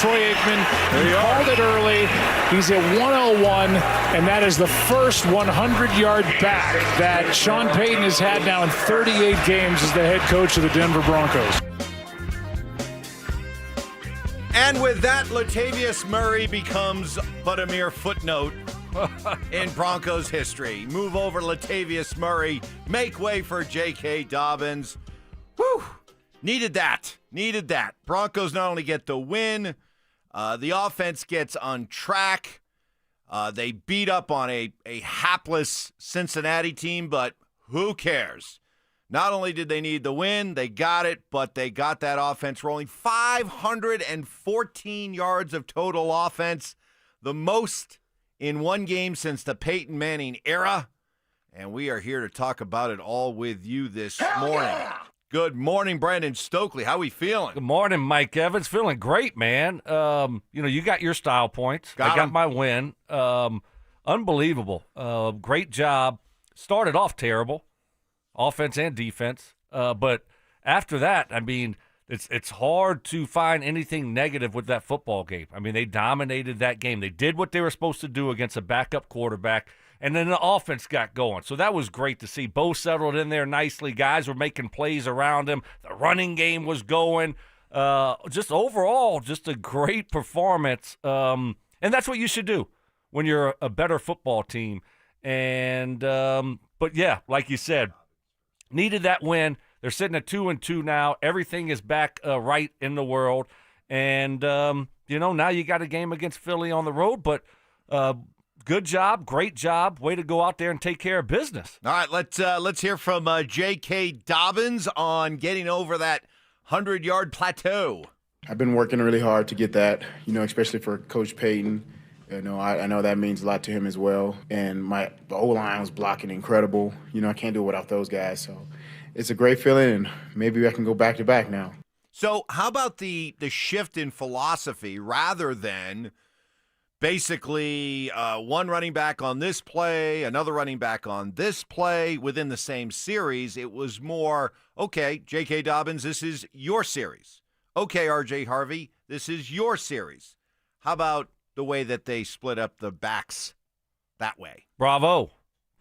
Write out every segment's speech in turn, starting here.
Troy Aikman. He called it early. He's at 101, and that is the first 100-yard back that Sean Payton has had now in 38 games as the head coach of the Denver Broncos. And with that, Latavius Murray becomes but a mere footnote in Broncos history. Move over Latavius Murray. Make way for J.K. Dobbins. Whew. Needed that. Broncos not only get the win, the offense gets on track. They beat up on a hapless Cincinnati team, but who cares? Not only did they need the win, they got it, but they got that offense rolling. 514 yards of total offense, the most in one game since the Peyton Manning era. And we are here to talk about it all with you this morning. Yeah! Good morning, Brandon Stokley. How we feeling? Good morning, Mike Evans. Feeling great, man. You got your style points. I got my win. Unbelievable. Great job. Started off terrible, offense and defense. But after that, I mean, it's hard to find anything negative with that football game. I mean, they dominated that game. They did what they were supposed to do against a backup quarterback. And then the offense got going. So that was great to see. Bo settled in there nicely. Guys were making plays around him. The running game was going. Just overall, just a great performance. And that's what you should do when you're a better football team. And but, yeah, like you said, needed that win. They're sitting at 2-2 now. Everything is back right in the world. And, now you got a game against Philly on the road. But good job, great job. Way to go out there and take care of business. All right, let's hear from J.K. Dobbins on getting over that 100-yard plateau. I've been working really hard to get that, especially for Coach Payton. I know that means a lot to him as well. And the O-line was blocking incredible. I can't do it without those guys. So it's a great feeling, and maybe I can go back-to-back now. So how about the shift in philosophy rather than basically one running back on this play, another running back on this play within the same series? It was more, okay, J.K. Dobbins, this is your series. Okay, R.J. Harvey, this is your series. How about the way that they split up the backs that way? Bravo.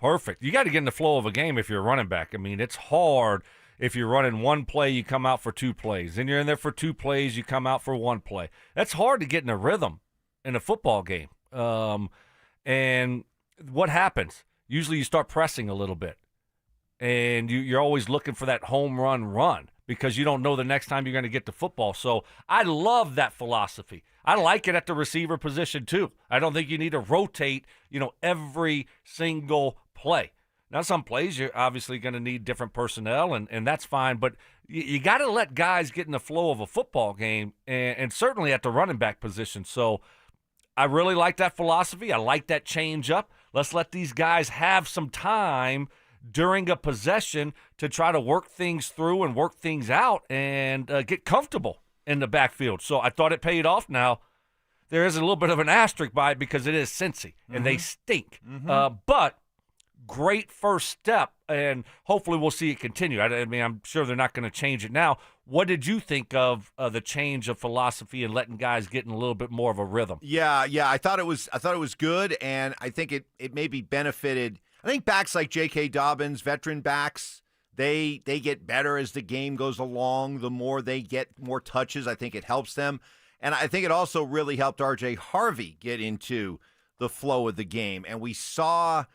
Perfect. You got to get in the flow of a game if you're a running back. I mean, it's hard if you're running one play, you come out for two plays. Then you're in there for two plays, you come out for one play. That's hard to get in a rhythm in a football game. And what happens? Usually you start pressing a little bit. And you're always looking for that home run because you don't know the next time you're going to get the football. So I love that philosophy. I like it at the receiver position too. I don't think you need to rotate, every single play. Now, some plays you're obviously going to need different personnel, and that's fine. But you got to let guys get in the flow of a football game, and certainly at the running back position. So I really like that philosophy. I like that change up. Let's let these guys have some time during a possession to try to work things through and work things out and get comfortable in the backfield. So I thought it paid off. Now, there is a little bit of an asterisk by it because it is Cincy, and they stink. But great first step, and hopefully we'll see it continue. I mean, I'm sure they're not going to change it now. What did you think of the change of philosophy and letting guys get in a little bit more of a rhythm? Yeah, I thought it was good, and I think it maybe benefited. I think backs like J.K. Dobbins, veteran backs, they get better as the game goes along. The more they get more touches, I think it helps them. And I think it also really helped R.J. Harvey get into the flow of the game. And we saw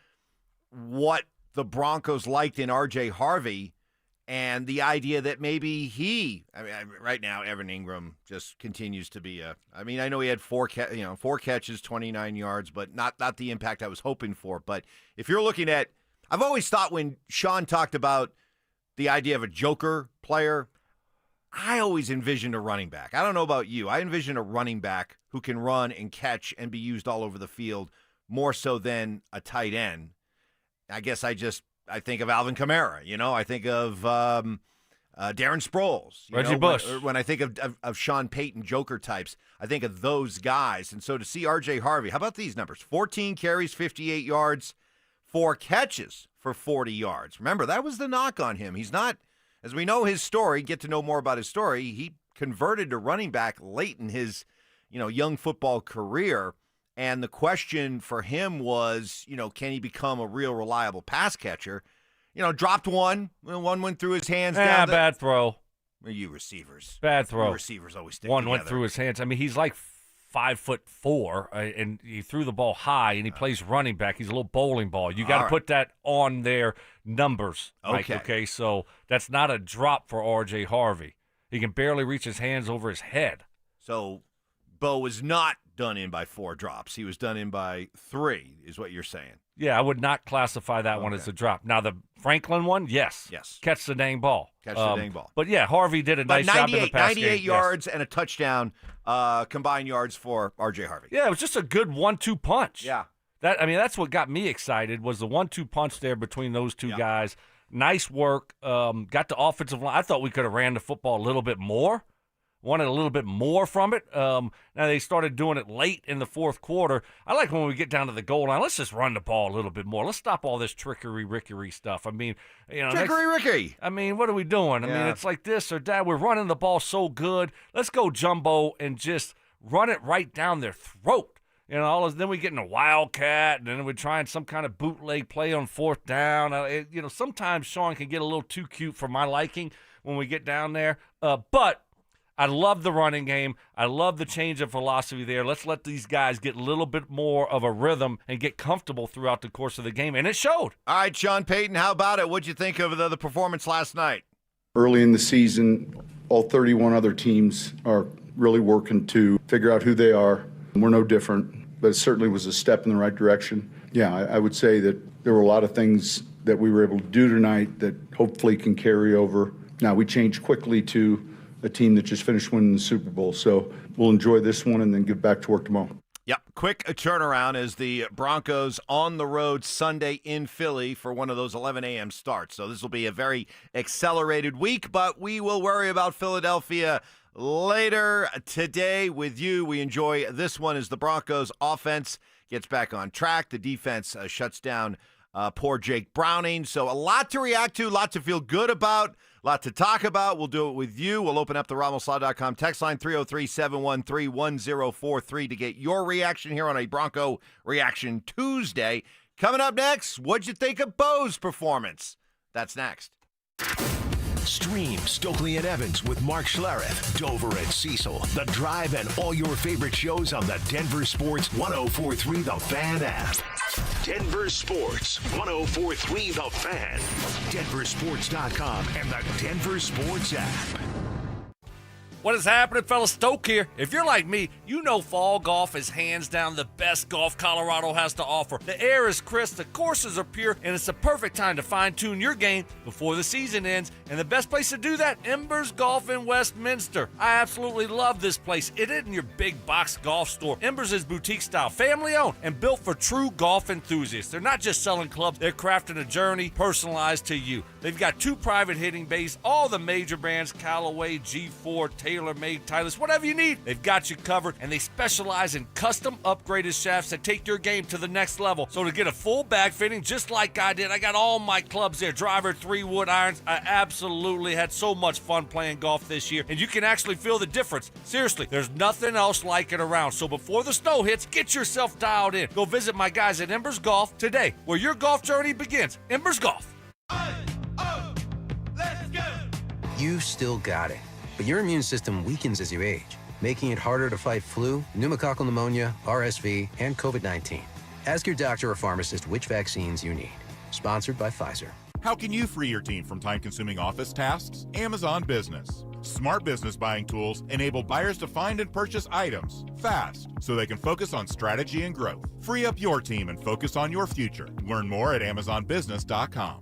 what the Broncos liked in R.J. Harvey and the idea that maybe right now, Evan Ingram just continues to be I know he had four catches, 29 yards, but not the impact I was hoping for. But if you're looking at, I've always thought when Sean talked about the idea of a joker player, I always envisioned a running back. I don't know about you. I envision a running back who can run and catch and be used all over the field more so than a tight end. I guess I think of Alvin Kamara, I think of Darren Sproles. Reggie Bush. When I think of Sean Payton joker types, I think of those guys. And so to see R.J. Harvey, how about these numbers? 14 carries, 58 yards, 4 catches for 40 yards. Remember, that was the knock on him. He's not, as we know his story, get to know more about his story, he converted to running back late in his young football career. And the question for him was, can he become a real reliable pass catcher? Dropped one. One went through his hands. Bad throw. You receivers. Bad throw. You receivers always stick One together. went through his hands. I mean, he's like 5'4", and he threw the ball high, and he plays running back. He's a little bowling ball. You got to put that on their numbers, Mike, okay? So that's not a drop for R.J. Harvey. He can barely reach his hands over his head. So Bo was not done in by 4 drops. He was done in by 3, is what you're saying. Yeah, I would not classify that one as a drop. Now, the Franklin one, yes. Catch the dang ball. But, yeah, Harvey did a nice job in the pass game. 98 yards and a touchdown, combined yards for R.J. Harvey. Yeah, it was just a good 1-2 punch. Yeah. That's what got me excited was the 1-2 punch there between those two guys. Nice work. Got the offensive line. I thought we could have ran the football a little bit more. Wanted a little bit more from it. Now they started doing it late in the fourth quarter. I like when we get down to the goal line, let's just run the ball a little bit more. Let's stop all this trickery stuff. I mean, Trickery. I mean, what are we doing? I mean, it's like this or that. We're running the ball so good. Let's go jumbo and just run it right down their throat. Then we get in a wildcat, and then we're trying some kind of bootleg play on fourth down. Sometimes Sean can get a little too cute for my liking when we get down there. But I love the running game. I love the change of philosophy there. Let's let these guys get a little bit more of a rhythm and get comfortable throughout the course of the game, and it showed. All right, Sean Payton, how about it? What'd you think of the performance last night? Early in the season, all 31 other teams are really working to figure out who they are. We're no different, but it certainly was a step in the right direction. Yeah, I would say that there were a lot of things that we were able to do tonight that hopefully can carry over. Now, we changed quickly to a team that just finished winning the Super Bowl. So we'll enjoy this one and then get back to work tomorrow. Yep, quick turnaround as the Broncos on the road Sunday in Philly for one of those 11 a.m. starts. So this will be a very accelerated week, but we will worry about Philadelphia later today with you. We enjoy this one as the Broncos offense gets back on track. The defense shuts down poor Jake Browning. So a lot to react to, a lot to feel good about. A lot to talk about. We'll do it with you. We'll open up the RamosLaw.com text line 303-713-1043 to get your reaction here on a Bronco Reaction Tuesday. Coming up next, what'd you think of Bo's performance? That's next. Stream Stokley and Evans with Mark Schlereth, Dover and Cecil, The Drive, and all your favorite shows on the Denver Sports 104.3 The Fan app. Denver Sports 104.3 The Fan, DenverSports.com, and the Denver Sports app. What is happening, fellas? Stoke here. If you're like me, you know fall golf is hands down the best golf Colorado has to offer. The air is crisp, the courses are pure, and it's the perfect time to fine-tune your game before the season ends. And the best place to do that, Embers Golf in Westminster. I absolutely love this place. It isn't your big box golf store. Embers is boutique style, family owned, and built for true golf enthusiasts. They're not just selling clubs, they're crafting a journey personalized to you. They've got 2 private hitting bays, all the major brands, Callaway, G4, TaylorMade, Titleist, whatever you need, they've got you covered, and they specialize in custom upgraded shafts that take your game to the next level. So to get a full bag fitting, just like I did, I got all my clubs there, driver, 3-wood irons. I absolutely had so much fun playing golf this year, and you can actually feel the difference. Seriously, there's nothing else like it around. So before the snow hits, get yourself dialed in. Go visit my guys at Embers Golf today, where your golf journey begins. Embers Golf. Let's go! You've still got it, but your immune system weakens as you age, making it harder to fight flu, pneumococcal pneumonia, RSV, and COVID-19. Ask your doctor or pharmacist which vaccines you need. Sponsored by Pfizer. How can you free your team from time-consuming office tasks? Amazon Business. Smart business buying tools enable buyers to find and purchase items fast so they can focus on strategy and growth. Free up your team and focus on your future. Learn more at AmazonBusiness.com.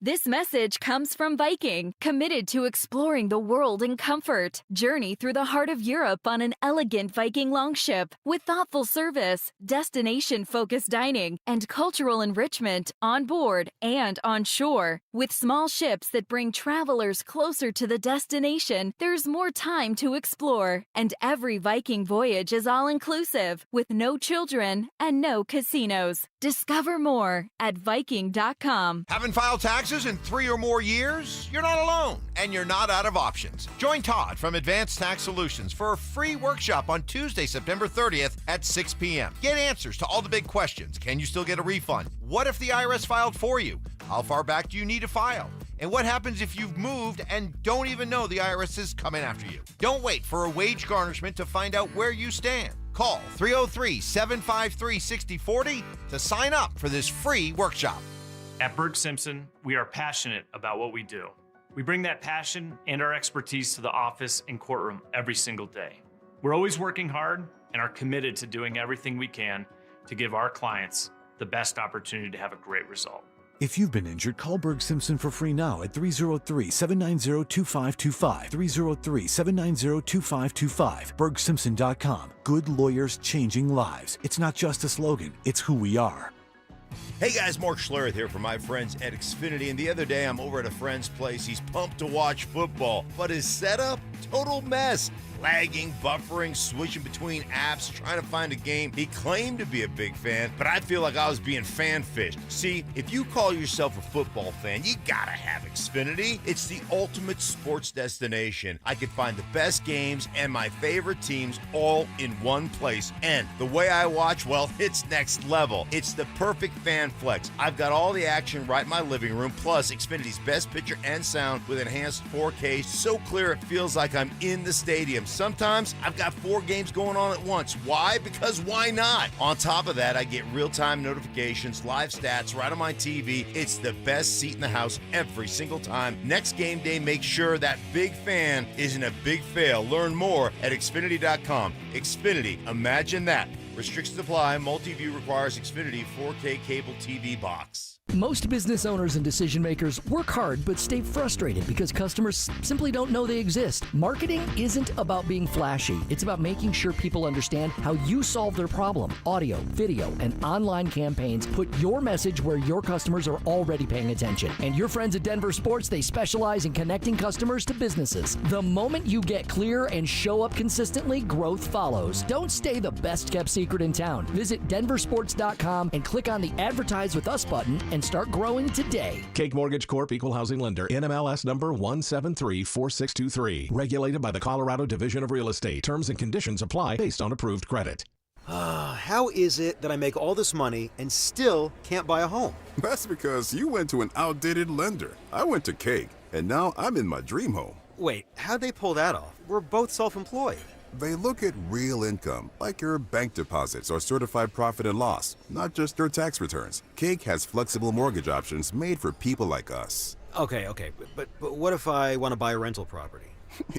This message comes from Viking, committed to exploring the world in comfort. Journey through the heart of Europe on an elegant Viking longship with thoughtful service, destination-focused dining, and cultural enrichment on board and on shore. With small ships that bring travelers closer to the destination, there's more time to explore. And every Viking voyage is all-inclusive, with no children and no casinos. Discover more at Viking.com. Haven't filed taxes taxes in 3 or more years? You're not alone, and you're not out of options. Join Todd from Advanced Tax Solutions for a free workshop on Tuesday, September 30th at 6 p.m. Get answers to all the big questions. Can you still get a refund? What if the IRS filed for you? How far back do you need to file? And what happens if you've moved and don't even know the IRS is coming after you? Don't wait for a wage garnishment to find out where you stand. Call 303-753-6040 to sign up for this free workshop. At Berg Simpson, we are passionate about what we do. We bring that passion and our expertise to the office and courtroom every single day. We're always working hard and are committed to doing everything we can to give our clients the best opportunity to have a great result. If you've been injured, call Berg Simpson for free now at 303-790-2525. 303-790-2525. BergSimpson.com. Good lawyers changing lives. It's not just a slogan, it's who we are. Hey guys, Mark Schlereth here from my friends at Xfinity, and the other day I'm over at a friend's place. He's pumped to watch football, but his setup, total mess. Lagging, buffering, switching between apps, trying to find a game. He claimed to be a big fan, but I feel like I was being fan-fished. See, if you call yourself a football fan, you gotta have Xfinity. It's the ultimate sports destination. I can find the best games and my favorite teams all in one place. And the way I watch, well, it's next level. It's the perfect fan flex. I've got all the action right in my living room, plus Xfinity's best picture and sound with enhanced 4K, so clear it feels like I'm in the stadium. Sometimes I've got 4 games going on at once. Why? Because why not? On top of that, I get real-time notifications, live stats right on my TV. It's the best seat in the house every single time. Next game day, make sure that big fan isn't a big fail. Learn more at Xfinity.com. Xfinity, imagine that. Restrictions apply. Multi-view requires Xfinity 4K cable TV box. Most business owners and decision makers work hard but stay frustrated because customers simply don't know they exist. Marketing isn't about being flashy. It's about making sure people understand how you solve their problem. Audio, video, and online campaigns put your message where your customers are already paying attention. And your friends at DenverSports, they specialize in connecting customers to businesses. The moment you get clear and show up consistently, growth follows. Don't stay the best kept secret in town. Visit DenverSports.com and click on the Advertise with Us button and start growing today. Cake Mortgage Corp. Equal Housing Lender. NMLS number 1734623. Regulated by the Colorado Division of Real Estate. Terms and conditions apply based on approved credit. How is it that I make all this money and still can't buy a home? That's because you went to an outdated lender. I went to Cake, and now I'm in my dream home. Wait, how'd they pull that off? We're both self-employed. They look at real income, like your bank deposits or certified profit and loss, not just your tax returns. Cake has flexible mortgage options made for people like us. Okay, but what if I want to buy a rental property?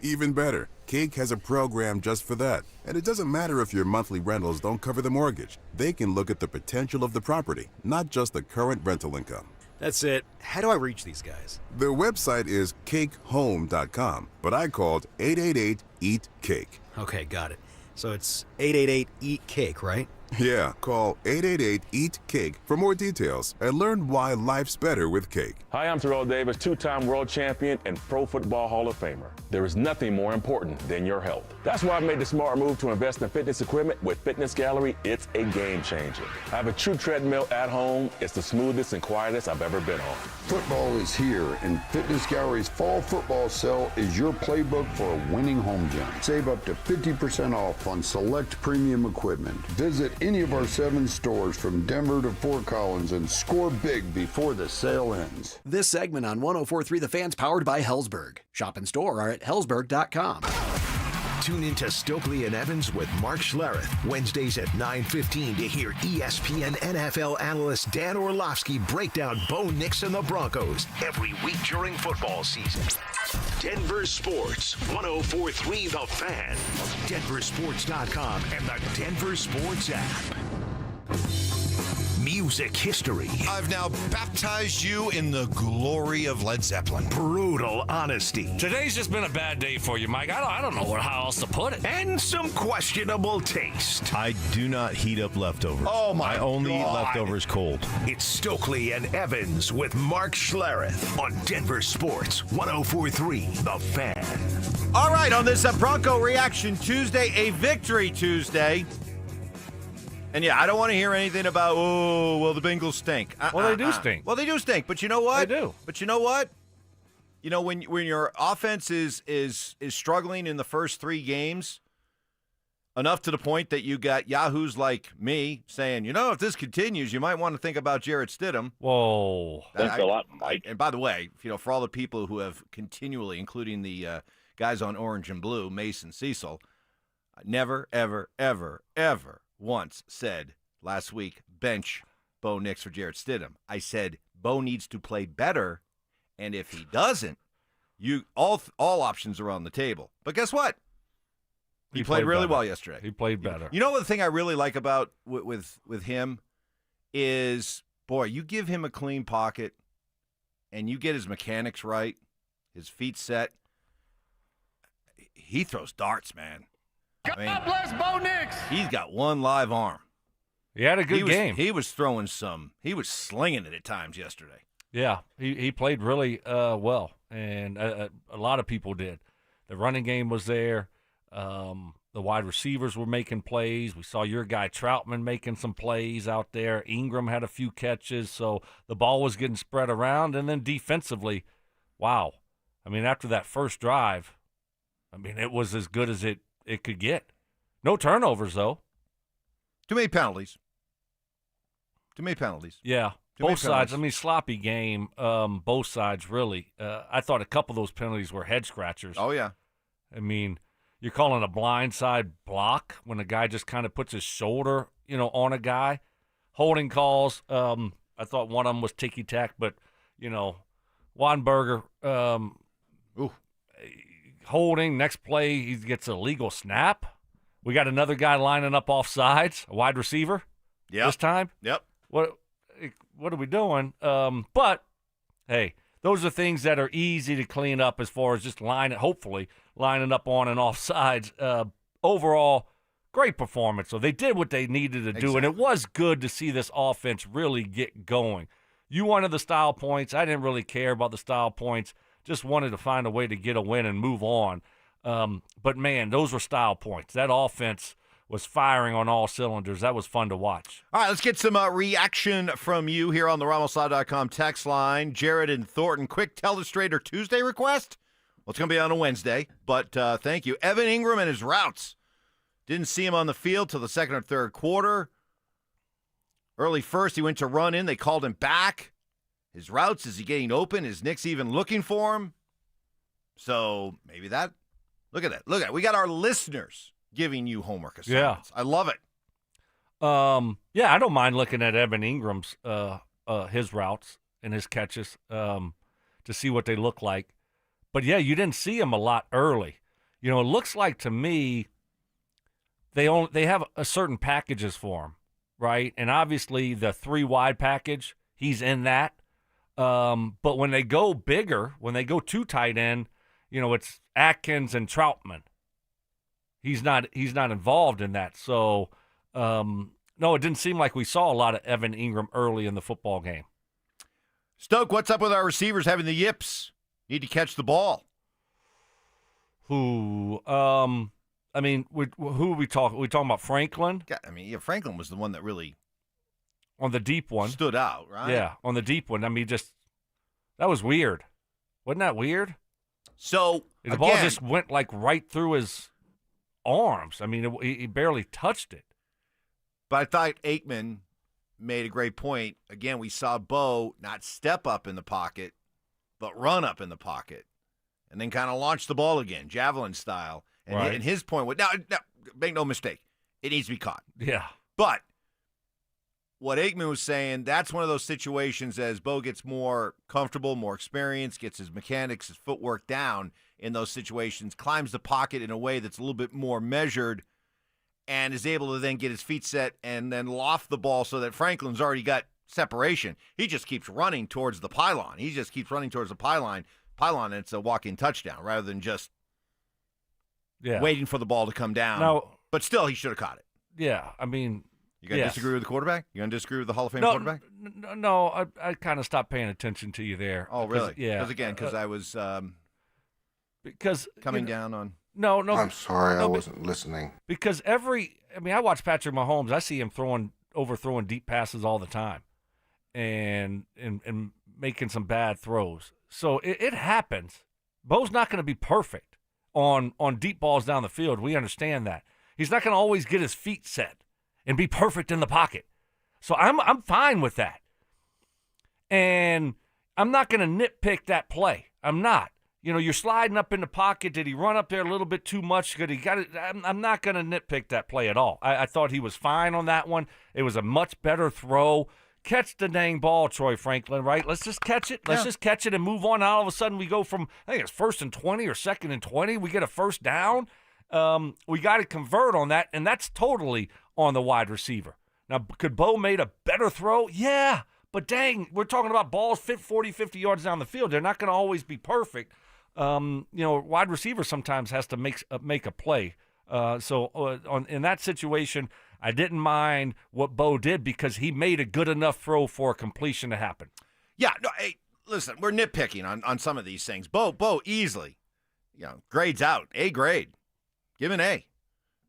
Even better. Cake has a program just for that. And it doesn't matter if your monthly rentals don't cover the mortgage. They can look at the potential of the property, not just the current rental income. That's it. How do I reach these guys? Their website is cakehome.com, but I called 888-EAT-CAKE. Okay, got it. So it's 888-EAT-CAKE, right? Yeah, call 888-EAT-CAKE for more details and learn why life's better with Cake. Hi, I'm Terrell Davis, 2-time world champion and Pro Football Hall of Famer. There is nothing more important than your health. That's why I've made the smart move to invest in fitness equipment with Fitness Gallery. It's a game changer. I have a true treadmill at home. It's the smoothest and quietest I've ever been on. Football is here, and Fitness Gallery's fall football sale is your playbook for a winning home gym. Save up to 50% off on select premium equipment. Visit any of our 7 stores from Denver to Fort Collins and score big before the sale ends. This segment on 104.3 The Fan's powered by Hellsberg. Shop and store are at hellsberg.com. Tune into Stokley and Evans with Mark Schlereth, Wednesdays at 9:15 to hear ESPN NFL analyst Dan Orlovsky break down Bo Nix and the Broncos every week during football season. Denver Sports, 104.3 The Fan, DenverSports.com, and the Denver Sports app. Music history. I've now baptized you in the glory of Led Zeppelin. Brutal honesty. Today's just been a bad day for you, Mike. I don't know how else to put it. And some questionable taste. I do not heat up leftovers. Oh, my I only eat God. leftovers cold. It's Stokley and Evans with Mark Schlereth on Denver Sports, 104.3 The Fan. All right, on this Bronco Reaction Tuesday, a Victory Tuesday. And, yeah, I don't want to hear anything about, the Bengals stink. Well, they do stink. Well, they do stink, but you know what? They do. But you know what? You know, when your offense is struggling in the first 3 games, enough to the point that you got yahoos like me saying, if this continues, you might want to think about Jarrett Stidham. Whoa. Thanks a lot, Mike. And by the way, for all the people who have continually, including the guys on Orange and Blue, Mason Cecil, I never, ever, ever, ever once said last week, bench Bo Nix for Jarrett Stidham. I said Bo needs to play better, and if he doesn't, all options are on the table. But guess what? He played really well yesterday. He played better. You know what the thing I really like about with him is, boy, you give him a clean pocket and you get his mechanics right, his feet set, he throws darts, man. God bless Bo Nix. He's got one live arm. He had a good game. He was throwing he was slinging it at times yesterday. Yeah, he played really well, and a lot of people did. The running game was there. The wide receivers were making plays. We saw your guy Troutman making some plays out there. Ingram had a few catches, so the ball was getting spread around. And then defensively, wow. I mean, after that first drive, it was as good as it could get. No turnovers, though. Too many penalties. Yeah. Both sides. Sloppy game. Both sides, really. I thought a couple of those penalties were head scratchers. Oh, yeah. You're calling a blindside block when a guy just kind of puts his shoulder, on a guy. Holding calls. I thought one of them was ticky-tack, but, Weinberger holding. Next play, he gets a legal snap. We got another guy lining up off sides, a wide receiver this time. Yep. What are we doing? But, hey, those are things that are easy to clean up as far as just hopefully lining up on and off sides. Overall, great performance. So they did what they needed to do, and it was good to see this offense really get going. You wanted the style points. I didn't really care about the style points. Just wanted to find a way to get a win and move on. But, man, those were style points. That offense was firing on all cylinders. That was fun to watch. All right, let's get some reaction from you here on the RamosLaw.com text line. Jared and Thornton, quick Telestrator Tuesday request? Well, it's going to be on a Wednesday, but thank you. Evan Ingram and his routes. Didn't see him on the field till the second or third quarter. Early first, he went to run in. They called him back. His routes, is he getting open? Is Nix even looking for him? So maybe that. Look at that. We got our listeners giving you homework assignments. Yeah. I love it. Yeah, I don't mind looking at Evan Ingram's his routes and his catches to see what they look like. But, yeah, you didn't see him a lot early. It looks like to me they have a certain packages for him, right? And obviously the 3-wide package, he's in that. But when they go bigger, when they go 2 tight end, it's Atkins and Troutman. He's not involved in that. So, no, it didn't seem like we saw a lot of Evan Ingram early in the football game. Stoke, what's up with our receivers having the yips? Need to catch the ball. Who are we talking? Are we talking about Franklin? Yeah, Franklin was the one that really on the deep one stood out, right? Yeah, on the deep one. That was weird. Wasn't that weird? So the ball just went right through his arms. He barely touched it. But I thought Aikman made a great point. Again, we saw Bo not step up in the pocket, but run up in the pocket, and then kind of launch the ball again, javelin style. And his point was, now, make no mistake, it needs to be caught. Yeah. But what Aikman was saying, that's one of those situations as Bo gets more comfortable, more experience, gets his mechanics, his footwork down in those situations, climbs the pocket in a way that's a little bit more measured, and is able to then get his feet set and then loft the ball so that Franklin's already got separation. He just keeps running towards the pylon. And it's a walk-in touchdown rather than just waiting for the ball to come down. Now, but still, he should have caught it. Yeah, You going to disagree with the quarterback? You going to disagree with the Hall of Fame quarterback? No, I kind of stopped paying attention to you there. Oh, really? Yeah. Because I was because coming down on. No. I'm sorry, I but- wasn't listening. Because I watch Patrick Mahomes. I see him overthrowing deep passes all the time, and making some bad throws. So it happens. Bo's not going to be perfect on deep balls down the field. We understand that. He's not going to always get his feet set and be perfect in the pocket. So I'm fine with that. And I'm not going to nitpick that play. I'm not. You're sliding up in the pocket. Did he run up there a little bit too much? Could he got it? I'm not going to nitpick that play at all. I thought he was fine on that one. It was a much better throw. Catch the dang ball, Troy Franklin, right? Let's just catch it. Let's just catch it and move on. All of a sudden, we go from, I think it's 1st and 20 or 2nd and 20. We get a first down. We got to convert on that, and that's totally on the wide receiver. Now, could Bo made a better throw? Yeah, but dang, we're talking about balls 40, 50 yards down the field. They're not going to always be perfect. Wide receiver sometimes has to make a play. In that situation, I didn't mind what Bo did because he made a good enough throw for a completion to happen. Yeah, no, hey, listen, we're nitpicking on some of these things. Bo easily, grades out, A grade. Give him an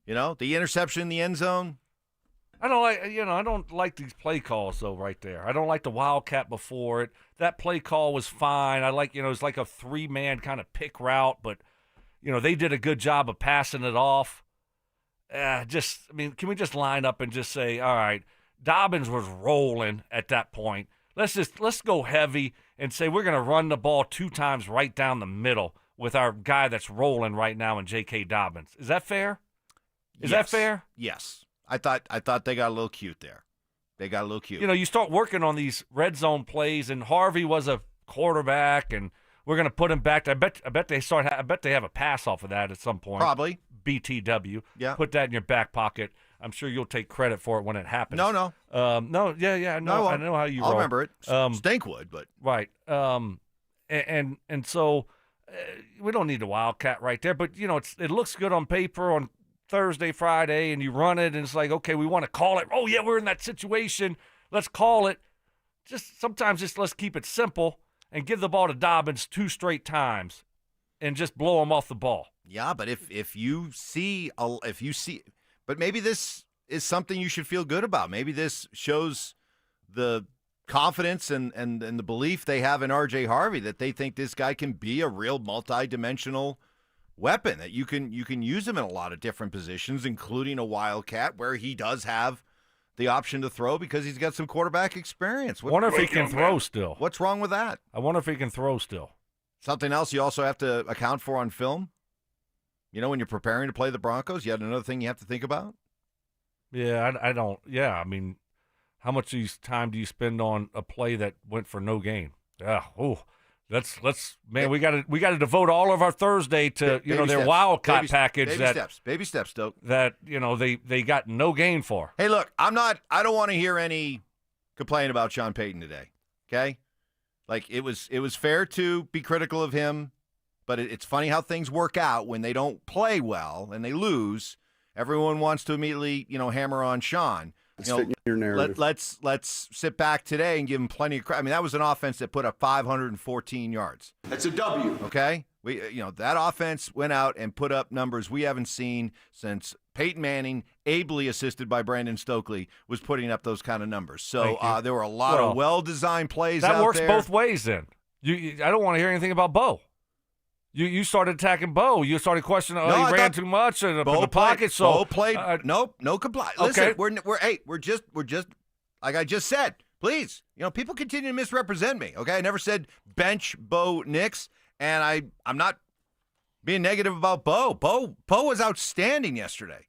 A. The interception in the end zone. I don't like these play calls though right there. I don't like the Wildcat before it. That play call was fine. I like, it's like a 3-man kind of pick route, but they did a good job of passing it off. Can we just line up and just say, all right, Dobbins was rolling at that point. Let's go heavy and say we're going to run the ball 2 times right down the middle with our guy that's rolling right now in J.K. Dobbins. Is that fair? Is that fair? Yes. I thought they got a little cute there. They got a little cute. You start working on these red zone plays, and Harvey was a quarterback, and we're going to put him back. I bet they have a pass off of that at some point. Probably. BTW. Yeah. Put that in your back pocket. I'm sure you'll take credit for it when it happens. No. No. I know how you roll. I'll remember it. Stink would, but right. And so we don't need the Wildcat right there, but it looks good on paper on Thursday, Friday, and you run it, and it's like, okay, we want to call it. Oh yeah, we're in that situation. Let's call it. Sometimes let's keep it simple and give the ball to Dobbins 2 straight times, and just blow him off the ball. Yeah, but if you see, but maybe this is something you should feel good about. Maybe this shows the confidence and the belief they have in R.J. Harvey, that they think this guy can be a real multi-dimensional weapon, that you can use him in a lot of different positions, including a Wildcat, where he does have the option to throw because he's got some quarterback experience. Wonder if he can throw still. What's wrong with that? I wonder if he can throw still. Something else you also have to account for on film. When you're preparing to play the Broncos, you had another thing you have to think about. Yeah, I don't. Yeah, I mean, how much time do you spend on a play that went for no gain? Yeah. Oh, let's man, we got to devote all of our Thursday to their steps. Wildcat package. Baby steps, Stoke. That they got no gain for. Hey, look, I don't want to hear any complaint about Sean Payton today. Okay, like it was fair to be critical of him. But it's funny how things work out when they don't play well and they lose. Everyone wants to immediately, hammer on Sean. Your narrative. Let's sit back today and give him plenty of credit. I mean, that was an offense that put up 514 yards. That's a W. Okay, that offense went out and put up numbers we haven't seen since Peyton Manning, ably assisted by Brandon Stokley, was putting up those kind of numbers. So there were a lot of well-designed plays out there. That works both ways. Then I don't want to hear anything about Bo. You started attacking Bo. You started questioning, he ran too much in the pocket. So Bo played. No complaint. Okay. Listen, we're just like I just said. Please, people continue to misrepresent me. Okay, I never said bench Bo Nix, and I'm not being negative about Bo. Bo was outstanding yesterday.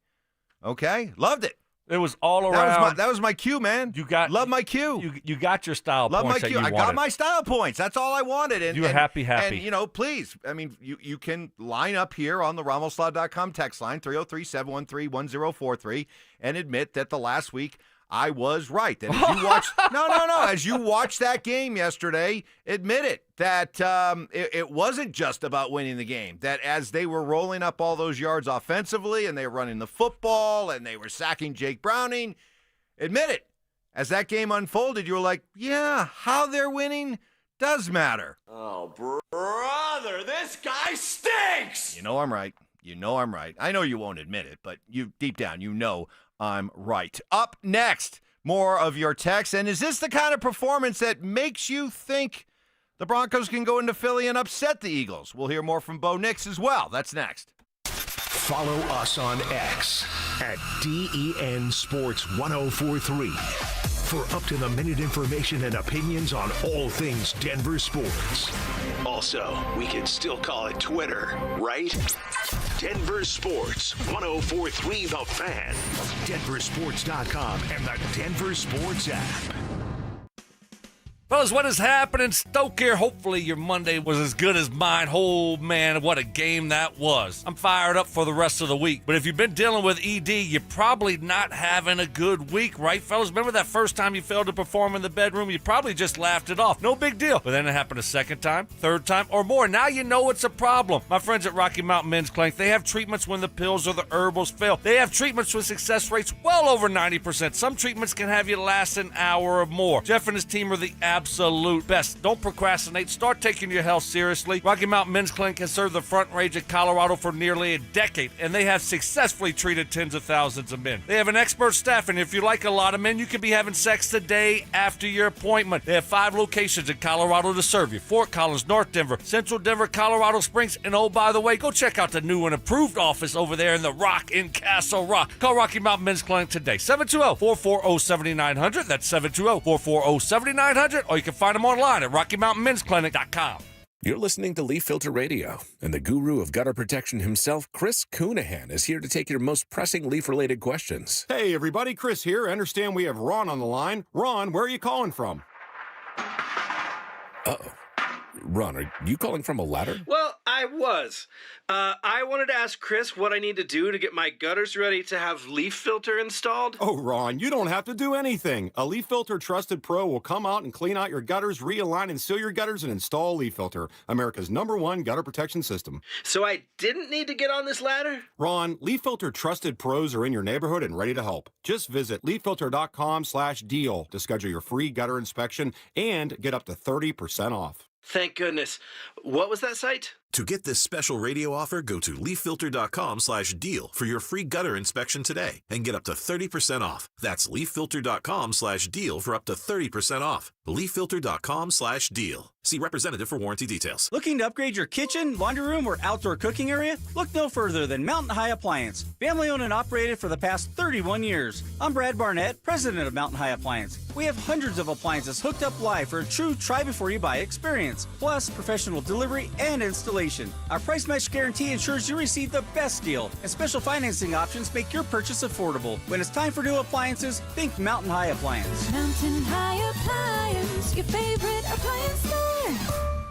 Okay, loved it. It was all around. That was my cue, man. Love my cue. You got your style Love points. my cue. I got my style points. That's all I wanted. And you were happy. And please, I mean, you can line up here on the RamosLaw.com text line 303-713-1043 and admit that the last week I was right. And as you watched, as you watched that game yesterday, admit it that it wasn't just about winning the game. That as they were rolling up all those yards offensively and they were running the football and they were sacking Jake Browning, admit it. As that game unfolded, you were like, yeah, how they're winning does matter. Oh, brother, this guy stinks! I'm right. You know I'm right. I know you won't admit it, but you deep down, you know I'm right. Up next, more of your texts. And is this the kind of performance that makes you think the Broncos can go into Philly and upset the Eagles? We'll hear more from Bo Nix as well. That's next. Follow us on X at DEN Sports 1043 for up-to-the-minute information and opinions on all things Denver sports. Also, we can still call it Twitter, right? Denver Sports 1043 The Fan, DenverSports.com, and the Denver Sports app. Fellas, what is happening? Stoke here. Hopefully your Monday was as good as mine. Oh, man, what a game that was. I'm fired up for the rest of the week. But if you've been dealing with ED, you're probably not having a good week, right, fellas? Remember that first time you failed to perform in the bedroom? You probably just laughed it off. No big deal. But then it happened a second time, third time, or more. Now you know it's a problem. My friends at Rocky Mountain Men's Clinic, they have treatments when the pills or the herbals fail. They have treatments with success rates well over 90%. Some treatments can have you last an hour or more. Jeff and his team are the absolute best. Don't procrastinate. Start taking your health seriously. Rocky Mountain Men's Clinic has served the Front Range of Colorado for nearly a decade, and they have successfully treated tens of thousands of men. They have an expert staff, and if you like a lot of men, you can be having sex the day after your appointment. They have 5 locations in Colorado to serve you: Fort Collins, North Denver, Central Denver, Colorado Springs, and oh, by the way, go check out the new and improved office over there in the Rock in Castle Rock. Call Rocky Mountain Men's Clinic today, 720-440-7900. That's 720-440-7900, or you can find them online at RockyMountainMen'sClinic.com. You're listening to Leaf Filter Radio, and the guru of gutter protection himself, Chris Coonahan, is here to take your most pressing leaf-related questions. Hey, everybody, Chris here. I understand we have Ron on the line. Ron, where are you calling from? Uh-oh. Ron, are you calling from a ladder? Well, I was. I wanted to ask Chris what I need to do to get my gutters ready to have leaf filter installed. Oh, Ron, you don't have to do anything. A Leaf Filter Trusted Pro will come out and clean out your gutters, realign and seal your gutters, and install Leaf Filter, America's #1 gutter protection system. So I didn't need to get on this ladder? Ron, Leaf Filter Trusted Pros are in your neighborhood and ready to help. Just visit leaffilter.com/deal to schedule your free gutter inspection and get up to 30% off. Thank goodness. What was that site? To get this special radio offer, go to leaffilter.com/deal for your free gutter inspection today and get up to 30% off. That's leaffilter.com/deal for up to 30% off. leaffilter.com/deal. See representative for warranty details. Looking to upgrade your kitchen, laundry room, or outdoor cooking area? Look no further than Mountain High Appliance. Family owned and operated for the past 31 years. I'm Brad Barnett, president of Mountain High Appliance. We have hundreds of appliances hooked up live for a true try-before-you-buy experience, plus professional delivery and installation. Our price match guarantee ensures you receive the best deal, and special financing options make your purchase affordable. When it's time for new appliances, think Mountain High Appliance. Mountain High Appliance, your favorite appliance store.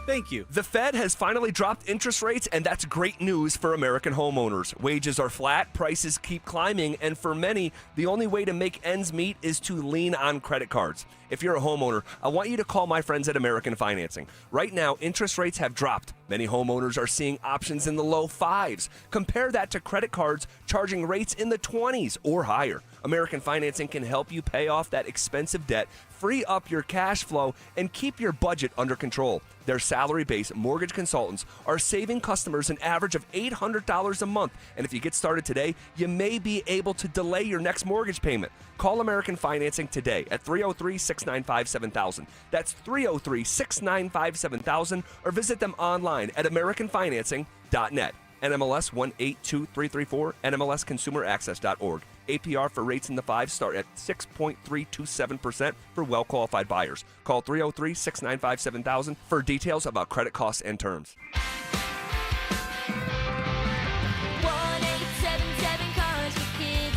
Thank you. The Fed has finally dropped interest rates, and that's great news for American homeowners. Wages are flat, prices keep climbing, and for many, the only way to make ends meet is to lean on credit cards. If you're a homeowner, I want you to call my friends at American Financing. Right now, interest rates have dropped. Many homeowners are seeing options in the low 5s. Compare that to credit cards charging rates in the 20s or higher. American Financing can help you pay off that expensive debt, free up your cash flow, and keep your budget under control. Their salary-based mortgage consultants are saving customers an average of $800 a month. And if you get started today, you may be able to delay your next mortgage payment. Call American Financing today at 303-695-7000. That's 303-695-7000, or visit them online at AmericanFinancing.net. NMLS 182334, NMLSConsumerAccess.org. APR for rates in the 5s start at 6.327% for well-qualified buyers. Call 303-695-7000 for details about credit costs and terms. 1-877 Cars for Kids.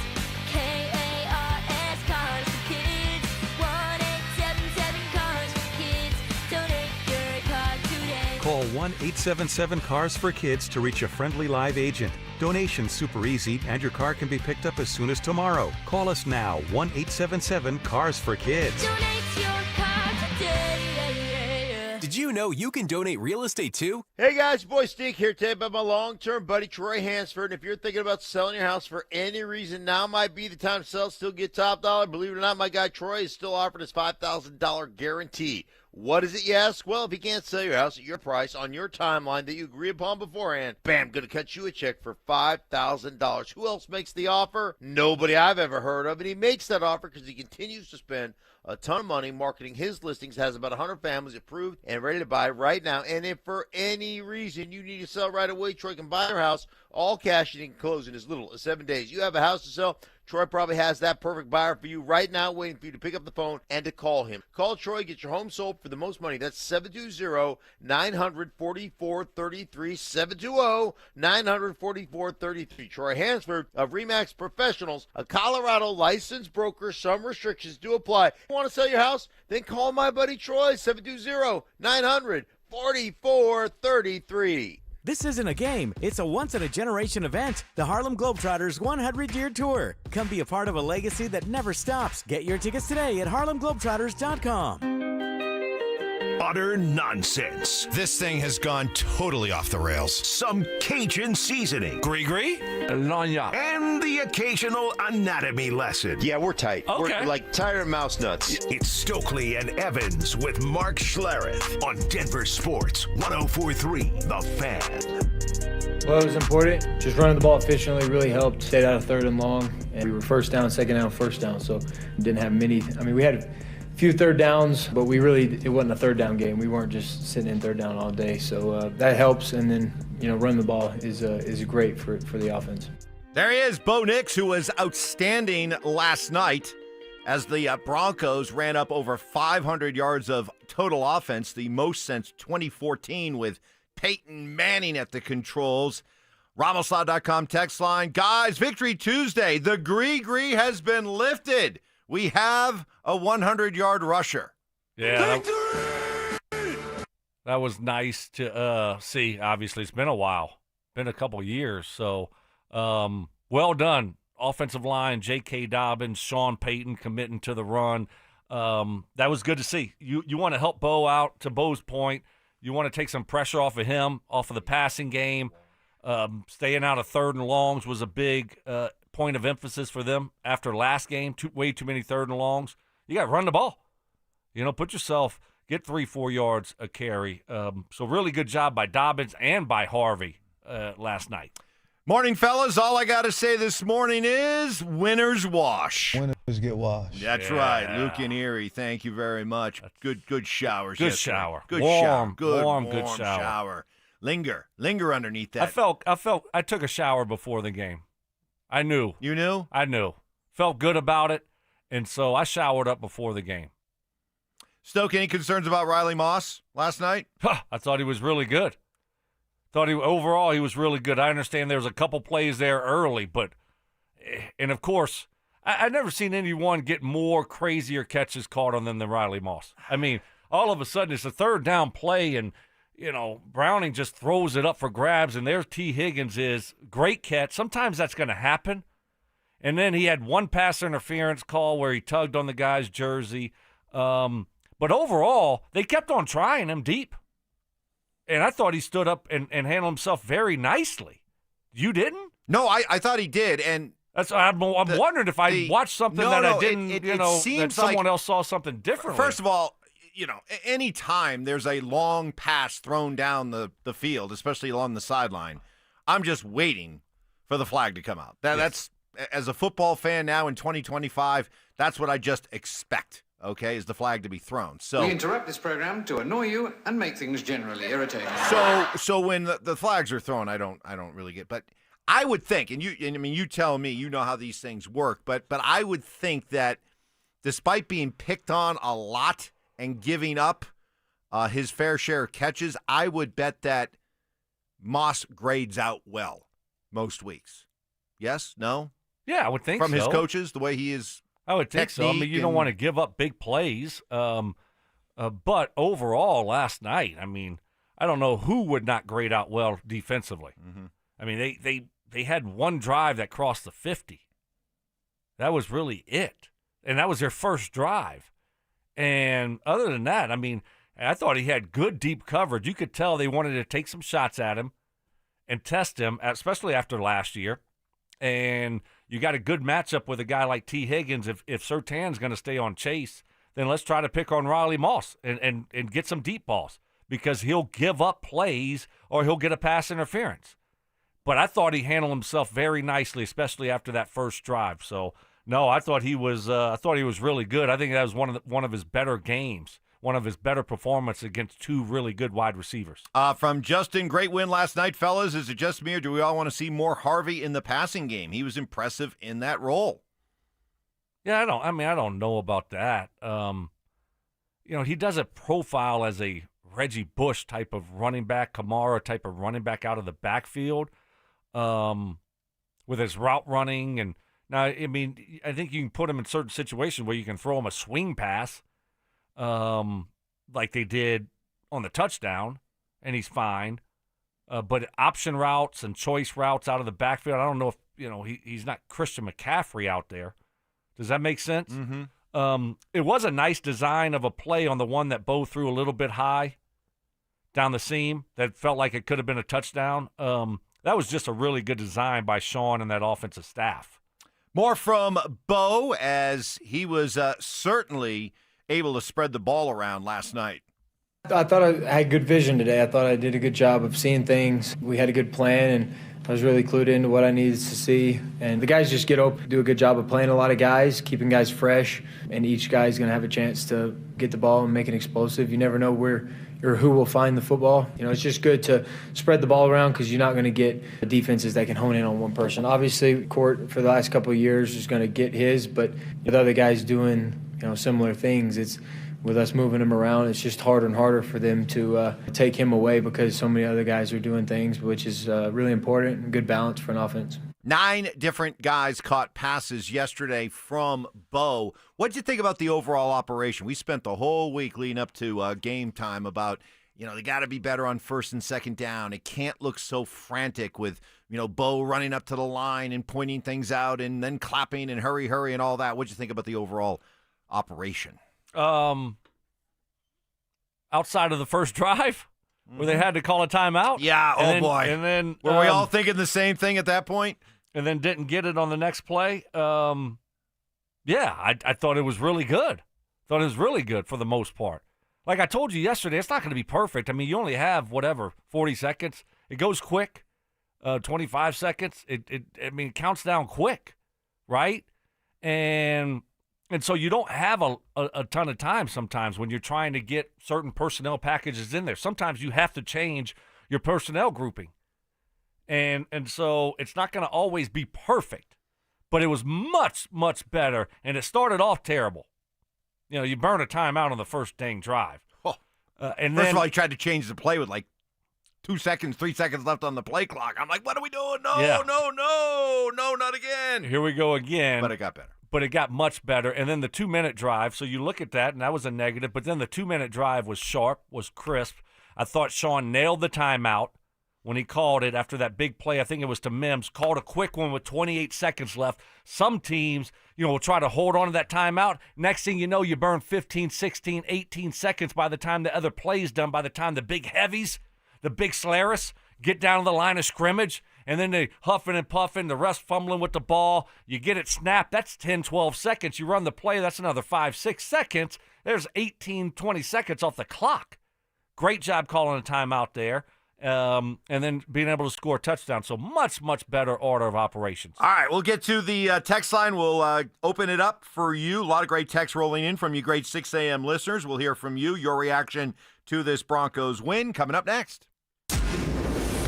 KARS Cars for Kids. 1-877 Cars for Kids. Donate your car today. Call 1-877-CARS for Kids to reach a friendly live agent. Donation's super easy, and your car can be picked up as soon as tomorrow. Call us now, 1-877-CARS for Kids. Donate your car today. Did you know you can donate real estate too? Hey guys, boy Steve here today about my long-term buddy Troy Hansford. And if you're thinking about selling your house for any reason, now might be the time to sell, still get top dollar. Believe it or not, my guy Troy is still offering his $5,000 guarantee. What is it, you ask? Well, if you can't sell your house at your price on your timeline that you agree upon beforehand, bam, going to cut you a check for $5,000. Who else makes the offer? Nobody I've ever heard of. And he makes that offer because he continues to spend a ton of money marketing his listings, has about 100 families approved and ready to buy right now. And if for any reason you need to sell right away, Troy can buy your house, all cash, and he can close in as little as 7 days. You have a house to sell, Troy probably has that perfect buyer for you right now, waiting for you to pick up the phone and to call him. Call Troy, get your home sold for the most money. That's 720-900-4433, 720-900-4433. Troy Hansford of RE/MAX Professionals, a Colorado licensed broker. Some restrictions do apply. Want to sell your house? Then call my buddy Troy, 720-900-4433. This isn't a game, it's a once-in-a-generation event. The Harlem Globetrotters 100-Year Tour. Come be a part of a legacy that never stops. Get your tickets today at harlemglobetrotters.com. Utter nonsense. This thing has gone totally off the rails. Some Cajun seasoning. Gree-gree? And the occasional anatomy lesson. Yeah, we're tight. Okay. We're like tired mouse nuts. It's Stokley and Evans with Mark Schlereth on Denver Sports 104.3 The Fan. Well, it was important. Just running the ball efficiently really helped. Stayed out of third and long. And we were first down, second down, first down. So didn't have many. I mean, we had a few third downs, but it wasn't a third down game. We weren't just sitting in third down all day. So that helps. And then, running the ball is great for the offense. There he is, Bo Nix, who was outstanding last night as the Broncos ran up over 500 yards of total offense, the most since 2014 with Payton Manning at the controls. Ramoslaw.com text line. Guys, Victory Tuesday. The Gree has been lifted. We have a 100-yard rusher. Yeah, that was nice to see. Obviously, it's been a while. Been a couple years. So, well done. Offensive line, J.K. Dobbins, Sean Payton committing to the run. That was good to see. You want to help Bo out, to Bo's point. You want to take some pressure off of him, off of the passing game. Staying out of third and longs was a big point of emphasis for them after last game. Way too many third and longs. You got to run the ball. Put yourself, get 3-4 yards a carry. So really good job by Dobbins and by Harvey last night. Morning, fellas. All I got to say this morning is winners wash. Winners get washed. That's right. Luke and Erie, thank you very much. Good showers. Good yesterday. shower. Good warm, shower. Good warm shower. Linger underneath that. I took a shower before the game. I knew. You knew? I knew. Felt good about it, and so I showered up before the game. Stoke, any concerns about Riley Moss last night? I thought he was really good. Overall he was really good. I understand there was a couple plays there early, and of course, I've never seen anyone get more crazier catches caught on them than Riley Moss. I mean, all of a sudden it's a third down play, and Browning just throws it up for grabs, and there's T. Higgins is great catch. Sometimes that's going to happen. And then he had one pass interference call where he tugged on the guy's jersey. But overall, they kept on trying him deep. And I thought he stood up and handled himself very nicely. You didn't? No, I thought he did. And I'm wondering if I watched something I didn't, that someone like, else saw something differently. First of all, any time there's a long pass thrown down the field, especially along the sideline, I'm just waiting for the flag to come out. That's, as a football fan now in 2025, that's what I just expect, okay, is the flag to be thrown. So we interrupt this program to annoy you and make things generally irritating. So when the flags are thrown, I don't really get, but I would think, you tell me, you know how these things work, but I would think that despite being picked on a lot and giving up his fair share of catches, I would bet that Moss grades out well most weeks. Yes? No? Yeah, I would think so. From his coaches, the way he is. I would think so. I mean, you don't want to give up big plays. But overall, last night, I don't know who would not grade out well defensively. Mm-hmm. I mean, they had one drive that crossed the 50. That was really it. And that was their first drive. And other than that, I thought he had good deep coverage. You could tell they wanted to take some shots at him and test him, especially after last year. And you got a good matchup with a guy like T. Higgins. If Surtain's going to stay on Chase, then let's try to pick on Riley Moss and get some deep balls, because he'll give up plays or he'll get a pass interference. But I thought he handled himself very nicely, especially after that first drive. So, no, I thought he was really good. I think that was one of his better games, one of his better performances against two really good wide receivers. From Justin, great win last night, fellas. Is it just me, or do we all want to see more Harvey in the passing game? He was impressive in that role. Yeah, I don't know about that. He doesn't profile as a Reggie Bush type of running back, Kamara type of running back out of the backfield, with his route running. And now, I think you can put him in certain situations where you can throw him a swing pass, like they did on the touchdown, and he's fine. But option routes and choice routes out of the backfield, I don't know if, he's not Christian McCaffrey out there. Does that make sense? Mm-hmm. It was a nice design of a play on the one that Bo threw a little bit high down the seam that felt like it could have been a touchdown. That was just a really good design by Sean and that offensive staff. More from Bo, as he was certainly able to spread the ball around last night. I thought I had good vision today. I thought I did a good job of seeing things. We had a good plan, and I was really clued into what I needed to see. And the guys just get open, do a good job of playing a lot of guys, keeping guys fresh, and each guy's going to have a chance to get the ball and make it explosive. You never know where or who will find the football. It's just good to spread the ball around, because you're not going to get defenses that can hone in on one person. Obviously, Court for the last couple of years is going to get his, but with other guys doing similar things, it's with us moving him around, it's just harder and harder for them to take him away, because so many other guys are doing things, which is really important and good balance for an offense. 9 different guys caught passes yesterday from Bo. What did you think about the overall operation? We spent the whole week leading up to game time about, they got to be better on first and second down. It can't look so frantic with, Bo running up to the line and pointing things out and then clapping and hurry and all that. What did you think about the overall operation? Outside of the first drive, where they had to call a timeout. Yeah, boy. And then were we all thinking the same thing at that point? And then didn't get it on the next play. I thought it was really good. Thought it was really good for the most part. Like I told you yesterday, it's not going to be perfect. You only have 40 seconds. It goes quick. 25 seconds. It counts down quick, right? And so you don't have a ton of time sometimes when you're trying to get certain personnel packages in there. Sometimes you have to change your personnel grouping. And so it's not going to always be perfect. But it was much, much better. And it started off terrible. You burn a timeout on the first dang drive. And First of all, he tried to change the play with 2 seconds, 3 seconds left on the play clock. I'm like, what are we doing? No, not again. Here we go again. But it got better. But it got much better. And then the 2-minute drive, so you look at that, and that was a negative. But then the 2-minute drive was sharp, was crisp. I thought Sean nailed the timeout when he called it after that big play. I think it was to Mims. Called a quick one with 28 seconds left. Some teams, will try to hold on to that timeout. Next thing you know, you burn 15, 16, 18 seconds by the time the other play is done, by the time the big heavies, the big Schlereth, get down to the line of scrimmage. And then they huffing and puffing, the rest fumbling with the ball. You get it snapped. That's 10, 12 seconds. You run the play. That's another 5, 6 seconds. There's 18, 20 seconds off the clock. Great job calling a timeout there. And then being able to score a touchdown. So much, much better order of operations. All right, we'll get to the text line. We'll open it up for you. A lot of great texts rolling in from you great 6 a.m. listeners. We'll hear from you, your reaction to this Broncos win, coming up next.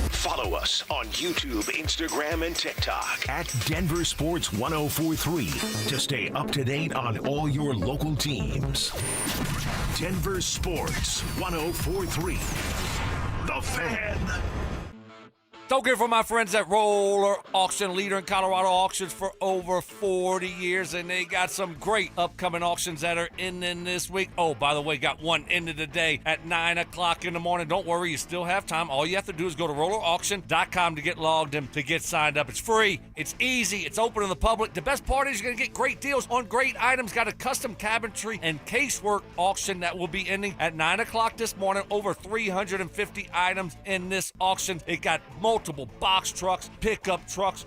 Follow us on YouTube, Instagram, and TikTok at Denver Sports 1043 to stay up to date on all your local teams. Denver Sports 1043. The Fan. Don't get it from my friends at Roller Auction, leader in Colorado auctions for over 40 years, and they got some great upcoming auctions that are ending this week. Oh, by the way, got one ended today at 9 o'clock in the morning. Don't worry, you still have time. All you have to do is go to rollerauction.com to get logged in, to get signed up. It's free, it's easy, it's open to the public. The best part is you're going to get great deals on great items. Got a custom cabinetry and casework auction that will be ending at 9 o'clock this morning. Over 350 items in this auction. It got multiple box trucks, pickup trucks,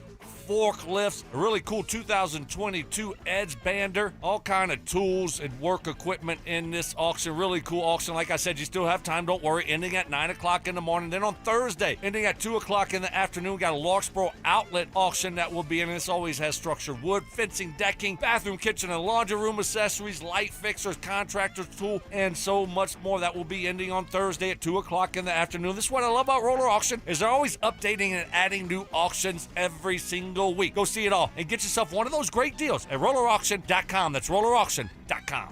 forklifts, a really cool 2022 Edge Bander, all kind of tools and work equipment in this auction. Really cool auction. Like I said, you still have time, don't worry, ending at 9 o'clock in the morning. Then on Thursday, ending at 2 o'clock in the afternoon, we got a Larkspur outlet auction that will be in. This always has structured wood, fencing, decking, bathroom, kitchen, and laundry room accessories, light fixtures, contractor's tool, and so much more. That will be ending on Thursday at 2 o'clock in the afternoon. This is what I love about Roller Auction, is they're always updating and adding new auctions every single week. Go see it all and get yourself one of those great deals at rollerauction.com. That's rollerauction.com.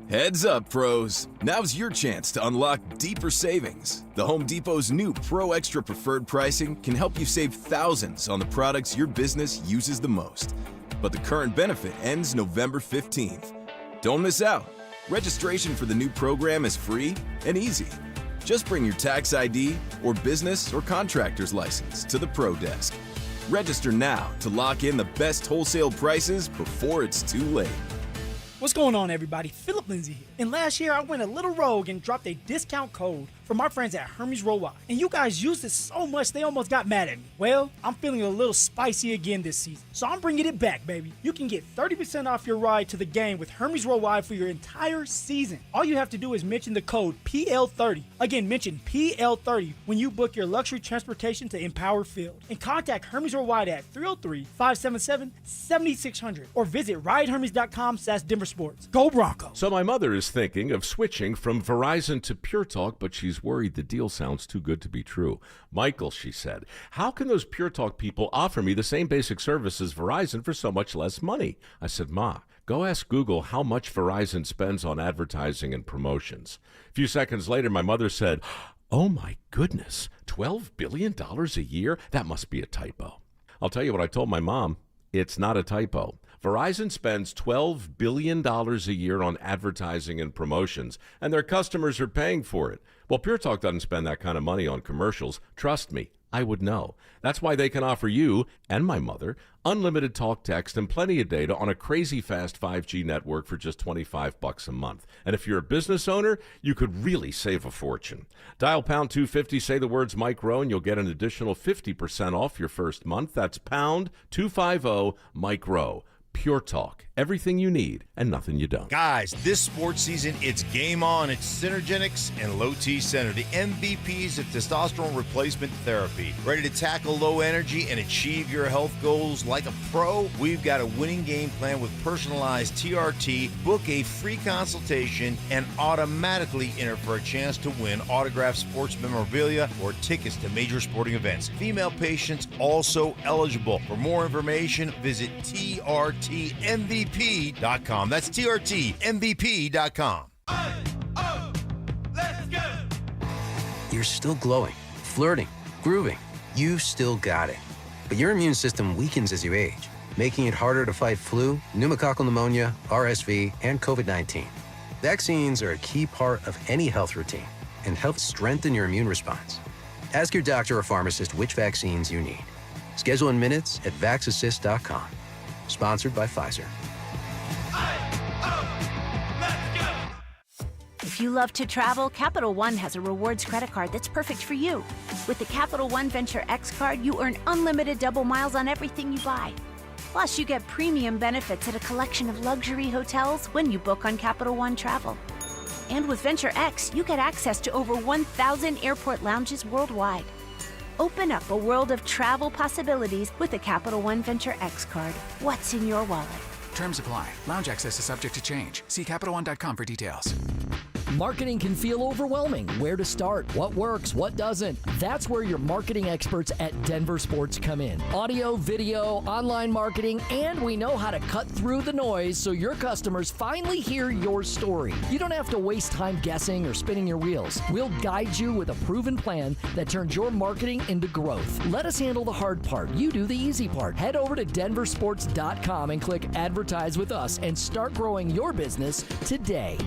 Heads up, pros. Now's your chance to unlock deeper savings. The Home Depot's new Pro Extra Preferred pricing can help you save thousands on the products your business uses the most. But the current benefit ends November 15th. Don't miss out. Registration for the new program is free and easy. Just bring your tax ID or business or contractor's license to the Pro Desk. Register now to lock in the best wholesale prices before it's too late. What's going on, everybody? Philip Lindsay here. And last year, I went a little rogue and dropped a discount code from our friends at Hermes Worldwide. And you guys used it so much, they almost got mad at me. Well, I'm feeling a little spicy again this season, so I'm bringing it back, baby. You can get 30% off your ride to the game with Hermes Worldwide for your entire season. All you have to do is mention the code PL30. Again, mention PL30 when you book your luxury transportation to Empower Field. And contact Hermes Worldwide at 303-577-7600 or visit ridehermes.com/DenverSports. Go Broncos! So my mother is thinking of switching from Verizon to Pure Talk, but she's worried the deal sounds too good to be true. Michael, she said, how can those Pure Talk people offer me the same basic service as Verizon for so much less money? I said, Ma, go ask Google how much Verizon spends on advertising and promotions. A few seconds later, my mother said, oh my goodness, $12 billion a year? That must be a typo. I'll tell you what I told my mom. It's not a typo. Verizon spends $12 billion a year on advertising and promotions, and their customers are paying for it. Well, Pure Talk doesn't spend that kind of money on commercials. Trust me, I would know. That's why they can offer you and my mother unlimited talk, text, and plenty of data on a crazy fast 5G network for just $25 a month. And if you're a business owner, you could really save a fortune. Dial pound 250, say the words Mike Rowe, and you'll get an additional 50% off your first month. That's pound 250 Mike Rowe. Pure Talk. Everything you need and nothing you don't. Guys, this sports season, it's game on. It's Synergenics and Low T Center, the MVPs of testosterone replacement therapy. Ready to tackle low energy and achieve your health goals like a pro? We've got a winning game plan with personalized TRT. Book a free consultation and automatically enter for a chance to win autographed sports memorabilia or tickets to major sporting events. Female patients also eligible. For more information, visit TRTMVP.com. That's TRTMVP.com. Let's go! You're still glowing, flirting, grooving. You've still got it. But your immune system weakens as you age, making it harder to fight flu, pneumococcal pneumonia, RSV, and COVID-19. Vaccines are a key part of any health routine and help strengthen your immune response. Ask your doctor or pharmacist which vaccines you need. Schedule in minutes at VaxAssist.com. Sponsored by Pfizer. If you love to travel, Capital One has a rewards credit card that's perfect for you. With the Capital One Venture X card, you earn unlimited double miles on everything you buy. Plus, you get premium benefits at a collection of luxury hotels when you book on Capital One Travel. And with Venture X, you get access to over 1,000 airport lounges worldwide. Open up a world of travel possibilities with the Capital One Venture X card. What's in your wallet? Terms apply. Lounge access is subject to change. See CapitalOne.com for details. Marketing can feel overwhelming. Where to start? What works? What doesn't? That's where your marketing experts at DenverSports come in. Audio, video, online marketing, and we know how to cut through the noise so your customers finally hear your story. You don't have to waste time guessing or spinning your wheels. We'll guide you with a proven plan that turns your marketing into growth. Let us handle the hard part. You do the easy part. Head over to DenverSports.com and click Advertise with Us and start growing your business today.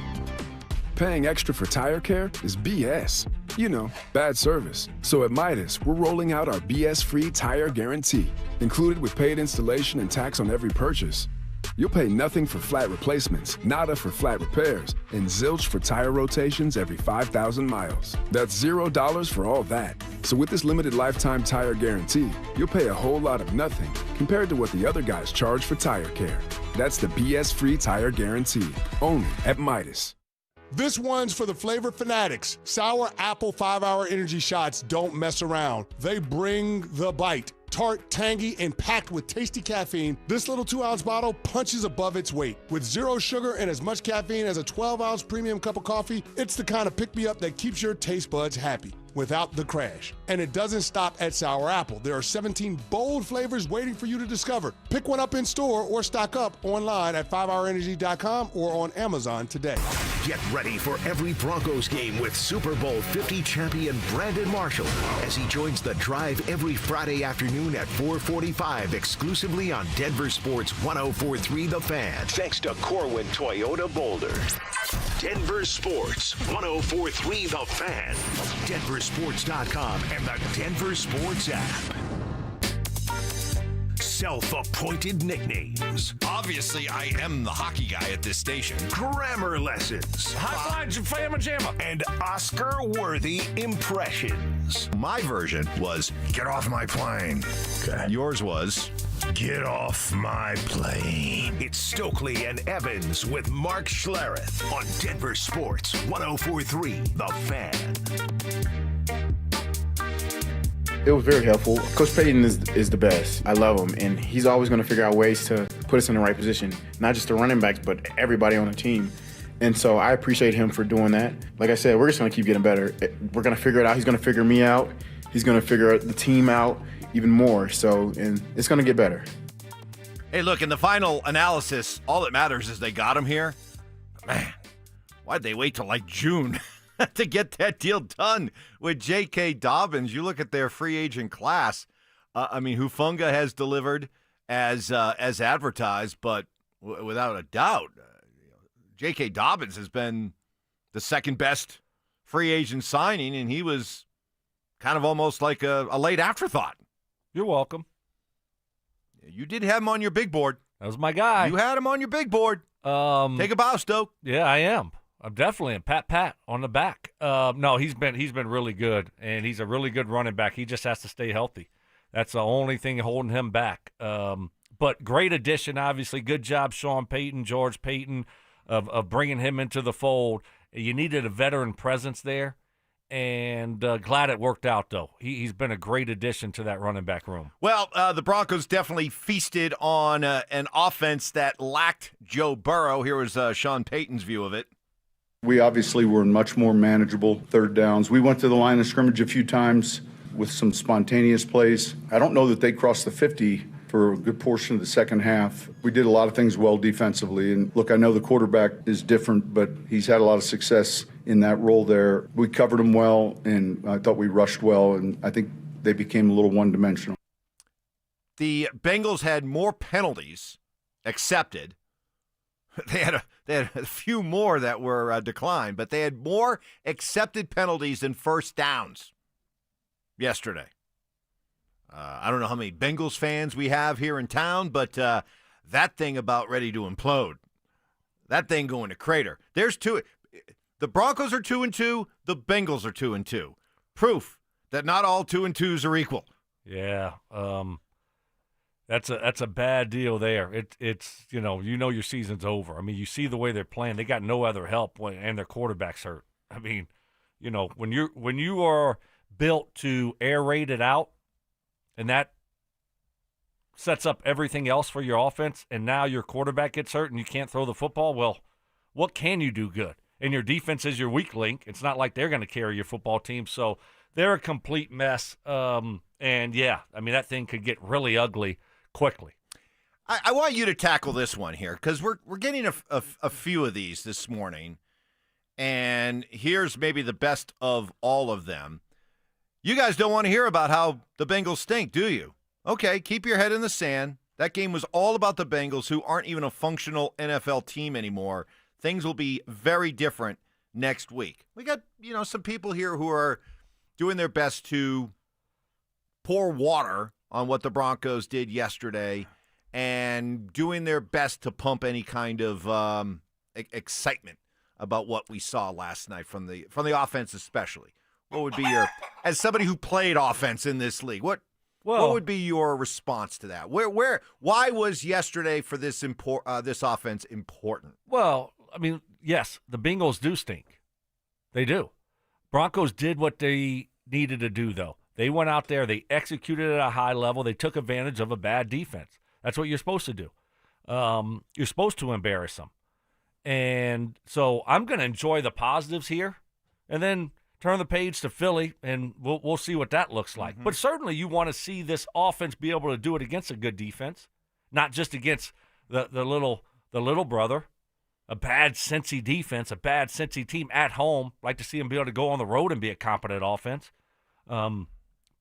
Paying extra for tire care is BS. You know, bad service. So at Midas, we're rolling out our BS-free tire guarantee, included with paid installation and tax on every purchase. You'll pay nothing for flat replacements, nada for flat repairs, and zilch for tire rotations every 5,000 miles. That's $0 for all that. So with this limited lifetime tire guarantee, you'll pay a whole lot of nothing compared to what the other guys charge for tire care. That's the BS-free tire guarantee, only at Midas. This one's for the flavor fanatics. Sour Apple 5-Hour Energy Shots don't mess around. They bring the bite. Tart, tangy, and packed with tasty caffeine, this little 2-ounce bottle punches above its weight. With 0 sugar and as much caffeine as a 12-ounce premium cup of coffee, it's the kind of pick-me-up that keeps your taste buds happy without the crash. And it doesn't stop at Sour Apple. There are 17 bold flavors waiting for you to discover. Pick one up in store or stock up online at 5hourenergy.com or on Amazon today. Get ready for every Broncos game with Super Bowl 50 champion Brandon Marshall as he joins the drive every Friday afternoon at 4:45 exclusively on Denver Sports 104.3 The Fan. Thanks to Corwin Toyota Boulder. Denver Sports 104.3 The Fan. DenverSports.com and the Denver Sports app. Self-appointed nicknames. Obviously, I am the hockey guy at this station. Grammar lessons. High five, Fama Jamma. And Oscar-worthy impressions. My version was, get off my plane. Okay. Yours was, get off my plane. It's Stokley and Evans with Mark Schlereth on Denver Sports 104.3 The Fan. It was very helpful. Coach Payton is the best. I love him, and he's always going to figure out ways to put us in the right position, not just the running backs, but everybody on the team. And so I appreciate him for doing that. Like I said, we're just going to keep getting better. We're going to figure it out. He's going to figure me out. He's going to figure the team out even more. So, and it's going to get better. Hey, look, in the final analysis, all that matters is they got him here. Man, why'd they wait till like June to get that deal done with J.K. Dobbins? You look at their free agent class. Hufanga has delivered as advertised, but without a doubt, J.K. Dobbins has been the second best free agent signing, and he was kind of almost like a late afterthought. You're welcome. You did have him on your big board. That was my guy. You had him on your big board. Take a bow, Stoke. Yeah, I am. I'm definitely a pat on the back. No, he's been really good, and he's a really good running back. He just has to stay healthy. That's the only thing holding him back. But great addition, obviously. Good job, Sean Payton, George Payton, of bringing him into the fold. You needed a veteran presence there, and glad it worked out, though. He's been a great addition to that running back room. Well, the Broncos definitely feasted on an offense that lacked Joe Burrow. Here was Sean Payton's view of it. We obviously were much more manageable third downs. We went to the line of scrimmage a few times with some spontaneous plays. I don't know that they crossed the 50 for a good portion of the second half. We did a lot of things well defensively. And look, I know the quarterback is different, but he's had a lot of success in that role there. We covered him well, and I thought we rushed well, and I think they became a little one-dimensional. The Bengals had more penalties accepted. They had a few more that were declined, but they had more accepted penalties than first downs yesterday. I don't know how many Bengals fans we have here in town, but that thing about ready to implode. That thing going to crater. There's two. The Broncos are 2-2. The Bengals are 2-2. Proof that not all 2-2s are equal. Yeah. That's a bad deal there. It's you know your season's over. I mean, you see the way they're playing. They got no other help and their quarterback's hurt. I mean, when you are built to air raid it out, and that sets up everything else for your offense, and now your quarterback gets hurt and you can't throw the football, well, what can you do good? And your defense is your weak link. It's not like they're going to carry your football team. So they're a complete mess. And, yeah, I mean, that thing could get really ugly quickly. I want you to tackle this one here because we're getting a few of these this morning, and here's maybe the best of all of them. You guys don't want to hear about how the Bengals stink, do you? Okay, keep your head in the sand. That game was all about the Bengals, who aren't even a functional NFL team anymore. Things will be very different next week. We got, some people here who are doing their best to pour water on what the Broncos did yesterday and doing their best to pump any kind of excitement about what we saw last night from the offense especially. What would be your, as somebody who played offense in this league, what would be your response to that? Why was yesterday for this offense important? Well, I mean, yes, the Bengals do stink. They do. Broncos did what they needed to do, though. They went out there, they executed at a high level, they took advantage of a bad defense. That's what you're supposed to do. You're supposed to embarrass them. And so I'm going to enjoy the positives here and then turn the page to Philly, and we'll see what that looks like. Mm-hmm. But certainly you want to see this offense be able to do it against a good defense, not just against the little brother, a bad Cincy defense, a bad Cincy team at home. Like to see them be able to go on the road and be a competent offense.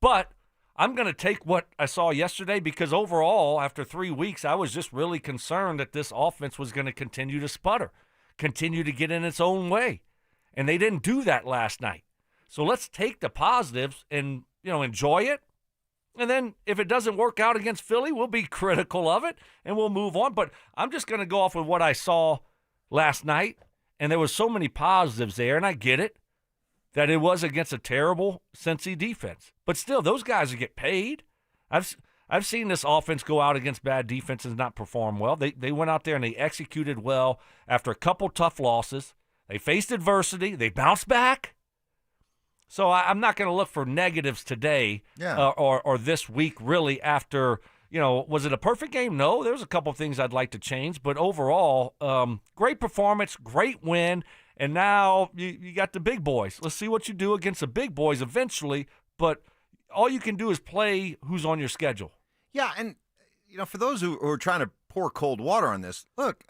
But I'm going to take what I saw yesterday because overall, after 3 weeks, I was just really concerned that this offense was going to continue to sputter, continue to get in its own way. And they didn't do that last night. So let's take the positives and, enjoy it. And then if it doesn't work out against Philly, we'll be critical of it and we'll move on. But I'm just going to go off with what I saw last night. And there was so many positives there, and I get it, that it was against a terrible Cincy defense. But still, those guys will get paid. I've seen this offense go out against bad defenses and not perform well. They went out there and they executed well after a couple tough losses. They faced adversity. They bounced back. So I'm not going to look for negatives today or this week really after, was it a perfect game? No, there's a couple things I'd like to change. But overall, great performance, great win. And now you got the big boys. Let's see what you do against the big boys eventually. But all you can do is play who's on your schedule. Yeah, and for those who are trying to pour cold water on this, look,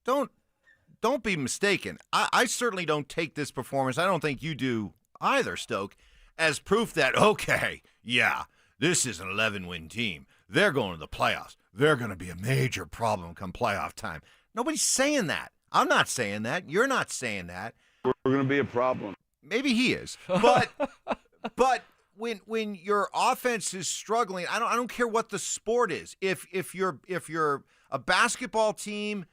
don't be mistaken. I certainly don't take this performance, I don't think you do either, Stoke, as proof that, okay, yeah, this is an 11-win team. They're going to the playoffs. They're going to be a major problem come playoff time. Nobody's saying that. I'm not saying that. You're not saying that. We're going to be a problem. Maybe he is. But when your offense is struggling, I don't care what the sport is. If you're a basketball team,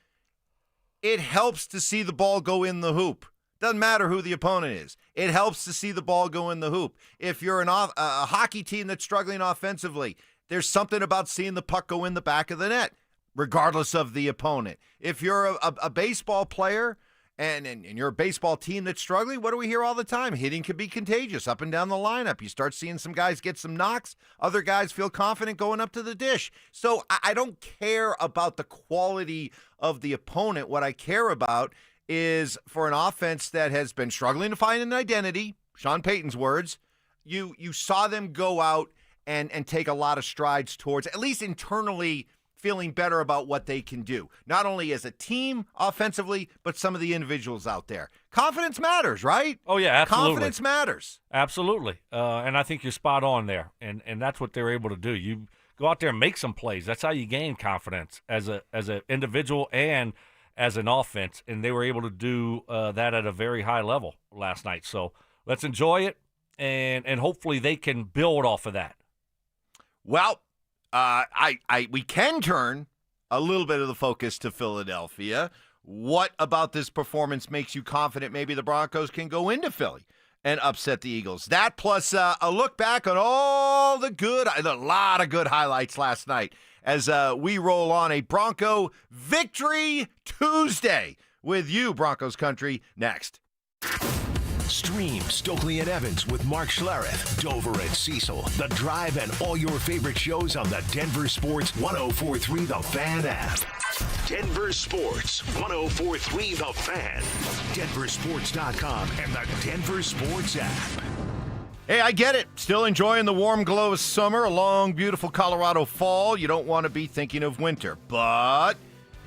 it helps to see the ball go in the hoop. Doesn't matter who the opponent is. It helps to see the ball go in the hoop. If you're a hockey team that's struggling offensively, there's something about seeing the puck go in the back of the net, regardless of the opponent. If you're a baseball player and you're a baseball team that's struggling, what do we hear all the time? Hitting can be contagious up and down the lineup. You start seeing some guys get some knocks. Other guys feel confident going up to the dish. So I don't care about the quality of the opponent. What I care about is for an offense that has been struggling to find an identity, Sean Payton's words, you saw them go out and take a lot of strides towards, at least internally, feeling better about what they can do, not only as a team offensively, but some of the individuals out there. Confidence matters, right? Oh, yeah, absolutely. Confidence matters. Absolutely. And I think you're spot on there. And that's what they're able to do. You go out there and make some plays. That's how you gain confidence as an individual and as an offense. And they were able to do that at a very high level last night. So let's enjoy it, and hopefully they can build off of that. Well, we can turn a little bit of the focus to Philadelphia. What about this performance makes you confident maybe the Broncos can go into Philly and upset the Eagles? That plus a look back on all a lot of good highlights last night as we roll on a Bronco Victory Tuesday with you, Broncos Country, next. Stream Stokley and Evans with Mark Schlereth, Dover and Cecil, The Drive, and all your favorite shows on the Denver Sports 104.3 The Fan app. Denver Sports 104.3 The Fan, DenverSports.com, and the Denver Sports app. Hey, I get it. Still enjoying the warm glow of summer, a long, beautiful Colorado fall. You don't want to be thinking of winter, but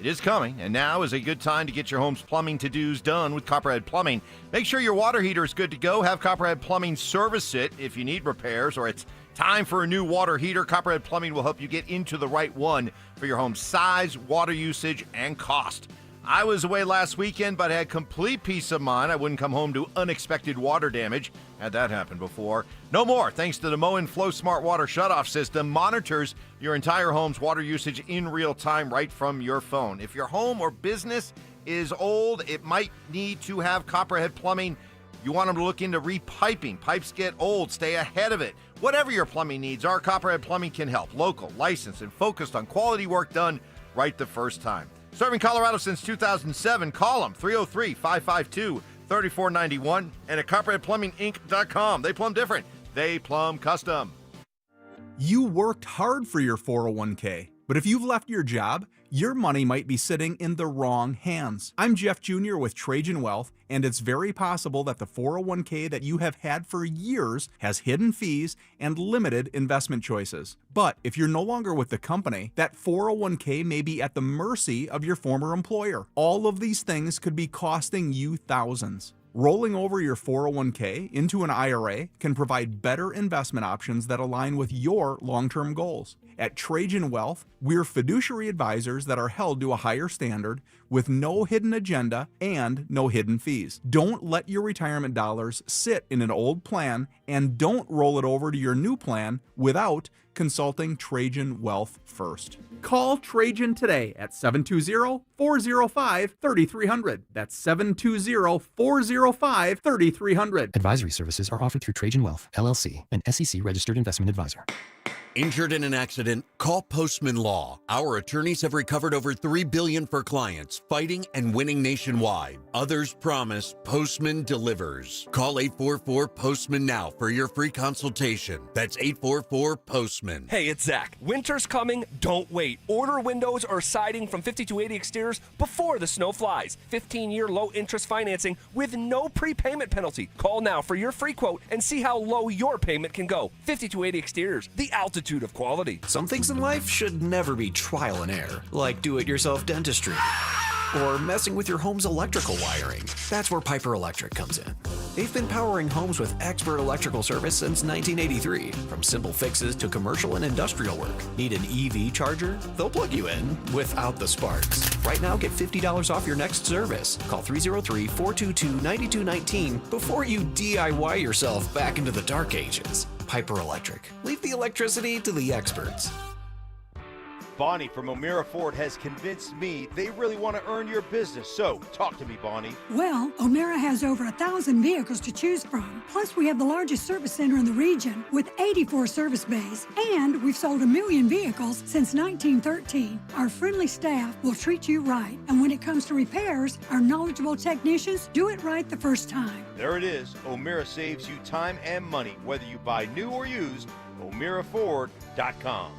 it is coming, and now is a good time to get your home's plumbing to-dos done with Copperhead Plumbing. Make sure your water heater is good to go. Have Copperhead Plumbing service it if you need repairs or it's time for a new water heater. Copperhead Plumbing will help you get into the right one for your home's size, water usage, and cost. I was away last weekend, but had complete peace of mind. I wouldn't come home to unexpected water damage. Had that happen before. No more, thanks to the Moen Flow Smart Water Shutoff System. Monitors your entire home's water usage in real time right from your phone. If your home or business is old, it might need to have Copperhead Plumbing You want them to look into repiping. Pipes get old. Stay ahead of it. Whatever your plumbing needs, our Copperhead Plumbing can help. Local, licensed, and focused on quality work done right the first time. Serving Colorado since 2007. Call them 303-552-3491 and at CopperheadPlumbingInc.com. They plumb different. They plumb custom. You worked hard for your 401k, but if you've left your job, your money might be sitting in the wrong hands. I'm Jeff Jr. with Cajun Wealth, and it's very possible that the 401k that you have had for years has hidden fees and limited investment choices. But if you're no longer with the company, that 401k may be at the mercy of your former employer. All of these things could be costing you thousands. Rolling over your 401k into an IRA can provide better investment options that align with your long-term goals. At Cajun Wealth, we're fiduciary advisors that are held to a higher standard with no hidden agenda and no hidden fees. Don't let your retirement dollars sit in an old plan, and don't roll it over to your new plan without consulting Cajun Wealth first. Call Cajun today at 720-405-3300. That's 720-405-3300. Advisory services are offered through Cajun Wealth, LLC, an SEC registered investment advisor. Injured in an accident? Call Postman Law. Our attorneys have recovered over $3 billion for clients, fighting and winning nationwide. Others promise, Postman delivers. Call 844-POSTMAN now for your free consultation. That's 844-POSTMAN. Hey, it's Zach. Winter's coming. Don't wait. Order windows or siding from 5280 Exteriors before the snow flies. 15-year low-interest financing with no prepayment penalty. Call now for your free quote and see how low your payment can go. 5280 Exteriors, the altitude of quality. Some things in life should never be trial and error, like do-it-yourself dentistry or messing with your home's electrical wiring. That's where Piper Electric comes in. They've been powering homes with expert electrical service since 1983. From simple fixes to commercial and industrial work. Need an EV charger? They'll plug you in without the sparks. Right now, get $50 off your next service. Call 303-422-9219 before you DIY yourself back into the dark ages. Piper Electric. Leave the electricity to the experts. Bonnie from O'Meara Ford has convinced me they really want to earn your business. So, talk to me, Bonnie. Well, O'Meara has over 1,000 vehicles to choose from. Plus, we have the largest service center in the region with 84 service bays. And we've sold 1 million vehicles since 1913. Our friendly staff will treat you right. And when it comes to repairs, our knowledgeable technicians do it right the first time. There it is. O'Meara saves you time and money, whether you buy new or used. O'MearaFord.com.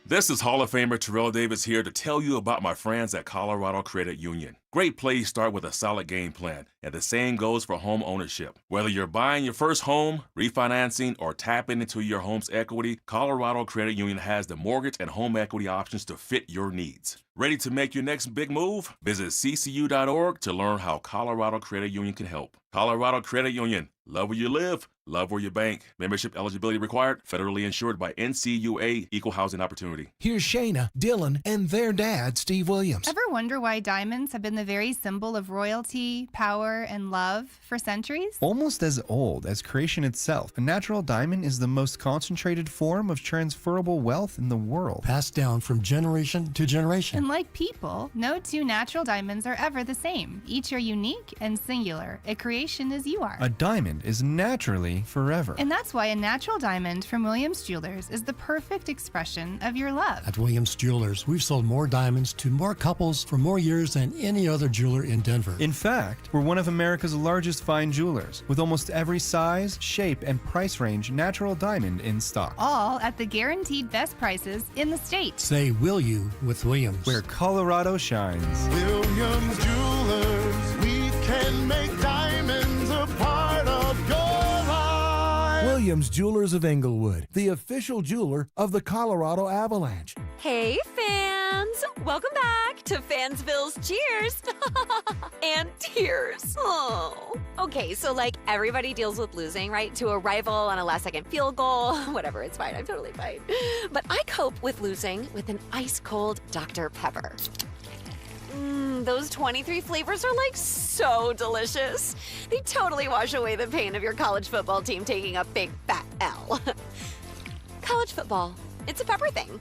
This is Hall of Famer Terrell Davis here to tell you about my friends at Colorado Credit Union. Great plays start with a solid game plan, and the same goes for home ownership. Whether you're buying your first home, refinancing, or tapping into your home's equity, Colorado Credit Union has the mortgage and home equity options to fit your needs. Ready to make your next big move? Visit ccu.org to learn how Colorado Credit Union can help. Colorado Credit Union. Love where you live, love where you bank. Membership eligibility required. Federally insured by NCUA. Equal housing opportunity. Here's Shayna, Dylan, and their dad, Steve Williams. Ever wonder why diamonds have been the very symbol of royalty, power, and love for centuries? Almost as old as creation itself, a natural diamond is the most concentrated form of transferable wealth in the world. Passed down from generation to generation. And like people, no two natural diamonds are ever the same. Each are unique and singular, a creation as you are. A diamond is naturally forever. And that's why a natural diamond from Williams Jewelers is the perfect expression of your love. At Williams Jewelers, we've sold more diamonds to more couples for more years than any other jeweler in Denver. In fact, we're one of America's largest fine jewelers, with almost every size, shape, and price range natural diamond in stock. All at the guaranteed best prices in the state. Say will you with Williams. Where Colorado shines. Williams Jewelers, we can make diamonds a part of your life. Williams Jewelers of Englewood, the official jeweler of the Colorado Avalanche. Hey fans! Welcome back to Fansville's Cheers and Tears. Oh. Okay, so like everybody deals with losing, right? To a rival on a last-second field goal. Whatever, it's fine. I'm totally fine. But I cope with losing with an ice-cold Dr. Pepper. Those 23 flavors are like so delicious. They totally wash away the pain of your college football team taking a big fat L. College football, it's a pepper thing.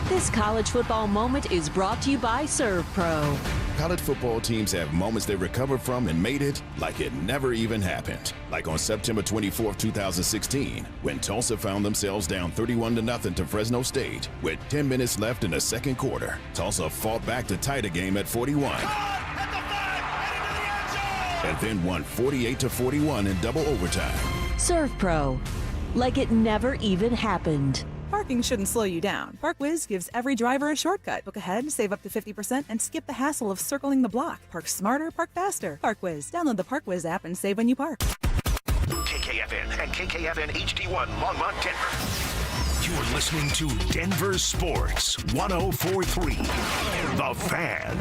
This college football moment is brought to you by ServPro. College football teams have moments they recover from and made it like it never even happened. Like on September 24, 2016, when Tulsa found themselves down 31-0 to Fresno State with 10 minutes left in the second quarter. Tulsa fought back to tie the game at 41. And then won 48-41 in double overtime. Serve Pro, like it never even happened. Parking shouldn't slow you down. ParkWiz gives every driver a shortcut. Book ahead, save up to 50%, and skip the hassle of circling the block. Park smarter, park faster. ParkWiz. Download the ParkWiz app and save when you park. KKFN and KKFN HD1 Longmont, Denver. You're listening to Denver Sports 104.3. The Fan.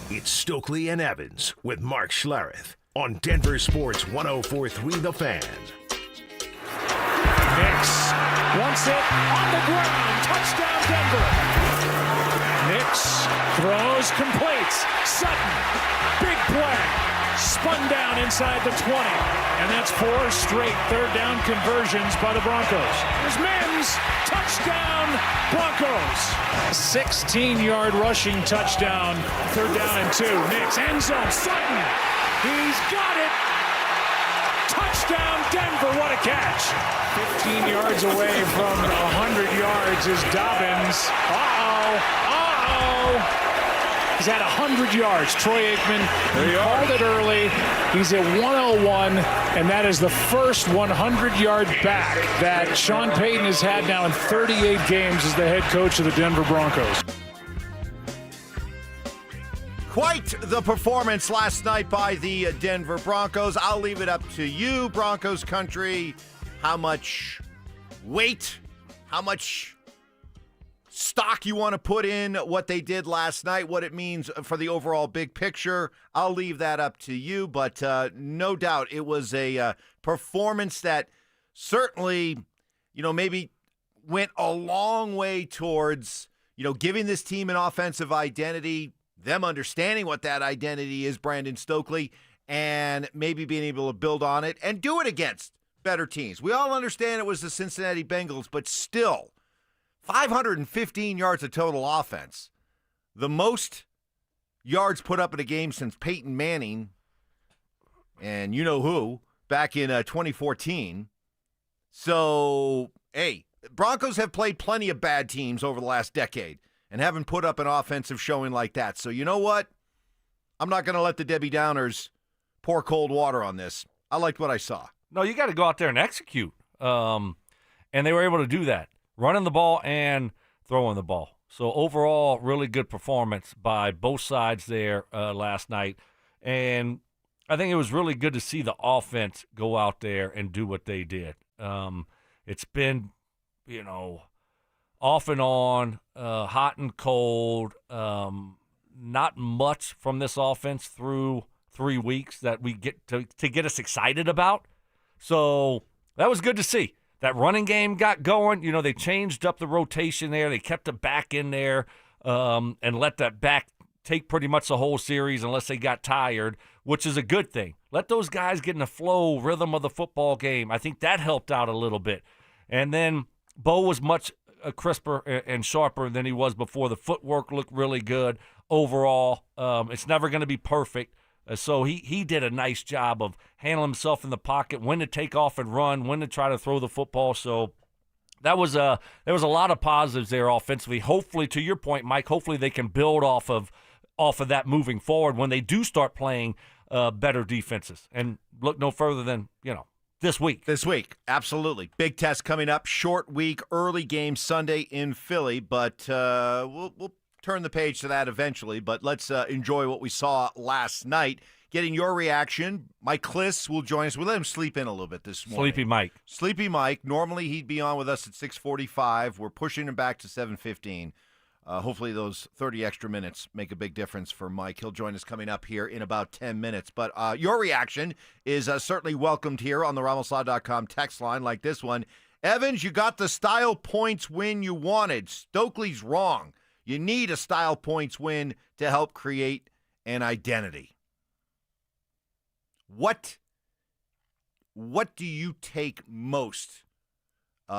It's Stokley and Evans with Mark Schlereth on Denver Sports 104.3 The Fan. Nix wants it on the ground. Touchdown, Denver. Nix throws, completes. Sutton, big play. Spun down inside the 20. And that's 4 straight third down conversions by the Broncos. Here's Mims. Touchdown, Broncos. 16-yard rushing touchdown. Third down and 2. Nix, end zone. Sutton. He's got it. Touchdown, Denver. What a catch. 15 yards away from 100 yards is Dobbins. He's at 100 yards. Troy Aikman, he called it early. He's at 101, and that is the first 100-yard back that Sean Payton has had now in 38 games as the head coach of the Denver Broncos. Quite the performance last night by the Denver Broncos. I'll leave it up to you, Broncos country. How much weight, how much stock you want to put in what they did last night, what it means for the overall big picture. I'll leave that up to you, but no doubt it was a performance that certainly, maybe went a long way towards, giving this team an offensive identity, them understanding what that identity is, Brandon Stokley, and maybe being able to build on it and do it against better teams. We all understand it was the Cincinnati Bengals, but still, 515 yards of total offense. The most yards put up in a game since Peyton Manning, and you know who, back in 2014. So, hey, Broncos have played plenty of bad teams over the last decade and haven't put up an offensive showing like that. So you know what? I'm not going to let the Debbie Downers pour cold water on this. I liked what I saw. No, you got to go out there and execute. And they were able to do that, running the ball and throwing the ball. So overall, really good performance by both sides there last night. And I think it was really good to see the offense go out there and do what they did. It's been, off and on, hot and cold, not much from this offense through 3 weeks that we get to get us excited about. So that was good to see. That running game got going. They changed up the rotation there. They kept it back in there and let that back take pretty much the whole series unless they got tired, which is a good thing. Let those guys get in the flow rhythm of the football game. I think that helped out a little bit. And then Bo was much crisper and sharper than he was before. The footwork looked really good overall. It's never going to be perfect. So he did a nice job of handling himself in the pocket, when to take off and run, when to try to throw the football. So there was a lot of positives there offensively. Hopefully, to your point, Mike, hopefully they can build off of that moving forward when they do start playing better defenses. And look no further than, this week. This week, absolutely. Big test coming up, short week, early game Sunday in Philly, but we'll turn the page to that eventually, but let's enjoy what we saw last night. Getting your reaction, Mike Klis will join us. We let him sleep in a little bit this morning. Sleepy Mike. Normally he'd be on with us at 6:45. We're pushing him back to 7:15. Hopefully those 30 extra minutes make a big difference for Mike. He'll join us coming up here in about 10 minutes. But your reaction is certainly welcomed here on the RamosLaw.com text line like this one. Evans, you got the style points win you wanted. Stokely's wrong. You need a style points win to help create an identity. What do you take most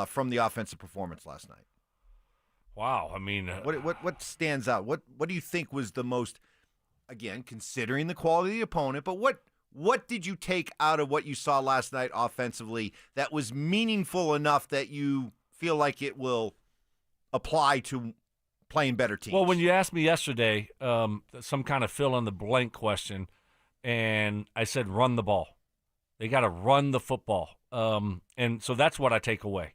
from the offensive performance last night? Wow, I mean, what stands out? What do you think was the most again, considering the quality of the opponent, but what did you take out of what you saw last night offensively that was meaningful enough that you feel like it will apply to playing better teams? Well, when you asked me yesterday some kind of fill-in-the-blank question, and I said run the ball. They got to run the football. And so that's what I take away,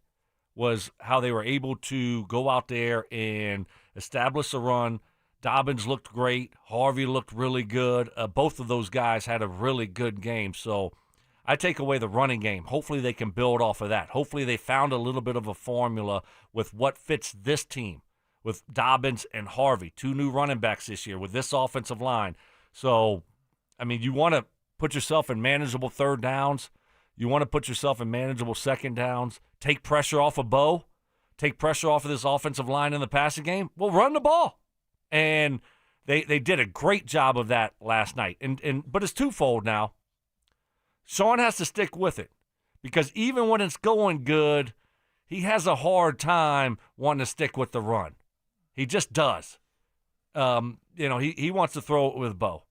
was how they were able to go out there and establish a run. Dobbins looked great. Harvey looked really good. Both of those guys had a really good game. So I take away the running game. Hopefully they can build off of that. Hopefully they found a little bit of a formula with what fits this team, with Dobbins and Harvey, 2 new running backs this year with this offensive line. So, I mean, you want to put yourself in manageable third downs. You want to put yourself in manageable second downs. Take pressure off of Bo. Take pressure off of this offensive line in the passing game. Well, run the ball. And they did a great job of that last night. But it's twofold now. Sean has to stick with it, because even when it's going good, he has a hard time wanting to stick with the run. He just does. He wants to throw it with Bo.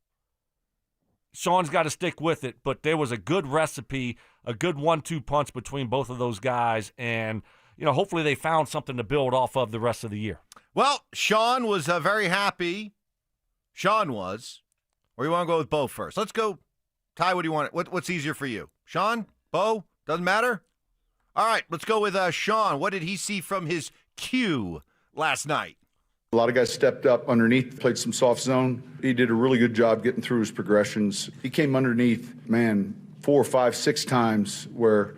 Sean's got to stick with it, but there was a good recipe, a good 1-2 punch between both of those guys, and hopefully they found something to build off of the rest of the year. Well, Sean was very happy. Sean was. Or you want to go with Bo first? Let's go. Ty, what do you want? What's easier for you? Sean? Bo? Doesn't matter? All right, let's go with Sean. What did he see from his cue last night? A lot of guys stepped up underneath, played some soft zone. He did a really good job getting through his progressions. He came underneath, 4, 5, 6 times where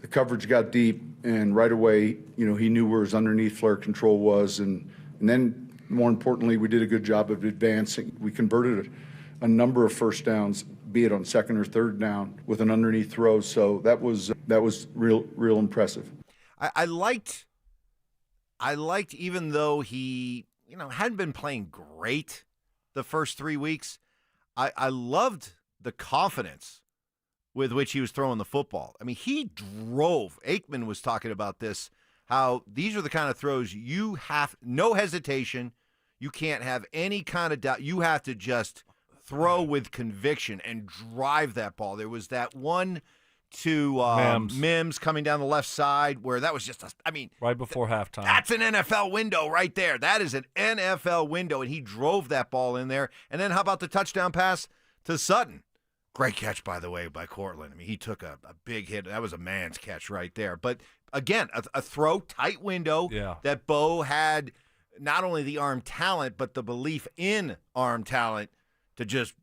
the coverage got deep, and right away, he knew where his underneath flare control was. And then, more importantly, we did a good job of advancing. We converted a number of first downs, be it on second or third down, with an underneath throw. So that was real impressive. I liked, even though he hadn't been playing great the first 3 weeks, I loved the confidence with which he was throwing the football. I mean, he drove. Aikman was talking about this, how these are the kind of throws you have no hesitation. You can't have any kind of doubt. You have to just throw with conviction and drive that ball. There was that one to Mims coming down the left side where that was just, right before halftime. That's an NFL window right there. That is an NFL window, and he drove that ball in there. And then how about the touchdown pass to Sutton? Great catch, by the way, by Cortland. I mean, he took a big hit. That was a man's catch right there. But, again, a throw, tight window that Bo had not only the arm talent but the belief in arm talent to just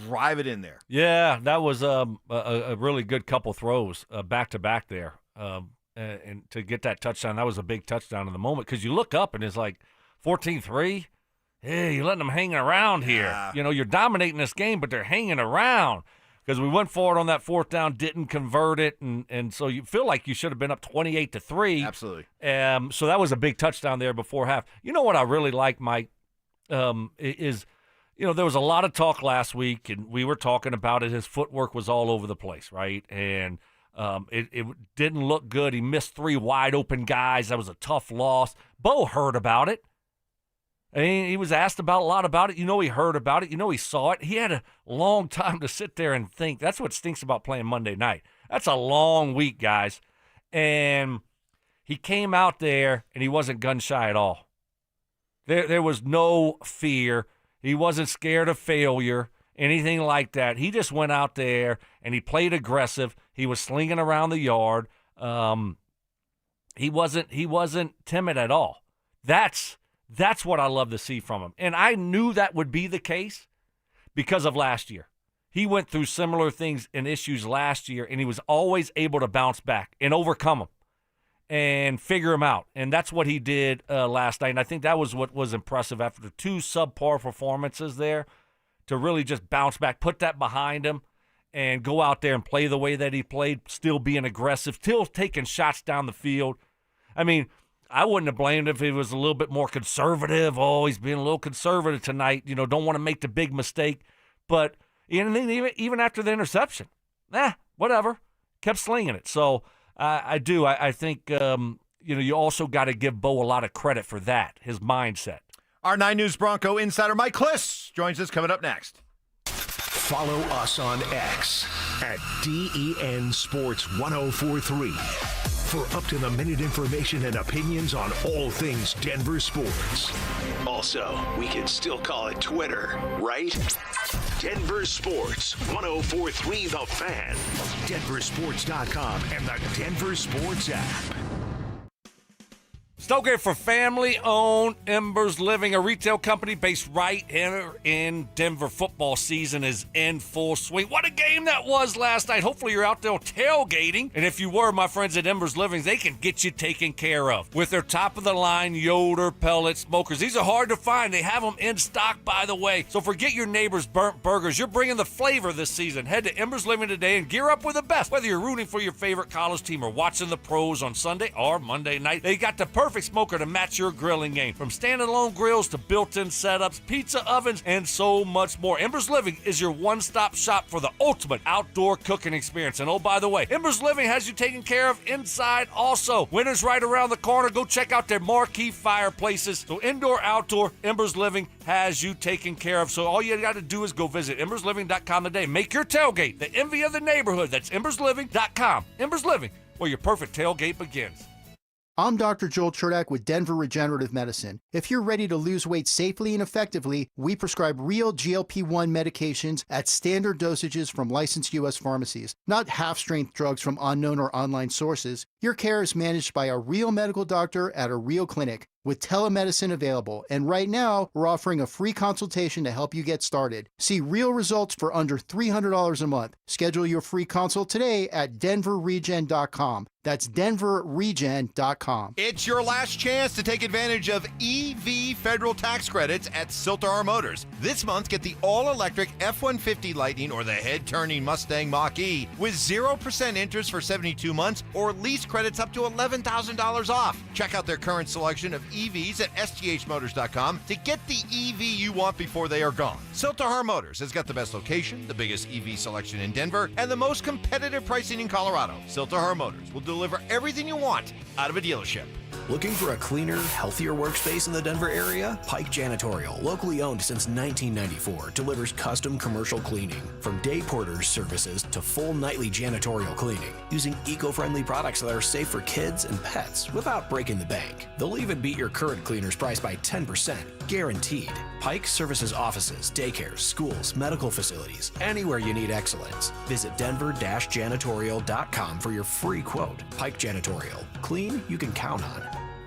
drive it in there. Yeah, that was a really good couple throws back-to-back there. And to get that touchdown, that was a big touchdown in the moment, because you look up and it's like 14-3. Hey, you're letting them hanging around here. You're dominating this game, but they're hanging around. Because we went forward on that fourth down, didn't convert it, and so you feel like you should have been up 28-3. Absolutely. So that was a big touchdown there before half. You know what I really like, Mike, is there was a lot of talk last week, and we were talking about it. His footwork was all over the place, right? And it didn't look good. He missed 3 wide-open guys. That was a tough loss. Bo heard about it. He was asked a lot about it. He heard about it. He saw it. He had a long time to sit there and think. That's what stinks about playing Monday night. That's a long week, guys. And he came out there, and he wasn't gun-shy at all. There was no fear. He wasn't scared of failure, anything like that. He just went out there, and he played aggressive. He was slinging around the yard. He wasn't timid at all. That's what I love to see from him. And I knew that would be the case because of last year. He went through similar things and issues last year, and he was always able to bounce back and overcome them and figure them out. And that's what he did last night. And I think that was what was impressive after 2 subpar performances there, to really just bounce back, put that behind him, and go out there and play the way that he played, still being aggressive, still taking shots down the field. I mean, I wouldn't have blamed him if he was a little bit more conservative. Oh, he's being a little conservative tonight. Don't want to make the big mistake. But even after the interception, whatever. Kept slinging it. So I think, you also got to give Bo a lot of credit for that, his mindset. Our 9 News Bronco insider Mike Klis joins us coming up next. Follow us on X at DEN Sports 1043 for up-to-the-minute information and opinions on all things Denver sports. Also, we can still call it Twitter, right? Denver Sports 1043 The Fan, DenverSports.com, and the Denver Sports app. Stokley for family-owned Embers Living, a retail company based right here in Denver. Football season is in full swing. What a game that was last night. Hopefully you're out there tailgating. And if you were, my friends at Embers Living, they can get you taken care of with their top-of-the-line Yoder pellet smokers. These are hard to find. They have them in stock, by the way. So forget your neighbor's burnt burgers. You're bringing the flavor this season. Head to Embers Living today and gear up with the best. Whether you're rooting for your favorite college team or watching the pros on Sunday or Monday night, they got the perfect smoker to match your grilling game. From standalone grills to built-in setups, pizza ovens, and so much more. Embers Living is your one-stop shop for the ultimate outdoor cooking experience. And oh, by the way, Embers Living has you taken care of inside also. Winter's right around the corner. Go check out their marquee fireplaces. So indoor, outdoor, Embers Living has you taken care of. So all you got to do is go visit embersliving.com today. Make your tailgate the envy of the neighborhood. That's embersliving.com. Embers Living, where your perfect tailgate begins. I'm Dr. Joel Cherdak with Denver Regenerative Medicine. If you're ready to lose weight safely and effectively, we prescribe real GLP-1 medications at standard dosages from licensed U.S. pharmacies, not half-strength drugs from unknown or online sources. Your care is managed by a real medical doctor at a real clinic with telemedicine available. And right now, we're offering a free consultation to help you get started. See real results for under $300 a month. Schedule your free consult today at denverregen.com. That's denverregen.com. It's your last chance to take advantage of EV federal tax credits at Siltar Motors. This month, get the all-electric F-150 Lightning or the head-turning Mustang Mach-E with 0% interest for 72 months or lease credits up to $11,000 off. Check out their current selection of EVs at sthmotors.com to get the EV you want before they are gone. Siltar Motors has got the best location, the biggest EV selection in Denver, and the most competitive pricing in Colorado. Siltar Motors will deliver everything you want out of a dealership. Looking for a cleaner, healthier workspace in the Denver area? Pike Janitorial, locally owned since 1994, delivers custom commercial cleaning. From day porters services to full nightly janitorial cleaning, using eco-friendly products that are safe for kids and pets without breaking the bank. They'll even beat your current cleaner's price by 10%, guaranteed. Pike services offices, daycares, schools, medical facilities, anywhere you need excellence. Visit denver-janitorial.com for your free quote. Pike Janitorial, clean you can count on.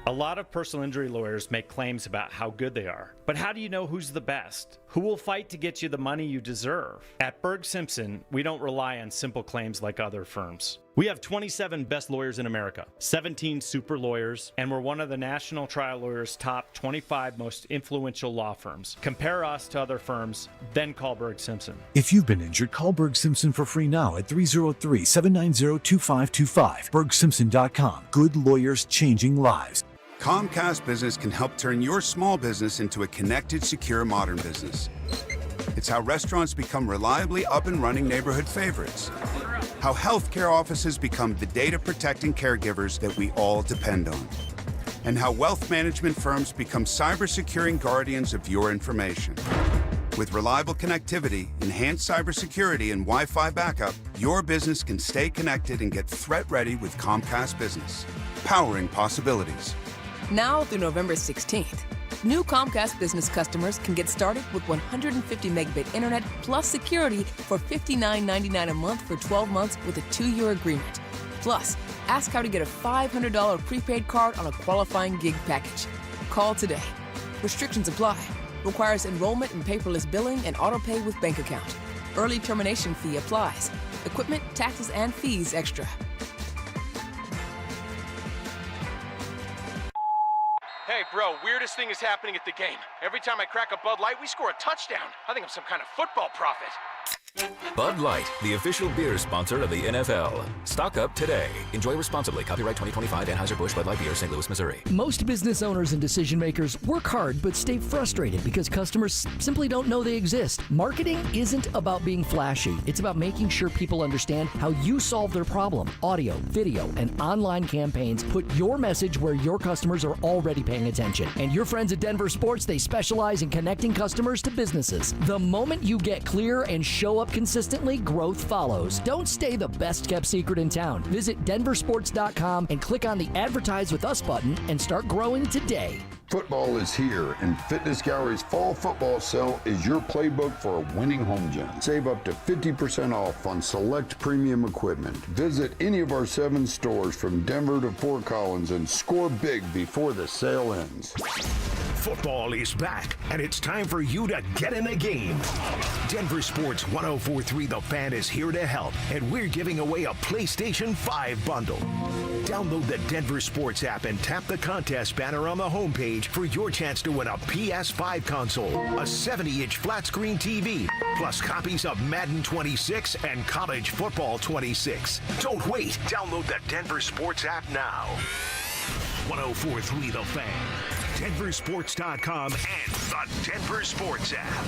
A lot of personal injury lawyers make claims about how good they are. But how do you know who's the best? Who will fight to get you the money you deserve? At Berg Simpson, we don't rely on simple claims like other firms. We have 27 best lawyers in America, 17 super lawyers, and we're one of the National Trial Lawyers' top 25 most influential law firms. Compare us to other firms, then call Berg Simpson. If you've been injured, call Berg Simpson for free now at 303-790-2525. BergSimpson.com. Good lawyers changing lives. Comcast Business can help turn your small business into a connected, secure, modern business. It's how restaurants become reliably up and running neighborhood favorites. How healthcare offices become the data-protecting caregivers that we all depend on. And how wealth management firms become cyber-securing guardians of your information. With reliable connectivity, enhanced cybersecurity, and Wi-Fi backup, your business can stay connected and get threat-ready with Comcast Business. Powering possibilities. Now through November 16th, new Comcast Business customers can get started with 150 megabit internet plus security for $59.99 a month for 12 months with a 2-year agreement. Plus, ask how to get a $500 prepaid card on a qualifying gig package. Call today. Restrictions apply. Requires enrollment in paperless billing and auto-pay with bank account. Early termination fee applies. Equipment, taxes, and fees extra. Hey, bro, weirdest thing is happening at the game. Every time I crack a Bud Light, we score a touchdown. I think I'm some kind of football prophet. Bud Light, the official beer sponsor of the NFL. Stock up today. Enjoy responsibly. Copyright 2025 Anheuser-Busch Bud Light Beer, St. Louis, Missouri. Most business owners and decision makers work hard but stay frustrated because customers simply don't know they exist. Marketing isn't about being flashy. It's about making sure people understand how you solve their problem. Audio, video, and online campaigns put your message where your customers are already paying attention. And your friends at Denver Sports, they specialize in connecting customers to businesses. The moment you get clear and show up consistently, growth follows. Don't stay the best kept secret in town. Visit DenverSports.com and click on the Advertise with Us button and start growing today. Football is here, and Fitness Gallery's fall football sale is your playbook for a winning home gym. Save up to 50% off on select premium equipment. Visit any of our 7 stores from Denver to Fort Collins and score big before the sale ends. Football is back, and it's time for you to get in the game. Denver Sports 104.3 The Fan is here to help, and we're giving away a PlayStation 5 bundle. Download the Denver Sports app and tap the contest banner on the homepage for your chance to win a PS5 console, a 70-inch flat-screen TV, plus copies of Madden 26 and College Football 26. Don't wait. Download the Denver Sports app now. 104.3 The Fan, DenverSports.com, and the Denver Sports app.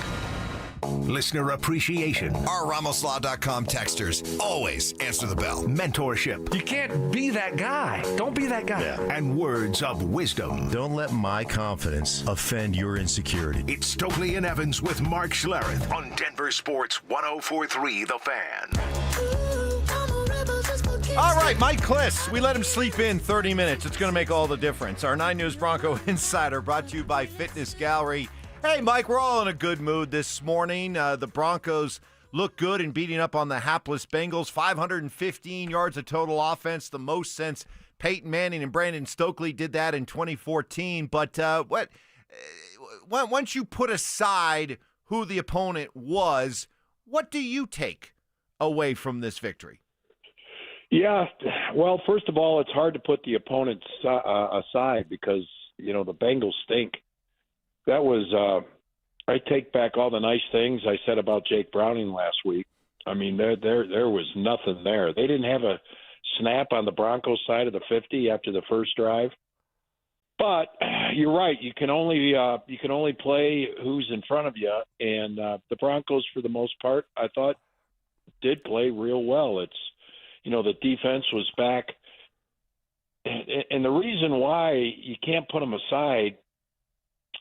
Listener appreciation. Our RamosLaw.com texters always answer the bell. Mentorship. You can't be that guy. Don't be that guy. Yeah. And words of wisdom. Don't let my confidence offend your insecurity. It's Stokley and Evans with Mark Schlereth on Denver Sports 104.3 The Fan. All right, Mike Klis. We let him sleep in 30 minutes. It's going to make all the difference. Our 9 News Bronco Insider brought to you by Fitness Gallery. Hey, Mike, we're all in a good mood this morning. The Broncos look good in beating up on the hapless Bengals. 515 yards of total offense, the most since Peyton Manning and Brandon Stokley did that in 2014. But once you put aside who the opponent was, what do you take away from this victory? Yeah, well, first of all, it's hard to put the opponents aside because, you know, the Bengals stink. That was I take back all the nice things I said about Jake Browning last week. I mean, there was nothing there. They didn't have a snap on the Broncos side of the 50 after the first drive. But you're right. You can only play who's in front of you, and the Broncos, for the most part, I thought did play real well. It's, you know, the defense was back, and the reason why you can't put them aside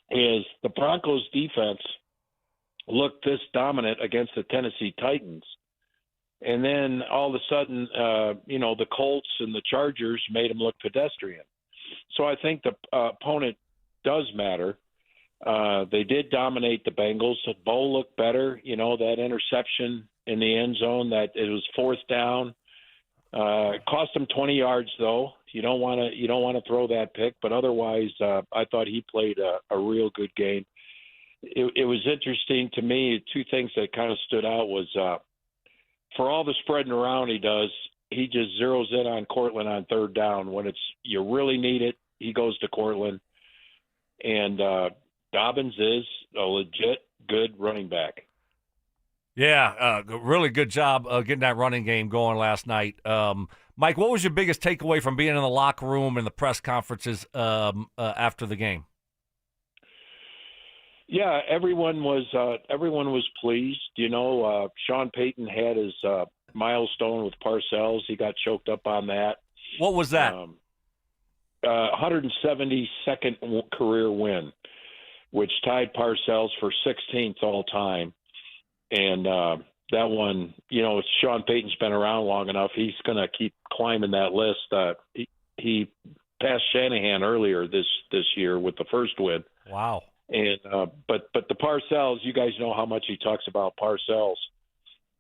is the Broncos defense looked this dominant against the Tennessee Titans. And then all of a sudden, you know, the Colts and the Chargers made them look pedestrian. So I think the opponent does matter. They did dominate the Bengals. Bo looked better. You know, that interception in the end zone, that it was 4th down. It cost him 20 yards, though. You don't want to throw that pick, but otherwise, I thought he played a real good game. It was interesting to me. 2 things that kind of stood out was for all the spreading around he does, he just zeroes in on Cortland on 3rd down when you really need it. He goes to Cortland, and Dobbins is a legit good running back. Yeah, really good job getting that running game going last night. Mike, what was your biggest takeaway from being in the locker room and the press conferences after the game? Yeah, everyone was pleased. You know, Sean Payton had his milestone with Parcells. He got choked up on that. What was that? 172nd career win, which tied Parcells for 16th all time. And that one, you know, Sean Payton's been around long enough. He's going to keep climbing that list. He passed Shanahan earlier this year with the first win. Wow. And but the Parcells, you guys know how much he talks about Parcells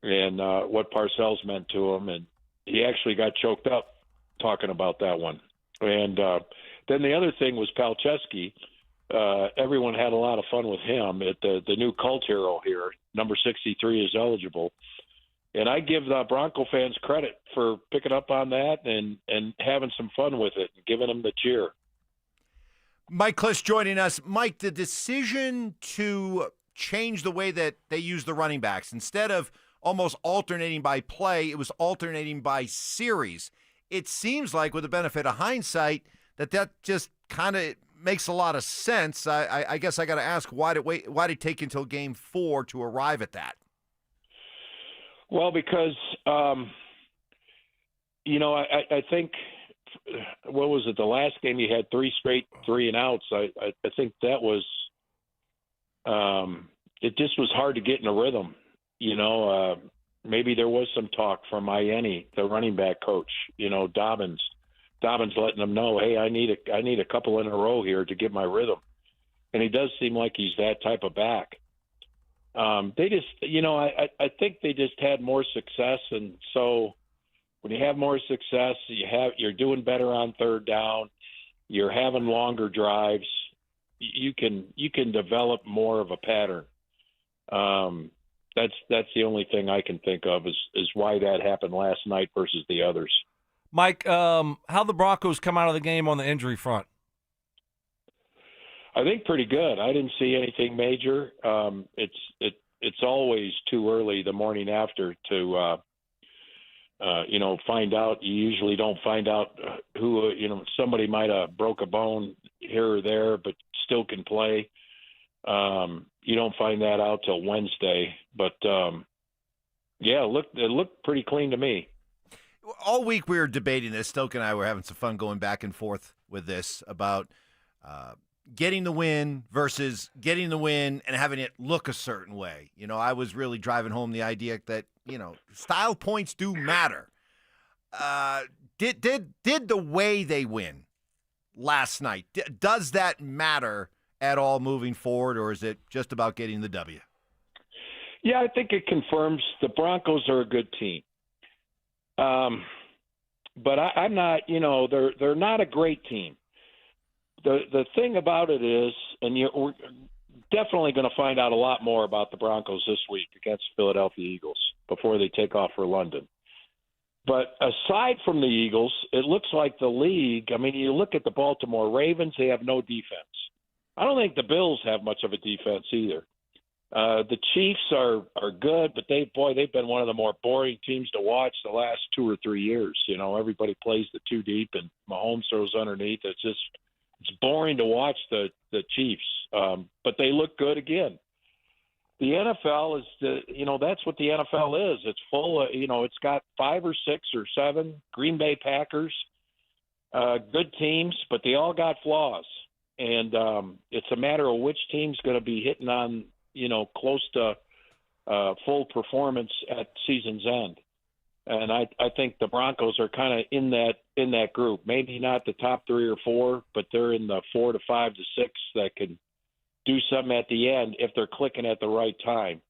and what Parcells meant to him, and he actually got choked up talking about that one. And then the other thing was Palczewski. Everyone had a lot of fun with him. At the new cult hero here, number 63 is eligible. And I give the Bronco fans credit for picking up on that and having some fun with it and giving them the cheer. Mike Klis joining us. Mike, the decision to change the way that they use the running backs, instead of almost alternating by play. It was alternating by series. It seems like, with the benefit of hindsight, that just kind of makes a lot of sense. I guess I got to ask, why did it take until Game 4 to arrive at that? Well, because I think, what was it? The last game you had 3 straight 3-and-outs. I think that was it just was hard to get in a rhythm. Maybe there was some talk from Ianni, the running back coach. Dobbins letting them know, hey, I need a couple in a row here to get my rhythm. And he does seem like he's that type of back. They just, I think they just had more success, and so when you have more success, you're doing better on third down, you're having longer drives, you can develop more of a pattern. That's the only thing I can think of is why that happened last night versus the others. Mike, how the Broncos come out of the game on the injury front? I think pretty good. I didn't see anything major. It's always too early the morning after to find out. You usually don't find out who somebody might have broke a bone here or there, but still can play. You don't find that out till Wednesday. But it looked pretty clean to me. All week we were debating this. Stoke and I were having some fun going back and forth with this about getting the win versus getting the win and having it look a certain way. I was really driving home the idea that, style points do matter. Did the way they win last night, does that matter at all moving forward, or is it just about getting the W? Yeah, I think it confirms the Broncos are a good team. But I'm not, they're not a great team. The thing about it is, and we're definitely going to find out a lot more about the Broncos this week against Philadelphia Eagles before they take off for London. But aside from the Eagles, it looks like the league, you look at the Baltimore Ravens, they have no defense. I don't think the Bills have much of a defense either. The Chiefs are good, but they've been one of the more boring teams to watch the last 2 or 3 years. Everybody plays the two deep and Mahomes throws underneath. It's boring to watch the Chiefs, but they look good again. The NFL is that's what the NFL is. It's full of, it's got 5 or 6 or 7 Green Bay Packers, good teams, but they all got flaws. And it's a matter of which team's going to be hitting on, close to full performance at season's end. And I think the Broncos are kind of in that group. Maybe not the top 3 or 4, but they're in the 4 to 5 to 6 that can do something at the end if they're clicking at the right time.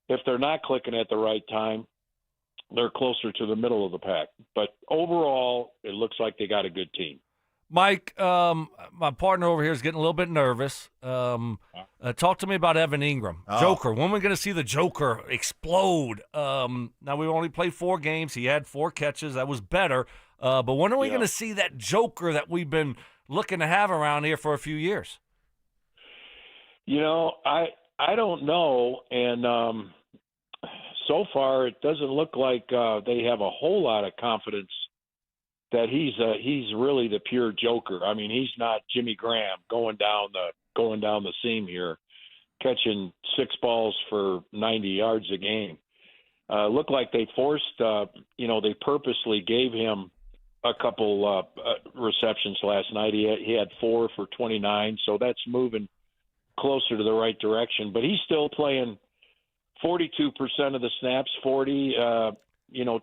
If they're not clicking at the right time, they're closer to the middle of the pack. But overall, it looks like they got a good team. Mike, my partner over here is getting a little bit nervous. Talk to me about Evan Ingram. Joker. When are we going to see the Joker explode? Now, we only played 4 games. He had 4 catches. That was better. But when are we going to see that Joker that we've been looking to have around here for a few years? I don't know. And so far, it doesn't look like they have a whole lot of confidence that he's really the pure Joker. He's not Jimmy Graham going down the seam here, catching 6 balls for 90 yards a game. Looked like they forced, they purposely gave him a couple receptions last night. He had 4 for 29, so that's moving closer to the right direction. But he's still playing 42% of the snaps, 40.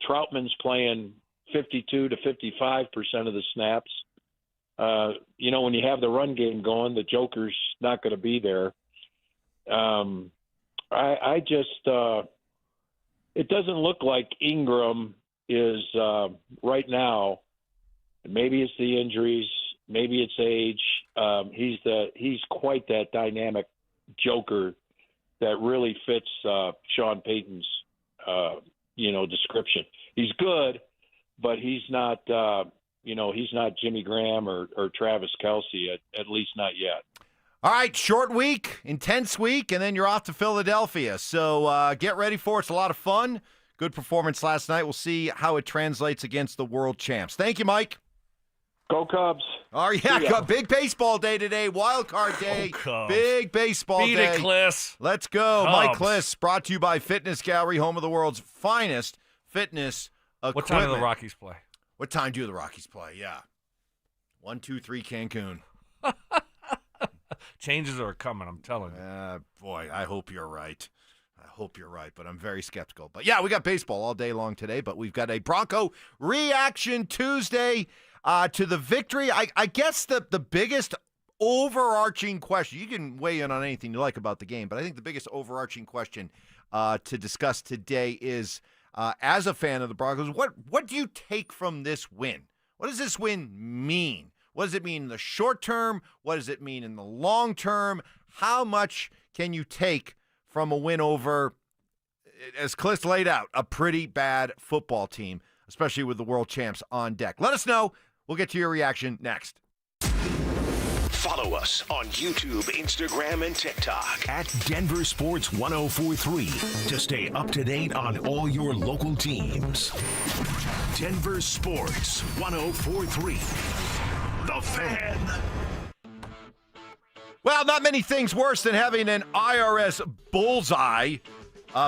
Troutman's playing 52 to 55% of the snaps. When you have the run game going, the Joker's not going to be there. I just it doesn't look like Ingram is right now. Maybe it's the injuries, maybe it's age. He's quite that dynamic Joker that really fits Sean Payton's description. He's good, but he's not he's not Jimmy Graham or Travis Kelce, at least not yet. All right, short week, intense week, and then you're off to Philadelphia. So get ready for it. It's a lot of fun. Good performance last night. We'll see how it translates against the world champs. Thank you, Mike. Go Cubs. Oh, yeah, got big baseball day today, wild card day, big baseball Beat day. it, Klis. Let's go. Cubs. Mike Klis, brought to you by Fitness Gallery, home of the world's finest fitness equipment. What time do the Rockies play? What time do the Rockies play? Yeah. 1, 2, 3, Cancun. Changes are coming, I'm telling you. Boy, I hope you're right. But I'm very skeptical. But, yeah, we got baseball all day long today, but we've got a Bronco Reaction Tuesday to the victory. I guess the biggest overarching question, you can weigh in on anything you like about the game, but I think the biggest overarching question to discuss today is, as a fan of the Broncos, what do you take from this win? What does this win mean? What does it mean in the short term? What does it mean in the long term? How much can you take from a win over, as Klis laid out, a pretty bad football team, especially with the world champs on deck? Let us know. We'll get to your reaction next. Follow us on YouTube, Instagram, and TikTok at Denver Sports 1043 to stay up to date on all your local teams. Denver Sports 1043. The Fan. Well, not many things worse than having an IRS bullseye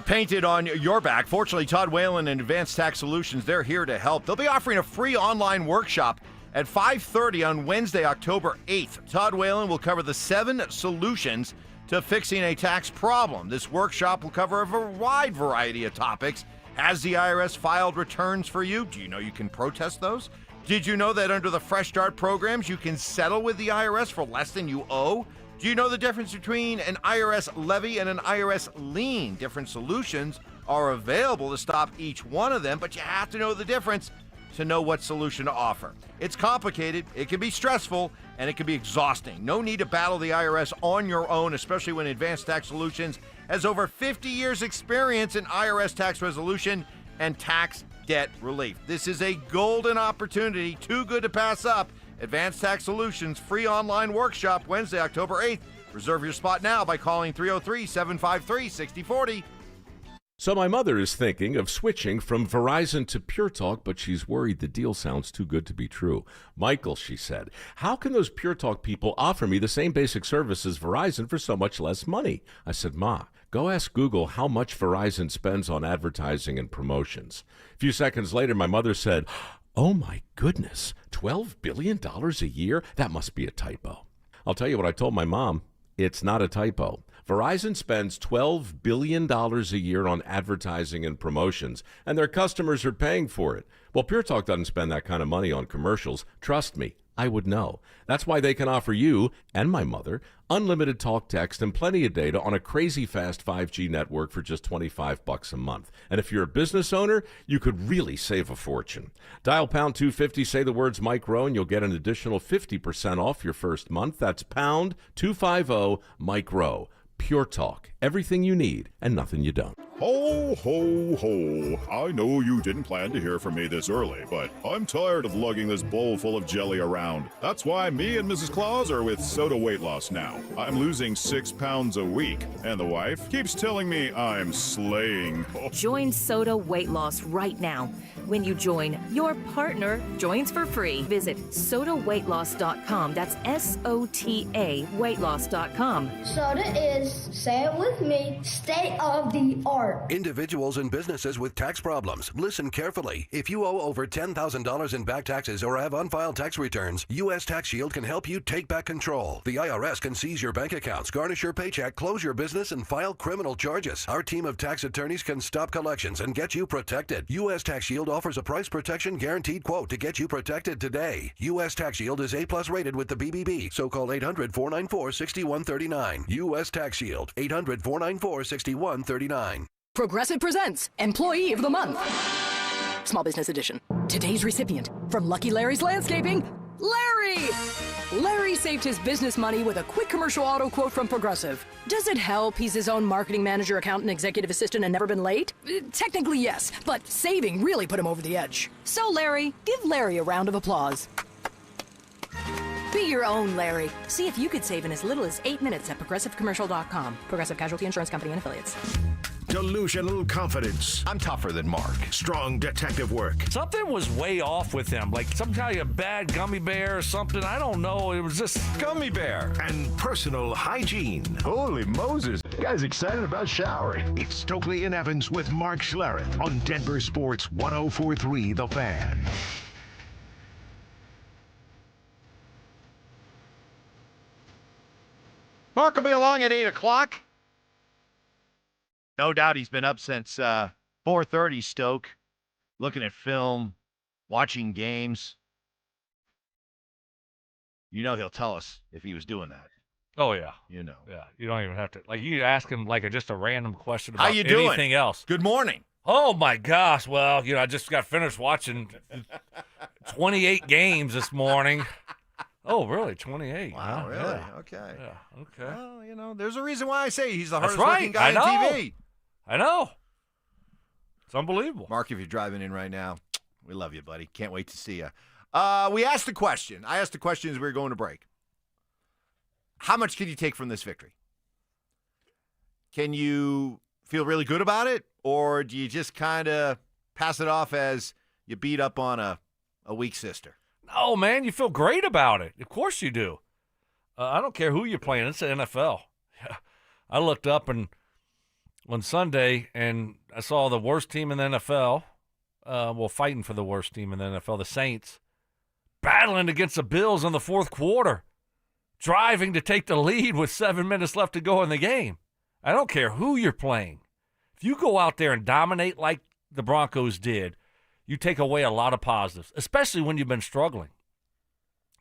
painted on your back. Fortunately, Todd Whalen and Advanced Tax Solutions, they're here to help. They'll be offering a free online workshop at 5:30 on Wednesday, October 8th. Todd Whalen will cover the 7 solutions to fixing a tax problem. This workshop will cover a wide variety of topics. Has the IRS filed returns for you? Do you know you can protest those? Did you know that under the Fresh Start programs, you can settle with the IRS for less than you owe? Do you know the difference between an IRS levy and an IRS lien? Different solutions are available to stop each one of them, but you have to know the difference to know what solution to offer. It's complicated, it can be stressful, and it can be exhausting. No need to battle the IRS on your own, especially when Advanced Tax Solutions has over 50 years experience in IRS tax resolution and tax debt relief. This is a golden opportunity, too good to pass up. Advanced Tax Solutions free online workshop Wednesday, October 8th. Reserve your spot now by calling 303-753-6040. So my mother is thinking of switching from Verizon to Pure Talk, but she's worried the deal sounds too good to be true. Michael, she said, how can those Pure Talk people offer me the same basic service as Verizon for so much less money? I said, Ma, go ask Google how much Verizon spends on advertising and promotions. A few seconds later, my mother said, oh my goodness, $12 billion a year? That must be a typo. I'll tell you what I told my mom. It's not a typo. Verizon spends $12 billion a year on advertising and promotions, and their customers are paying for it. Well, Pure Talk doesn't spend that kind of money on commercials. Trust me, I would know. That's why they can offer you and my mother unlimited talk, text, and plenty of data on a crazy fast 5G network for just $25 a month. And if you're a business owner, you could really save a fortune. Dial pound 250, say the words Mike Rowe, and you'll get an additional 50% off your first month. That's pound 250 Mike Rowe. Pure Talk. Everything you need and nothing you don't. Ho, ho, ho. I know you didn't plan to hear from me this early, but I'm tired of lugging this bowl full of jelly around. That's why me and Mrs. Claus are with Soda Weight Loss now. I'm losing 6 pounds a week, and the wife keeps telling me I'm slaying. Join Soda Weight Loss right now. When you join, your partner joins for free. Visit sodaweightloss.com. That's SOTA weightloss.com. Soda is, say it with me, state of the art. Individuals and businesses with tax problems, listen carefully. If you owe over $10,000 in back taxes or have unfiled tax returns, U.S. Tax Shield can help you take back control. The IRS can seize your bank accounts, garnish your paycheck, close your business, and file criminal charges. Our team of tax attorneys can stop collections and get you protected. U.S. Tax Shield offers a price protection guaranteed quote to get you protected today. U.S. Tax Shield is A+ rated with the BBB, so call 800-494-6139. U.S. Tax Shield, 800-494-6139. Progressive presents Employee of the Month. Small Business Edition. Today's recipient from Lucky Larry's Landscaping, Larry! Larry saved his business money with a quick commercial auto quote from Progressive. Does it help he's his own marketing manager, accountant, executive assistant, and never been late? Technically, yes, but saving really put him over the edge. So, Larry, give Larry a round of applause. Be your own Larry. See if you could save in as little as 8 minutes at ProgressiveCommercial.com. Progressive Casualty Insurance Company and Affiliates. Delusional confidence. I'm tougher than Mark. Strong detective work. Something was way off with him, like some kind of bad gummy bear or something. I don't know. It was just Gummy bear. And personal hygiene. Holy Moses. The guy's excited about showering. It's Stokley and Evans with Mark Schlereth on Denver Sports 104.3 The Fan. Mark will be along at 8 o'clock. No doubt he's been up since 4:30, Stoke, looking at film, watching games. You know he'll tell us if he was doing that. Oh, yeah. You know. Yeah, you don't even have to. Like, you ask him, like, just a random question about How you doing? anything else. Good morning. Oh, my gosh. Well, I just got finished watching 28 games this morning. Oh, really? 28? Wow, really? Yeah. Okay. Yeah, okay. Well, there's a reason why I say he's the That's hardest working guy right. I on know. TV. I know. It's unbelievable. Mark, if you're driving in right now, we love you, buddy. Can't wait to see you. We asked the question. I asked the question as we were going to break. How much can you take from this victory? Can you feel really good about it, or do you just kind of pass it off as you beat up on a weak sister? No, man, you feel great about it. Of course you do. I don't care who you're playing. It's the NFL. I looked up on Sunday, and I saw the worst team in the NFL, fighting for the worst team in the NFL, the Saints, battling against the Bills in the fourth quarter, driving to take the lead with 7 minutes left to go in the game. I don't care who you're playing. If you go out there and dominate like the Broncos did, you take away a lot of positives, especially when you've been struggling.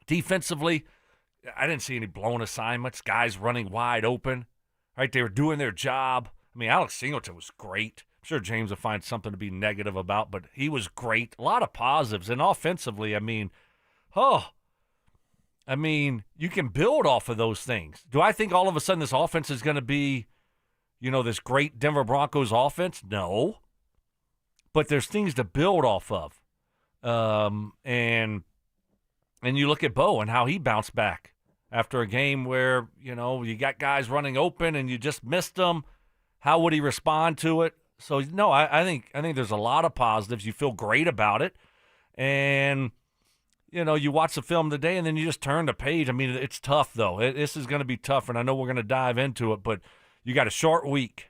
Defensively, I didn't see any blown assignments, guys running wide open. Right, they were doing their job. I mean, Alex Singleton was great. I'm sure James will find something to be negative about, but he was great. A lot of positives. And offensively, you can build off of those things. Do I think all of a sudden this offense is going to be, this great Denver Broncos offense? No. But there's things to build off of. And you look at Bo and how he bounced back after a game where, you got guys running open and you just missed them. How would he respond to it? So, no, I think there's a lot of positives. You feel great about it. And, you watch the film today and then you just turn the page. I mean, it's tough, though. This is going to be tough, and I know we're going to dive into it, but you got a short week.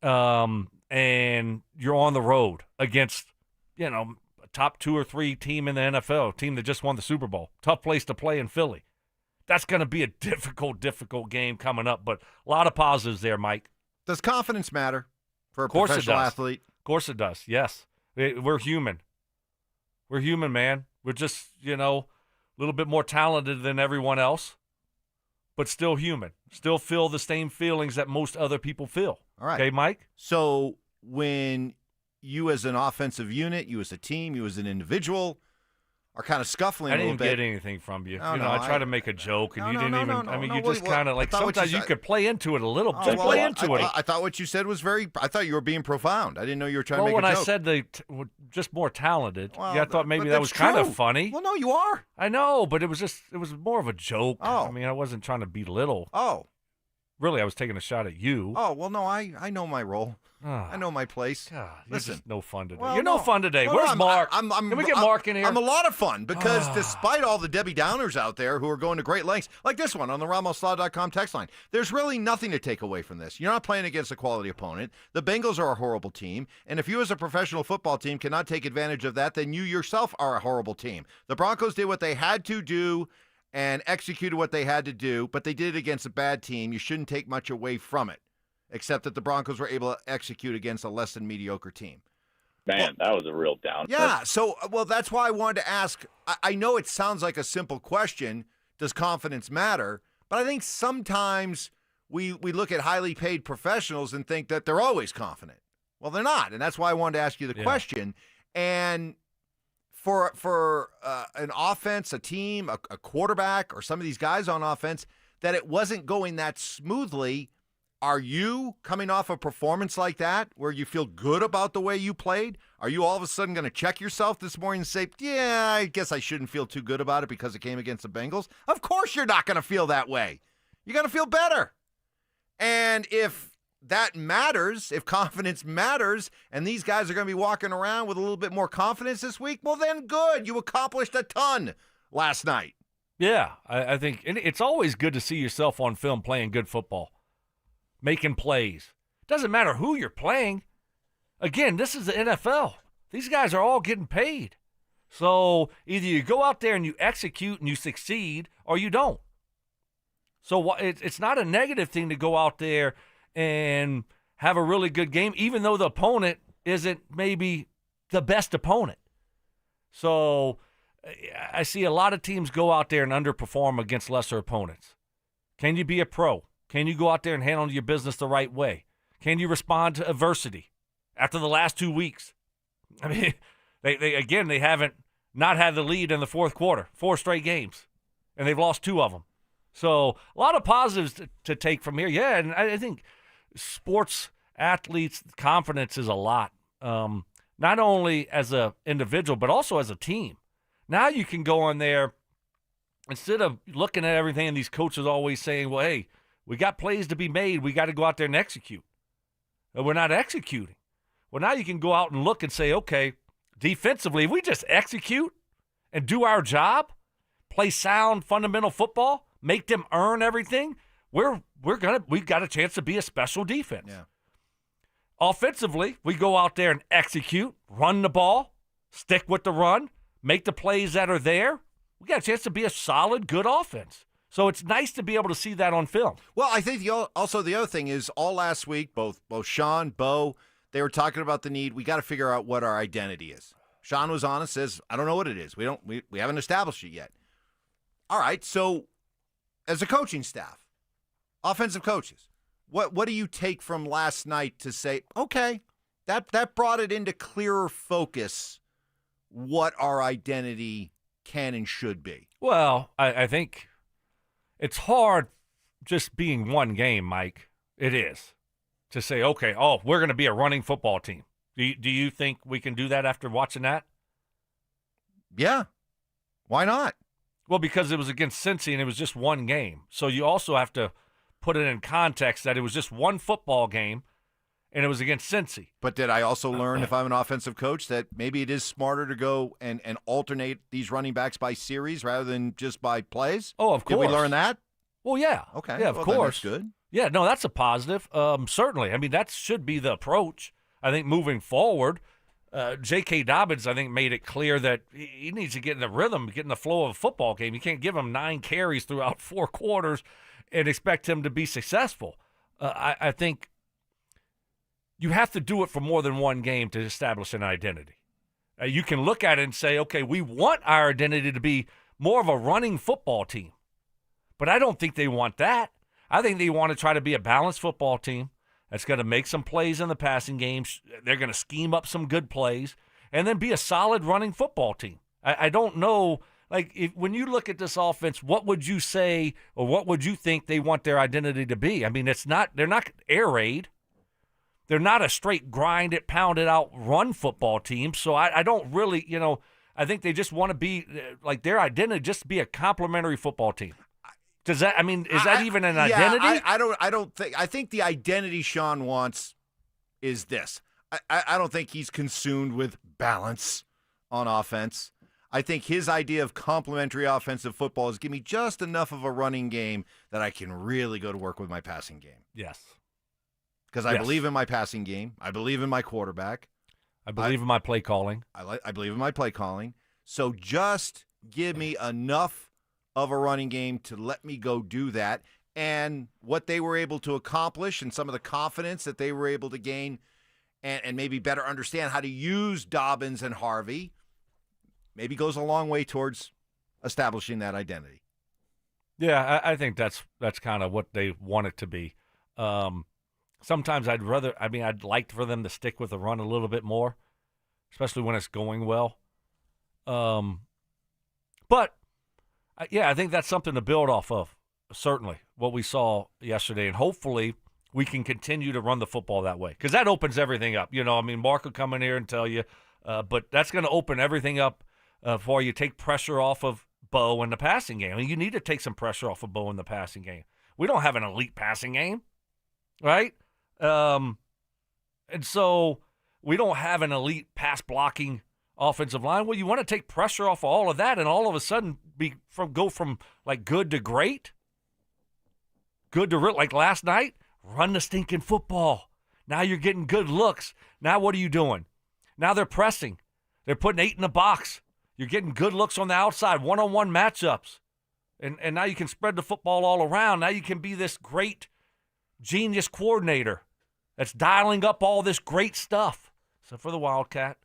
And you're on the road against, a top 2 or 3 team in the NFL, a team that just won the Super Bowl. Tough place to play in Philly. That's going to be a difficult game coming up, but a lot of positives there, Mike. Does confidence matter for a professional athlete? Of course it does, yes. We're human. We're human, man. We're just, a little bit more talented than everyone else, but still human. Still feel the same feelings that most other people feel. All right. Okay, Mike? So when you as an offensive unit, you as a team, you as an individual are kind of scuffling a little bit. I didn't get anything from you. No, I tried to make a joke, and you didn't even. No, I mean, you just kind of like sometimes you could play into it a little. I thought what you said was I thought you were being profound. I didn't know you were trying to make a joke. Well, when I said they were just more talented, I thought maybe that was kind of funny. Well, no, you are. I know, but it was more of a joke. Oh. I mean, I wasn't trying to belittle. Oh. Really, I was taking a shot at you. Oh, well, no, I know my role. I know my place. God, listen, just no fun today. Well, you're no fun today. Well, Where's Mark? Can we get Mark in here? I'm a lot of fun because despite all the Debbie Downers out there who are going to great lengths, like this one on the RamosLaw.com text line, there's really nothing to take away from this. You're not playing against a quality opponent. The Bengals are a horrible team, and if you as a professional football team cannot take advantage of that, then you yourself are a horrible team. The Broncos did what they had to do and executed what they had to do, but they did it against a bad team. You shouldn't take much away from it, except that the Broncos were able to execute against a less than mediocre team. Man, that was a real downer. Yeah, so, that's why I wanted to ask. I know it sounds like a simple question, does confidence matter? But I think sometimes we look at highly paid professionals and think that they're always confident. Well, they're not, and that's why I wanted to ask you the question. And for an offense, a team, a quarterback, or some of these guys on offense, that it wasn't going that smoothly, are you coming off a performance like that where you feel good about the way you played? Are you all of a sudden going to check yourself this morning and say, yeah, I guess I shouldn't feel too good about it because it came against the Bengals? Of course you're not going to feel that way. You're going to feel better. And if that matters, if confidence matters, and these guys are going to be walking around with a little bit more confidence this week, well, then good. You accomplished a ton last night. Yeah, I think it's always good to see yourself on film playing good football, making plays. Doesn't matter who you're playing. Again, this is the NFL. These guys are all getting paid. So either you go out there and you execute and you succeed, or you don't. So it's not a negative thing to go out there and have a really good game, even though the opponent isn't maybe the best opponent. So I see a lot of teams go out there and underperform against lesser opponents. Can you be a pro? Can you go out there and handle your business the right way? Can you respond to adversity after the last 2 weeks? I mean, they haven't not had the lead in the fourth quarter, 4 straight games, and they've lost 2 of them. So a lot of positives to take from here. Yeah, and I think sports athletes' confidence is a lot, not only as an individual but also as a team. Now you can go in there, instead of looking at everything and these coaches always saying, well, hey, we got plays to be made. We got to go out there and execute. And we're not executing. Well, now you can go out and look and say, okay, defensively, if we just execute and do our job, play sound fundamental football, make them earn everything, we've got a chance to be a special defense. Yeah. Offensively, we go out there and execute, run the ball, stick with the run, make the plays that are there. We got a chance to be a solid, good offense. So it's nice to be able to see that on film. Well, I think also the other thing is all last week, both Sean, Bo, they were talking about the need. We got to figure out what our identity is. Sean was honest, says, I don't know what it is. We haven't established it yet. All right, so as a coaching staff, offensive coaches, what do you take from last night to say, okay, that brought it into clearer focus what our identity can and should be? Well, I think it's hard just being one game, Mike. It is. To say, okay, we're going to be a running football team. Do you think we can do that after watching that? Yeah. Why not? Well, because it was against Cincy and it was just one game. So you also have to put it in context that it was just one football game and it was against Cincy. But did I also learn, if I'm an offensive coach, that maybe it is smarter to go and alternate these running backs by series rather than just by plays? Oh, of course. Did we learn that? Well, yeah. Okay. Yeah, of course. That's good. Yeah, no, that's a positive. Certainly. I mean, that should be the approach. I think moving forward, J.K. Dobbins, I think, made it clear that he needs to get in the rhythm, get in the flow of a football game. You can't give him 9 carries throughout 4 quarters and expect him to be successful. I think you have to do it for more than one game to establish an identity. You can look at it and say, okay, we want our identity to be more of a running football team. But I don't think they want that. I think they want to try to be a balanced football team that's going to make some plays in the passing game. They're going to scheme up some good plays and then be a solid running football team. I don't know, when you look at this offense, what would you say or what would you think they want their identity to be? I mean, they're not air raid. They're not a straight grind it, pound it out run football team. So I don't really, I think they just want to be their identity, just to be a complimentary football team. Does that? I mean, is that even an identity? I don't think. I think the identity Sean wants is this. I don't think he's consumed with balance on offense. I think his idea of complementary offensive football is give me just enough of a running game that I can really go to work with my passing game. Yes. Because I believe in my passing game. I believe in my quarterback. I believe in my play calling. I believe in my play calling. So just give me enough of a running game to let me go do that. And what they were able to accomplish and some of the confidence that they were able to gain and maybe better understand how to use Dobbins and Harvey maybe goes a long way towards establishing that identity. Yeah, I think that's kind of what they want it to be. Sometimes I'd like for them to stick with the run a little bit more, especially when it's going well. But I think that's something to build off of, certainly, what we saw yesterday. And hopefully we can continue to run the football that way because that opens everything up. Mark will come in here and tell you, but that's going to open everything up for you. Take pressure off of Bo in the passing game. I mean, you need to take some pressure off of Bo in the passing game. We don't have an elite passing game, right? And so we don't have an elite pass blocking offensive line. Well, you want to take pressure off of all of that and all of a sudden go from like good to great? Good to like last night? Run the stinking football. Now you're getting good looks. Now what are you doing? Now they're pressing. They're putting 8 in the box. You're getting good looks on the outside, one-on-one matchups. And now you can spread the football all around. Now you can be this great genius coordinator that's dialing up all this great stuff. So for the Wildcat,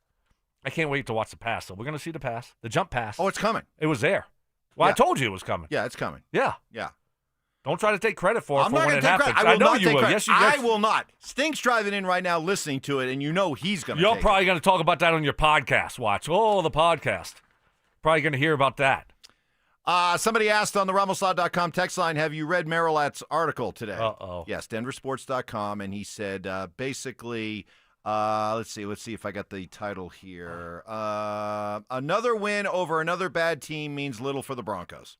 I can't wait to watch the pass. So we're going to see the pass, the jump pass. Oh, it's coming. It was there. Well, Yeah. I told you it was coming. Yeah, it's coming. Yeah. Yeah. Don't try to take credit for it I'm for not when going it to take happens. credit. I will know not you take will. credit. Yes, you I will not. Stink's driving in right now listening to it, and you know he's going to You're take probably going to talk about that on your podcast. Watch. Oh, the podcast. Probably going to hear about that. Somebody asked on the RamosLaw.com text line, have you read Marilat's article today? Uh-oh. Yes, DenverSports.com, and he said basically, let's see if I got the title here. Another win over another bad team means little for the Broncos.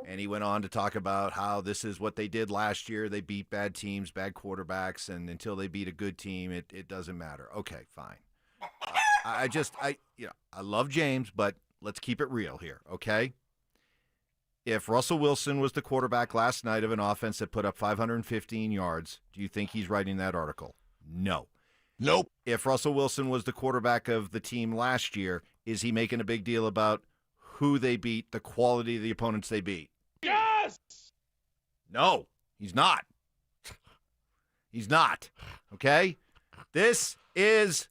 And he went on to talk about how this is what they did last year. They beat bad teams, bad quarterbacks, and until they beat a good team, it doesn't matter. Okay, fine. I love James, but let's keep it real here, okay? If Russell Wilson was the quarterback last night of an offense that put up 515 yards, do you think he's writing that article? No. Nope. If Russell Wilson was the quarterback of the team last year, is he making a big deal about who they beat, the quality of the opponents they beat? Yes! No, he's not. He's not, okay? This is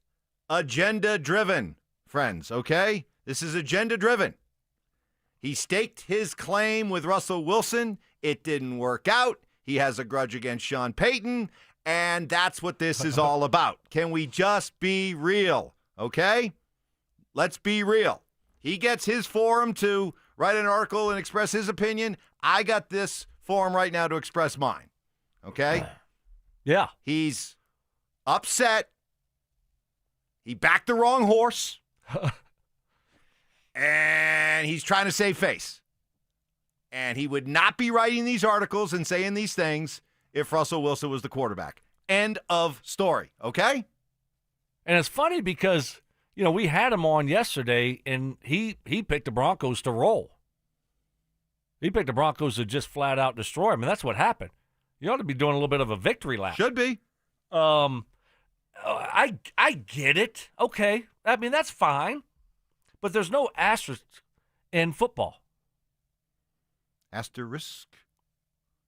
agenda-driven, friends, okay? This is agenda-driven. He staked his claim with Russell Wilson. It didn't work out. He has a grudge against Sean Payton, and that's what this is all about. Can we just be real, okay? Let's be real. He gets his forum to write an article and express his opinion. I got this forum right now to express mine, okay? Yeah. He's upset. He backed the wrong horse. And he's trying to save face. And he would not be writing these articles and saying these things if Russell Wilson was the quarterback. End of story, okay? And it's funny because, we had him on yesterday, and he picked the Broncos to roll. He picked the Broncos to just flat out destroy them, and that's what happened. You ought to be doing a little bit of a victory lap. Should be. I get it. Okay. I mean, that's fine. But there's no asterisk in football. Asterisk?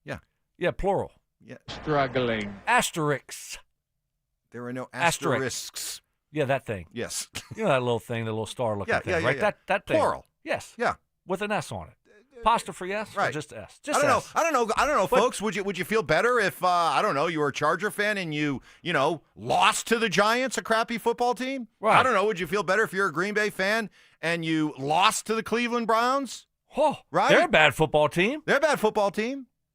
Yeah. Yeah, plural. Yeah. Struggling. Asterisks. There are no asterisks. Yeah, that thing. Yes. That little thing, the little star looking thing, right? Yeah. That thing. Plural. Yes. Yeah. With an S on it. Apostrophe S right. or just S? I don't know. I don't know, But, folks. Would you feel better if you were a Charger fan and you lost to the Giants, a crappy football team? Right. I don't know. Would you feel better if you're a Green Bay fan and you lost to the Cleveland Browns? Oh, right. They're a bad football team.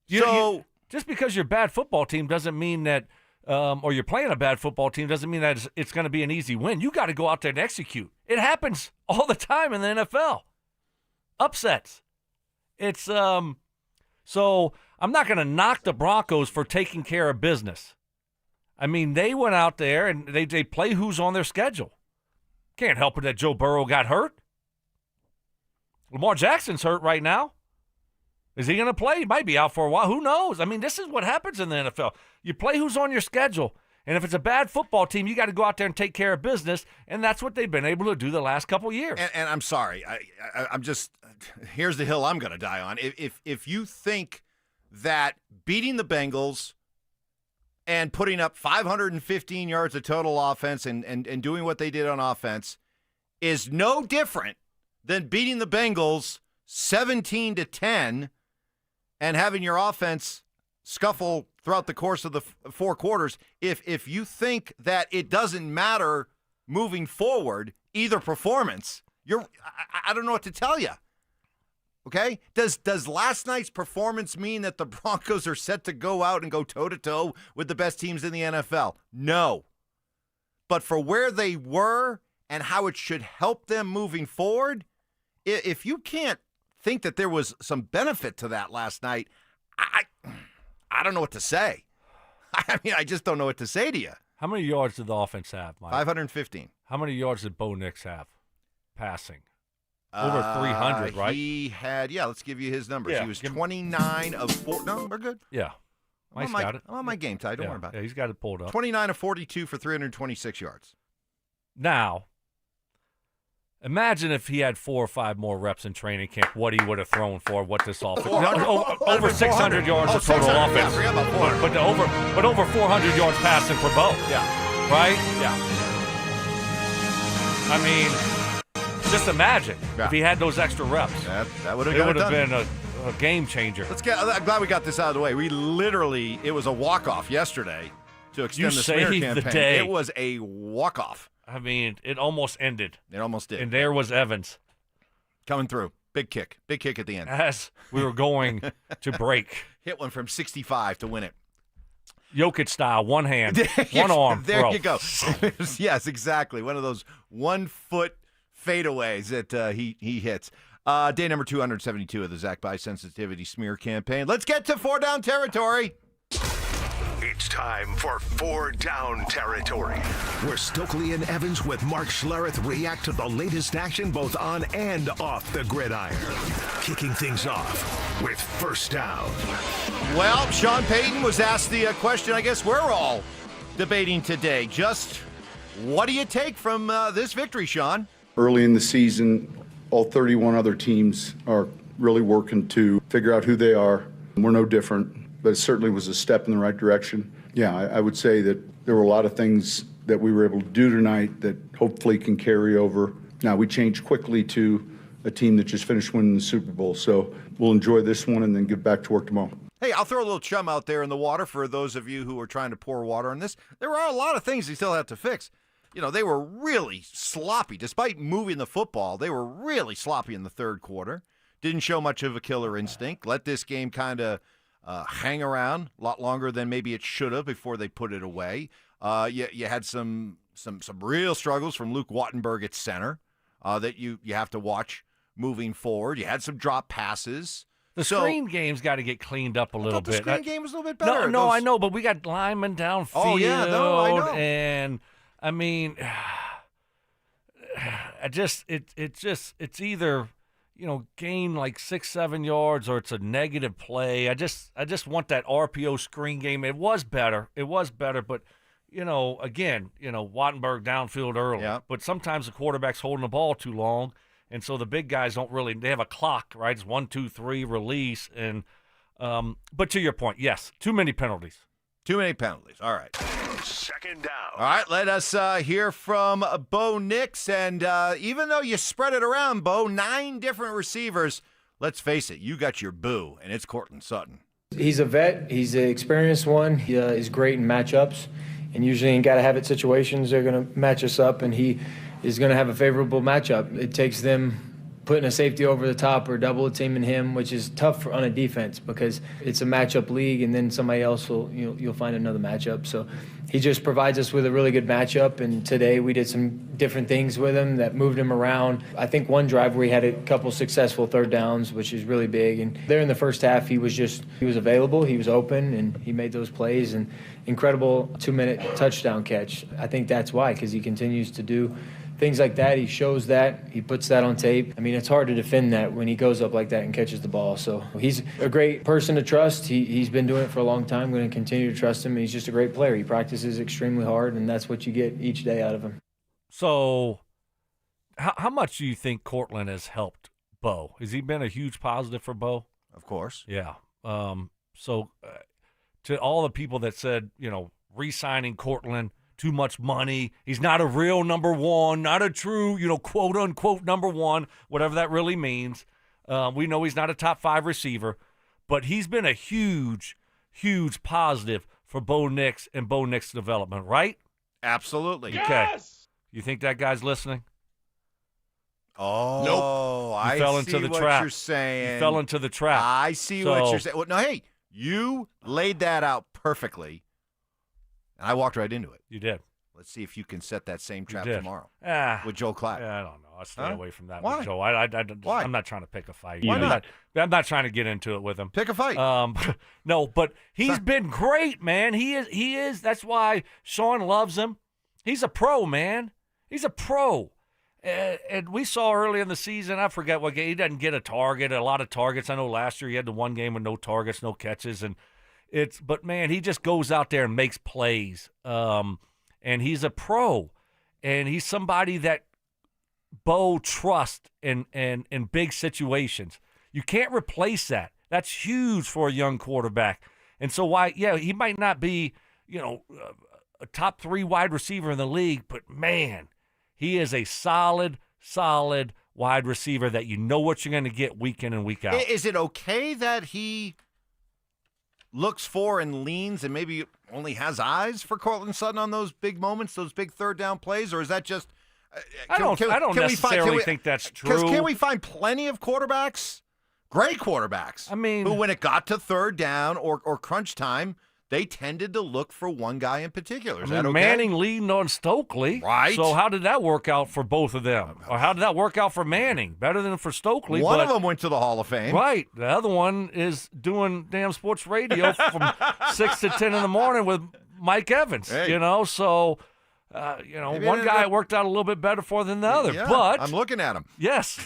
Just because you're a bad football team doesn't mean that, or you're playing a bad football team doesn't mean that it's going to be an easy win. You got to go out there and execute. It happens all the time in the NFL. Upsets. It's so I'm not going to knock the Broncos for taking care of business. I mean, they went out there and they play who's on their schedule. Can't help it that Joe Burrow got hurt. Lamar Jackson's hurt right now. Is he going to play? He might be out for a while. Who knows? I mean, this is what happens in the NFL. You play who's on your schedule. And if it's a bad football team, you got to go out there and take care of business. And that's what they've been able to do the last couple years. And I'm sorry. I'm just – here's the hill I'm going to die on. If you think that beating the Bengals and putting up 515 yards of total offense and doing what they did on offense is no different than beating the Bengals 17-10 and having your offense scuffle throughout the course of the four quarters, if you think that it doesn't matter moving forward, either performance, I don't know what to tell you. Okay? Does last night's performance mean that the Broncos are set to go out and go toe-to-toe with the best teams in the NFL? No. But for where they were and how it should help them moving forward, if you can't think that there was some benefit to that last night, I don't know what to say. I mean, I just don't know what to say to you. How many yards did the offense have, Mike? 515. How many yards did Bo Nix have passing? Over 300, right? He had, let's give you his numbers. Yeah, He was 29 of 4. No, we're good. Yeah. Mike's got it. I'm on my game, Ty. Don't worry about it. Yeah, he's got it pulled up. 29 of 42 for 326 yards. Now, imagine if he had 4 or 5 more reps in training camp, what he would have thrown for, what this offense. Over 600 yards of total offense. Yeah, I forgot about 400. But over 400 yards passing for Bo. Yeah. Right? Yeah. I mean, just imagine if he had those extra reps. That would have been a game changer. I'm glad we got this out of the way. It was a walk-off yesterday to extend the smear campaign. The day. It was a walk-off. I mean, it almost ended. It almost did. And there was Evans. Coming through. Big kick at the end. As we were going to break. Hit one from 65 to win it. Jokic style, one hand, one arm. There throw. you go. Yes, exactly. One of those 1-foot fadeaways that he hits. Day number 272 of the Zach By Sensitivity Smear Campaign. Let's get to 4 down territory. It's time for 4 Down Territory, where Stokley and Evans with Mark Schlereth react to the latest action both on and off the gridiron. Kicking things off with first down. Well, Sean Payton was asked the question I guess we're all debating today. Just what do you take from this victory, Sean? Early in the season, all 31 other teams are really working to figure out who they are. We're no different, but it certainly was a step in the right direction. Yeah, I would say that there were a lot of things that we were able to do tonight that hopefully can carry over. Now, we changed quickly to a team that just finished winning the Super Bowl, so we'll enjoy this one and then get back to work tomorrow. Hey, I'll throw a little chum out there in the water for those of you who are trying to pour water on this. There are a lot of things they still have to fix. You know, they were really sloppy. Despite moving the football, they were really sloppy in the third quarter. Didn't show much of a killer instinct. Let this game kind of hang around a lot longer than maybe it should have before they put it away. You had some real struggles from Luke Wattenberg at center that you have to watch moving forward. You had some drop passes. The screen game's got to get cleaned up a little bit. The screen game was a little bit better. No, I know, but we got linemen downfield. Oh, yeah, no, I know. And, I mean, it's either, gain like 6-7 yards or it's a negative play. I just want that RPO screen game. It was better, but, again, Wattenberg downfield early. Yeah. But sometimes the quarterback's holding the ball too long. And so the big guys they have a clock, right? It's 1, 2, 3, release. And but to your point, yes, too many penalties. Too many penalties. All right. Second down. All right, let us hear from Bo Nix. And even though you spread it around, Bo, 9 different receivers, let's face it, you got your boo, and it's Courtland Sutton. He's a vet. He's an experienced one. He is great in matchups. And usually in gotta-have-it situations, they're going to match us up, and he is going to have a favorable matchup. It takes them putting a safety over the top or double teaming him, which is tough on a defense because it's a matchup league, and then somebody else you'll find another matchup. So he just provides us with a really good matchup, and today we did some different things with him that moved him around. I think one drive where he had a couple successful third downs, which is really big. And there in the first half, he was available, he was open, and he made those plays. And incredible 2-minute touchdown catch. I think that's why, because he continues to do things like that. He shows that. He puts that on tape. I mean, it's hard to defend that when he goes up like that and catches the ball. So he's a great person to trust. He's been doing it for a long time. I'm going to continue to trust him. He's just a great player. He practices extremely hard, and that's what you get each day out of him. So how much do you think Courtland has helped Bo? Has he been a huge positive for Bo? Of course. Yeah. So to all the people that said, re-signing Courtland, too much money. He's not a real number one, not a true, quote unquote number one, whatever that really means. We know he's not a top 5 receiver, but he's been a huge, huge positive for Bo Nix and Bo Nix development, right? Absolutely. Okay. Yes! You think that guy's listening? Oh, nope. I fell see into the what trap. you're saying. He fell into the trap. I see what you're saying. Well, no, hey, you laid that out perfectly. And I walked right into it. You did. Let's see if you can set that same trap did. tomorrow With Joel Klatt. I don't know. I'll stay away from that Why? with Joe. Why? I'm not trying to pick a fight. Why not? I'm not trying to get into it with him. Pick a fight. No, but he's been great, man. He is. That's why Sean loves him. He's a pro, man. He's a pro. And we saw early in the season, I forget what game, he doesn't get a lot of targets. I know last year he had the one game with no targets, no catches, but man, he just goes out there and makes plays. And he's a pro, and he's somebody that Bo trusts in big situations. You can't replace that. That's huge for a young quarterback. And so he might not be, a top 3 wide receiver in the league, but man, he is a solid wide receiver that you know what you're going to get week in and week out. Is it okay that he looks for and leans and maybe only has eyes for Cortland Sutton on those big moments, those big third down plays, or is that just? I don't necessarily think that's true. Because can we find plenty of quarterbacks, great quarterbacks, who when it got to third down or crunch time, they tended to look for one guy in particular. Is that okay? Manning leaned on Stokley. Right. So how did that work out for both of them? Or how did that work out for Manning? Better than for Stokley. One of them went to the Hall of Fame. Right. The other one is doing damn sports radio from 6 to 10 in the morning with Mike Evans. Hey. So, one guy worked out a little bit better for than the other. Yeah, but I'm looking at him. Yes.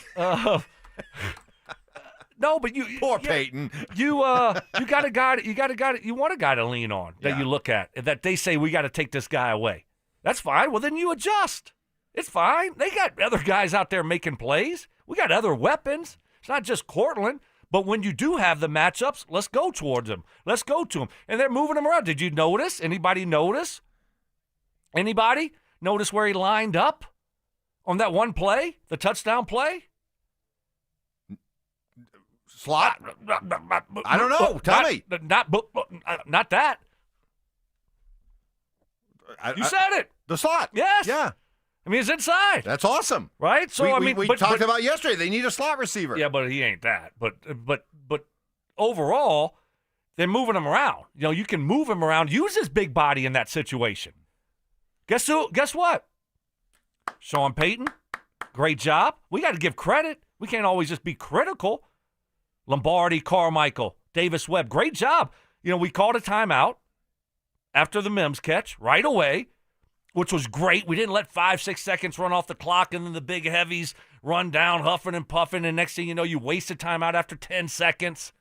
No, but you poor Payton. You got a guy. You want a guy to lean on that you look at that they say we got to take this guy away. That's fine. Well, then you adjust. It's fine. They got other guys out there making plays. We got other weapons. It's not just Cortland. But when you do have the matchups, let's go towards them. Let's go to them. And they're moving him around. Did you notice? Anybody notice? Anybody notice where he lined up on that one play, the touchdown play? Slot? I don't know. Tell me. Not that. You said it. The slot. Yes. Yeah. I mean, it's inside. That's awesome. Right? So, we talked about yesterday. They need a slot receiver. Yeah, but he ain't that. But overall, they're moving him around. You can move him around. Use his big body in that situation. Guess what? Sean Payton, great job. We got to give credit. We can't always just be critical. Lombardi, Carmichael, Davis Webb, great job. We called a timeout after the Mims catch right away, which was great. We didn't let 5-6 seconds run off the clock, and then the big heavies run down, huffing and puffing, and next thing you know, you waste a timeout after 10 seconds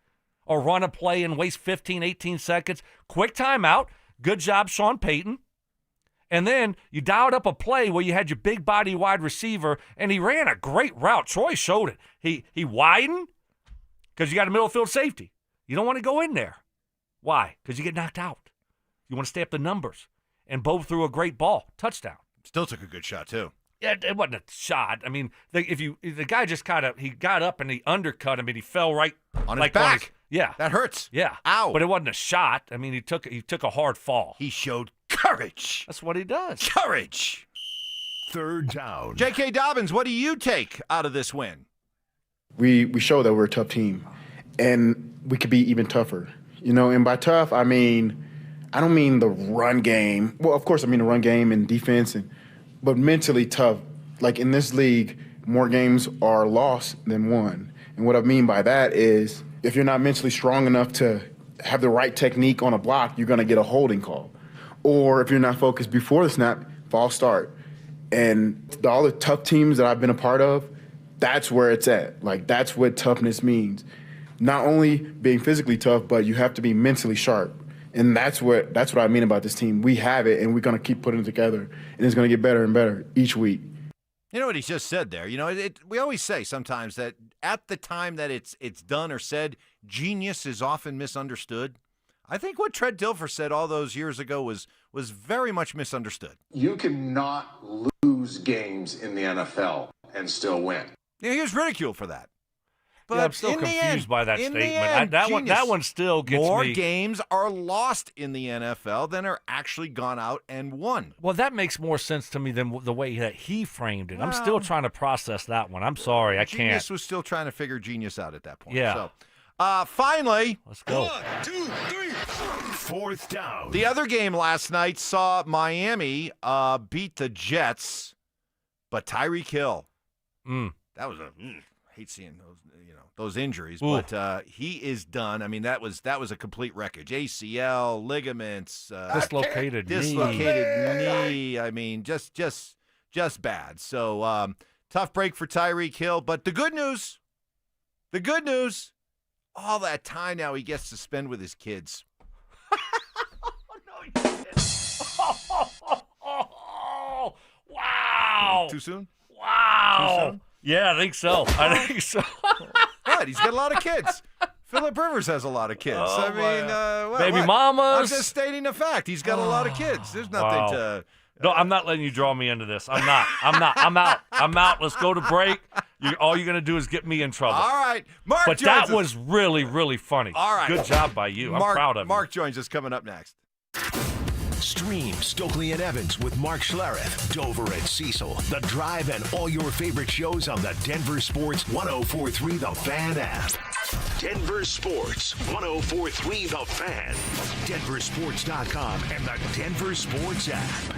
or run a play and waste 15, 18 seconds. Quick timeout. Good job, Sean Payton. And then you dialed up a play where you had your big body wide receiver, and he ran a great route. Troy showed it. He widened because you got a middle field safety. You don't want to go in there. Why? Because you get knocked out. You want to stay up the numbers. And Bo threw a great ball. Touchdown. Still took a good shot, too. Yeah, it wasn't a shot. I mean, the guy just he got up and he undercut him and he fell right on his back. Yeah. That hurts. Yeah. Ow. But it wasn't a shot. I mean, he took a hard fall. He showed courage. That's what he does. Courage. Third down. J.K. Dobbins, what do you take out of this win? We show that we're a tough team, and we could be even tougher. And by tough, I don't mean the run game. Well, of course, I mean the run game and defense, but mentally tough. Like in this league, more games are lost than won. And what I mean by that is if you're not mentally strong enough to have the right technique on a block, you're going to get a holding call. Or if you're not focused before the snap, false start. And all the tough teams that I've been a part of, that's where it's at. Like, that's what toughness means. Not only being physically tough, but you have to be mentally sharp. And that's what I mean about this team. We have it, and we're going to keep putting it together, and it's going to get better and better each week. You know what he just said there? We always say sometimes that at the time that it's done or said, genius is often misunderstood. I think what Trent Dilfer said all those years ago was very much misunderstood. You cannot lose games in the NFL and still win. Yeah, he was ridiculed for that. But I'm still confused by that statement. That one still gets more me. More games are lost in the NFL than are actually gone out and won. Well, that makes more sense to me than the way that he framed it. I'm still trying to process that one. I'm sorry, I can't. Genius was still trying to figure genius out at that point. Yeah. So, finally, let's go. 1, 2, 3. Fourth down. The other game last night saw Miami beat the Jets, but Tyreek Hill, that was hate seeing those injuries, but he is done. I mean, that was a complete wreckage. ACL, ligaments, dislocated knee. I mean, just bad. So tough break for Tyreek Hill. But the good news, all that time now he gets to spend with his kids. Wow. Too soon? Wow. Too soon? Yeah, I think so. What? He's got a lot of kids. Phillip Rivers has a lot of kids. Baby mamas. I'm just stating a fact. He's got a lot of kids. There's nothing to... No, I'm not letting you draw me into this. I'm not. I'm out. Let's go to break. All you're going to do is get me in trouble. All right. Mark But joins that was really, really funny. All right. Good job by you. I'm proud of you. Mark joins us coming up next. Stream Stokley and Evans with Mark Schlereth, Dover and Cecil, The Drive, and all your favorite shows on the Denver Sports 104.3 The Fan app. Denver Sports 104.3 The Fan, DenverSports.com, and the Denver Sports app.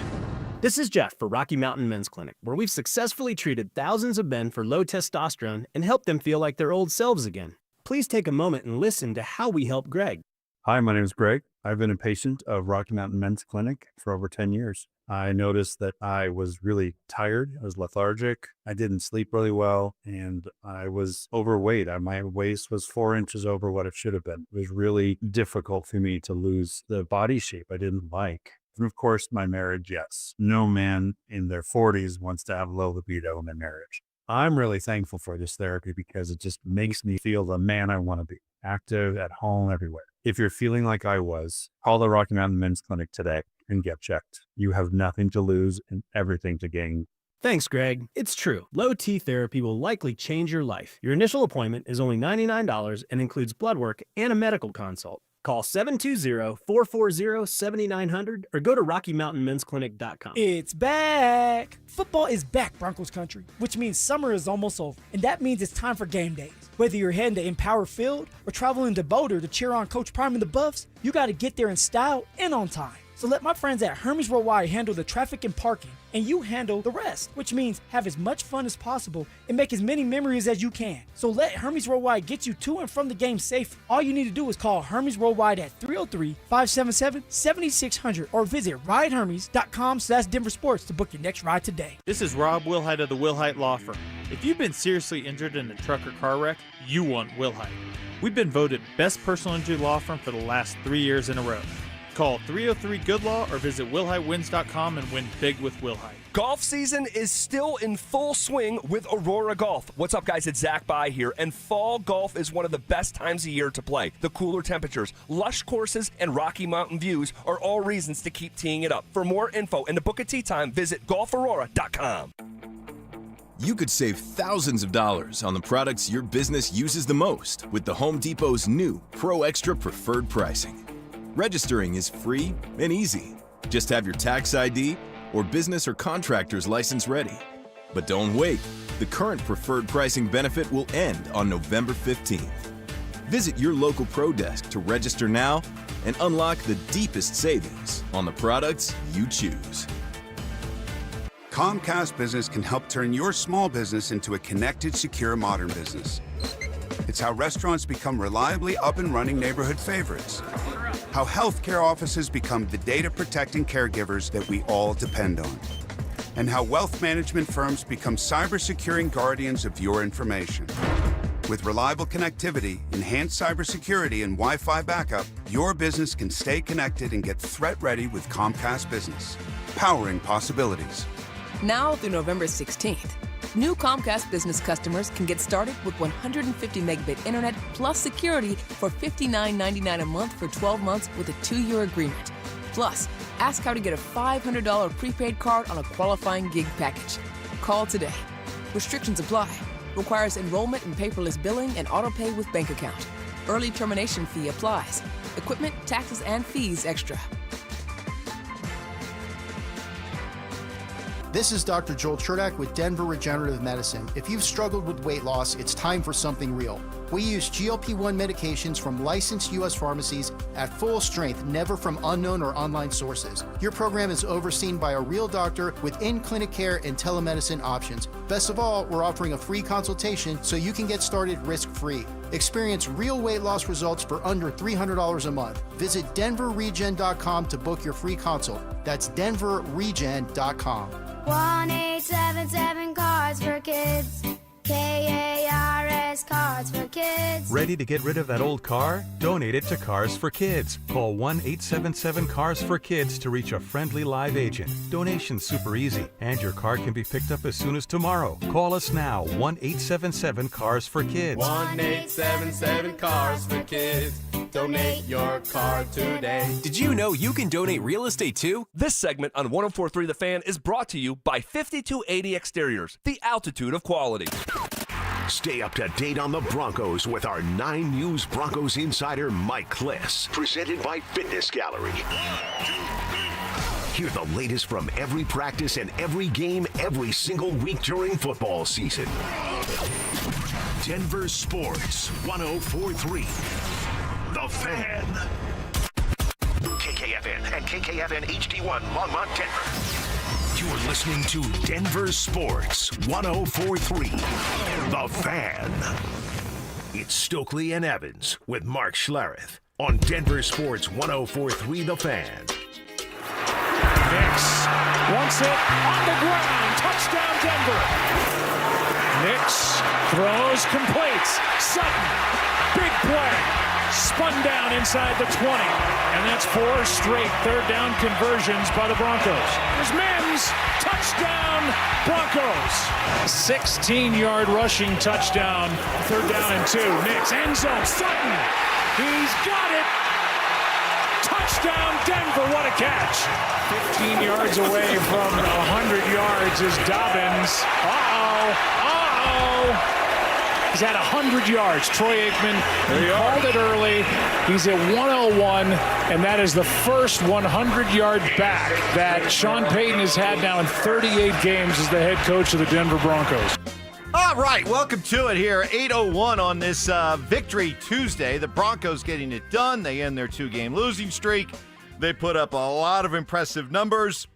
This is Jeff for Rocky Mountain Men's Clinic, where we've successfully treated thousands of men for low testosterone and helped them feel like their old selves again. Please take a moment and listen to how we help Greg. Hi, my name is Greg. I've been a patient of Rocky Mountain Men's Clinic for over 10 years. I noticed that I was really tired. I was lethargic. I didn't sleep really well, and I was overweight. My waist was 4 inches over what it should have been. It was really difficult for me to lose the body shape I didn't like. And of course, my marriage, yes. No man in their 40s wants to have low libido in their marriage. I'm really thankful for this therapy because it just makes me feel the man I want to be, active, at home, everywhere. If you're feeling like I was, call the Rocky Mountain Men's Clinic today and get checked. You have nothing to lose and everything to gain. Thanks, Greg. It's true. Low T therapy will likely change your life. Your initial appointment is only $99 and includes blood work and a medical consult. Call 720-440-7900 or go to RockyMountainMen'sClinic.com. It's back! Football is back, Broncos country, which means summer is almost over. And that means it's time for game days. Whether you're heading to Empower Field or traveling to Boulder to cheer on Coach Prime and the Buffs, you got to get there in style and on time. So let my friends at Hermes Worldwide handle the traffic and parking, and you handle the rest, which means have as much fun as possible and make as many memories as you can. So let Hermes Worldwide get you to and from the game safe. All you need to do is call Hermes Worldwide at 303-577-7600 or visit ridehermes.com/DenverSports to book your next ride today. This is Rob Wilhite of the Wilhite Law Firm. If you've been seriously injured in a truck or car wreck, you want Wilhite. We've been voted best personal injury law firm for the last 3 years in a row. Call 303-GOOD-LAW or visit WilhiteWins.com and win big with Wilhite. Golf season is still in full swing with Aurora Golf. What's up, guys? It's Zach By here, and fall golf is one of the best times of year to play. The cooler temperatures, lush courses, and Rocky Mountain views are all reasons to keep teeing it up. For more info and to book a tee time, visit golfaurora.com. You could save thousands of dollars on the products your business uses the most with the Home Depot's new Pro Extra Preferred Pricing. Registering is free and easy. Just have your tax ID or business or contractor's license ready. But don't wait. The current preferred pricing benefit will end on November 15th. Visit your local Pro Desk to register now and unlock the deepest savings on the products you choose. Comcast Business can help turn your small business into a connected, secure, modern business. It's how restaurants become reliably up and running neighborhood favorites. How healthcare offices become the data-protecting caregivers that we all depend on. And how wealth management firms become cyber-securing guardians of your information. With reliable connectivity, enhanced cybersecurity, and Wi-Fi backup, your business can stay connected and get threat-ready with Comcast Business. Powering possibilities. Now through November 16th. New Comcast Business customers can get started with 150 megabit internet plus security for $59.99 a month for 12 months with a 2-year agreement. Plus, ask how to get a $500 prepaid card on a qualifying gig package. Call today. Restrictions apply. Requires enrollment in paperless billing and auto-pay with bank account. Early termination fee applies. Equipment, taxes, and fees extra. This is Dr. Joel Cherdak with Denver Regenerative Medicine. If you've struggled with weight loss, it's time for something real. We use GLP-1 medications from licensed U.S. pharmacies at full strength, never from unknown or online sources. Your program is overseen by a real doctor with in-clinic care and telemedicine options. Best of all, we're offering a free consultation so you can get started risk-free. Experience real weight loss results for under $300 a month. Visit denverregen.com to book your free consult. That's denverregen.com. 1-877 Cards for Kids. KARS Cards for Kids. Ready to get rid of that old car? Donate it to Cars for Kids. Call 1-877 Cars for Kids to reach a friendly live agent. Donation's super easy, and your car can be picked up as soon as tomorrow. Call us now, 1-877 Cars for Kids. 1-877 Cars for Kids. Donate your car today. Did you know you can donate real estate too? This segment on 104.3 The Fan is brought to you by 5280 Exteriors, the altitude of quality. Stay up to date on the Broncos with our 9 News Broncos insider Mike Klis. Presented by Fitness Gallery. Hear the latest from every practice and every game every single week during football season. Denver Sports 104.3. The Fan. KKFN and KKFN HD1 Longmont, Denver. You're listening to Denver Sports 104.3. The Fan. It's Stokley and Evans with Mark Schlereth on Denver Sports 104.3. The Fan. Nix wants it on the ground. Touchdown, Denver. Nix throws, completes. Sutton, big play. Spun down inside the 20. And that's 4 straight third down conversions by the Broncos. Here's Mims. Touchdown, Broncos. 16-yard rushing touchdown. Third down and 2. Nix, end zone. Sutton. He's got it. Touchdown, Denver. What a catch. 15 yards away from 100 yards is Dobbins. He's at 100 yards. Troy Aikman, he called it early. He's at 101, and that is the first 100-yard back that Sean Payton has had now in 38 games as the head coach of the Denver Broncos. All right, welcome to it here. 8:01 on this Victory Tuesday. The Broncos getting it done. They end their 2-game losing streak. They put up a lot of impressive numbers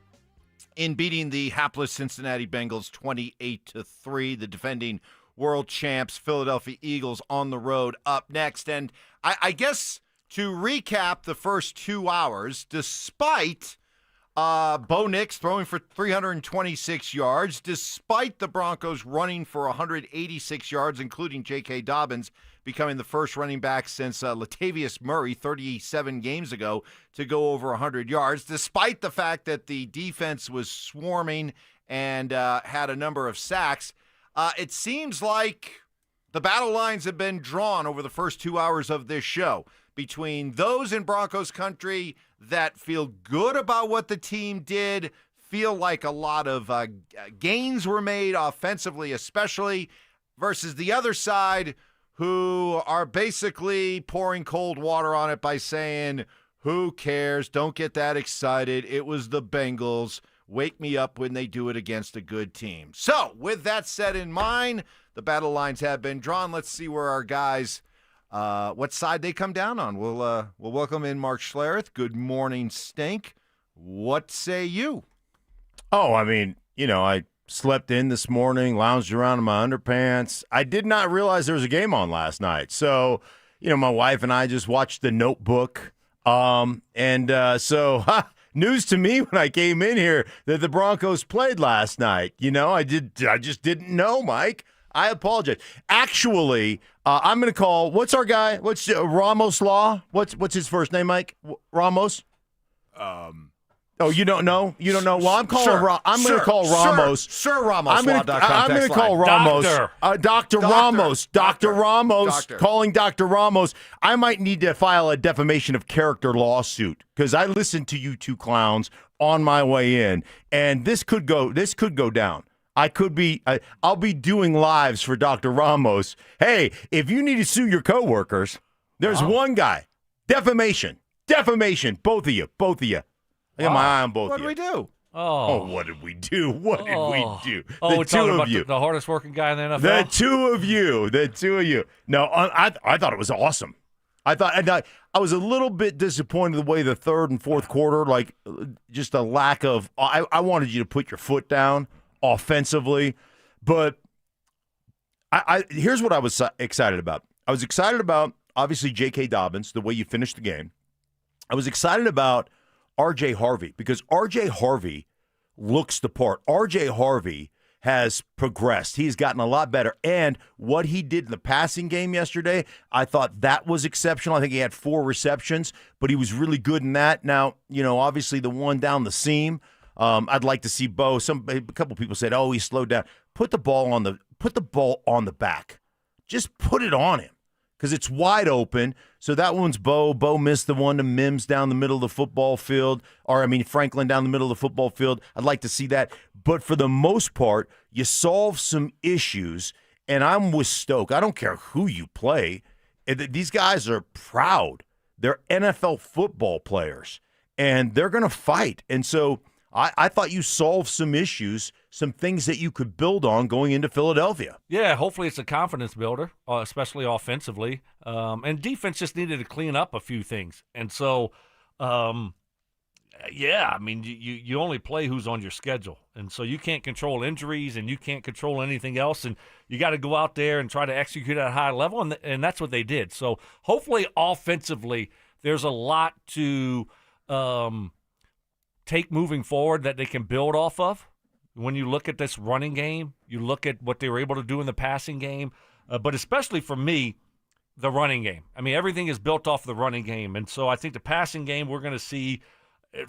in beating the hapless Cincinnati Bengals 28-3. The defending world champs, Philadelphia Eagles, on the road up next. And I guess to recap the first 2 hours, despite Bo Nix throwing for 326 yards, despite the Broncos running for 186 yards, including J.K. Dobbins becoming the first running back since Latavius Murray 37 games ago to go over 100 yards, despite the fact that the defense was swarming and had a number of sacks, it seems like the battle lines have been drawn over the first 2 hours of this show between those in Broncos country that feel good about what the team did, feel like a lot of gains were made offensively especially, versus the other side who are basically pouring cold water on it by saying, who cares, don't get that excited, it was the Bengals. Wake me up when they do it against a good team. So, with that said in mind, the battle lines have been drawn. Let's see where our guys, what side they come down on. We'll welcome in Mark Schlereth. Good morning, Stink. What say you? Oh, I mean, I slept in this morning, lounged around in my underpants. I did not realize there was a game on last night. So, my wife and I just watched The Notebook. News to me when I came in here that the Broncos played last night. I just didn't know, Mike. I apologize. Actually, I'm going to call, what's our guy? What's Ramos Law? What's his first name, Mike? Ramos? Oh, you don't know? You don't know? Well, I'm calling. I'm going to call Ramos. Sir Ramos. I'm going to call Ramos. Dr. Ramos. Dr. Ramos. Calling Dr. Ramos. I might need to file a defamation of character lawsuit because I listened to you two clowns on my way in, and this could go down. I'll be doing lives for Dr. Ramos. Hey, if you need to sue your coworkers, there's one guy. Defamation. Both of you. I got my eye on both of you. What do we do? Oh, what did we do? What did we do? Oh, The we're two talking of about you. the hardest working guy in the NFL? The two of you. No, I thought it was awesome. I was a little bit disappointed the way the third and fourth quarter, like just a lack of. I wanted you to put your foot down offensively, but here's what I was excited about. I was excited about obviously J.K. Dobbins, the way you finished the game. I was excited about R.J. Harvey because R.J. Harvey looks the part. R.J. Harvey has progressed. He's gotten a lot better. And what he did in the passing game yesterday, I thought that was exceptional. I think he had 4 receptions, but he was really good in that. Now, obviously the one down the seam, I'd like to see Bo. A couple people said, "Oh, he slowed down." Put the ball on the back. Just put it on him because it's wide open. So that one's Bo. Bo missed the one to Mims down the middle of the football field, Franklin down the middle of the football field. I'd like to see that. But for the most part, you solve some issues, and I'm with Stoke. I don't care who you play. These guys are proud. They're NFL football players, and they're going to fight. And so I thought you solved some issues, some things that you could build on going into Philadelphia. Yeah, hopefully it's a confidence builder, especially offensively. And defense just needed to clean up a few things. And so, you only play who's on your schedule. And so you can't control injuries and you can't control anything else. And you got to go out there and try to execute at a high level, and that's what they did. So hopefully offensively there's a lot to take moving forward that they can build off of. When you look at this running game, you look at what they were able to do in the passing game, but especially for me, the running game. I mean, everything is built off the running game, and so I think the passing game we're going to see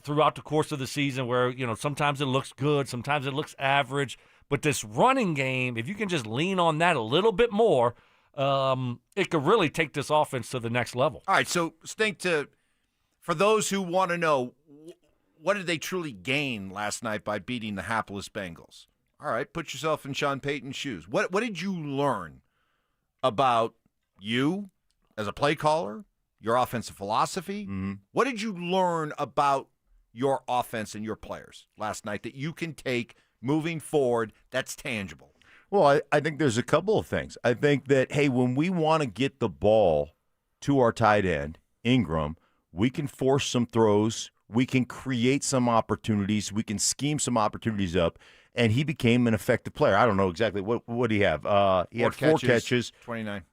throughout the course of the season where, sometimes it looks good, sometimes it looks average, but this running game, if you can just lean on that a little bit more, it could really take this offense to the next level. All right, so for those who want to know, what did they truly gain last night by beating the hapless Bengals? All right, put yourself in Sean Payton's shoes. What did you learn about you as a play caller, your offensive philosophy? Mm-hmm. What did you learn about your offense and your players last night that you can take moving forward that's tangible? Well, I think there's a couple of things. I think that, hey, when we want to get the ball to our tight end, Ingram, we can force some throws. We can create some opportunities. We can scheme some opportunities up, and he became an effective player. I don't know exactly what did he have. He had 4 catches, 29.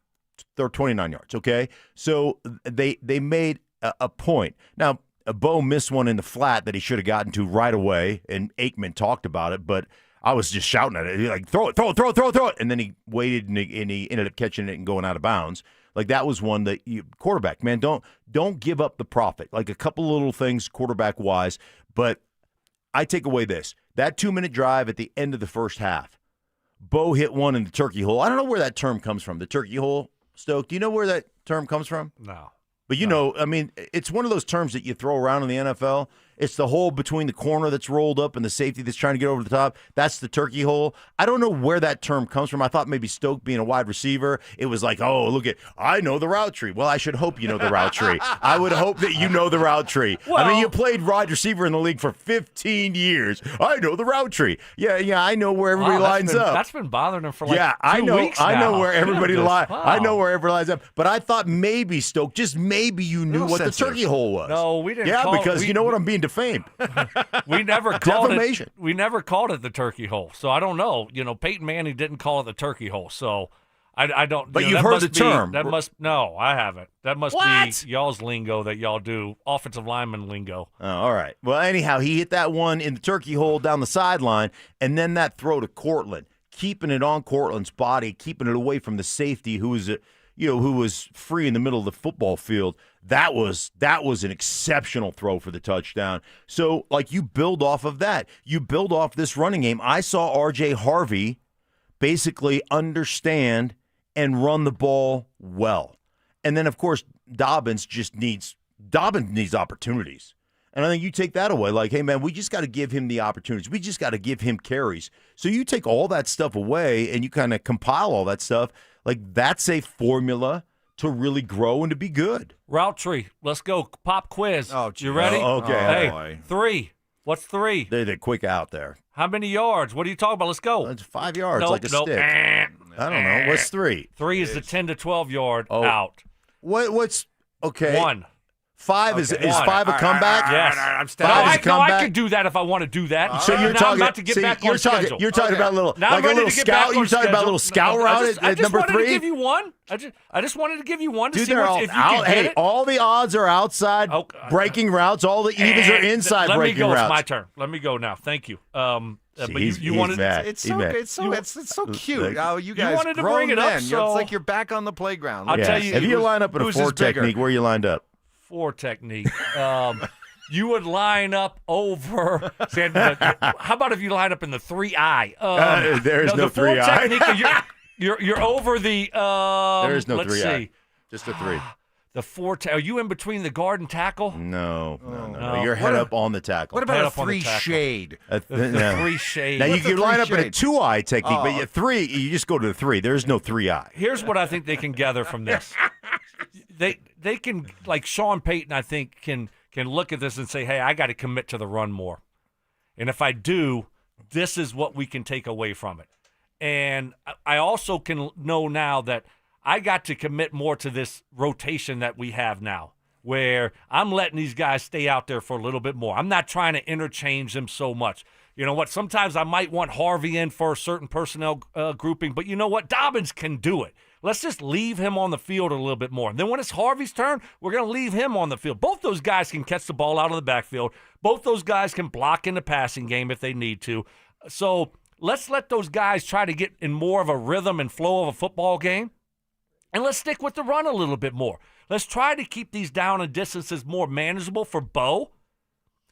They're 29 yards. Okay, so they made a point. Now, Bo missed one in the flat that he should have gotten to right away, and Aikman talked about it, but I was just shouting at it, like throw it, and then he waited and he ended up catching it and going out of bounds. Like that was one that quarterback, man, don't give up the profit. Like a couple little things quarterback wise, but I take away this. That 2-minute drive at the end of the first half, Bo hit one in the turkey hole. I don't know where that term comes from. The turkey hole, Stoke. Do you know where that term comes from? No. But it's one of those terms that you throw around in the NFL. It's the hole between the corner that's rolled up and the safety that's trying to get over the top. That's the turkey hole. I don't know where that term comes from. I thought maybe Stoke being a wide receiver, it was like, oh, look I know the route tree. Well, I should hope you know the route tree. I would hope that you know the route tree. Well, you played wide receiver in the league for 15 years. I know the route tree. Yeah, I know where everybody lines up. That's been bothering him for like 2 weeks I know now. where everybody lines. Wow. I know where everybody lines up. But I thought maybe Stoke, just maybe you knew what the turkey hole was. No, we didn't. Yeah, because you know what? I'm being defamed. We never called defamation. We never called it the turkey hole, so I don't know. Peyton Manning didn't call it the turkey hole, so I don't. But you've heard the term. No, I haven't. That must be y'all's lingo that y'all do, offensive lineman lingo. Oh, all right. Well, anyhow, he hit that one in the turkey hole down the sideline, and then that throw to Cortland, keeping it on Cortland's body, keeping it away from the safety who was free in the middle of the football field. That was an exceptional throw for the touchdown. So, you build off of that. You build off this running game. I saw R.J. Harvey basically understand and run the ball well. And then, of course, Dobbins needs opportunities. And I think you take that away. Like, hey, man, we just got to give him the opportunities. We just got to give him carries. So you take all that stuff away and you kind of compile all that stuff. Like, that's a formula to really grow and to be good. Route tree. Let's go. Pop quiz. Oh, you ready? Okay. Hey, boy. 3, What's 3? They're quick out there. How many yards? What are you talking about? Let's go. It's 5 yards, Nope, like a nope. stick. I don't know. What's 3? 3 is the 10 to 12 yard out. What's okay? 1. 5 is 5 a All comeback? Yes. I'm I could do that if I want to do that. So you're now talking I'm about to get back on schedule. You're talking about Now I'm like a ready little to get scout. back You're on talking about a little schedule. scout route I at just number wanted 3. to give you one. I just wanted to give you one to Dude, see they're if all you out. can get Hey, it. all the odds are outside breaking routes. All the evens are inside Let me breaking go. routes. It's my turn. Let me go now. Thank you. But he's you wanted mad. It's He's so mad. it's so cute. How you guys wanted to grown bring it up, men. so- It's like you're back on the playground. I'll tell you. If you line up in a who's 4 is bigger? technique, where you lined up? 4 technique. You would line up over. How about if you line up in the 3-eye? There is no the 4 3-eye. technique. You're over the. There is no let's 3-eye. see. Just a 3. The 4. Are you in between the guard and tackle? No. No. You're head up on the tackle. What about Head a up on the 3 tackle. shade? The 3 shade. Now you What's the can line up in a 3 shade? 2-eye technique, but you 3, you just go to the 3. There is no 3-eye. Here's what I think they can gather from this. They can, like Sean Payton, I think can look at this and say, hey, I got to commit to the run more. And if I do, this is what we can take away from it. And I also can know now that I got to commit more to this rotation that we have now, where I'm letting these guys stay out there for a little bit more. I'm not trying to interchange them so much. You know what? Sometimes I might want Harvey in for a certain personnel grouping, but you know what? Dobbins can do it. Let's just leave him on the field a little bit more. And then when it's Harvey's turn, we're going to leave him on the field. Both those guys can catch the ball out of the backfield. Both those guys can block in the passing game if they need to. So let's let those guys try to get in more of a rhythm and flow of a football game. And let's stick with the run a little bit more. Let's try to keep these down and distances more manageable for Bo.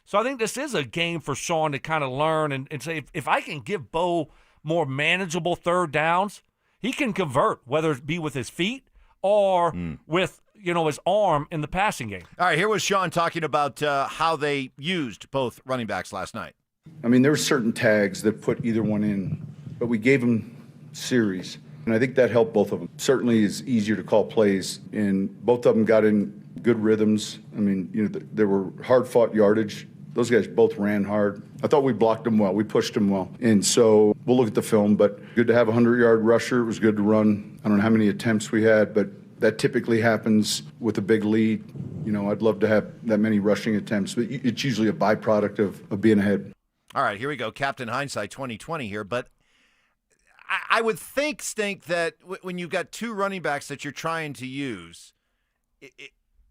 So I think this is a game for Sean to kind of learn and say, if I can give Bo more manageable third downs, he can convert, whether it be with his feet or with, his arm in the passing game. All right, here was Sean talking about how they used both running backs last night. I mean, there were certain tags that put either one in, but we gave them series, and I think that helped both of them. Certainly is easier to call plays, and both of them got in good rhythms. I mean, there were hard-fought yardage. Those guys both ran hard. I thought we blocked them well. We pushed them well. And so we'll look at the film, but good to have a 100-yard rusher. It was good to run. I don't know how many attempts we had, but that typically happens with a big lead. I'd love to have that many rushing attempts, but it's usually a byproduct of being ahead. All right, here we go. Captain Hindsight 2020 here, but I would think, Stink, that when you've got 2 running backs that you're trying to use,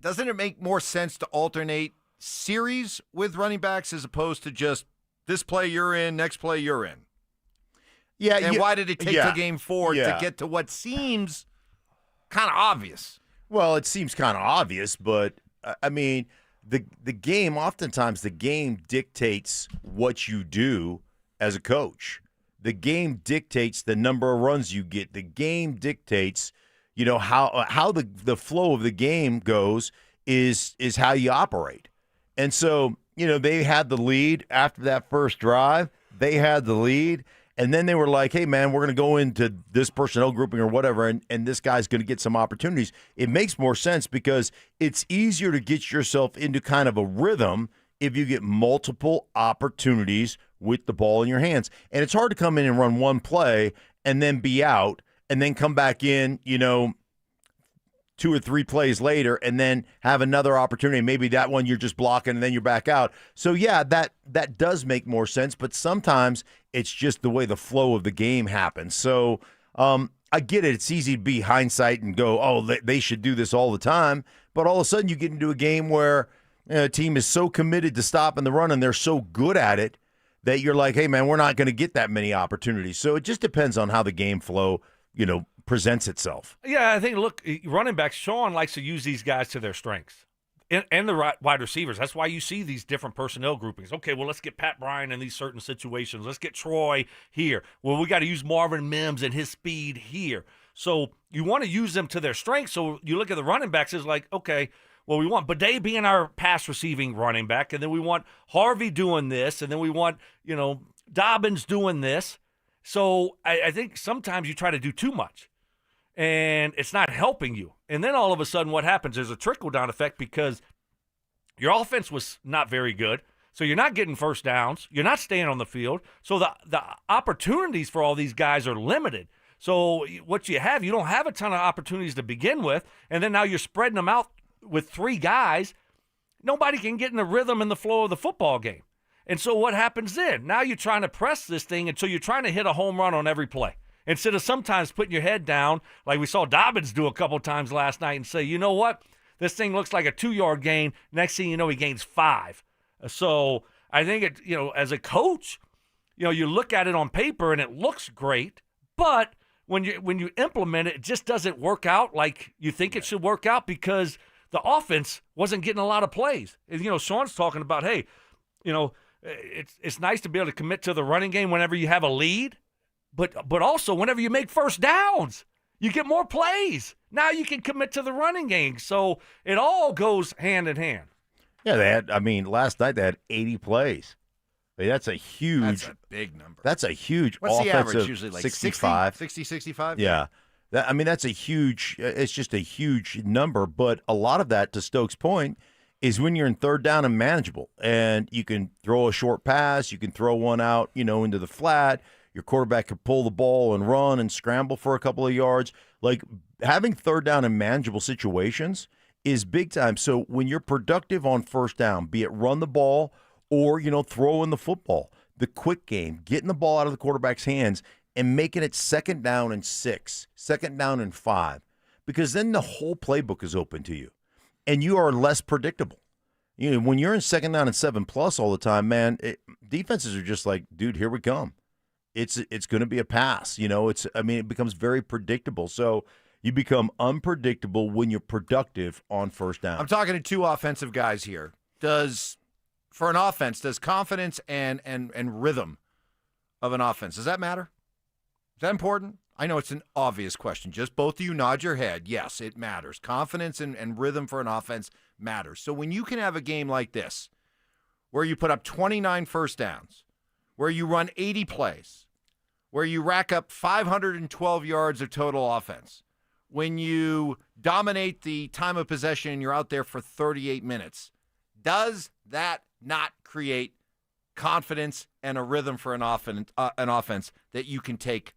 doesn't it make more sense to alternate series with running backs as opposed to just this play you're in, next play you're in? Yeah. And why did it take to game 4 Yeah. to get to what seems kind of obvious? Well, it seems kind of obvious, but I mean, the game, oftentimes the game dictates what you do as a coach. The game dictates the number of runs you get. The game dictates, how the flow of the game goes is how you operate. And so, they had the lead after that first drive. They had the lead. And then they were like, hey, man, we're going to go into this personnel grouping or whatever, and this guy's going to get some opportunities. It makes more sense because it's easier to get yourself into kind of a rhythm if you get multiple opportunities with the ball in your hands. And it's hard to come in and run one play and then be out and then come back in, 2 or 3 plays later and then have another opportunity. Maybe that one you're just blocking and then you're back out. So, yeah, that does make more sense, but sometimes it's just the way the flow of the game happens. So I get it. It's easy to be hindsight and go, oh, they should do this all the time. But all of a sudden you get into a game where a team is so committed to stopping the run and they're so good at it that you're like, hey, man, we're not going to get that many opportunities. So it just depends on how the game flow, presents itself. Yeah, I think, look, running backs, Sean likes to use these guys to their strengths. And the wide receivers. That's why you see these different personnel groupings. Okay, well, let's get Pat Bryant in these certain situations. Let's get Troy here. Well, we got to use Marvin Mims and his speed here. So you want to use them to their strengths. So you look at the running backs, it's like, okay, well, we want Bidet being our pass receiving running back, and then we want Harvey doing this, and then we want, Dobbins doing this. So I think sometimes you try to do too much. And it's not helping you. And then all of a sudden what happens, there's a trickle-down effect because your offense was not very good. So you're not getting first downs. You're not staying on the field. So the opportunities for all these guys are limited. So what you don't have a ton of opportunities to begin with, and then now you're spreading them out with 3 guys. Nobody can get in the rhythm and the flow of the football game. And so what happens then? Now you're trying to press this thing until you're trying to hit a home run on every play. Instead of sometimes putting your head down, like we saw Dobbins do a couple times last night, and say, you know what? This thing looks like a 2-yard gain. Next thing you know, he gains 5. So I think, as a coach, you look at it on paper and it looks great, but when you implement it, it just doesn't work out like you think it should work out because the offense wasn't getting a lot of plays. And, Sean's talking about, hey, it's nice to be able to commit to the running game whenever you have a lead, but also whenever you make first downs, you get more plays. Now you can commit to the running game. So it all goes hand in hand. Yeah, last night they had 80 plays. That's a big number. That's a huge What's offensive. the average usually? Like 65. 60, 65? Yeah. That's a huge, it's just a huge number. But a lot of that, to Stokes' point, is when you're in third down and manageable. And you can throw a short pass. You can throw one out, into the flat. Your quarterback can pull the ball and run and scramble for a couple of yards. Like, having third down in manageable situations is big time. So when you're productive on first down, be it run the ball or, throw in the football, the quick game, getting the ball out of the quarterback's hands and making it second down and 6, second down and 5, because then the whole playbook is open to you and you are less predictable. When you're in second down and 7+ all the time, man, defenses are just like, dude, here we come. It's going to be a pass. It becomes very predictable. So you become unpredictable when you're productive on first down. I'm talking to 2 offensive guys here. For an offense, does confidence and rhythm of an offense, does that matter? Is that important? I know it's an obvious question. Just both of you nod your head. Yes, it matters. Confidence and rhythm for an offense matters. So when you can have a game like this, where you put up 29 first downs, where you run 80 plays, where you rack up 512 yards of total offense, when you dominate the time of possession and you're out there for 38 minutes, does that not create confidence and a rhythm for an offense that you can take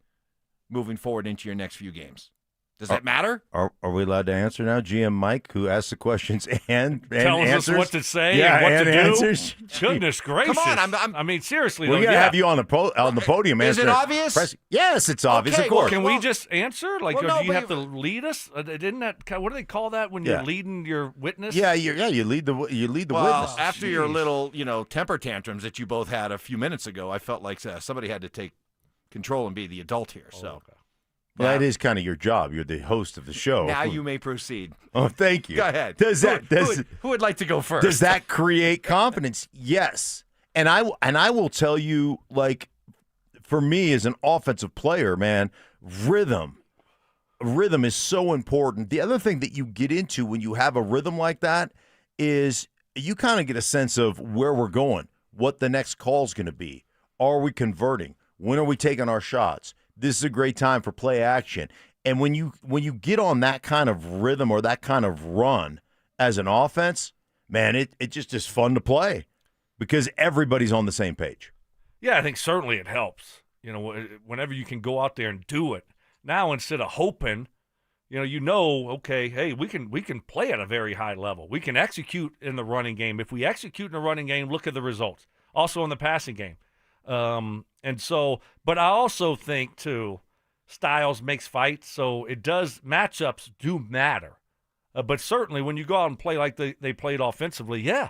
moving forward into your next few games? Does that matter? Are we allowed to answer now? GM Mike, who asks the questions and tells answers? us what to say yeah, and what to answers. do. Goodness gracious! Come on, I mean, seriously, We though, gotta have you on the podium. Is it answering. obvious? Yes, it's obvious. Okay, of course. Can we just answer? Like, Well, no, do you but- have to lead us? Didn't that? What do they call that when you're leading your witness? Yeah, you lead the Well, witness. after your little, temper tantrums that you both had a few minutes ago, I felt like somebody had to take control and be the adult here. So. Okay. Well, that is kind of your job. You're the host of the show. Now you may proceed. Oh, thank you. Go ahead. Who would like to go first? Does that create confidence? Yes. And I will tell you, like, for me as an offensive player, man, rhythm is so important. The other thing that you get into when you have a rhythm like that is you kind of get a sense of where we're going, what the next call is going to be. Are we converting? When are we taking our shots? This is a great time for play action. And when you get on that kind of rhythm or that kind of run as an offense, man, it just is fun to play because everybody's on the same page. Yeah, I think certainly it helps. Whenever you can go out there and do it. Now instead of hoping, okay, hey, we can play at a very high level. We can execute in the running game. If we execute in the running game, look at the results. Also in the passing game. But I also think too, styles makes fights, so matchups do matter. But certainly when you go out and play like they played offensively, yeah.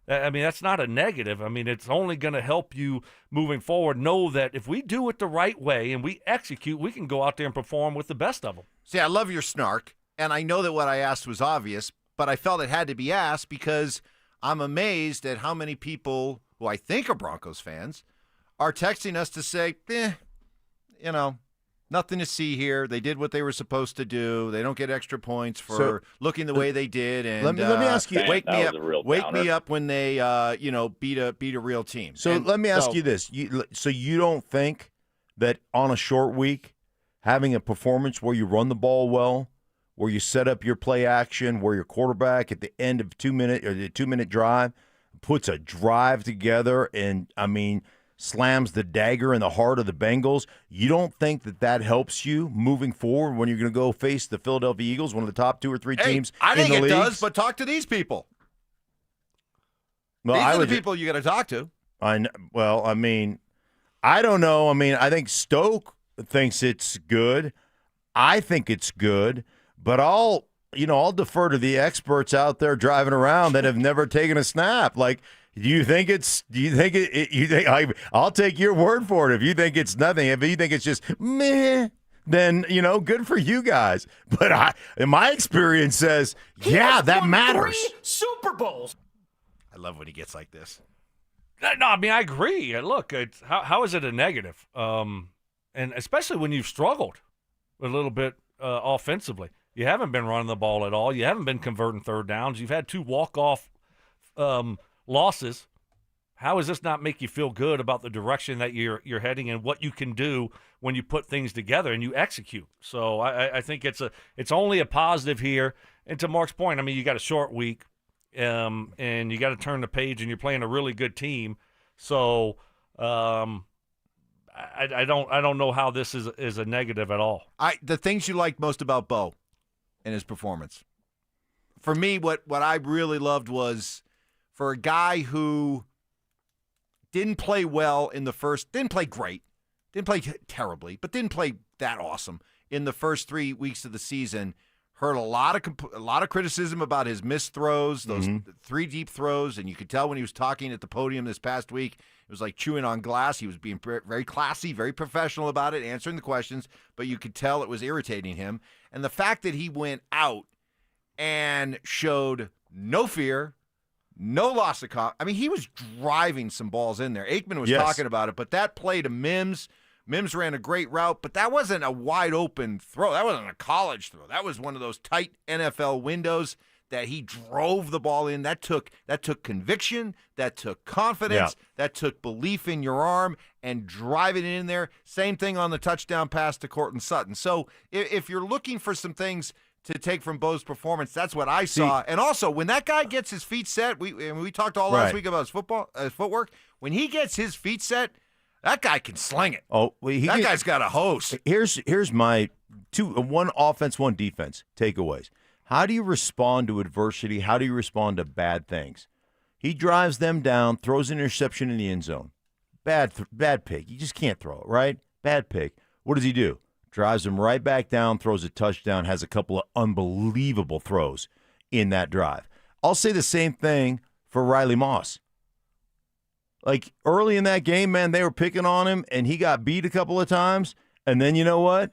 I mean, that's not a negative. I mean, it's only going to help you moving forward. Know that if we do it the right way and we execute, we can go out there and perform with the best of them. See, I love your snark, and I know that what I asked was obvious, but I felt it had to be asked because I'm amazed at how many people who I think are Broncos fans are texting us to say, nothing to see here. They did what they were supposed to do. They don't get extra points for looking the way they did. And let me ask you, wake me up when they beat a real team. So let me ask you this: so you don't think that on a short week, having a performance where you run the ball well, where you set up your play action, where your quarterback at the end of the 2-minute drive puts a drive together and, I mean, slams the dagger in the heart of the Bengals. You don't think that helps you moving forward when you're going to go face the Philadelphia Eagles, one of the top 2 or 3 teams I think in the it league? does, but talk to these people. Well, These I are would the people you got to talk to. I mean, I don't know. I mean, I think Stoke thinks it's good. I think it's good, but I'll defer to the experts out there driving around that have never taken a snap. Like, I'll take your word for it. If you think it's nothing, if you think it's just meh, then, good for you guys. But my experience says, that matters. 3 Super Bowls. I love when he gets like this. No, I mean, I agree. Look, how is it a negative? And especially when you've struggled a little bit offensively. You haven't been running the ball at all. You haven't been converting third downs. You've had 2 walk-off losses. How does this not make you feel good about the direction that you're heading and what you can do when you put things together and you execute? So I think it's only a positive here. And to Mark's point, I mean, you got a short week. And you got to turn the page, and you're playing a really good team. So I don't know how this is a negative at all. The things you liked most about Bo and his performance. For me, what I really loved was for a guy who didn't play well in the first, didn't play great, didn't play terribly, but didn't play that awesome in the first 3 weeks of the season. Heard a lot of criticism about his missed throws, those 3 deep throws, and you could tell when he was talking at the podium this past week, it was like chewing on glass. He was being very classy, very professional about it, answering the questions, but you could tell it was irritating him. And the fact that he went out and showed no fear, no loss of confidence. I mean, he was driving some balls in there. Aikman was talking about it, but that play to Mims ran a great route, but that wasn't a wide-open throw. That wasn't a college throw. That was one of those tight NFL windows that he drove the ball in. That took conviction. That took confidence. Yeah. That took belief in your arm and driving it in there. Same thing on the touchdown pass to Courtland Sutton. So if you're looking for some things to take from Bo's performance, that's what I saw. And also, when that guy gets his feet set, we talked all last week about his footwork. When he gets his feet set, that guy can sling it. Oh, well, that guy's got a hose. Here's my one offense, one defense takeaways. How do you respond to adversity? How do you respond to bad things? He drives them down, throws an interception in the end zone. Bad pick. You just can't throw it, right? Bad pick. What does he do? Drives them right back down, throws a touchdown, has a couple of unbelievable throws in that drive. I'll say the same thing for Riley Moss. Like, early in that game, man, they were picking on him, and he got beat a couple of times. And then, you know what?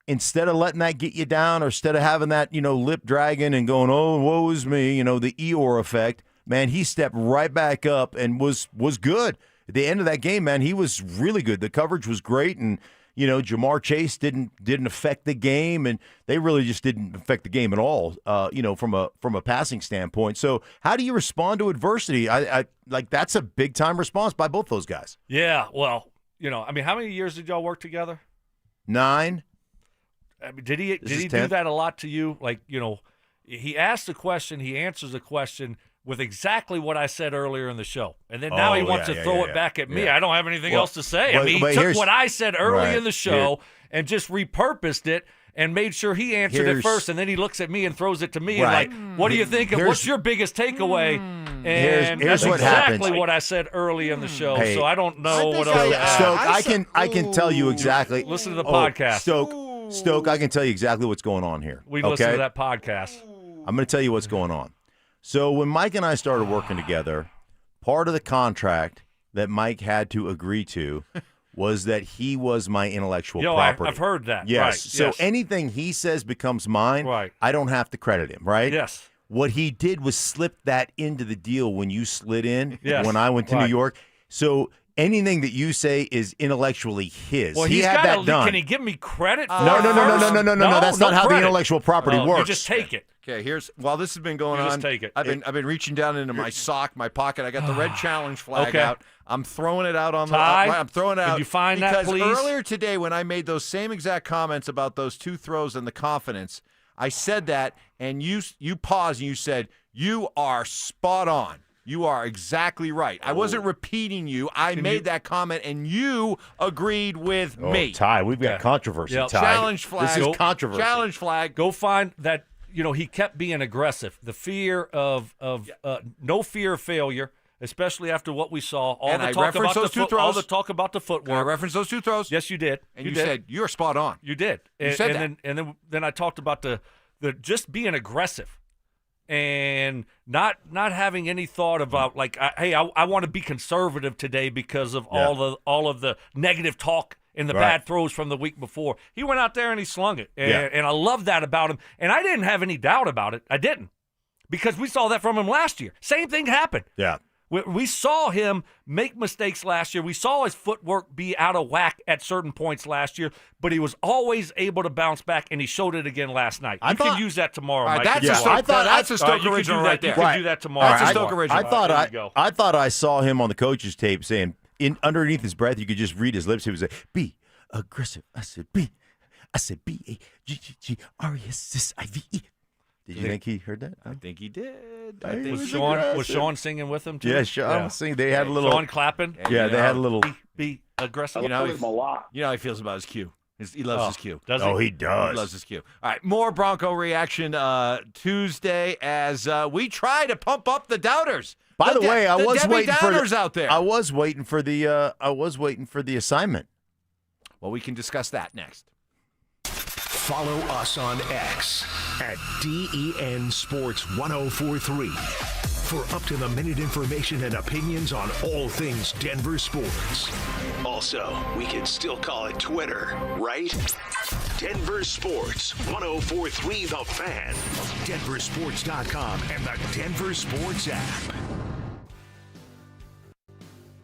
Instead of letting that get you down, or instead of having that, lip dragging and going, oh, woe is me, the Eeyore effect, man, he stepped right back up and was good. At the end of that game, man, he was really good. The coverage was great, and, Jamar Chase didn't affect the game, and they really just didn't affect the game at all, from a passing standpoint. So how do you respond to adversity? I like, that's a big-time response by both those guys. Yeah, well, how many years did y'all work together? 9. I mean, did he do that a lot to you? Like, he asked a question, he answers a question with exactly what I said earlier in the show. And then now he wants to throw it back at me. Yeah. I don't have anything else to say. I mean, he took what I said early in the show and just repurposed it and made sure he answered it first, and then he looks at me and throws it to me and like, what do you think? What's your biggest takeaway? And here's that's what exactly happens. what I said early in the show, Hey, so I don't know what else to add. Stoke, I can tell you exactly. Listen to the podcast. Stoke, I can tell you exactly what's going on here. We listen to that podcast. I'm going to tell you what's going on. So when Mike and I started working together, part of the contract that Mike had to agree to was that he was my intellectual property. I've heard that. Yes. Right. So anything he says becomes mine. Right. I don't have to credit him, right? Yes. What he did was slip that into the deal when you slid in when I went to New York. So anything that you say is intellectually his. Well, he had that done. Can he give me credit for No. it first? That's not how the credit. intellectual property works. You just take it. Okay, while this has been going on, just take it. I've been reaching down into my pocket. I got the red challenge flag out. I'm throwing it out on I'm throwing it out. Did you find that, please? Because earlier today, when I made those same exact comments about those 2 throws and the confidence, I said that, and you paused and you said, "You are spot on." You are exactly right. I wasn't repeating you. I made that comment, and you agreed with me. Ty, we've got controversy, Ty. Challenge flag. This is controversy. Challenge flag. Go find that, he kept being aggressive. The fear of no fear of failure, especially after what we saw. All the talk about the footwork. I referenced those 2 throws. Yes, you did. And you said, you're spot on. You did. You said that. And then I talked about the just being aggressive and not having any thought about I want to be conservative today because of all of the negative talk and the bad throws from the week before. He went out there and he slung it. And I love that about him. And I didn't have any doubt about it. I didn't. Because we saw that from him last year. Same thing happened. Yeah. We saw him make mistakes last year. We saw his footwork be out of whack at certain points last year, but he was always able to bounce back, and he showed it again last night. You can use that tomorrow, Mike. That's a Stoke original right there. You can do that tomorrow. That's a Stoke original. I thought I saw him on the coach's tape saying, underneath his breath, you could just read his lips. He was like, be aggressive. I said, B-A-G-G-G-R-E-S-S-I-V-E. Did you think he heard that? I think he did. Was Sean singing with him too? Yeah, Sean was singing. They had a little. Sean clapping. Yeah, they had a little. Be aggressive. You know how he feels about his cue. He loves his cue. Does he? Oh, he does. He loves his cue. All right, more Bronco reaction Tuesday as we try to pump up the doubters. By the way, I was waiting for out there. I was waiting for the assignment. Well, we can discuss that next. Follow us on X at DEN Sports 1043 for up-to-the-minute information and opinions on all things Denver sports. Also, we can still call it Twitter, right? Denver Sports 1043 The Fan, DenverSports.com, and the Denver Sports app.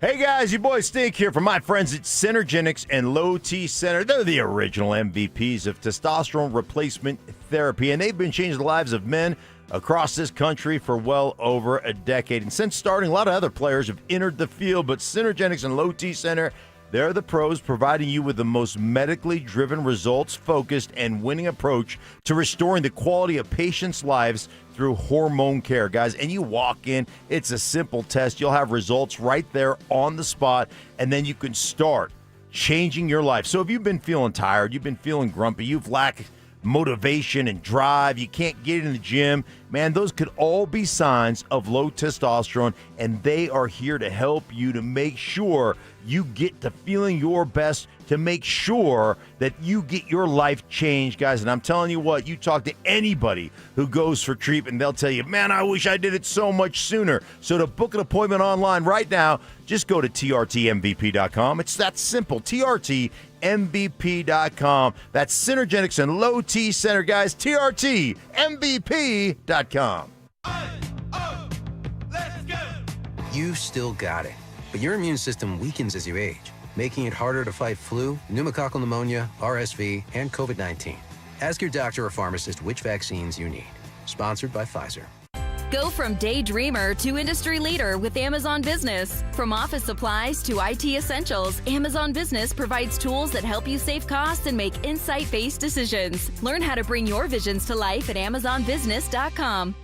Hey guys, your boy Stink here from my friends at Synergenics and Low T Center. They're the original MVPs of testosterone replacement therapy, and they've been changing the lives of men across this country for well over a decade. And since starting, a lot of other players have entered the field, but Synergenics and Low T Center, they're the pros providing you with the most medically driven, results-focused, and winning approach to restoring the quality of patients' lives through hormone care, guys. And you walk in, it's a simple test. You'll have results right there on the spot, and then you can start changing your life. So if you've been feeling tired, you've been feeling grumpy, you've lacked motivation and drive, you can't get in the gym, man, those could all be signs of low testosterone, and they are here to help you to make sure you get to feeling your best, to make sure that you get your life changed, guys. And I'm telling you what, you talk to anybody who goes for treatment, they'll tell you, man, I wish I did it so much sooner. So to book an appointment online right now, just go to trtmvp.com. It's that simple, trtmvp.com. That's Synergenics and Low T Center, guys, trtmvp.com. You still got it, but your immune system weakens as you age, making it harder to fight flu, pneumococcal pneumonia, RSV, and COVID-19. Ask your doctor or pharmacist which vaccines you need. Sponsored by Pfizer. Go from daydreamer to industry leader with Amazon Business. From office supplies to IT essentials, Amazon Business provides tools that help you save costs and make insight-based decisions. Learn how to bring your visions to life at AmazonBusiness.com.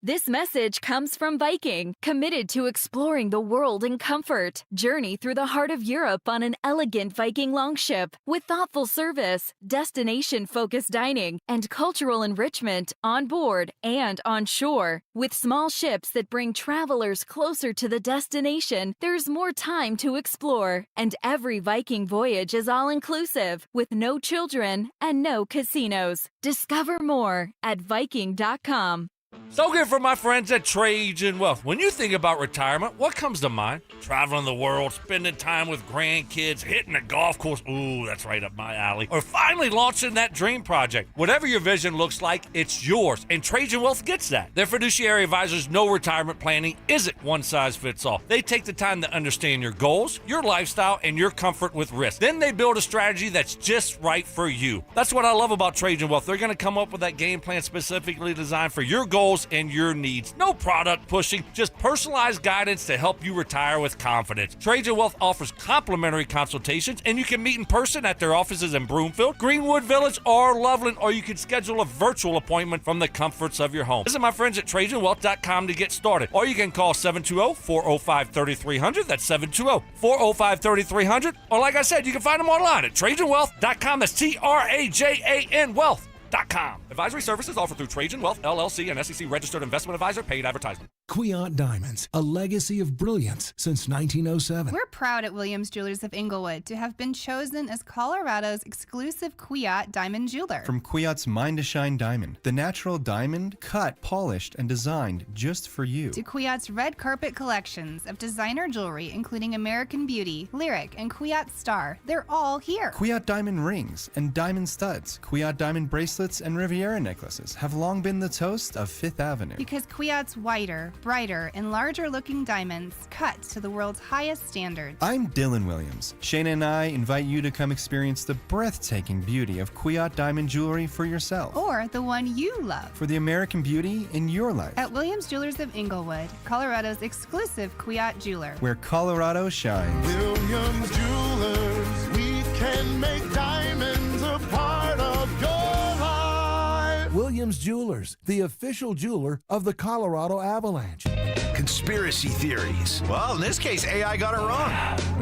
This message comes from Viking, committed to exploring the world in comfort. Journey through the heart of Europe on an elegant Viking longship with thoughtful service, destination-focused dining, and cultural enrichment on board and on shore. With small ships that bring travelers closer to the destination, there's more time to explore. And every Viking voyage is all-inclusive, with no children and no casinos. Discover more at Viking.com. So good for my friends at Cajun Wealth. When you think about retirement, what comes to mind? Traveling the world, spending time with grandkids, hitting a golf course. Ooh, that's right up my alley. Or finally launching that dream project. Whatever your vision looks like, it's yours. And Cajun Wealth gets that. Their fiduciary advisors know retirement planning isn't one size fits all. They take the time to understand your goals, your lifestyle, and your comfort with risk. Then they build a strategy that's just right for you. That's what I love about Cajun Wealth. They're going to come up with that game plan specifically designed for your goals, goals and your needs. No product pushing, just personalized guidance to help you retire with confidence. Trajan Wealth offers complimentary consultations, and you can meet in person at their offices in Broomfield, Greenwood Village, or Loveland, or you can schedule a virtual appointment from the comforts of your home. Visit my friends at TrajanWealth.com to get started, or you can call 720-405-3300. That's 720-405-3300. Or like I said, you can find them online at TrajanWealth.com. That's TRAJAN Wealth.com. Advisory services offered through Trajan Wealth, LLC, and SEC registered investment advisor. Paid advertisement. Quiot Diamonds, a legacy of brilliance since 1907. We're proud at Williams Jewelers of Inglewood to have been chosen as Colorado's exclusive Quiot diamond jeweler. From Quiot's Mine to Shine diamond, the natural diamond cut, polished, and designed just for you. To Quiot's red carpet collections of designer jewelry, including American Beauty, Lyric, and Quiot Star. They're all here. Quiot diamond rings and diamond studs, Quiot diamond bracelets, and Riviera necklaces have long been the toast of Fifth Avenue. Because Quiot's whiter, brighter, and larger looking diamonds cut to the world's highest standards. I'm Dylan Williams. Shayna and I invite you to come experience the breathtaking beauty of Quiot diamond jewelry for yourself. Or the one you love. For the American beauty in your life. At Williams Jewelers of Inglewood, Colorado's exclusive Quiot jeweler. Where Colorado shines. Williams Jewelers, we can make diamonds a part of your life. Williams Jewelers, the official jeweler of the Colorado Avalanche. Conspiracy theories. Well, in this case, AI got it wrong.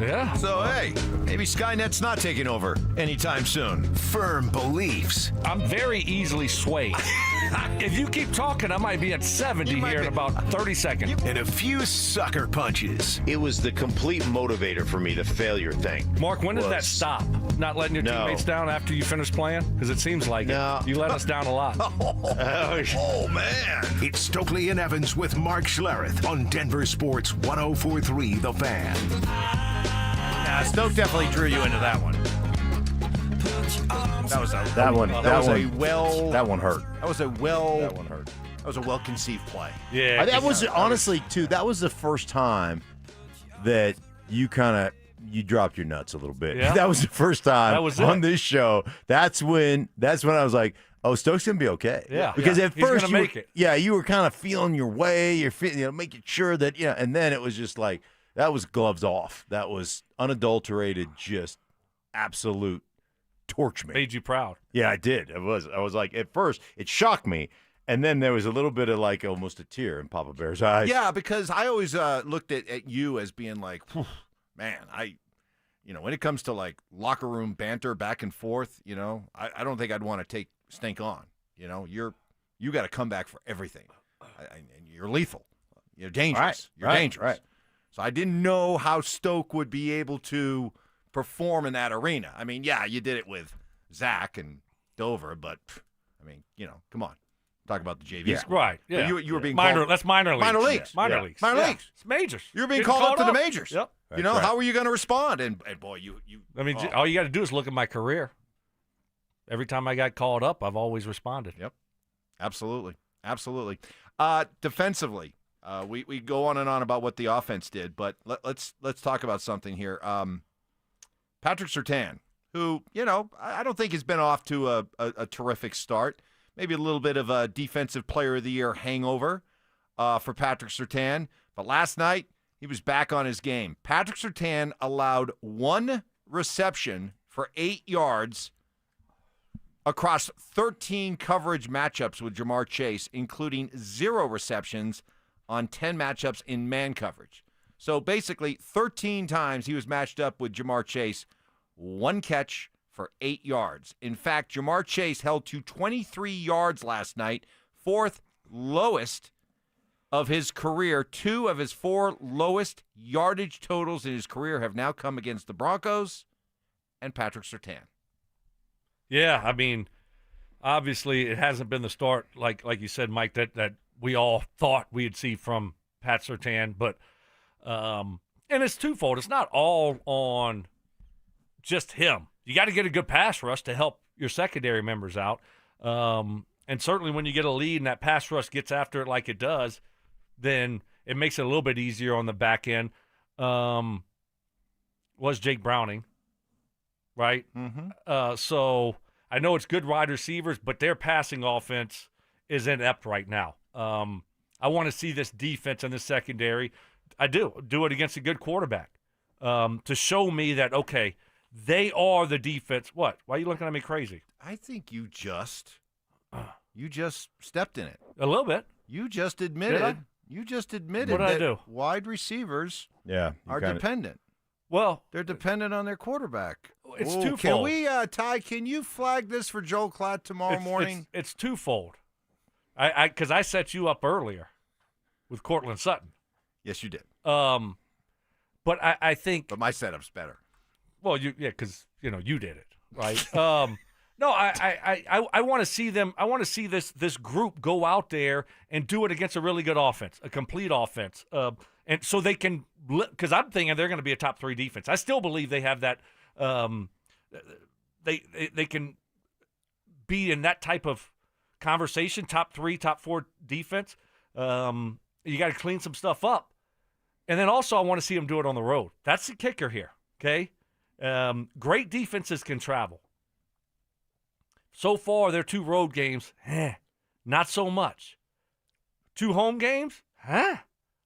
Yeah. So, hey, maybe Skynet's not taking over anytime soon. Firm beliefs. I'm very easily swayed. If you keep talking, I might be at 70 here in about 30 seconds. And a few sucker punches. It was the complete motivator for me, the failure thing. Mark, when does that stop? Not letting your teammates down after you finish playing? Because it seems like it. You let us down a lot. Oh, man. It's Stokley and Evans with Mark Schlereth on Denver Sports 104.3 The Fan. Nah, Stoke definitely drew you into that one. That was a That one hurt. That was a well-conceived play. Yeah. That was honestly too. That was the first time that you dropped your nuts a little bit. Yeah. That was the first time That was on it. this show. That's when I was like, "Oh, Stoke's gonna be okay." Yeah. Because at He's first gonna make it. you were kind of feeling your way. You're making sure that and then it was just like that was gloves off. That was unadulterated, just absolute torch me. Made you proud. Yeah, I did. I was like, at first it shocked me, and then there was a little bit of like almost a tear in Papa Bear's eyes. Yeah, because I always looked at you as being like, man, when it comes to like locker room banter back and forth, I don't think I'd want to take Stink on. You got to come back for everything. And you're lethal. You're dangerous. You're dangerous. Right. So I didn't know how Stoke would be able to perform in that arena. I mean, yeah, you did it with Zach and Dover, but come on. Talk about the JV. Yeah. school. Right. Yeah. You were being minor. That's minor leagues. Minor leagues. Yeah. Minor Yeah. leagues. Minor Yeah. leagues. It's majors. You were being Getting called up to the majors. Yep. How were you going to respond? And boy, you. I mean, all you got to do is look at my career. Every time I got called up, I've always responded. Yep. Absolutely. Defensively, we go on and on about what the offense did, but let's talk about something here. Patrick Surtain, who, I don't think has been off to a terrific start. Maybe a little bit of a Defensive Player of the Year hangover for Patrick Surtain. But last night, he was back on his game. Patrick Surtain allowed one reception for 8 yards across 13 coverage matchups with Jamar Chase, including 0 receptions on 10 matchups in man coverage. So basically, 13 times he was matched up with Jamar Chase, 1 catch for 8 yards. In fact, Jamar Chase held to 23 yards last night, 4th lowest of his career. 2 of his 4 lowest yardage totals in his career have now come against the Broncos and Patrick Surtain. Yeah, I mean, obviously it hasn't been the start, like you said, Mike, that we all thought we'd see from Pat Surtain, but and it's twofold. It's not all on just him. You got to get a good pass rush to help your secondary members out, and certainly when you get a lead and that pass rush gets after it like it does, then it makes it a little bit easier on the back end. Was Jake Browning, right? Mm-hmm. So I know it's good wide receivers, but their passing offense is inept right now. I want to see this defense in the secondary. I do it against a good quarterback to show me that, okay, they are the defense. What? Why are you looking at me crazy? I think you just stepped in it. A little bit. You just admitted. You just admitted What did I that do? wide receivers are kinda- dependent. Well, they're dependent on their quarterback. It's Ooh, twofold. Can we, Ty? Can you flag this for Joel Klatt tomorrow morning? It's twofold. Because I set you up earlier with Cortland Sutton. Yes, you did. But I think. But my setup's better. Well, because you did it, right? No, I want to see them. I want to see this group go out there and do it against a really good offense, a complete offense, and so they can. Because I'm thinking they're going to be a top 3 defense. I still believe they have that. They can be in that type of conversation, top 3, top 4 defense. You got to clean some stuff up, and then also I want to see them do it on the road. That's the kicker here. Okay, great defenses can travel. So far, their 2 road games, not so much. 2 home games,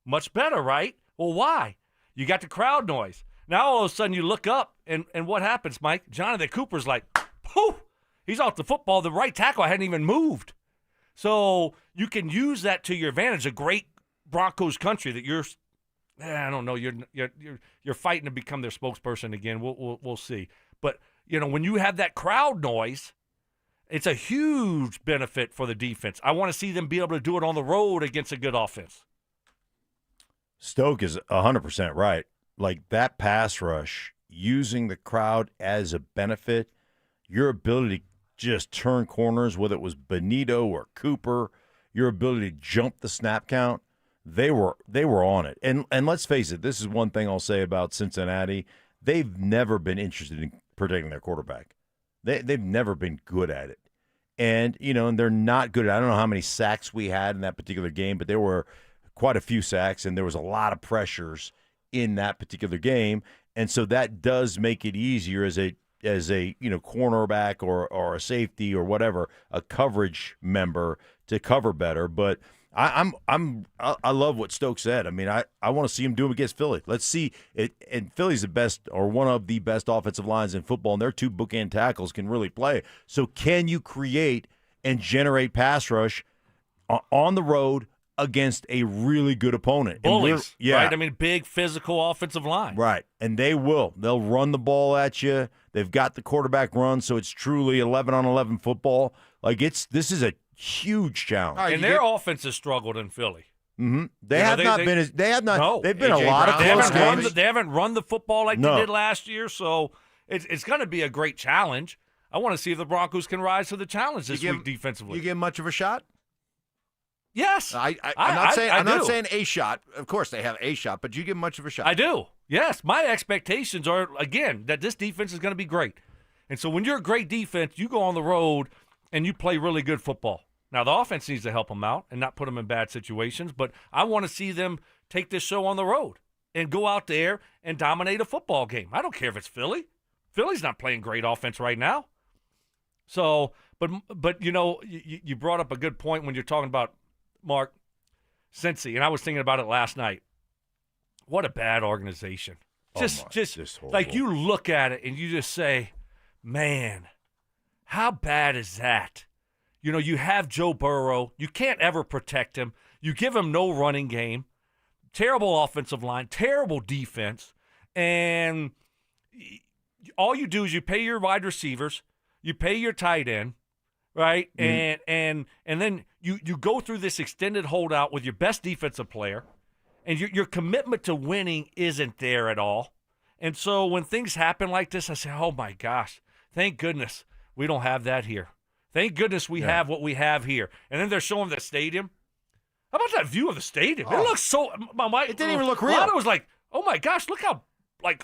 much better, right? Well, why? You got the crowd noise. Now all of a sudden you look up, and what happens, Mike? Jonathan Cooper's like, poof, he's off the football. The right tackle hadn't even moved. So you can use that to your advantage. A great Broncos country that you're, I don't know, you're fighting to become their spokesperson again. We'll see. But when you have that crowd noise, it's a huge benefit for the defense. I want to see them be able to do it on the road against a good offense. Stoke is 100% right. Like that pass rush, using the crowd as a benefit, your ability to just turn corners, whether it was Benito or Cooper, your ability to jump the snap count, they were on it. And let's face it, this is one thing I'll say about Cincinnati. They've never been interested in protecting their quarterback. They've never been good at it. And, and they're not good. I don't know how many sacks we had in that particular game, but there were quite a few sacks, and there was a lot of pressures in that particular game. And so that does make it easier as a cornerback or a safety or whatever, a coverage member to cover better. But I love what Stokes said. I mean, I want to see him do it against Philly. Let's see it. And Philly's the best or one of the best offensive lines in football, and their 2 bookend tackles can really play. So can you create and generate pass rush on the road against a really good opponent? Bullies, right? I mean, big physical offensive line. Right, and they will. They'll run the ball at you. They've got the quarterback run, so it's truly 11-on-11 football. Like this is a huge challenge. Right, and their offense has struggled in Philly. Mm-hmm. They have not been. No, they've been a lot of close games. They haven't run the football like they did last year, so it's going to be a great challenge. I want to see if the Broncos can rise to the challenge this week defensively. You give much of a shot? Yes. I'm not saying a shot. Of course they have a shot, but you give much of a shot. I do. Yes. My expectations are, again, that this defense is going to be great. And so when you're a great defense, you go on the road and you play really good football. Now, the offense needs to help them out and not put them in bad situations, but I want to see them take this show on the road and go out there and dominate a football game. I don't care if it's Philly. Philly's not playing great offense right now. So, but you brought up a good point when you're talking about Mark, Cincy, and I was thinking about it last night. What a bad organization. Just like you look at it and you just say, man, how bad is that? You have Joe Burrow. You can't ever protect him. You give him no running game. Terrible offensive line, terrible defense. And all you do is you pay your wide receivers, you pay your tight end, right? Mm-hmm. And then you go through this extended holdout with your best defensive player, and your commitment to winning isn't there at all. And so when things happen like this, I say, oh, my gosh, thank goodness we don't have that here. Thank goodness we have what we have here. And then they're showing the stadium. How about that view of the stadium? It looks so – it didn't even look real. Lana was like, oh, my gosh, look how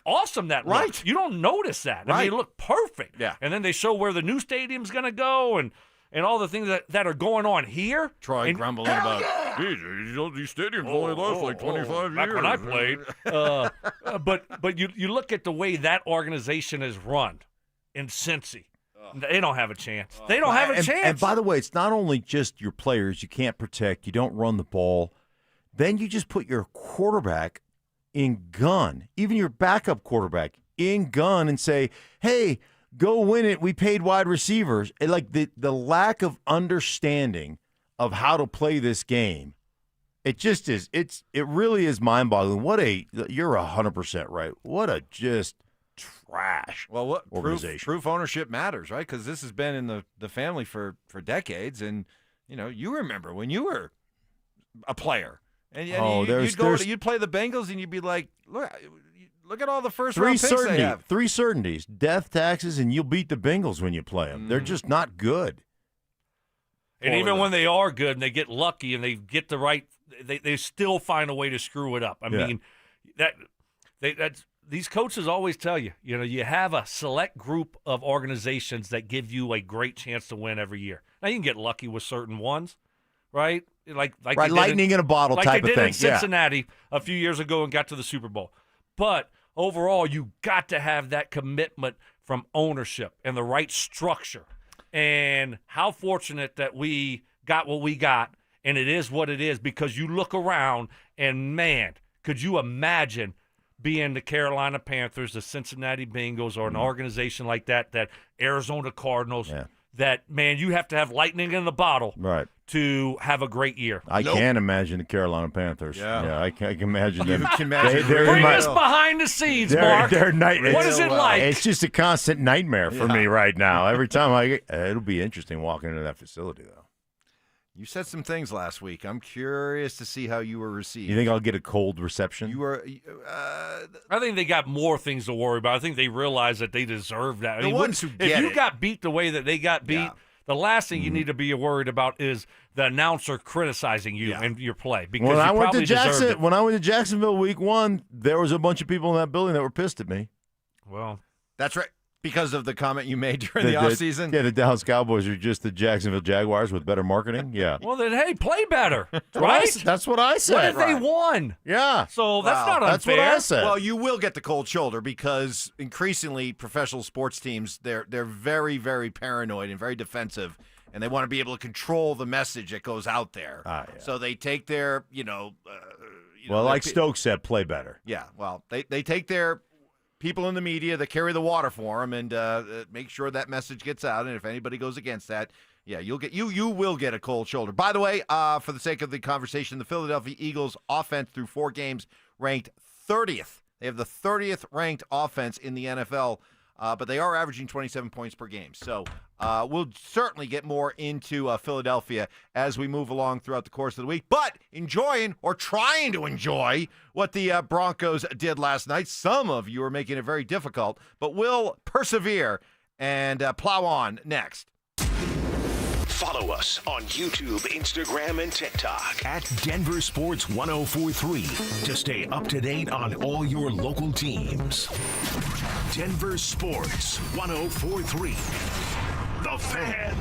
awesome that looks. You don't notice that. I mean, it looked perfect. Yeah. And then they show where the new stadium's going to go and all the things that are going on here. Troy grumbling about, these stadiums only last like 25 years. Back when I played. But you look at the way that organization is run in Cincy. They don't have a chance. They don't have a chance. And by the way, it's not only just your players you can't protect. You don't run the ball. Then you just put your quarterback in gun, even your backup quarterback in gun, and say, hey, go win it. We paid wide receivers. And like the lack of understanding of how to play this game, it just is. It really is mind-boggling. You're 100% right. What a just trash organization. Proof ownership matters, right? Because this has been in the family for decades, and you remember when you were a player, and you'd play the Bengals, and you'd be like, look at all the first-round picks they have. Three certainties: death, taxes, and you'll beat the Bengals when you play them. They're just not good. And even when they are good and they get lucky and they get the right, they still find a way to screw it up. I mean, that's these coaches always tell you, you have a select group of organizations that give you a great chance to win every year. Now, you can get lucky with certain ones, right? Like lightning in a bottle type of thing. Like they did in Cincinnati a few years ago and got to the Super Bowl. But overall, you got to have that commitment from ownership and the right structure. And how fortunate that we got what we got, and it is what it is, because you look around and, man, could you imagine being the Carolina Panthers, the Cincinnati Bengals, or an organization like that Arizona Cardinals, that, man, you have to have lightning in the bottle to have a great year. I can't imagine the Carolina Panthers. Yeah, I can imagine them. Bring us behind the scenes, Mark. What is it like? It's just a constant nightmare for me right now. Every time it'll be interesting walking into that facility, though. You said some things last week. I'm curious to see how you were received. You think I'll get a cold reception? I think they got more things to worry about. I think they realize that they deserve that. If you got beat the way that they got beat, the last thing you need to be worried about is the announcer criticizing you and your play. Because when I went to Jacksonville week 1, there was a bunch of people in that building that were pissed at me. Well, that's right. Because of the comment you made during the offseason? Yeah, the Dallas Cowboys are just the Jacksonville Jaguars with better marketing. Yeah. Well, then, hey, play better, right? That's what I said. What if they won? Yeah. So that's not unfair. That's what I said. Well, you will get the cold shoulder because increasingly professional sports teams, they're very, very paranoid and very defensive, and they want to be able to control the message that goes out there. So they take their, like Stokes said, play better. Yeah, well, they take their people in the media that carry the water for them and make sure that message gets out. And if anybody goes against that, you will get a cold shoulder. By the way, for the sake of the conversation, the Philadelphia Eagles offense through 4 games ranked 30th. They have the 30th ranked offense in the NFL, but they are averaging 27 points per game. So we'll certainly get more into Philadelphia as we move along throughout the course of the week. But enjoying or trying to enjoy what the Broncos did last night. Some of you are making it very difficult, but we'll persevere and plow on next. Follow us on YouTube, Instagram, and TikTok at Denver Sports 1043 to stay up to date on all your local teams. Denver Sports 1043. The Fan.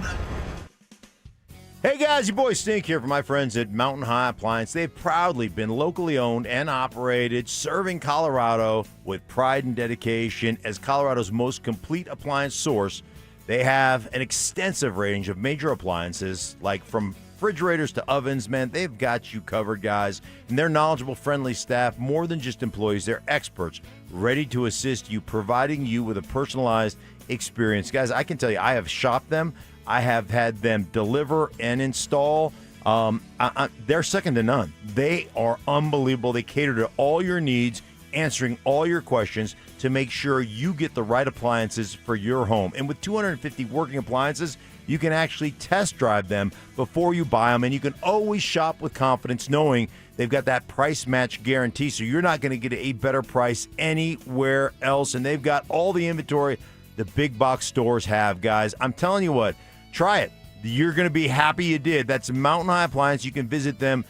Hey guys, your boy Stink here from my friends at Mountain High Appliance. They've proudly been locally owned and operated, serving Colorado with pride and dedication as Colorado's most complete appliance source. They have an extensive range of major appliances, like from refrigerators to ovens. Man, they've got you covered, guys. And their knowledgeable, friendly staff, more than just employees, they're experts, ready to assist you, providing you with a personalized experience. Guys, I can tell you, I have shopped them. I have had them deliver and install. They're second to none. They are unbelievable. They cater to all your needs, answering all your questions to make sure you get the right appliances for your home. And with 250 working appliances, you can actually test drive them before you buy them, and you can always shop with confidence knowing they've got that price match guarantee, so you're not going to get a better price anywhere else. And they've got all the inventory the big box stores have, guys. I'm telling you what, try it. You're going to be happy you did. That's Mountain High Appliance. You can visit them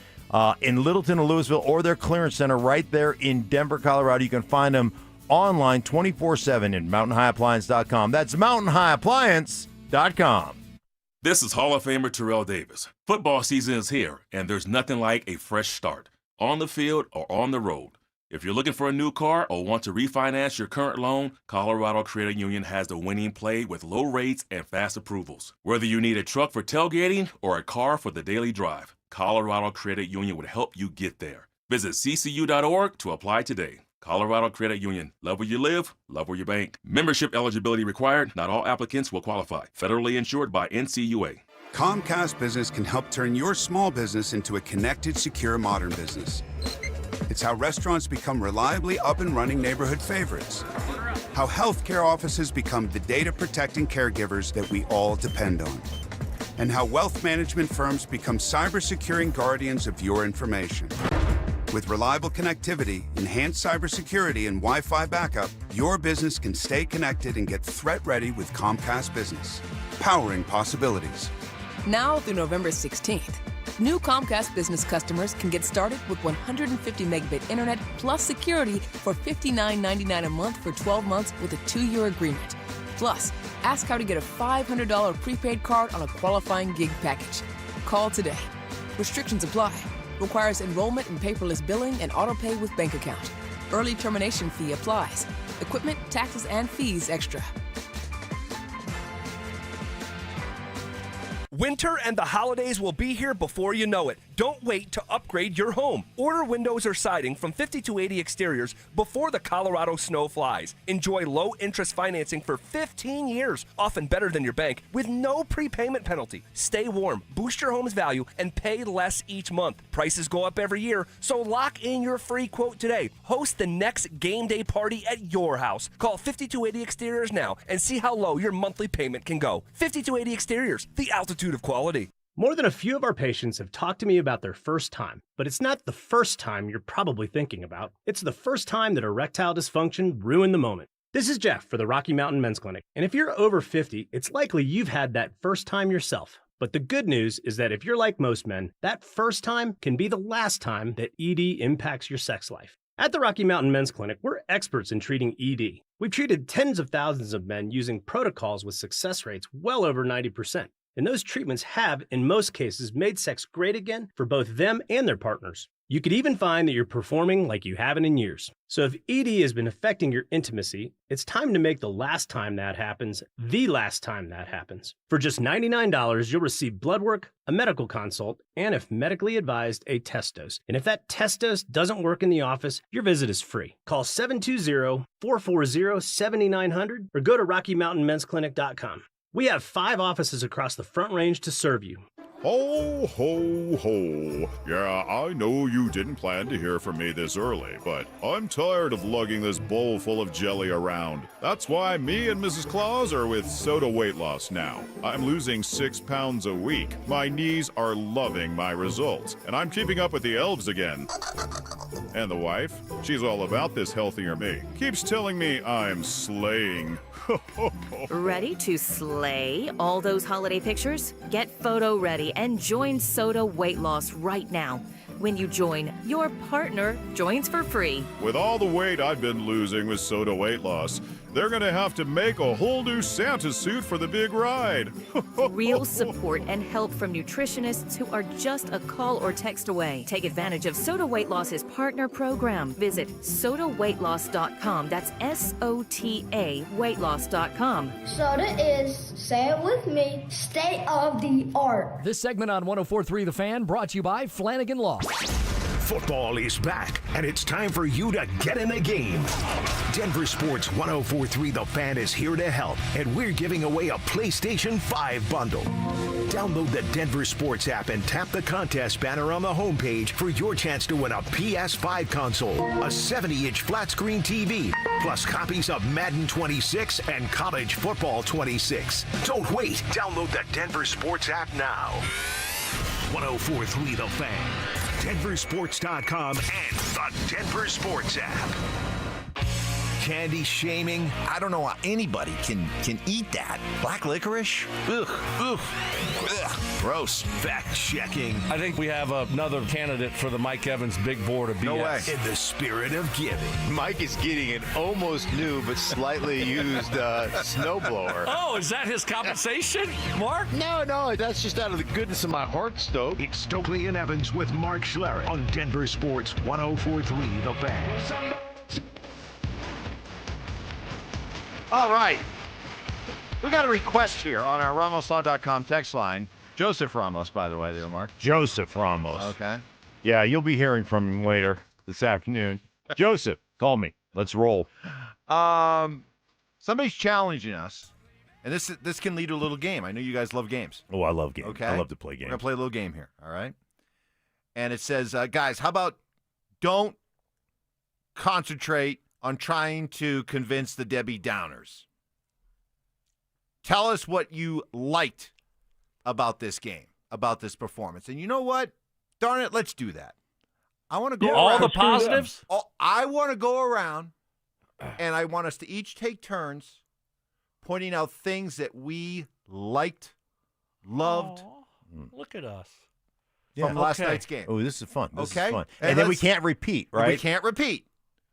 in Littleton or Louisville, or their clearance center right there in Denver, Colorado. You can find them online 24/7 at mountainhighappliance.com. That's mountainhighappliance.com. This is Hall of Famer Terrell Davis. Football season is here, and there's nothing like a fresh start, on the field or on the road. If you're looking for a new car or want to refinance your current loan, Colorado Credit Union has the winning play with low rates and fast approvals. Whether you need a truck for tailgating or a car for the daily drive, Colorado Credit Union would help you get there. Visit ccu.org to apply today. Colorado Credit Union. Love where you live, love where you bank. Membership eligibility required. Not all applicants will qualify. Federally insured by NCUA. Comcast Business can help turn your small business into a connected, secure, modern business. It's how restaurants become reliably up and running neighborhood favorites. How healthcare offices become the data-protecting caregivers that we all depend on. And how wealth management firms become cyber-securing guardians of your information. With reliable connectivity, enhanced cybersecurity, and Wi-Fi backup, your business can stay connected and get threat-ready with Comcast Business. Powering possibilities. Now through November 16th, new Comcast Business customers can get started with 150 megabit internet plus security for $59.99 a month for 12 months with a 2-year agreement. Plus, ask how to get a $500 prepaid card on a qualifying gig package. Call today. Restrictions apply. Requires enrollment in paperless billing and auto-pay with bank account. Early termination fee applies. Equipment, taxes, and fees extra. Winter and the holidays will be here before you know it. Don't wait to upgrade your home. Order windows or siding from 5280 Exteriors before the Colorado snow flies. Enjoy low-interest financing for 15 years, often better than your bank, with no prepayment penalty. Stay warm, boost your home's value, and pay less each month. Prices go up every year, so lock in your free quote today. Host the next game day party at your house. Call 5280 Exteriors now and see how low your monthly payment can go. 5280 Exteriors, the altitude of quality. More than a few of our patients have talked to me about their first time, but it's not the first time you're probably thinking about. It's the first time that erectile dysfunction ruined the moment. This is Jeff for the Rocky Mountain Men's Clinic, and if you're over 50, it's likely you've had that first time yourself. But the good news is that if you're like most men, that first time can be the last time that ED impacts your sex life. At the Rocky Mountain Men's Clinic, we're experts in treating ED. We've treated tens of thousands of men using protocols with success rates well over 90%. And those treatments have, in most cases, made sex great again for both them and their partners. You could even find that you're performing like you haven't in years. So if ED has been affecting your intimacy, it's time to make the last time that happens the last time that happens. For just $99, you'll receive blood work, a medical consult, and if medically advised, a test dose. And if that test dose doesn't work in the office, your visit is free. Call 720-440-7900 or go to RockyMountainMen'sClinic.com. We have 5 offices across the Front Range to serve you. Ho, ho, ho. Yeah, I know you didn't plan to hear from me this early, but I'm tired of lugging this bowl full of jelly around. That's why me and Mrs. Claus are with Soda Weight Loss now. I'm losing 6 pounds a week. My knees are loving my results, and I'm keeping up with the elves again. And the wife, she's all about this healthier me. Keeps telling me I'm slaying. Ready to slay all those holiday pictures? Get photo ready and join Soda Weight Loss right now. When you join, your partner joins for free. With all the weight I've been losing with Soda Weight Loss, they're going to have to make a whole new Santa suit for the big ride. Real support and help from nutritionists who are just a call or text away. Take advantage of Soda Weight Loss's partner program. Visit sodaweightloss.com. That's SOTA weightloss.com. Soda is, say it with me, state of the art. This segment on 104.3 The Fan brought to you by Flanagan Law. Football is back, and it's time for you to get in the game. Denver Sports 104.3 The Fan is here to help, and we're giving away a PlayStation 5 bundle. Download the Denver Sports app and tap the contest banner on the homepage for your chance to win a PS5 console, a 70-inch flat-screen TV, plus copies of Madden 26 and College Football 26. Don't wait. Download the Denver Sports app now. 104.3 The Fan, DenverSports.com, and the Denver Sports app. candy shaming. I don't know how anybody can eat that. Black licorice? Ugh. Ugh. Gross. Fact checking. I think we have another candidate for the Mike Evans big board of BS. No way. In the spirit of giving. Mike is getting an almost new but slightly used snowblower. Oh, is that his compensation, Mark? No, that's just out of the goodness of my heart, Stoke. It's Stokley and Evans with Mark Schlereth on Denver Sports 104.3 The Fan. All right. We got a request here on our RamosLaw.com text line. Joseph Ramos, by the way, there, Mark. Joseph Ramos. Okay. Yeah, you'll be hearing from him later this afternoon. Joseph, call me. Let's roll. Somebody's challenging us, and this can lead to a little game. I know you guys love games. Oh, I love games. Okay. I love to play games. We're going to play a little game here, all right? And it says, guys, how about don't concentrate on trying to convince the Debbie Downers. Tell us what you liked about this game, about this performance. And you know what? Darn it, let's do that. I want to go around. All the positives? I want to go around, and I want us to each take turns pointing out things that we liked, loved. Look at us. From last night's game. Oh, this is fun. This Okay. is fun. And then we can't repeat, right? We can't repeat.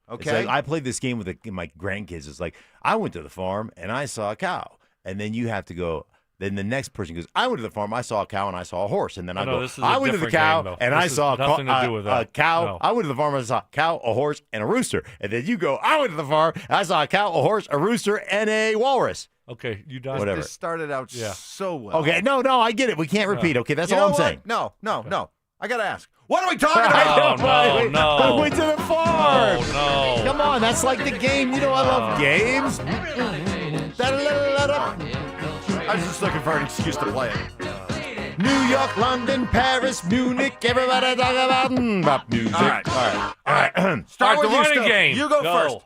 Okay. It's like, I played this game with my grandkids. It's like, I went to the farm and I saw a cow. And then you have to go. Then the next person goes, I went to the farm, I saw a cow, and I saw a horse. And then I go, I went to the cow, and I saw a cow. No. I went to the farm, and I saw a cow, a horse, and a rooster. And then you go, I went to the farm, and I saw a cow, a horse, a rooster, and a walrus. Okay, you done. Whatever. This started out so well. Okay, no, I get it. We can't repeat. Okay, that's all I'm saying. No. I got to ask. What are we talking about? No. I went to the farm. Oh, no. Come on, that's like the game. You know I love games. I was just looking for an excuse to play it. New York, London, Paris, Munich, everybody talk about music. All right. Start with the running you, game. You go first.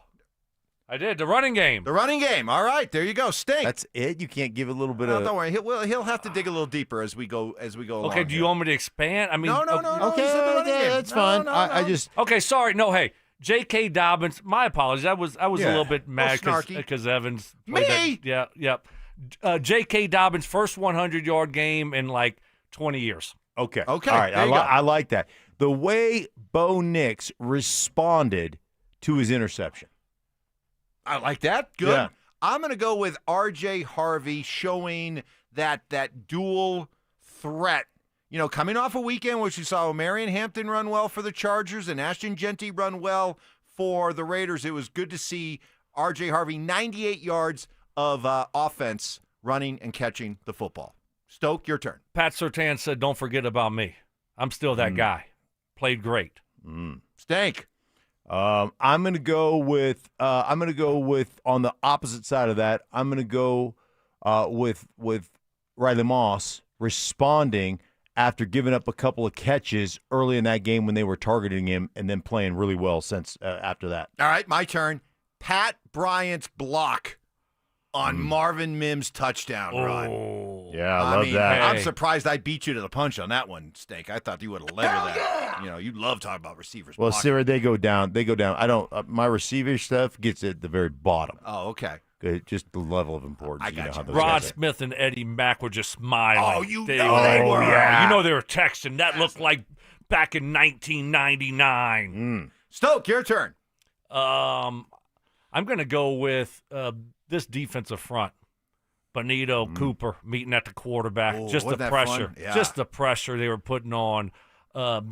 I did the running game. The running game. All right, there you go. Stink. That's it. You can't give a little bit of. Don't worry. He'll have to dig a little deeper as we go. Along. Okay. Do you want me to expand? I mean, no. Okay, that's fine. I just. Okay. Sorry. No. Hey. J.K. Dobbins. My apologies. I was a little bit mad because Evans. Me. Yep. J.K. Dobbins' first 100-yard game in like 20 years. Okay. All right. I like that. The way Bo Nix responded to his interception. I like that. Good. Yeah. I'm going to go with R.J. Harvey showing that dual threat. You know, coming off a weekend which we saw Marion Hampton run well for the Chargers and Ashton Genty run well for the Raiders, it was good to see R.J. Harvey 98 yards of offense running and catching the football. Stoke, your turn. Pat Surtain said, "Don't forget about me. I'm still that guy. Played great." Stank. I'm gonna go with on the opposite side of that. I'm gonna go with Riley Moss responding after giving up a couple of catches early in that game when they were targeting him, and then playing really well since after that. All right, my turn. Pat Bryant's block on Marvin Mims' touchdown run. Yeah, I love that. I'm surprised I beat you to the punch on that one, Stank. I thought you would have led with that. You know, you love talking about receivers. Well, blocking. Sarah, they go down. I don't. My receiver stuff gets at the very bottom. Oh, okay. Just the level of importance. I got you. Rod Smith and Eddie Mack were just smiling. Oh, they were. Yeah. You know they were texting. That looked like back in 1999. Stoke, your turn. I'm going to go with this defensive front. Bonito, Cooper meeting at the quarterback. Just the pressure. Yeah. Just the pressure they were putting on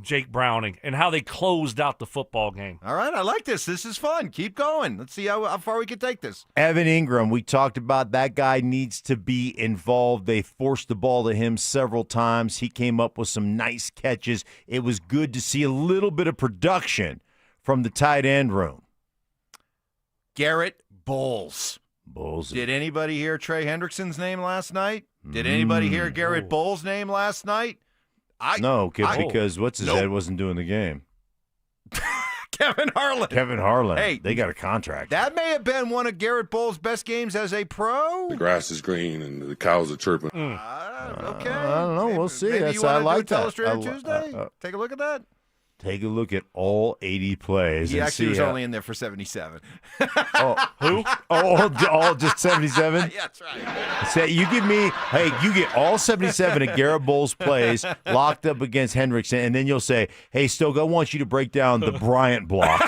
Jake Browning and how they closed out the football game. All right, I like this. This is fun. Keep going. Let's see how far we can take this. Evan Ingram, we talked about that guy needs to be involved. They forced the ball to him several times. He came up with some nice catches. It was good to see a little bit of production from the tight end room. Garrett Bowles. Did anybody hear Trey Hendrickson's name last night? Did anybody hear Garrett Bowles' name last night? Because what's his head wasn't doing the game. Kevin Harlan. Hey, they got a contract. That may have been one of Garrett Bowles' best games as a pro. The grass is green and the cows are chirping. Okay. I don't know. We'll see. Maybe you I want to like do that. Illustrated Tuesday? Take a look at that. take a look at all 80 plays. He and actually see was how- only in there for 77. Who? all just 77? Yeah, that's right. Say you give me, hey, you get all 77 of Garrett Bowles' plays locked up against Hendrickson, and then you'll say, hey, Stoke, I want you to break down the Bryant block.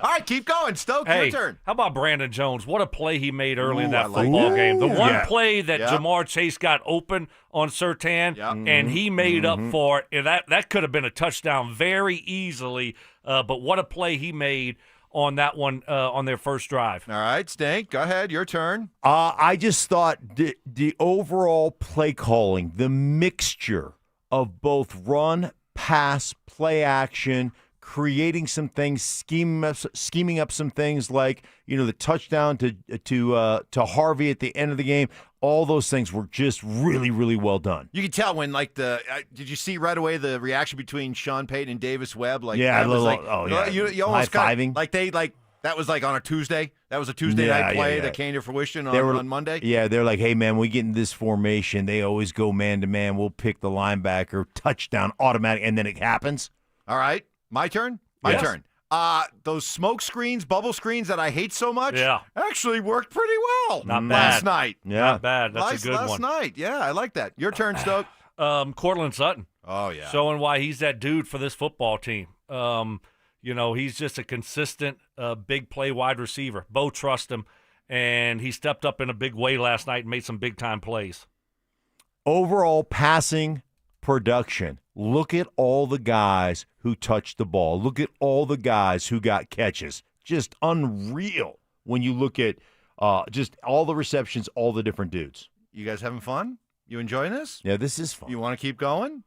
All right, keep going, Stoke. Hey, Your turn. how about Brandon Jones? What a play he made early in that I like football that. game. The one Yeah. play that Yep. Jamar Chase got open on Surtain, and he made up for it. And that could have been a touchdown very easily, but what a play he made on that one on their first drive. All right, Stank, go ahead. Your turn. I just thought the overall play calling, the mixture of both run, pass, play action, creating some things, scheming up some things like the touchdown to Harvey at the end of the game. All those things were just really, really well done. You can tell when, did you see right away the reaction between Sean Payton and Davis Webb? Yeah, that a was little. like, you almost high-fiving. That was like on a Tuesday. That was a Tuesday night play that came to fruition on Monday. Yeah, they're like, hey, man, we get in this formation. They always go man-to-man. We'll pick the linebacker, touchdown, automatic, and then it happens. All right, my turn? My turn. Those smoke screens, bubble screens that I hate so much actually worked pretty well last night. Yeah. Not bad. That's a good last one. night. Yeah, I like that. Your turn, Stoke. Cortland Sutton. Oh, yeah. Showing why he's that dude for this football team. He's just a consistent big play wide receiver. Bo trusts him, and he stepped up in a big way last night and made some big-time plays. Overall passing production. Look at all the guys who touched the ball. Look at all the guys who got catches. Just unreal when you look at just all the receptions, all the different dudes. You guys having fun? You enjoying this? Yeah, this is fun. You want to keep going?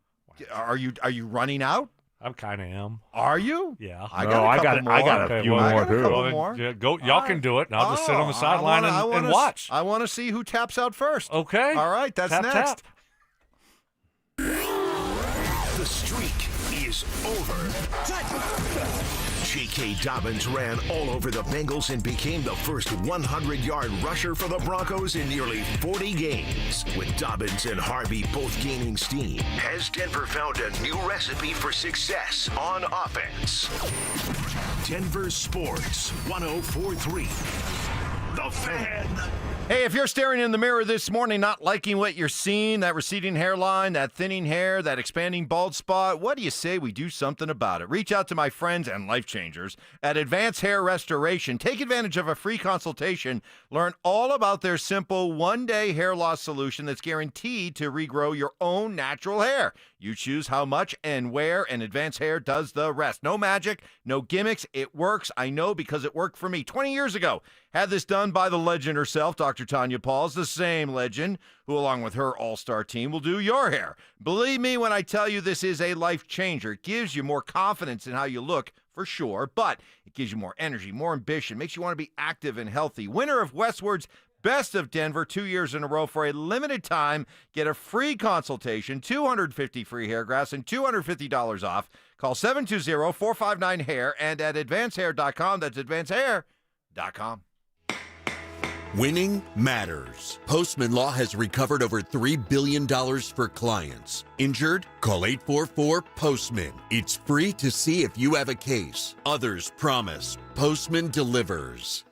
Are you running out? I kind of am. Are you? Yeah. I got a few more too. More. Go, y'all can do it. And I'll just sit on the sideline and watch. I want to see who taps out first. Okay. All right, that's tap, next. Tap. The streak is over. J.K. Dobbins ran all over the Bengals and became the first 100-yard rusher for the Broncos in nearly 40 games. With Dobbins and Harvey both gaining steam, has Denver found a new recipe for success on offense? Denver Sports 104.3. The Fan. Hey, if you're staring in the mirror this morning, not liking what you're seeing, that receding hairline, that thinning hair, that expanding bald spot, what do you say we do something about it? Reach out to my friends and life changers at Advanced Hair Restoration. Take advantage of a free consultation. Learn all about their simple one-day hair loss solution that's guaranteed to regrow your own natural hair. You choose how much and where, and Advanced Hair does the rest. No magic, no gimmicks. It works. I know because it worked for me 20 years ago. Had this done by the legend herself, Dr. Tanya Pauls, the same legend who, along with her all-star team, will do your hair. Believe me when I tell you this is a life changer. It gives you more confidence in how you look, for sure, but it gives you more energy, more ambition, makes you want to be active and healthy. Winner of Westward's Best of Denver 2 years in a row for a limited time. Get a free consultation, 250 free hair grafts, and $250 off. Call 720-459-HAIR and at advancehair.com. That's advancehair.com. Winning matters. Postman Law has recovered over $3 billion for clients. Injured? Call 844-POSTMAN. It's free to see if you have a case. Others promise. Postman delivers.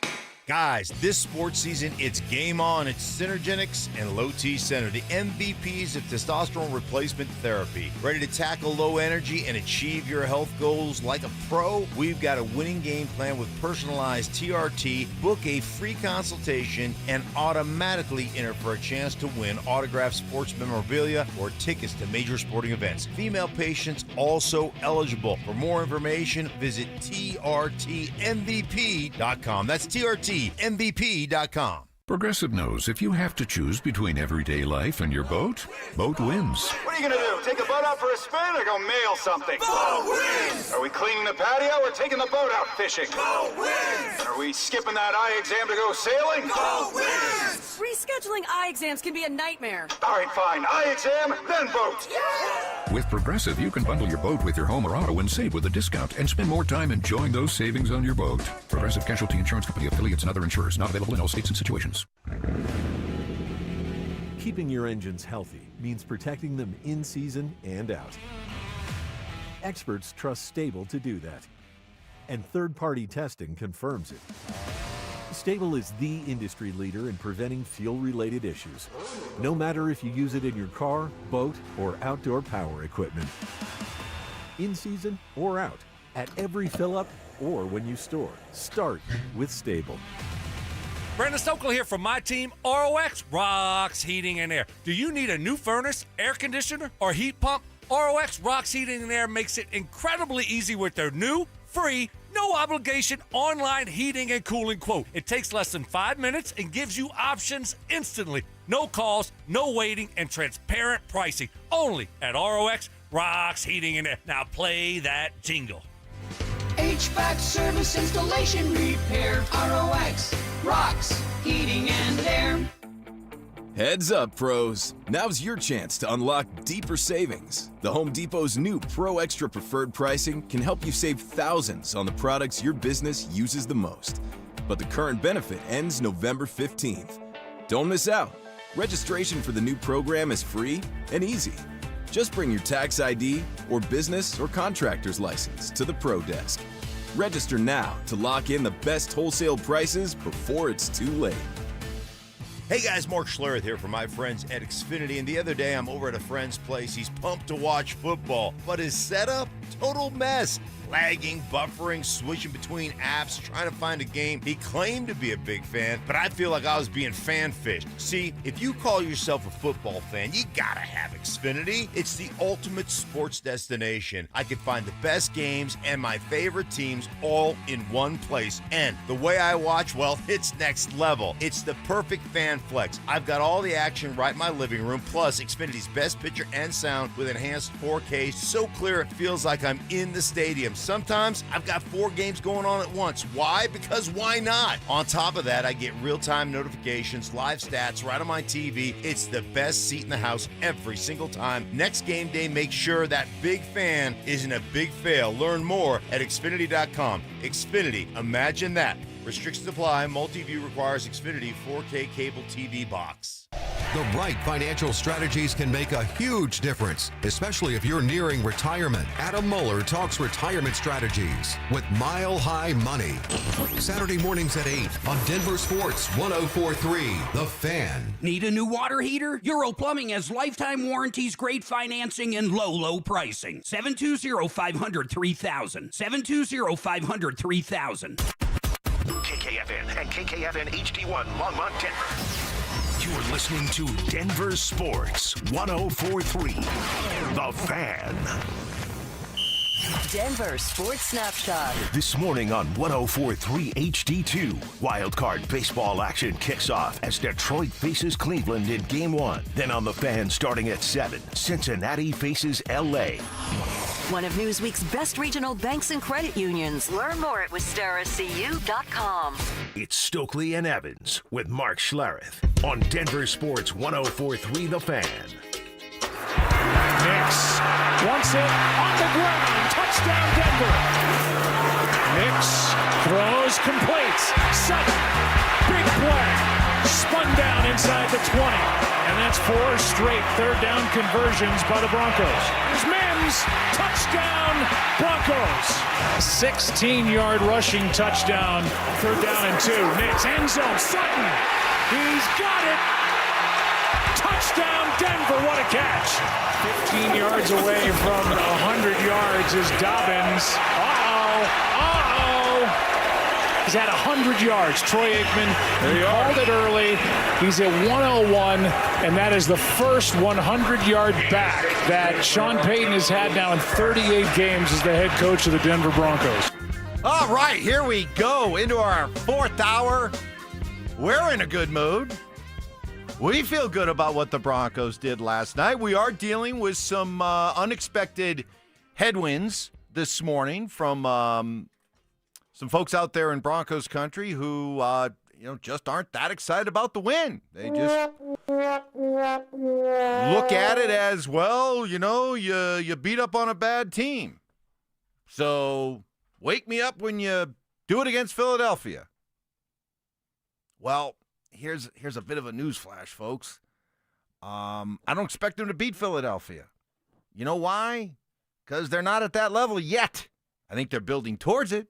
Guys, this sports season, it's game on. It's Synergenics and Low T Center, the MVPs of testosterone replacement therapy. Ready to tackle low energy and achieve your health goals like a pro? We've got a winning game plan with personalized TRT. Book a free consultation and automatically enter for a chance to win autographed sports memorabilia or tickets to major sporting events. Female patients also eligible. For more information, visit TRTMVP.com. That's TRTMVP.com. Progressive knows if you have to choose between everyday life and your boat, boat wins. What are you going to do? Take the boat out for a spin or go mail something? Boat wins! Are we cleaning the patio or taking the boat out fishing? Boat wins! Are we skipping that eye exam to go sailing? Boat wins! Rescheduling eye exams can be a nightmare. All right, fine. Eye exam, then boat. Yeah! With Progressive, you can bundle your boat with your home or auto and save with a discount and spend more time enjoying those savings on your boat. Progressive Casualty Insurance Company, affiliates, and other insurers. Not available in all states and situations. Keeping your engines healthy means protecting them in season and out. Experts trust Stable to do that. And third-party testing confirms it. Stable is the industry leader in preventing fuel-related issues, no matter if you use it in your car, boat, or outdoor power equipment. In season or out, at every fill-up or when you store, start with Stable. Brandon Stokley here from my team, ROX Rocks Heating and Air. Do you need a new furnace, air conditioner, or heat pump? ROX Rocks Heating and Air makes it incredibly easy with their new, free, no obligation online heating and cooling quote. It takes less than 5 minutes and gives you options instantly. No calls, no waiting, and transparent pricing. Only at ROX Rocks Heating and Air. Now play that jingle. HVAC service, installation, repair. ROX Rocks Heating and Air. Heads up, pros. Now's your chance to unlock deeper savings. The Home Depot's new Pro Extra Preferred pricing can help you save thousands on the products your business uses the most. But the current benefit ends November 15th. Don't miss out. Registration for the new program is free and easy. Just bring your tax ID or business or contractor's license to the Pro Desk. Register now to lock in the best wholesale prices before it's too late. Hey guys, Mark Schlereth here from my friends at Xfinity, and the other day I'm over at a friend's place. He's pumped to watch football, but his setup, total mess. Lagging, buffering, switching between apps, trying to find a game. He claimed to be a big fan, but I feel like I was being fan-fished. See, if you call yourself a football fan, you gotta have Xfinity. It's the ultimate sports destination. I can find the best games and my favorite teams all in one place. And the way I watch, well, it's next level. It's the perfect fan flex. I've got all the action right in my living room, plus Xfinity's best picture and sound with enhanced 4K, so clear it feels like I'm in the stadium. Sometimes I've got 4 games going on at once. Why? Because why not? On top of that, I get real-time notifications, live stats right on my TV. It's the best seat in the house every single time. Next game day, make sure that big fan isn't a big fail. Learn more at Xfinity.com. Xfinity, imagine that. Restrictions apply. Multi-view requires Xfinity 4K cable TV box. The right financial strategies can make a huge difference, especially if you're nearing retirement. Adam Muller talks retirement strategies with Mile High Money. Saturday mornings at 8 on Denver Sports 104.3 The Fan. Need a new water heater? Euro Plumbing has lifetime warranties, great financing, and low pricing. 720-500-3000. 720-500-3000. KKFN and KKFN HD1 Longmont, Denver. You're listening to Denver Sports 104.3 The Fan. Denver Sports Snapshot. This morning on 104.3 HD2, wildcard baseball action kicks off as Detroit faces Cleveland in Game 1. Then on The Fan starting at 7, Cincinnati faces LA. One of Newsweek's best regional banks and credit unions. Learn more at WistaraCU.com. It's Stokley and Evans with Mark Schlereth on Denver Sports 104.3 The Fan. Nix wants it on the ground. Touchdown, Denver. Nix throws, completes. Sutton, big play. Spun down inside the 20. And that's 4 straight third down conversions by the Broncos. Here's Mims. Touchdown, Broncos. 16-yard rushing touchdown. Third down and 2. Nix, end zone. Sutton. He's got it. Touchdown, Denver. What a catch. 15 yards away from 100 yards is Dobbins. He's at 100 yards. Troy Aikman called it early. He's at 101, and that is the first 100-yard back that Sean Payton has had now in 38 games as the head coach of the Denver Broncos. All right, here we go into our 4th hour. We're in a good mood. We feel good about what the Broncos did last night. We are dealing with some unexpected headwinds this morning from some folks out there in Broncos country who, just aren't that excited about the win. They just look at it as, well, you beat up on a bad team. So wake me up when you do it against Philadelphia. Well, here's a bit of a news flash, folks. I don't expect them to beat Philadelphia. You know why? Because they're not at that level yet. I think they're building towards it,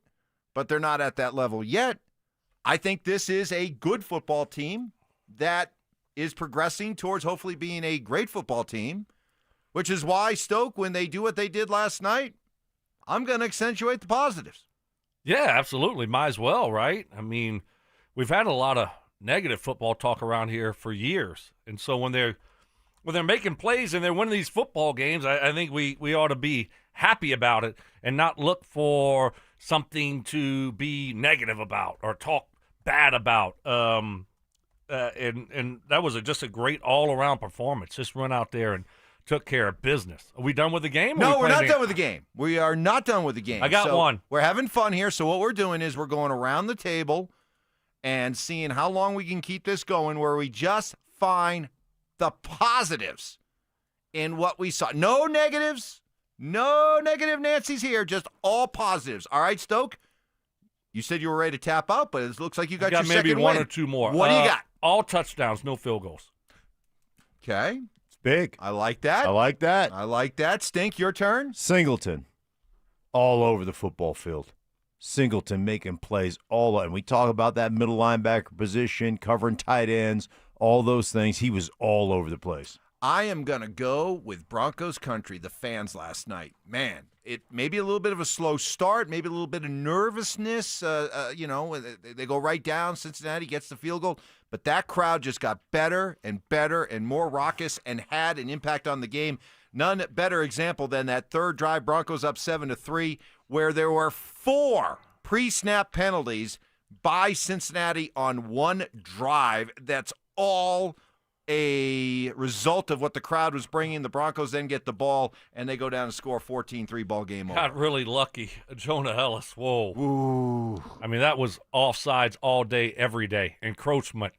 but they're not at that level yet. I think this is a good football team that is progressing towards hopefully being a great football team, which is why Stoke, when they do what they did last night, I'm going to accentuate the positives. Yeah, absolutely. Might as well, right? I mean, we've had a lot of negative football talk around here for years. And so when they're making plays and they're winning these football games, I think we ought to be happy about it and not look for something to be negative about or talk bad about. And that was just a great all-around performance. Just went out there and took care of business. Are we done with the game? No, we're not done with the game. We are not done with the game. I got one. We're having fun here. So what we're doing is we're going around the table and seeing how long we can keep this going where we just find the positives in what we saw. No negatives. No negative Nancy's here. Just all positives. All right, Stoke? You said you were ready to tap out, but it looks like you got your maybe second one win. or two more. What do you got? All touchdowns, no field goals. Okay. It's big. I like that. I like that. I like that. Stink, your turn. Singleton, all over the football field. Singleton making plays all over. And we talk about that middle linebacker position, covering tight ends, all those things. He was all over the place. I am going to go with Broncos country, the fans last night. Man, it maybe a little bit of a slow start, maybe a little bit of nervousness. They go right down. Cincinnati gets the field goal. But that crowd just got better and better and more raucous and had an impact on the game. None better example than that third drive, Broncos up 7-3, where there were 4 pre-snap penalties by Cincinnati on one drive. That's all a result of what the crowd was bringing. The Broncos then get the ball, and they go down and score 14-3 ball game over. Got really lucky. Jonah Ellis, whoa. Ooh. I mean, that was offsides all day, every day. Encroachment.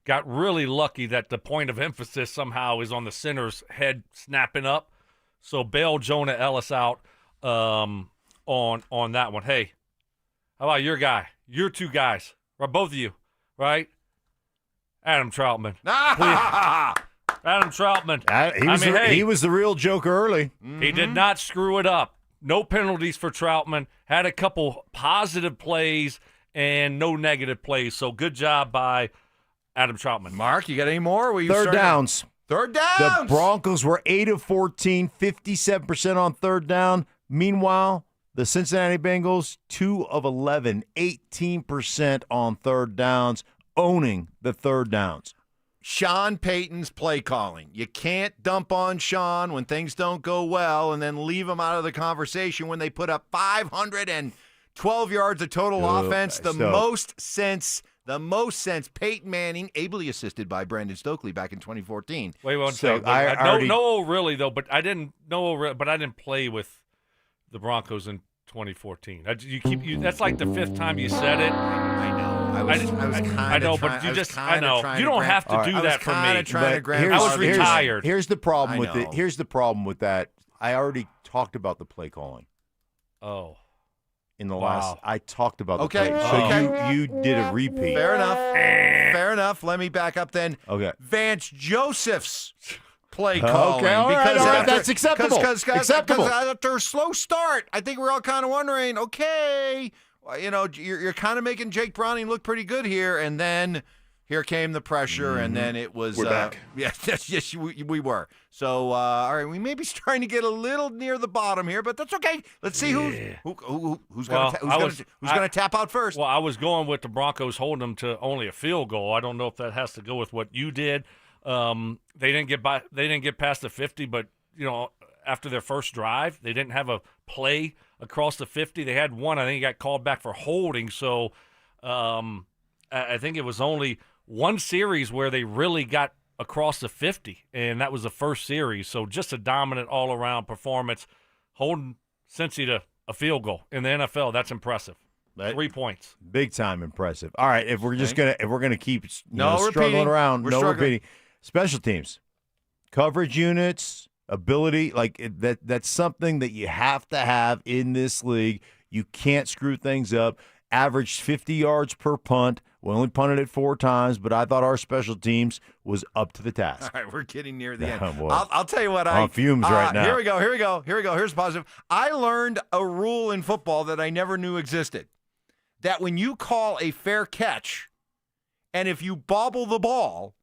Got really lucky that the point of emphasis somehow is on the center's head snapping up. So bail Jonah Ellis out on that one. Hey, how about your guy? Your two guys, right? Both of you, right? Adam Troutman. Adam Troutman. He was the real joker early. He did not screw it up. No penalties for Troutman. Had a couple positive plays and no negative plays. So good job by Adam Troutman. Mark, you got any more? Third downs. Third downs. The Broncos were 8 of 14, 57% on third down. Meanwhile, the Cincinnati Bengals, 2 of 11, 18% on third downs, owning the third downs. Sean Payton's play calling. You can't dump on Sean when things don't go well and then leave him out of the conversation when they put up 512 yards of total offense. The most since Peyton Manning, ably assisted by Brandon Stokley back in 2014. Wait one second. No, really though. But I didn't play with the Broncos in 2014. That's like the 5th time you said it. I know. I know, but you just I know. You don't have to do that for me. I was retired. Here's the problem with it. Here's the problem with that. I already talked about the play calling. Oh. In the last, I talked about the play. So you did a repeat. Fair enough. Fair enough. Let me back up then. Okay. Vance Joseph's play calling. Okay, all right, that's acceptable. Because after a slow start, I think we're all kind of wondering, okay, you're kind of making Jake Browning look pretty good here, and then here came the pressure, and then it was. We're back. Yes, we were. So, all right, we may be starting to get a little near the bottom here, but that's okay. Let's see who's going to tap out first. Well, I was going with the Broncos holding them to only a field goal. I don't know if that has to go with what you did. They didn't get past the 50, but after their first drive, they didn't have a play across the 50. They had one. I think he got called back for holding. So I think it was only one series where they really got across the 50, and that was the first series. So just a dominant all-around performance, holding Cincy to a field goal in the NFL. That's impressive. 3 points, big time impressive. All right, if we're gonna keep struggling repeating. around, repeating. Special teams, coverage units, ability, that's something that you have to have in this league. You can't screw things up. Averaged 50 yards per punt, We only punted it 4 times, but I thought our special teams was up to the task. All right, we're getting near the end. Boy. I'll tell you what. I'm on fumes right now. Here we go. Here's positive. I learned a rule in football that I never knew existed. That when you call a fair catch, and if you bobble the ball,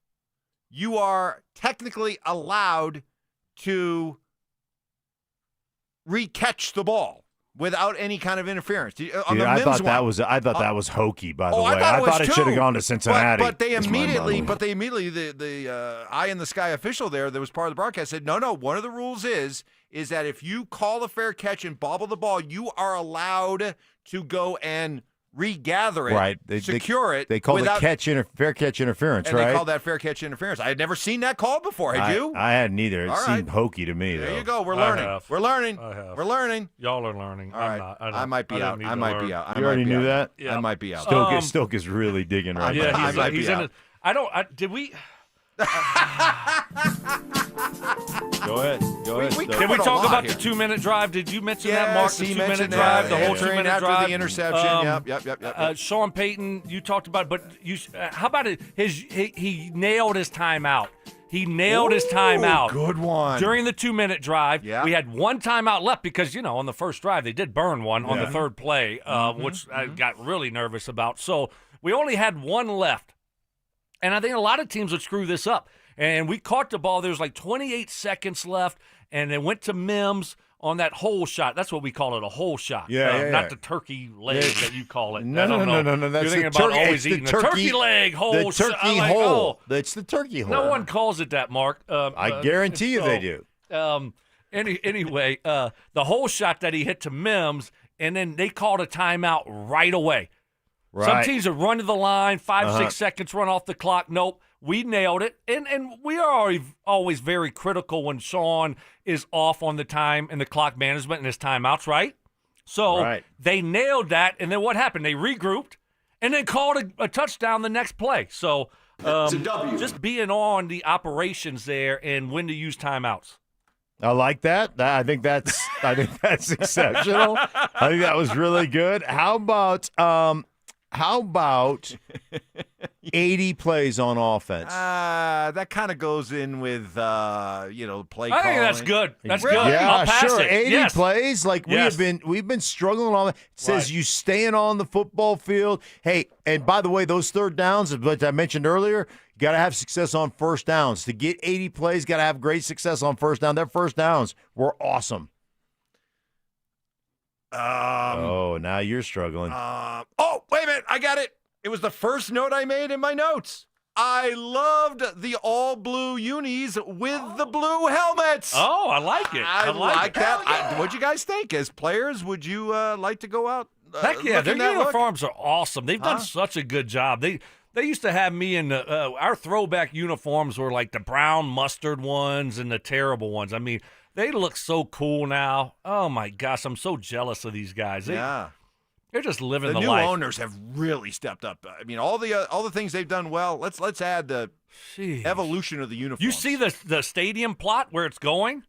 you are technically allowed to re-catch the ball without any kind of interference. I thought that was hokey. By the way, I thought it should have gone to Cincinnati. But they immediately, the eye in the sky official there that was part of the broadcast said, no. One of the rules is that if you call a fair catch and bobble the ball, you are allowed to go and regather it, right? Secure it. They call it fair catch interference, and right? They call that fair catch interference. I had never seen that called before. Had you? I hadn't either. It seemed hokey to me. There though. you go. We're learning. We're learning. Y'all are learning. All right. I might be out. You already knew that? Yeah. I might be out. Stoke is really digging right now. He's in it. Did we? Go ahead. Did we talk about the 2-minute drive? Did you mention that, Mark? The 2-minute drive, the whole 2-minute drive after the interception. Yep. Sean Payton, you talked about it, but how about it? He nailed his timeout. He nailed his timeout. Good one. During the 2-minute drive, we had one timeout left because, on the first drive, they did burn one on the third play, which I got really nervous about. So we only had one left. And I think a lot of teams would screw this up. And we caught the ball. There was like 28 seconds left, and it went to Mims on that hole shot. That's what we call it, a hole shot. Not the turkey leg that you call it. No. That's You're thinking the about always eating the turkey leg hole. The turkey hole. That's the turkey hole. No one calls it that, Mark. I guarantee you they do. Anyway, the hole shot that he hit to Mims, and then they called a timeout right away. Right. Some teams are run to the line, 5-6 seconds run off the clock. Nope. We nailed it, and we are always very critical when Sean is off on the time and the clock management and his timeouts, right? So they nailed that, and then what happened? They regrouped and then called a touchdown the next play. So it's a W. Just being on the operations there and when to use timeouts. I like that. I think that's exceptional. I think that was really good. How about 80 plays on offense? That kind of goes in with play calling. I think that's good. That's good. Yeah, I'll pass sure. it. 80 plays. We've been struggling on. It says you staying on the football field. Hey, and by the way, those third downs, which I mentioned earlier, you got to have success on first downs. To get 80 plays, got to have great success on first down. Their first downs were awesome. Now you're struggling. Wait a minute. I got it. It was the first note I made in my notes. I loved the all blue unis with the blue helmets. Oh, I like it. I like that. What'd you guys think? As players, would you like to go out? Heck yeah, their uniforms are awesome. They've done such a good job. They used to have me in our throwback uniforms were like the brown mustard ones and the terrible ones. I mean, they look so cool now. Oh my gosh, I'm so jealous of these guys. They're just living the life. The new owners have really stepped up. I mean, all the things they've done well. Let's add the evolution of the uniform. You see the stadium plot where it's going?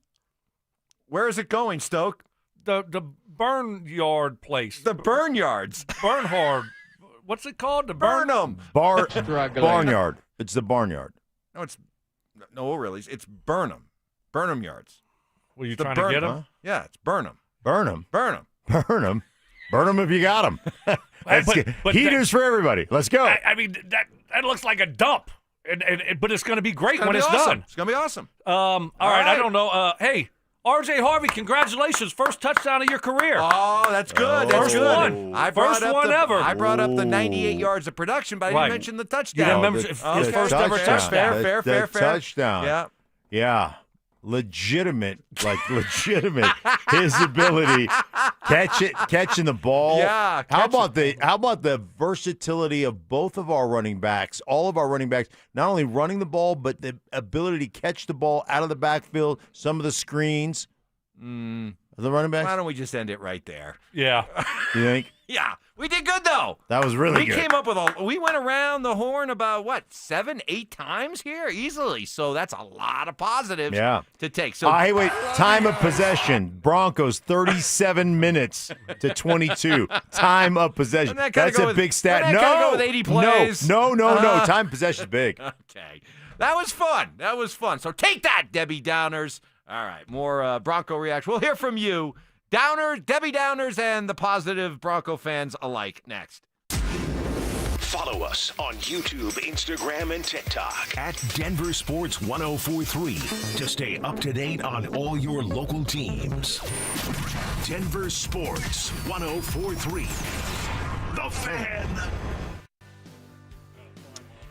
Where is it going, Stoke? The Burnyard place. The Burnyards. Bernhard. What's it called? The Burnham. Barnyard. It's the barnyard. No, really. It's Burnham. Burnham Yards. Were you trying to get them? Yeah, it's Burnham. Burnham. Burnham. Burnham. Burn them if you got them. But heaters for everybody. Let's go. I mean, that looks like a dump, but it's going to be great when it's awesome. done. It's going to be awesome. All right, I don't know. Hey, R.J. Harvey, congratulations. First touchdown of your career. Oh, that's good. That's First good. one. First one ever. I brought up the 98 yards of production, but I didn't mention the touchdown. You didn't remember his first ever touchdown. Fair. Touchdown. Yeah. Legitimate. His ability catching the ball. Yeah. How about the versatility of both of our running backs? All of our running backs, not only running the ball, but the ability to catch the ball out of the backfield. Some of the screens. The running backs. Why don't we just end it right there? Yeah. You think? Yeah, we did good, though. That was really good. We came up with we went around the horn about, 7, 8 times here easily. So that's a lot of positives to take. So hey, wait. Time of possession. Broncos, 37 minutes to 22. Time of possession. That's a big stat. Go with 80 plays. No. Time of possession is big. Okay. That was fun. So take that, Debbie Downers. All right, more Bronco reaction. We'll hear from you. Downers, Debbie Downers, and the positive Bronco fans alike next. Follow us on YouTube, Instagram, and TikTok at Denver Sports 1043 to stay up to date on all your local teams. Denver Sports 1043. The Fan.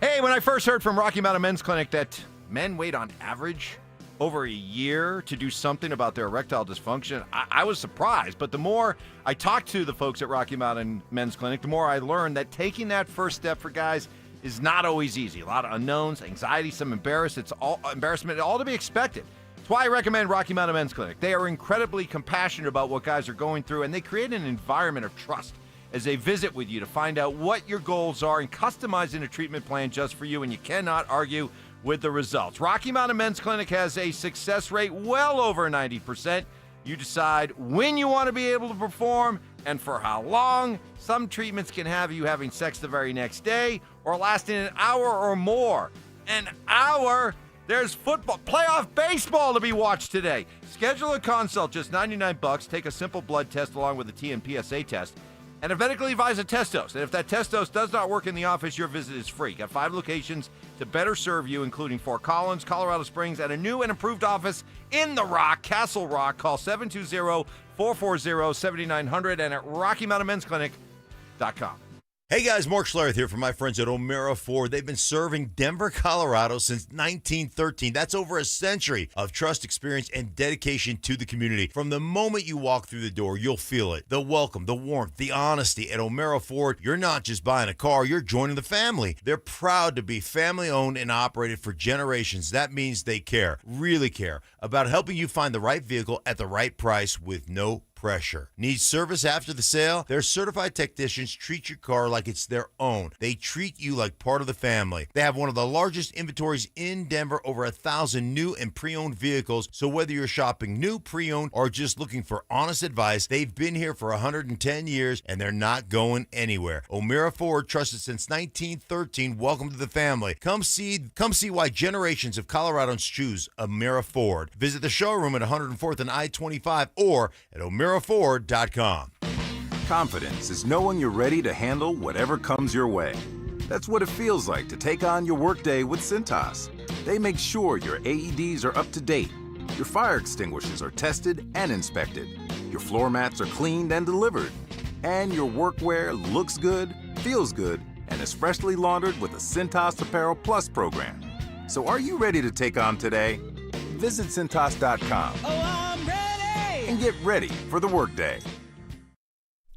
Hey, when I first heard from Rocky Mountain Men's Clinic that men wait on average over a year to do something about their erectile dysfunction, I was surprised. But the more I talked to the folks at Rocky Mountain Men's Clinic, the more I learned that taking that first step for guys is not always easy. A lot of unknowns, anxiety, some embarrassment, all to be expected. That's why I recommend Rocky Mountain Men's Clinic. They are incredibly compassionate about what guys are going through, and they create an environment of trust as they visit with you to find out what your goals are and customizing a treatment plan just for you, and you cannot argue with the results. Rocky Mountain Men's Clinic has a success rate well over 90%. You decide when you want to be able to perform and for how long. Some treatments can have you having sex the very next day or lasting an hour or more. An hour? There's football, playoff baseball to be watched today. Schedule a consult, just $99. Take a simple blood test along with a TNPSA test and a medically advised test dose. And if that test dose does not work in the office, your visit is free. Got 5 locations to better serve you, including Fort Collins, Colorado Springs, and a new and improved office in the Rock, Castle Rock. Call 720-440-7900 and at RockyMountainMen'sClinic.com. Hey guys, Mark Schlereth here from my friends at O'Mara Ford. They've been serving Denver, Colorado since 1913. That's over a century of trust, experience, and dedication to the community. From the moment you walk through the door, you'll feel it. The welcome, the warmth, the honesty. At O'Mara Ford, you're not just buying a car, you're joining the family. They're proud to be family-owned and operated for generations. That means they care, really care, about helping you find the right vehicle at the right price with no pressure. Need service after the sale? Their certified technicians treat your car like it's their own. They treat you like part of the family. They have one of the largest inventories in Denver, over 1,000 new and pre-owned vehicles. So whether you're shopping new, pre-owned, or just looking for honest advice, they've been here for 110 years and they're not going anywhere. O'Mara Ford, trusted since 1913. Welcome to the family. Come see why generations of Coloradans choose O'Mara Ford. Visit the showroom at 104th and I-25 or at OMERAFord.com. Confidence is knowing you're ready to handle whatever comes your way. That's what it feels like to take on your workday with Cintas. They make sure your AEDs are up to date, your fire extinguishers are tested and inspected, your floor mats are cleaned and delivered, and your workwear looks good, feels good, and is freshly laundered with the Cintas Apparel Plus program. So are you ready to take on today? Visit Cintas.com. And get ready for the workday.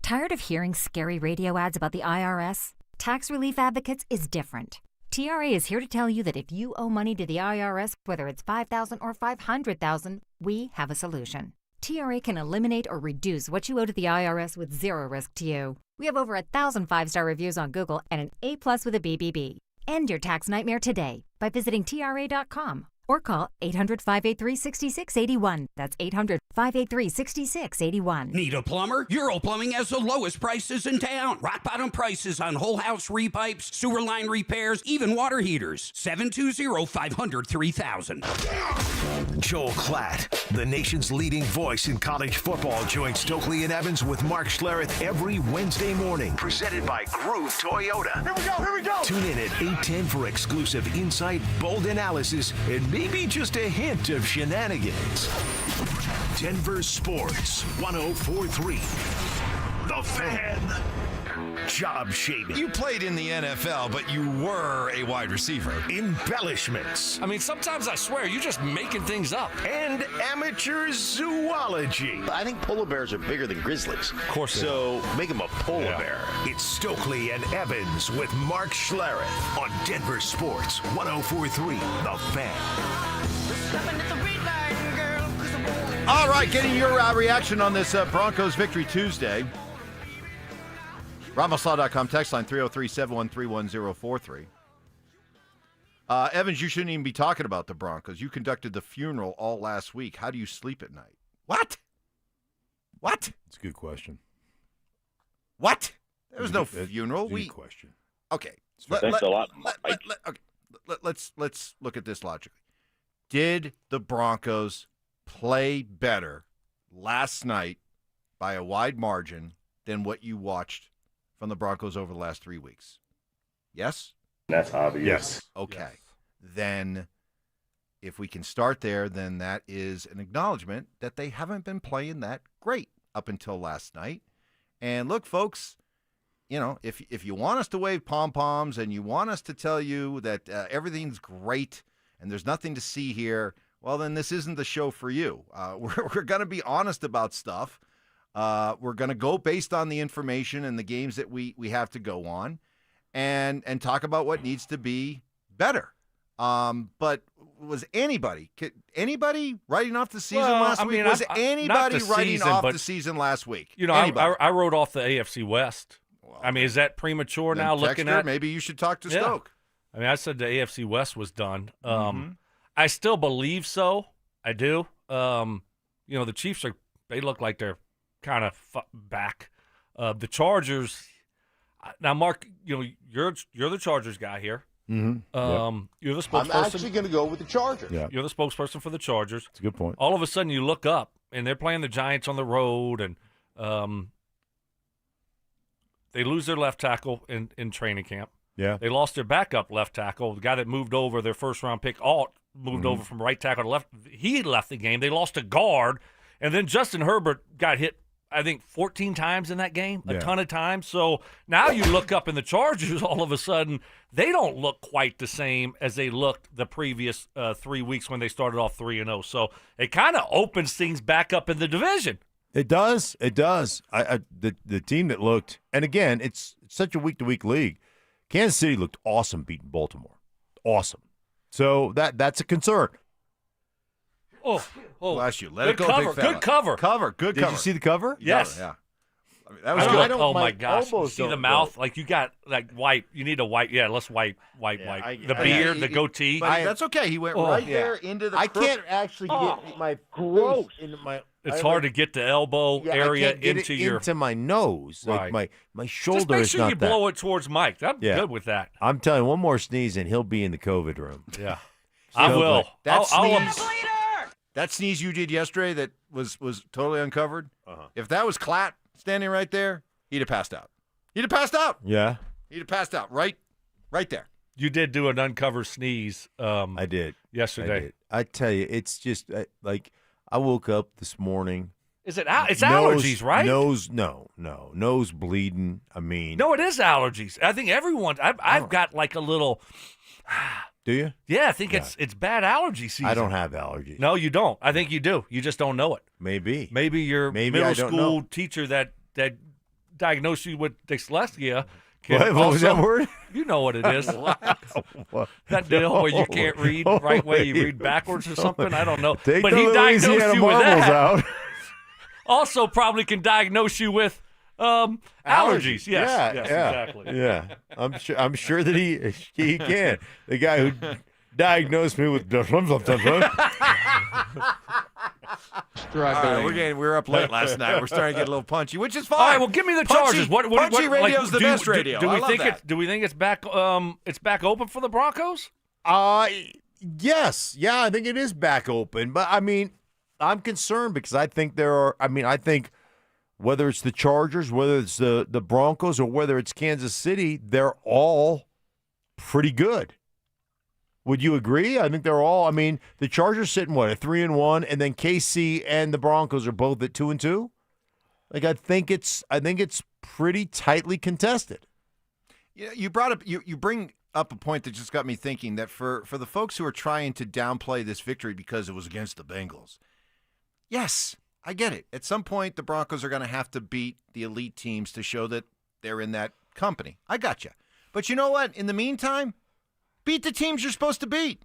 Tired of hearing scary radio ads about the IRS? Tax Relief Advocates is different. TRA is here to tell you that if you owe money to the IRS, whether it's $5,000 or $500,000, we have a solution. TRA can eliminate or reduce what you owe to the IRS with zero risk to you. We have over 1,000 5-star reviews on Google and an A+ with a BBB. End your tax nightmare today by visiting TRA.com. Or call 800-583-6681. That's 800-583-6681. Need a plumber? Euro Plumbing has the lowest prices in town. Rock bottom prices on whole house repipes, sewer line repairs, even water heaters. 720-500-3000. Joel Klatt, the nation's leading voice in college football, joins Stokley and Evans with Mark Schlereth every Wednesday morning. Presented by Groove Toyota. Here we go. Tune in at 8:10 for exclusive insight, bold analysis, and maybe just a hint of shenanigans. Denver Sports 1043. The Fan. Job shaving. You played in the NFL, but you were a wide receiver. Embellishments. I mean, sometimes I swear you're just making things up. And amateur zoology. I think polar bears are bigger than grizzlies. Of course. So make them a polar bear. It's Stokley and Evans with Mark Schlereth on Denver Sports 1043. The Fan. All right, getting your reaction on this Broncos Victory Tuesday. RamosLaw.com text line 303-713-1043. Evans, you shouldn't even be talking about the Broncos. You conducted the funeral all last week. How do you sleep at night? What? It's a good question. What? There was no funeral. Good question. Okay. Thanks a lot, Mike. Let's look at this logically. Did the Broncos play better last night by a wide margin than what you watched from the Broncos over the last 3 weeks? Yes? That's obvious. Yes. Okay. Yes. Then if we can start there, then that is an acknowledgement that they haven't been playing that great up until last night. And look, folks, you know, if you want us to wave pom-poms and you want us to tell you that everything's great and there's nothing to see here, well, then this isn't the show for you. We're going to be honest about stuff. We're going to go based on the information and the games that we have to go on and talk about what needs to be better. But was anybody writing off the season last week? Was anybody writing off the season last week? You know, I wrote off the AFC West. Well, I mean, is that premature now looking at? Maybe you should talk to Stoke. I mean, I said the AFC West was done. I still believe so. I do. You know, the Chiefs they look like they're kind of back. The Chargers. Now, Mark, you know, you're the Chargers guy here. Mm-hmm. You're the spokesperson. I'm actually going to go with the Chargers. Yeah. You're the spokesperson for the Chargers. That's a good point. All of a sudden, you look up, and they're playing the Giants on the road, and they lose their left tackle in training camp. Yeah. They lost their backup left tackle, the guy that moved over, their first-round pick, Alt, moved over from right tackle to left. He left the game. They lost a guard, and then Justin Herbert got hit, I think, 14 times in that game, a ton of times. So now you look up in the Chargers, all of a sudden, they don't look quite the same as they looked the previous 3 weeks when they started off 3-0. So it kind of opens things back up in the division. It does. It does. The team that looked, and again, it's such a week-to-week league. Kansas City looked awesome beating Baltimore. Awesome. So that's a concern. Oh, bless you. Let it go, cover, big fella. Good cover. Good Did cover. you see the cover? Yes. Yeah. I mean, that was good. Oh, my gosh. You see the mouth? Like, you got, like, wipe. You need to wipe. Yeah, let's wipe. The beard, the goatee. But that's okay. He went right there into the crook. I can't actually get my face into my. It's hard to get the elbow area into my nose. Right. Like my shoulder Just make is sure not you that. blow it towards Mike. I'm good with that. I'm telling you, one more sneeze and he'll be in the COVID room. Yeah. I will. That sneeze you did yesterday that was totally uncovered, if that was Klatt standing right there, he'd have passed out. Yeah. He'd have passed out right there. You did do an uncovered sneeze. I did. Yesterday. I tell you, it's just like I woke up this morning. Is it it's allergies, right? Nose bleeding. I mean. No, it is allergies. I think everyone, I've got like a little. Do you? Yeah, I think it's bad allergy season. I don't have allergies. No, you don't. I think you do. You just don't know it. Maybe your middle school teacher that diagnosed you with dyslexia. What was that word? You know what it is. That deal where you can't read right way, you read backwards or something. I don't know. But he diagnosed you with that. Out. Also, probably can diagnose you with allergies. Yes, exactly. Yeah, I'm sure that he can. The guy who diagnosed me with we're up late last night. We're starting to get a little punchy, which is fine. All right, well, give me the Chargers. Punchy radio's the best radio. Do we I love think that. do we think it's back? It's back open for the Broncos? Yes. Yeah, I think it is back open. But I mean, I'm concerned because I think I think whether it's the Chargers, whether it's the Broncos, or whether it's Kansas City, they're all pretty good. Would you agree? I think they're all. I mean, the Chargers sitting at 3-1, and then KC and the Broncos are both at 2-2. Like I think it's pretty tightly contested. You brought up you bring up a point that just got me thinking that for the folks who are trying to downplay this victory because it was against the Bengals. Yes, I get it. At some point, the Broncos are going to have to beat the elite teams to show that they're in that company. I got you. But you know what? In the meantime, beat the teams you're supposed to beat.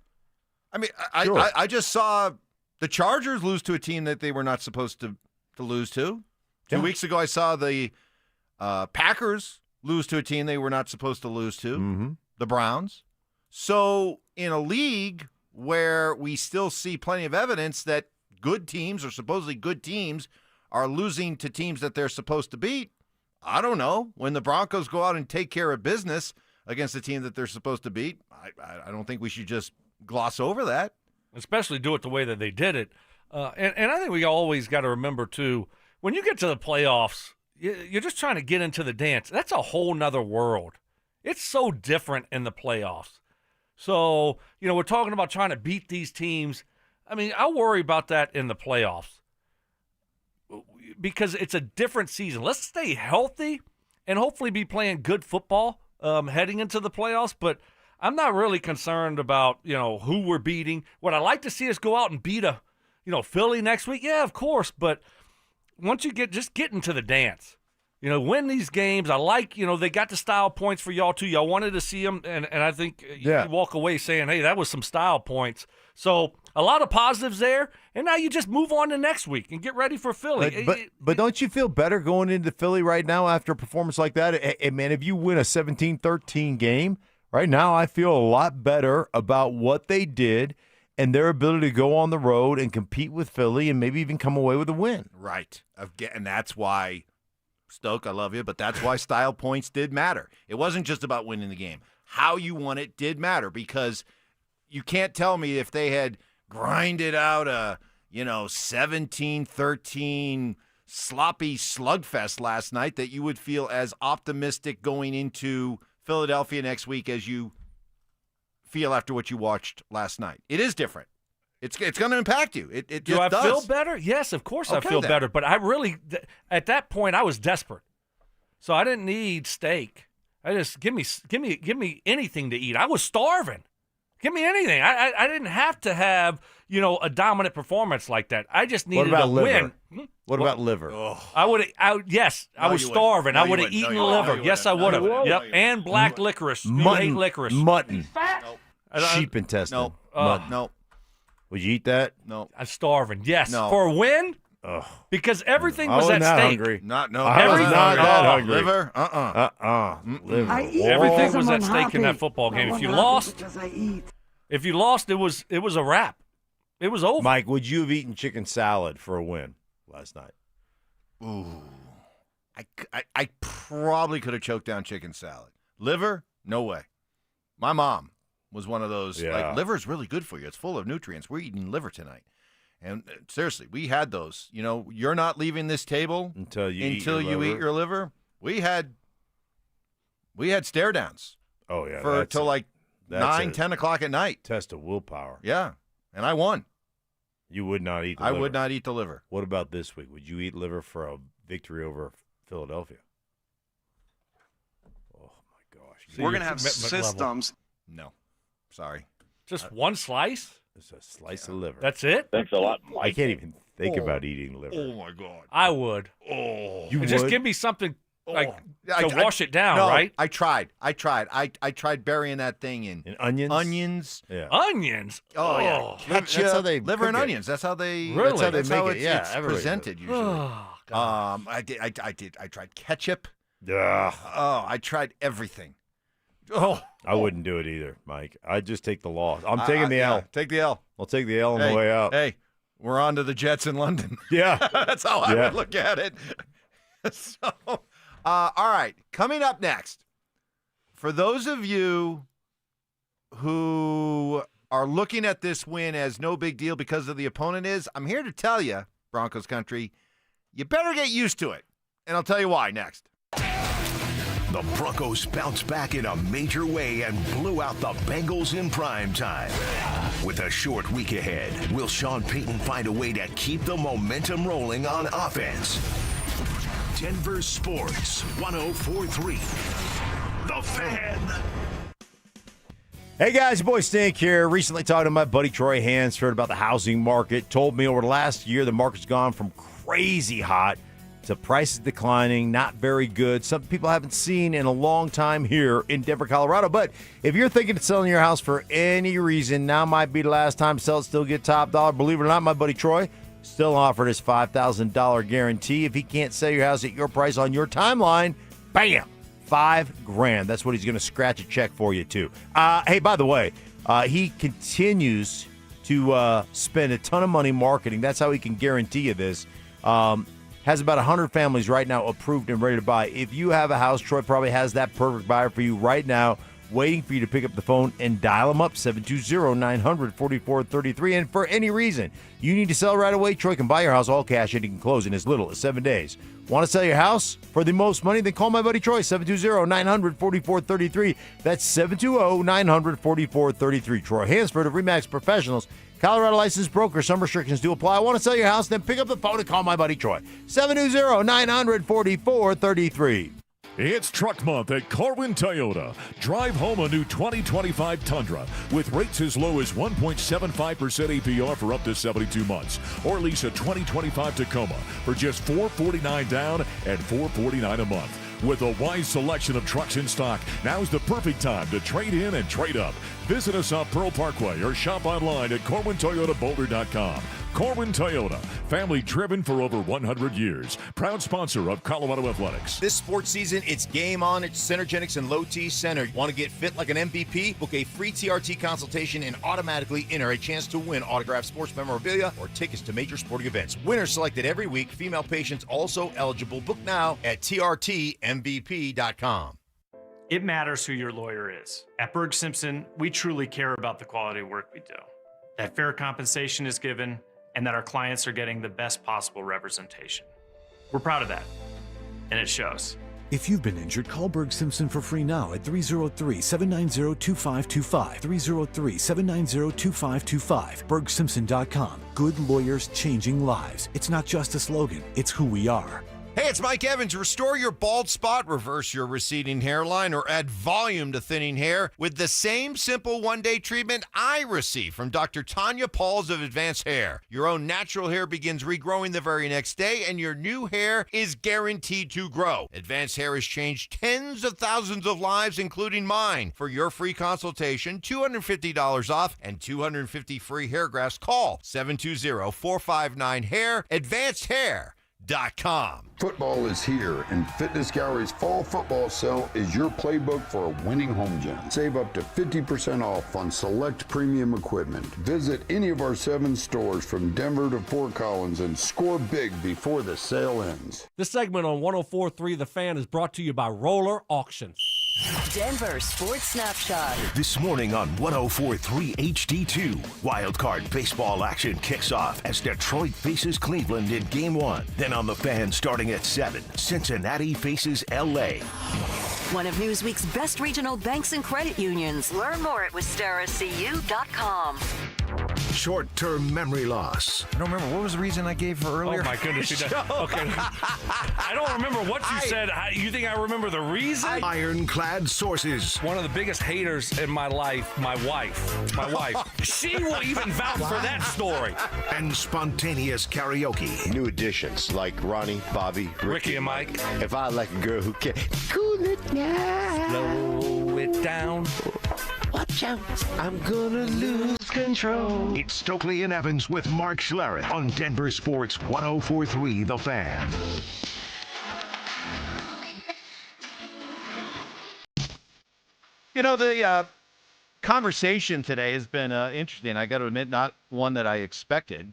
I mean, I just saw the Chargers lose to a team that they were not supposed to lose to. 2 weeks ago, I saw the Packers lose to a team they were not supposed to lose to, the Browns. So in a league where we still see plenty of evidence that good teams or supposedly good teams are losing to teams that they're supposed to beat, I don't know. When the Broncos go out and take care of business against the team that they're supposed to beat, I don't think we should just gloss over that. Especially do it the way that they did it. And I think we always got to remember, too, when you get to the playoffs, you're just trying to get into the dance. That's a whole nother world. It's so different in the playoffs. So, we're talking about trying to beat these teams. I mean, I worry about that in the playoffs because it's a different season. Let's stay healthy and hopefully be playing good football heading into the playoffs. But I'm not really concerned about, who we're beating. Would I like to see us go out and beat a, Philly next week? Yeah, of course. But once you get into the dance, win these games. I like, they got the style points for y'all too. Y'all wanted to see them, and I think you walk away saying, hey, that was some style points. So a lot of positives there, and now you just move on to next week and get ready for Philly. But don't you feel better going into Philly right now after a performance like that? And man, if you win a 17-13 game, right now I feel a lot better about what they did and their ability to go on the road and compete with Philly and maybe even come away with a win. Right. And that's why, Stoke, I love you, but that's why style points did matter. It wasn't just about winning the game. How you won it did matter because you can't tell me if they had grinded out a, 17-13 sloppy slugfest last night that you would feel as optimistic going into Philadelphia next week as you feel after what you watched last night. It is different. It's going to impact you. It Do just I does. feel better? Yes, of course I feel better. But I really, at that point, I was desperate, so I didn't need steak. I just give me anything to eat. I was starving. Give me anything. I didn't have to have a dominant performance like that. I just needed a win. What about liver? I would. Yes, I was starving. No, I would have eaten liver. Yes, I would have. Yep, and black licorice. You hate licorice. Mutton. Fat. Sheep intestine. No. Mutton. No. Would you eat that? No. I'm starving. Yes. No. For a win? Because everything was at stake. Hungry. I was not that hungry. Liver? Liver. Everything was at stake in that football game. If you lost, it was a wrap. It was over. Mike, would you have eaten chicken salad for a win last night? Ooh. I probably could have choked down chicken salad. Liver? No way. My mom was one of those, liver's really good for you. It's full of nutrients. We're eating liver tonight. And seriously, we had those. You're not leaving this table until you eat your liver. We had stare downs. Oh, yeah. Till like 9, 10 o'clock at night. Test of willpower. Yeah. And I won. You would not eat the liver. liver. I would not eat the liver. What about this week? Would you eat liver for a victory over Philadelphia? Oh, my gosh. We're going to have systems. No. Sorry. Just one slice? It's a slice of liver. That's it? Thanks a lot, Mike. I can't even think about eating liver. Oh, my God. I would. Oh. You just would? give me something to wash it down, no, right? I tried. I tried burying that thing in onions. Onions. Yeah. Onions. Oh, yeah. That's how they liver and cook it. onions. That's how they. Really? That's how it's everybody presented usually. Oh, God. I tried ketchup. Ugh. Oh, I tried everything. Oh, I wouldn't do it either, Mike. I'd just take the loss. I'm taking the L. Take the L. I'll take the L on the way out. Hey, we're on to the Jets in London. Yeah. That's how I would look at it. So, all right. Coming up next, for those of you who are looking at this win as no big deal because of the opponent I'm here to tell you, Broncos country, you better get used to it. And I'll tell you why next. The Broncos bounced back in a major way and blew out the Bengals in prime time. With a short week ahead, will Sean Payton find a way to keep the momentum rolling on offense? Denver Sports 104.3. The Fan. Hey guys, boy Stink here. Recently talked to my buddy Troy Hansford about the housing market. Told me over the last year the market's gone from crazy hot to prices declining, not very good. Something people haven't seen in a long time here in Denver, Colorado. But if you're thinking of selling your house for any reason, now might be the last time to sell it, still get top dollar. Believe it or not, my buddy Troy still offered his $5,000 guarantee. If he can't sell your house at your price on your timeline, bam, $5,000. That's what he's going to scratch a check for you, too. Hey, by the way, he continues to spend a ton of money marketing. That's how he can guarantee you this. Has about 100 families right now approved and ready to buy. If you have a house, Troy probably has that perfect buyer for you right now, waiting for you to pick up the phone and dial them up, 720-900-4433. And for any reason you need to sell right away, Troy can buy your house all cash and he can close in as little as 7 days. Want to sell your house for the most money? Then call my buddy Troy, 720-900-4433. That's 720-900-4433. Troy Hansford of RE/MAX Professionals, Colorado licensed broker. Some restrictions do apply. Want to sell your house? Then pick up the phone and call my buddy Troy, 720-900-4433. It's Truck Month at Corwin Toyota. Drive home a new 2025 Tundra with rates as low as 1.75% APR for up to 72 months. Or lease a 2025 Tacoma for just $449 down and $449 a month. With a wide selection of trucks in stock, now's the perfect time to trade in and trade up. Visit us off Pearl Parkway or shop online at CorwinToyotaBoulder.com. Corwin Toyota, family driven for over 100 years. Proud sponsor of Colorado Athletics. This sports season, it's game on at Centergenics and Low T Center. Want to get fit like an MVP? Book a free TRT consultation and automatically enter a chance to win autographed sports memorabilia or tickets to major sporting events. Winners selected every week. Female patients also eligible. Book now at TRTMVP.com. It matters who your lawyer is. At Berg Simpson, we truly care about the quality of work we do, that fair compensation is given, and that our clients are getting the best possible representation. We're proud of that, and it shows. If you've been injured, call Berg Simpson for free now at 303-790-2525. 303-790-2525. BergSimpson.com. Good lawyers changing lives. It's not just a slogan, it's who we are. Hey, it's Mike Evans. Restore your bald spot, reverse your receding hairline, or add volume to thinning hair with the same simple one-day treatment I receive from Dr. Tanya Pauls of Advanced Hair. Your own natural hair begins regrowing the very next day, and your new hair is guaranteed to grow. Advanced Hair has changed tens of thousands of lives, including mine. For your free consultation, $250 off and 250 free hair grafts. Call 720-459-HAIR. AdvancedHair.com. Football is here, and Fitness Gallery's fall football sale is your playbook for a winning home gym. Save up to 50% off on select premium equipment. Visit any of our 7 stores from Denver to Fort Collins and score big before the sale ends. This segment on 104.3 The Fan is brought to you by Roller Auctions. Denver Sports Snapshot. This morning on 104.3 HD2, wildcard baseball action kicks off as Detroit faces Cleveland in Game 1. Then on The Fan starting at 7, Cincinnati faces LA. One of Newsweek's best regional banks and credit unions. Learn more at WistaraCU.com. Short-term memory loss. I don't remember. What was the reason I gave for earlier? Oh, my goodness. Okay. I don't remember what you said. You think I remember the reason? Ironclad sources. One of the biggest haters in my life, my wife. My wife. She will even vouch for that story. And spontaneous karaoke. New additions like Ronnie, Bobby, Ricky and Mike. If I like a girl who can cool it down, slow it down. Watch out, I'm gonna lose control. It's Stokley and Evans with Mark Schlereth on Denver Sports 104.3 The Fan. You know, the conversation today has been interesting. I got to admit, not one that I expected.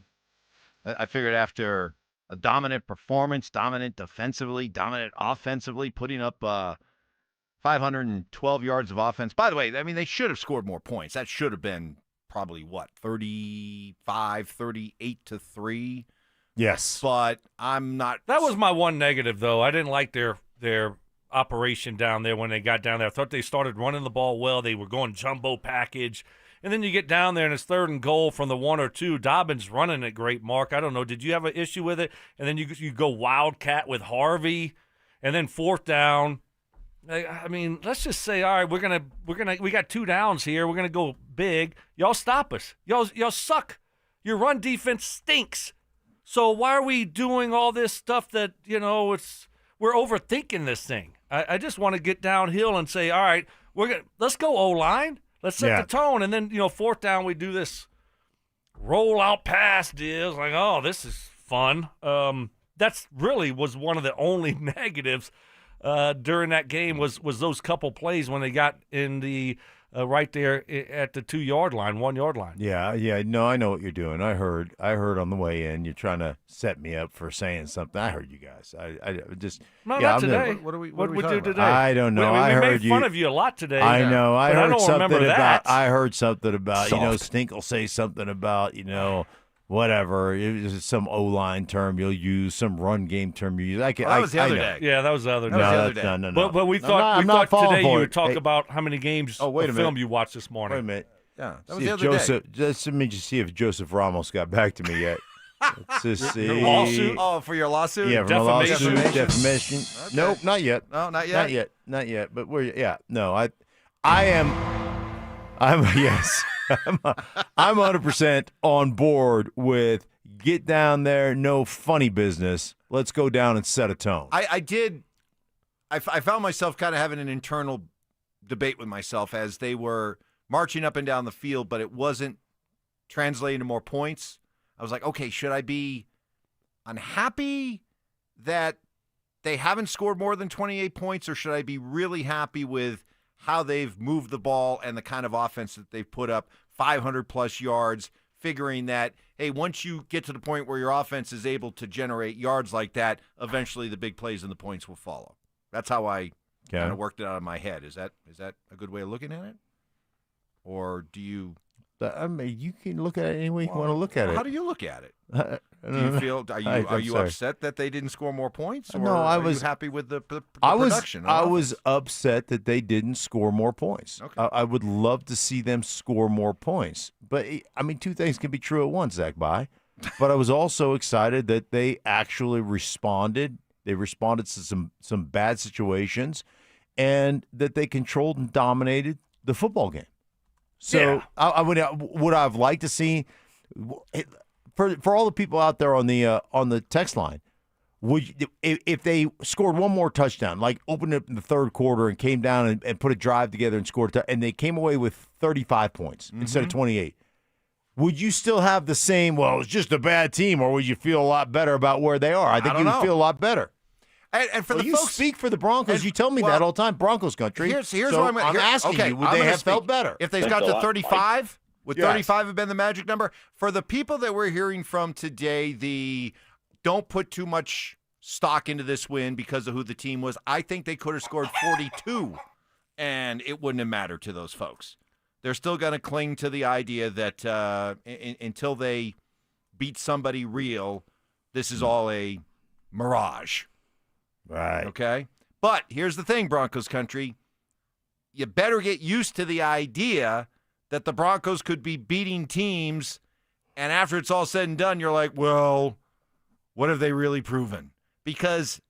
I figured after a dominant performance, dominant defensively, dominant offensively, putting up 512 yards of offense. By the way, I mean, they should have scored more points. That should have been probably, 35, 38 to 3. Yes. But I'm not. That was my one negative, though. I didn't like their operation down there when they got down there. I thought they started running the ball well. They were going jumbo package. And then you get down there and it's 3rd and goal from the 1 or 2. Dobbins running it great, Mark. I don't know. Did you have an issue with it? And then you go wildcat with Harvey. And then 4th down. I mean, let's just say, all right, we got 2 downs here. We're gonna go big. Y'all stop us. Y'all suck. Your run defense stinks. So why are we doing all this stuff that, we're overthinking this thing? I just want to get downhill and say, all right, let's go O-line. Let's set the tone. And then, 4th down, we do this roll-out pass deal. It's like, oh, this is fun. That's really was one of the only negatives. during that game was those couple plays when they got in the right there at the 2-yard line, 1-yard line. Yeah. No, I know what you're doing. I heard on the way in. You're trying to set me up for saying something. I heard you guys. I just not today. What we do today? I don't know. I heard made fun of you a lot today. I know. I heard something about. I heard something about. Soft. Stink will say something about. Whatever. It was some O-line term you'll use, some run game term you use. That was the other day. Yeah, that was the other day. No. But we thought today you would talk about how many games of film you watched this morning. Wait a minute. Yeah, that was the other day. Just let me just see if Joseph Ramos got back to me yet. Let's just see. Your lawsuit? Oh, for your lawsuit? Yeah, for lawsuit, defamation. Okay. Nope, not yet. No, not yet? Not yet. But no, I'm yes. I'm 100% on board with get down there, no funny business. Let's go down and set a tone. I found myself kind of having an internal debate with myself as they were marching up and down the field, but it wasn't translating to more points. I was like, okay, should I be unhappy that they haven't scored more than 28 points, or should I be really happy with how they've moved the ball and the kind of offense that they've put up, 500-plus yards, figuring that, hey, once you get to the point where your offense is able to generate yards like that, eventually the big plays and the points will follow. That's how I kind of worked it out in my head. Is that a good way of looking at it? Or do you... I mean, you can look at it any way you want to look at it. How do you look at it? Do you feel? Are you upset that they didn't score more points? Or no, I was you happy with the production. I was was upset that they didn't score more points. Okay. I would love to see them score more points, but I mean, two things can be true at once, Zach. But I was also excited that they actually responded. They responded to some bad situations, and that they controlled and dominated the football game. So I would I've liked to see for all the people out there on the text line, if they scored one more touchdown, like opened up in the third quarter and came down and put a drive together and scored, and they came away with 35 points instead of 28, would you still have the same? Well, it's just a bad team, or would you feel a lot better about where they are? I think you would feel a lot better. And for the you folks, speak for the Broncos. You tell me that all the time, Broncos country. Here's so what I'm asking you: would they have felt better if they've got to 35? Would 35 have been the magic number for the people that we're hearing from today? The don't put too much stock into this win because of who the team was. I think they could have scored 42, and it wouldn't have mattered to those folks. They're still going to cling to the idea that until they beat somebody real, this is all a mirage. Right. Okay? But here's the thing, Broncos country. You better get used to the idea that the Broncos could be beating teams, and after it's all said and done, you're like, well, what have they really proven? Because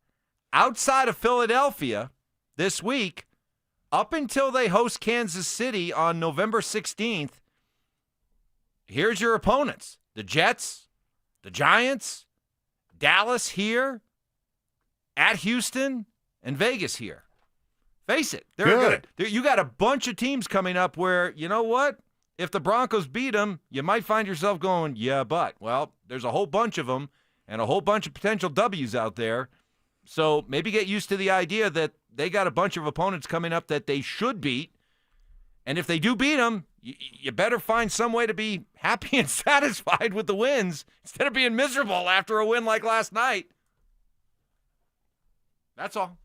outside of Philadelphia this week, up until they host Kansas City on November 16th, here's your opponents. The Jets, the Giants, Dallas here, at Houston, and Vegas here. Face it, they're good. You got a bunch of teams coming up where, you know what? If the Broncos beat them, you might find yourself going, yeah, but. Well, there's a whole bunch of them and a whole bunch of potential W's out there. So maybe get used to the idea that they got a bunch of opponents coming up that they should beat. And if they do beat them, you better find some way to be happy and satisfied with the wins instead of being miserable after a win like last night. That's all.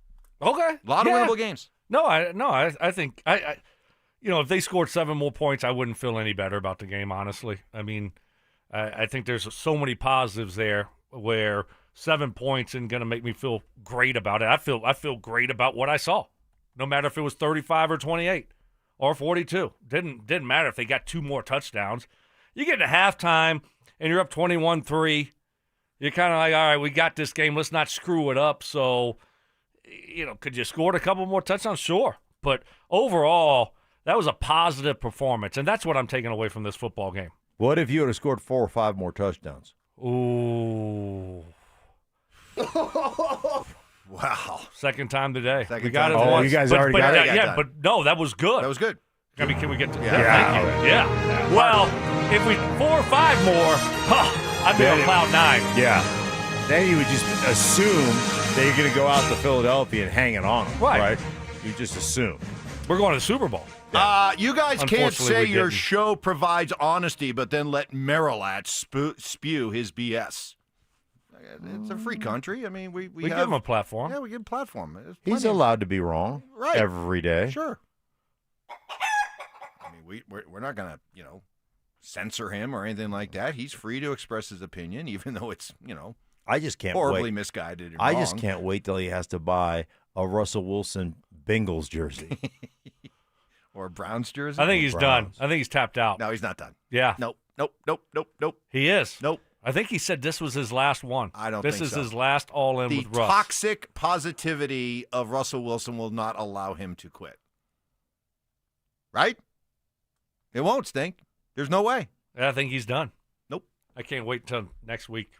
Okay. A lot of winnable games. I think if they scored 7 more points, I wouldn't feel any better about the game, honestly. I mean, I think there's so many positives there where 7 points isn't going to make me feel great about it. I feel great about what I saw, no matter if it was 35 or 28 or 42. Didn't matter if they got 2 more touchdowns. You get to halftime and you're up 21-3. You're kind of like, all right, we got this game. Let's not screw it up. So, could you score a couple more touchdowns? Sure. But overall, that was a positive performance, and that's what I'm taking away from this football game. What if you would have scored 4 or 5 more touchdowns? Ooh. Wow. Second time today. We got it. Oh, you guys already got it? Yeah, but no, that was good. That was good. I mean, can we get to Yeah. Thank you. Yeah. Well, if we 4 or 5 more, I'd be on cloud 9. Yeah. Then you would just assume that you're going to go out to Philadelphia and hang it on them, right? You just assume. We're going to the Super Bowl. You guys can't say we your didn't. show provides honesty, but then let Marilat spew his BS. It's a free country. I mean, we give him a platform. Yeah, we give him a platform. He's allowed to be wrong every day. Sure. I mean, we're not going to, censor him or anything like that. He's free to express his opinion, even though it's, I just can't horribly wait. misguided and I wrong. just can't wait till he has to buy a Russell Wilson Bengals jersey. Or a Browns jersey. I think he's done. I think he's tapped out. No, he's not done. Yeah. Nope. He is. Nope. I think he said this was his last one. I don't this think is so. his last all-in The with Russ. toxic positivity of Russell Wilson will not allow him to quit. Right? It won't, Stink. There's no way. I think he's done. Nope. I can't wait until next week.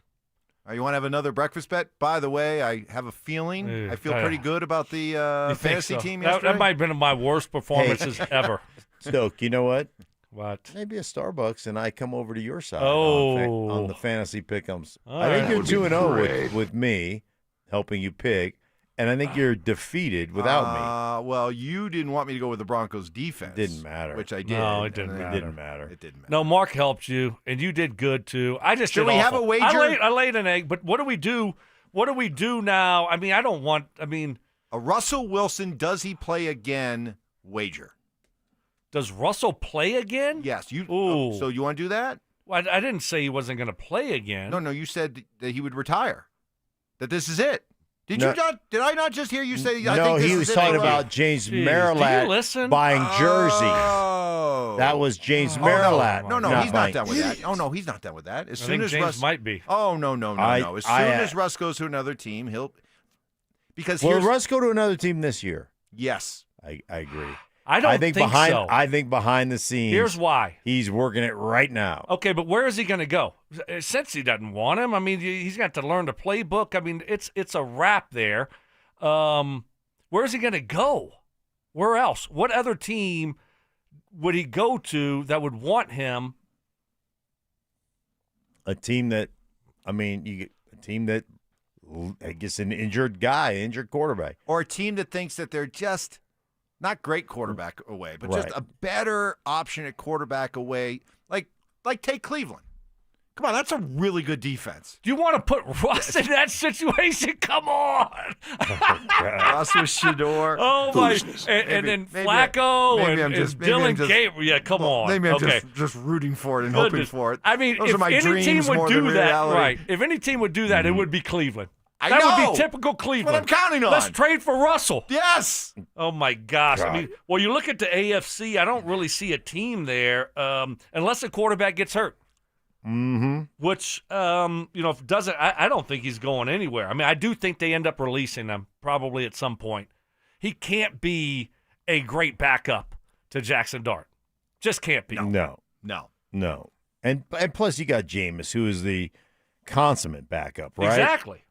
You want to have another breakfast bet? By the way, I have a feeling. I feel pretty good about the fantasy team yesterday. That might have been my worst performances ever. Stoke, you know what? What? Maybe a Starbucks, and I come over to your side Oh. on the fantasy pick'ems. All I think right. you're That would be 2-0 great. with me, helping you pick, and I think you're defeated without Well, you didn't want me to go with the Broncos defense. Didn't matter. Which I did. No, it didn't and matter. It didn't matter. It didn't matter. No, Mark helped you, and you did good too. I just Should did we have awful. a wager? I laid an egg, but what do we do? What do we do now? I mean, a Russell Wilson, does he play again wager? Does Russell play again? Yes. Ooh. So you want to do that? Well, I didn't say he wasn't going to play again. No, you said that he would retire. That this is it. Did No. you not? Did I not just hear you say? I No, think this he is was it talking for you? about James Jeez, do you Marilat listen? buying jerseys. Oh. That was James Oh, Marilat. No, not he's buying- not done with that. Oh no, he's not done with that. As I soon think as James Russ might be. Oh no. As soon as Russ goes to another team, he'll because Will here's Russ go to another team this year? yes. I agree. I don't think behind, so. I think behind the scenes. Here's why. He's working it right now. Okay, but where is he going to go? Since he doesn't want him, I mean, he's got to learn the playbook. I mean, it's a wrap there. Where is he going to go? Where else? What other team would he go to that would want him? A team that, I guess an injured guy, injured quarterback. Or a team that thinks that they're just not great quarterback away, but just a better option at quarterback away. Like take Cleveland. Come on, that's a really good defense. Do you want to put Russ in that situation? Come on. Russ with Shador. Oh, my. And then Flacco and Dylan Gabriel. Yeah, come on. Maybe I'm okay. just rooting for it and hoping for it. I mean, Those if are my any dreams team would more do than that, reality. right? If any team would do that, it would be Cleveland. I that know. would be typical Cleveland. That's what I'm counting on. Let's trade for Russell. Yes. Oh, my gosh. I mean, well, you look at the AFC, I don't really see a team there unless the quarterback gets hurt. Mm-hmm. Which, if it doesn't, I don't think he's going anywhere. I mean, I do think they end up releasing him probably at some point. He can't be a great backup to Jackson Dart. Just can't be. No. And plus, you got Jameis, who is the consummate backup, right? Exactly.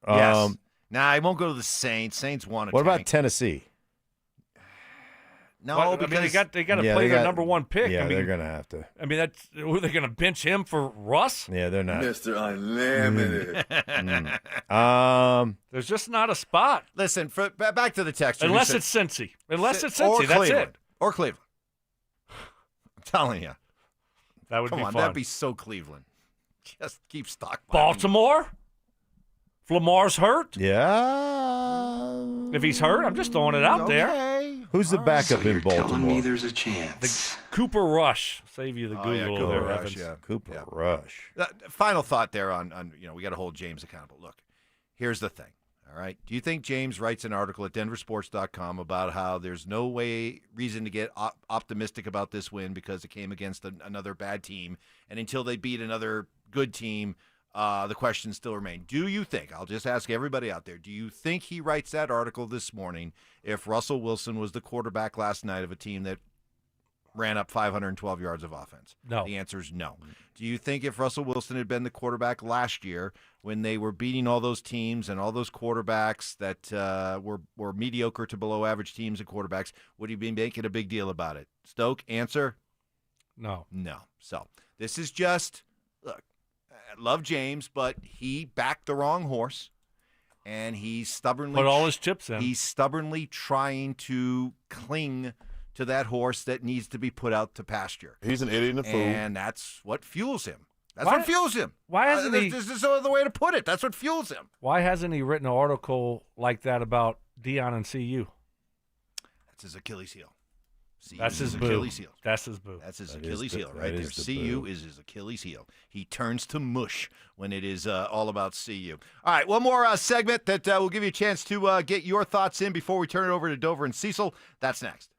Yes. Nah, I won't go to the Saints. Saints won a What about tank. Tennessee? No, because because they got to play their number one pick. Yeah, I mean, they're going to have to. I mean, were they going to bench him for Russ? Yeah, they're not. Mr. Unlimited. There's just not a spot. Listen, back to the text. Unless it's Cincy. Unless it's or Cincy, that's Cleveland. it. Or Cleveland. I'm telling you. That would Come be on, fun. that'd be so Cleveland. Just keep stockpiling. Baltimore? Flamar's hurt? Yeah. If he's hurt, I'm just throwing it out there. Who's the backup in Baltimore? there's a chance. Cooper Rush. Save you the Oh, Google yeah, Cooper there, Rush, Evans. yeah. Cooper Rush. Final thought there on we got to hold James accountable. Look, here's the thing. All right. Do you think James writes an article at DenverSports.com about how there's no reason to get optimistic about this win because it came against another bad team, and until they beat another good team, the questions still remain. Do you think, I'll just ask everybody out there, do you think he writes that article this morning if Russell Wilson was the quarterback last night of a team that ran up 512 yards of offense? No. The answer is no. Do you think if Russell Wilson had been the quarterback last year when they were beating all those teams and all those quarterbacks that were mediocre to below average teams and quarterbacks, would he be making a big deal about it? Stoke, answer? No. No. So this is just, look, I love James, but he backed the wrong horse. and he's stubbornly put all his chips in. He's stubbornly trying to cling to that horse that needs to be put out to pasture. He's an idiot and a fool. And that's what fuels him. What fuels him. Why hasn't he? This is no other way to put it. That's what fuels him. Why hasn't he written an article like that about Dion and CU? That's his Achilles heel. That's his Achilles heel. That's his boo. That's his Achilles heel right there. CU is his Achilles heel. He turns to mush when it is all about CU. All right, one more segment that will give you a chance to get your thoughts in before we turn it over to Dover and Cecil. That's next.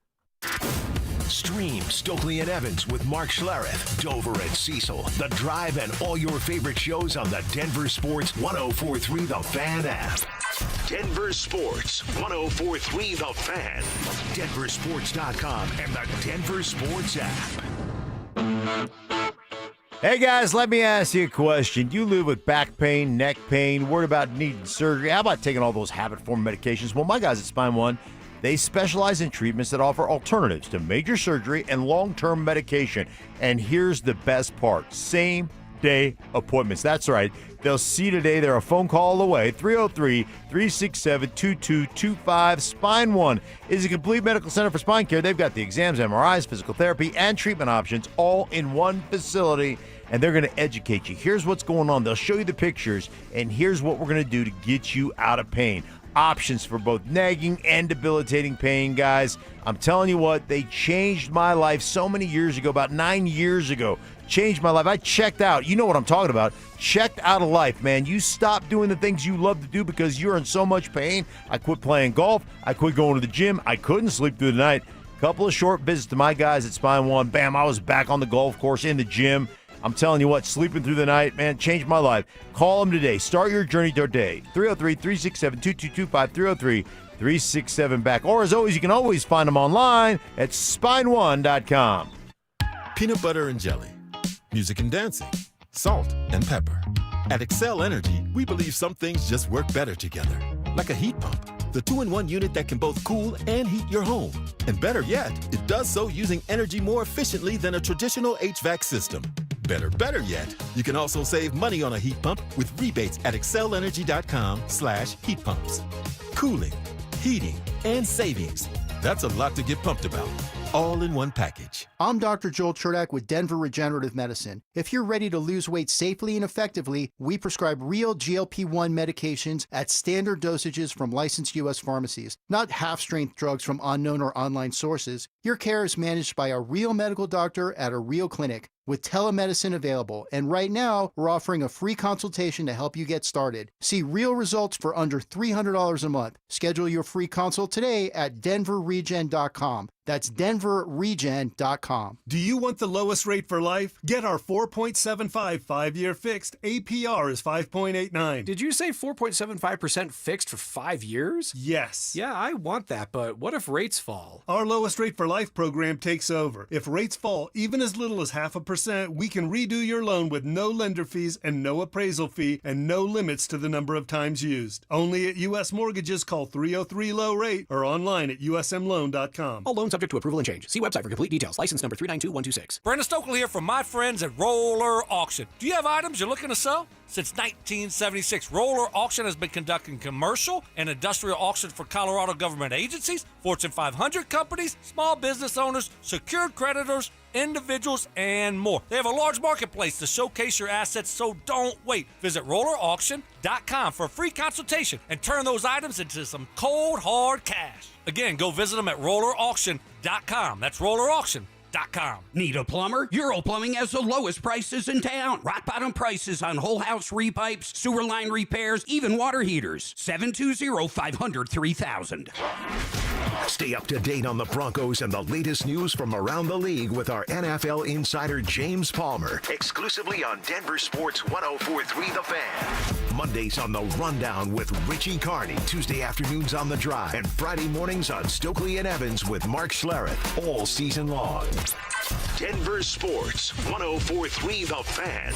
Stream Stokley and Evans with Mark Schlereth, Dover and Cecil, The Drive, and all your favorite shows on the Denver Sports 104.3 The Fan app. Denver Sports 104.3 The Fan, DenverSports.com, and the Denver Sports app. Hey guys, let me ask you a question. Do you live with back pain, neck pain, worried about needing surgery? How about taking all those habit-forming medications? Well, my guys at Spine One, they specialize in treatments that offer alternatives to major surgery and long-term medication. And here's the best part. Same-day appointments. That's right. They'll see you today. They're a phone call away. 303-367-2225. Spine One is a complete medical center for spine care. They've got the exams, MRIs, physical therapy, and treatment options all in one facility. And they're going to educate you. Here's what's going on. They'll show you the pictures, and here's what we're going to do to get you out of pain. Options for both nagging and debilitating pain, guys. I'm telling you what, they changed my life so many years ago, about 9 years ago. Changed my life. I checked out. You know what I'm talking about. Checked out of life, man. You stop doing the things you love to do because you're in so much pain. I quit playing golf. I quit going to the gym. I couldn't sleep through the night. Couple of short visits to my guys at Spine One. Bam, I was back on the golf course, in the gym. I'm telling you what, sleeping through the night, man, changed my life. Call them today. Start your journey today. 303-367-2225, 303-367-BACK. Or as always, you can always find them online at spineone.com. Peanut butter and jelly, music and dancing, salt and pepper. At Excel Energy, we believe some things just work better together. Like a heat pump, the 2-in-1 unit that can both cool and heat your home. And better yet, it does so using energy more efficiently than a traditional HVAC system. Better yet, you can also save money on a heat pump with rebates at excelenergy.com/heat pumps. Cooling, heating, and savings. That's a lot to get pumped about. All in one package. I'm Dr. Joel Cherdak with Denver Regenerative Medicine. If you're ready to lose weight safely and effectively, we prescribe real GLP-1 medications at standard dosages from licensed U.S. pharmacies, not half-strength drugs from unknown or online sources. Your care is managed by a real medical doctor at a real clinic with telemedicine available. And right now, we're offering a free consultation to help you get started. See real results for under $300 a month. Schedule your free consult today at DenverRegen.com. That's DenverRegen.com. Do you want the lowest rate for life? Get our 4.75 5-year fixed. APR is 5.89. Did you say 4.75% fixed for 5 years? Yes. Yeah, I want that, but what if rates fall? Our lowest rate for life program takes over. If rates fall even as little as 0.5%, we can redo your loan with no lender fees and no appraisal fee and no limits to the number of times used. Only at U.S. Mortgages. Call 303-LOW-RATE or online at usmloan.com. All loans subject to approval and change. See website for complete details. License number 392126. Brandon Stokley here from my friends at Roller Auction. Do you have items you're looking to sell? Since 1976, Roller Auction has been conducting commercial and industrial auctions for Colorado government agencies, Fortune 500 companies, small business owners, secured creditors, individuals, and more. They have a large marketplace to showcase your assets, so don't wait. Visit rollerauction.com for a free consultation and turn those items into some cold, hard cash. Again, go visit them at rollerauction.com. That's rollerauction.com. Need a plumber? Euro Plumbing has the lowest prices in town. Rock bottom prices on whole house repipes, sewer line repairs, even water heaters. 720-500-3000. Stay up to date on the Broncos and the latest news from around the league with our NFL insider James Palmer, exclusively on Denver Sports 104.3 The Fan. Mondays on The Rundown with Richie Carney, Tuesday afternoons on The Drive, and Friday mornings on Stokley and Evans with Mark Schlereth, all season long. Denver Sports 104.3 The Fan,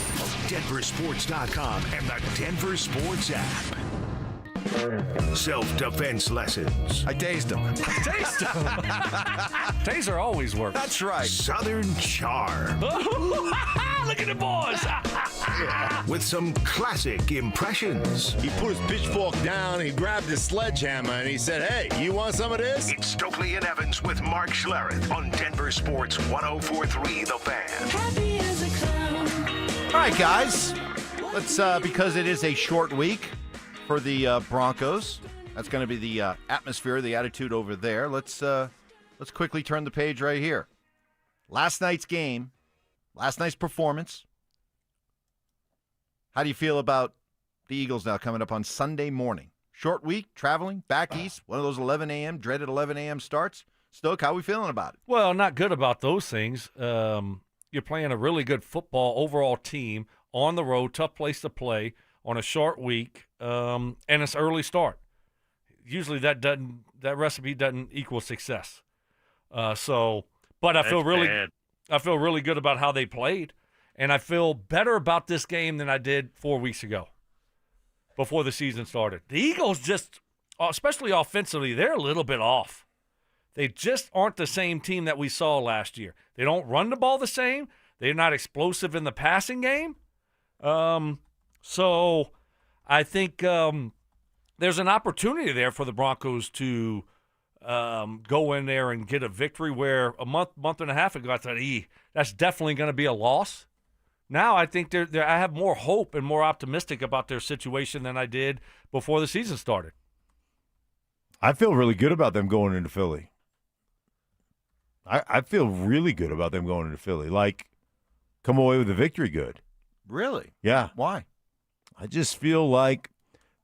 DenverSports.com, and the Denver Sports app. Self-defense lessons. I tased him. Taser always works. That's right. Southern charm. Look at the boys. with some classic impressions. He put his pitchfork down, he grabbed his sledgehammer, and he said, "Hey, you want some of this?" It's Stokley and Evans with Mark Schlereth on Denver Sports 104.3 The Fan. Happy as a clown. All right, guys. Let's, because it is a short week for the Broncos. That's going to be the atmosphere, the attitude over there. Let's quickly turn the page right here. Last night's game, last night's performance. How do you feel about the Eagles now coming up on Sunday morning? Short week, traveling, back east, one of those 11 a.m., dreaded 11 a.m. starts. Stoke, how are we feeling about it? Well, not good about those things. You're playing a really good football overall team on the road, tough place to play on a short week, and it's early start. Usually that recipe doesn't equal success. But I feel really good about how they played, and I feel better about this game than I did 4 weeks ago before the season started. The Eagles just, especially offensively, they're a little bit off. They just aren't the same team that we saw last year. They don't run the ball the same. They're not explosive in the passing game. So I think there's an opportunity there for the Broncos to go in there and get a victory where a month and a half ago I thought, that's definitely going to be a loss. Now I think I have more hope and more optimistic about their situation than I did before the season started. I feel really good about them going into Philly. I feel really good about them going into Philly. Like, come away with a victory good. Really? Yeah. Why? I just feel like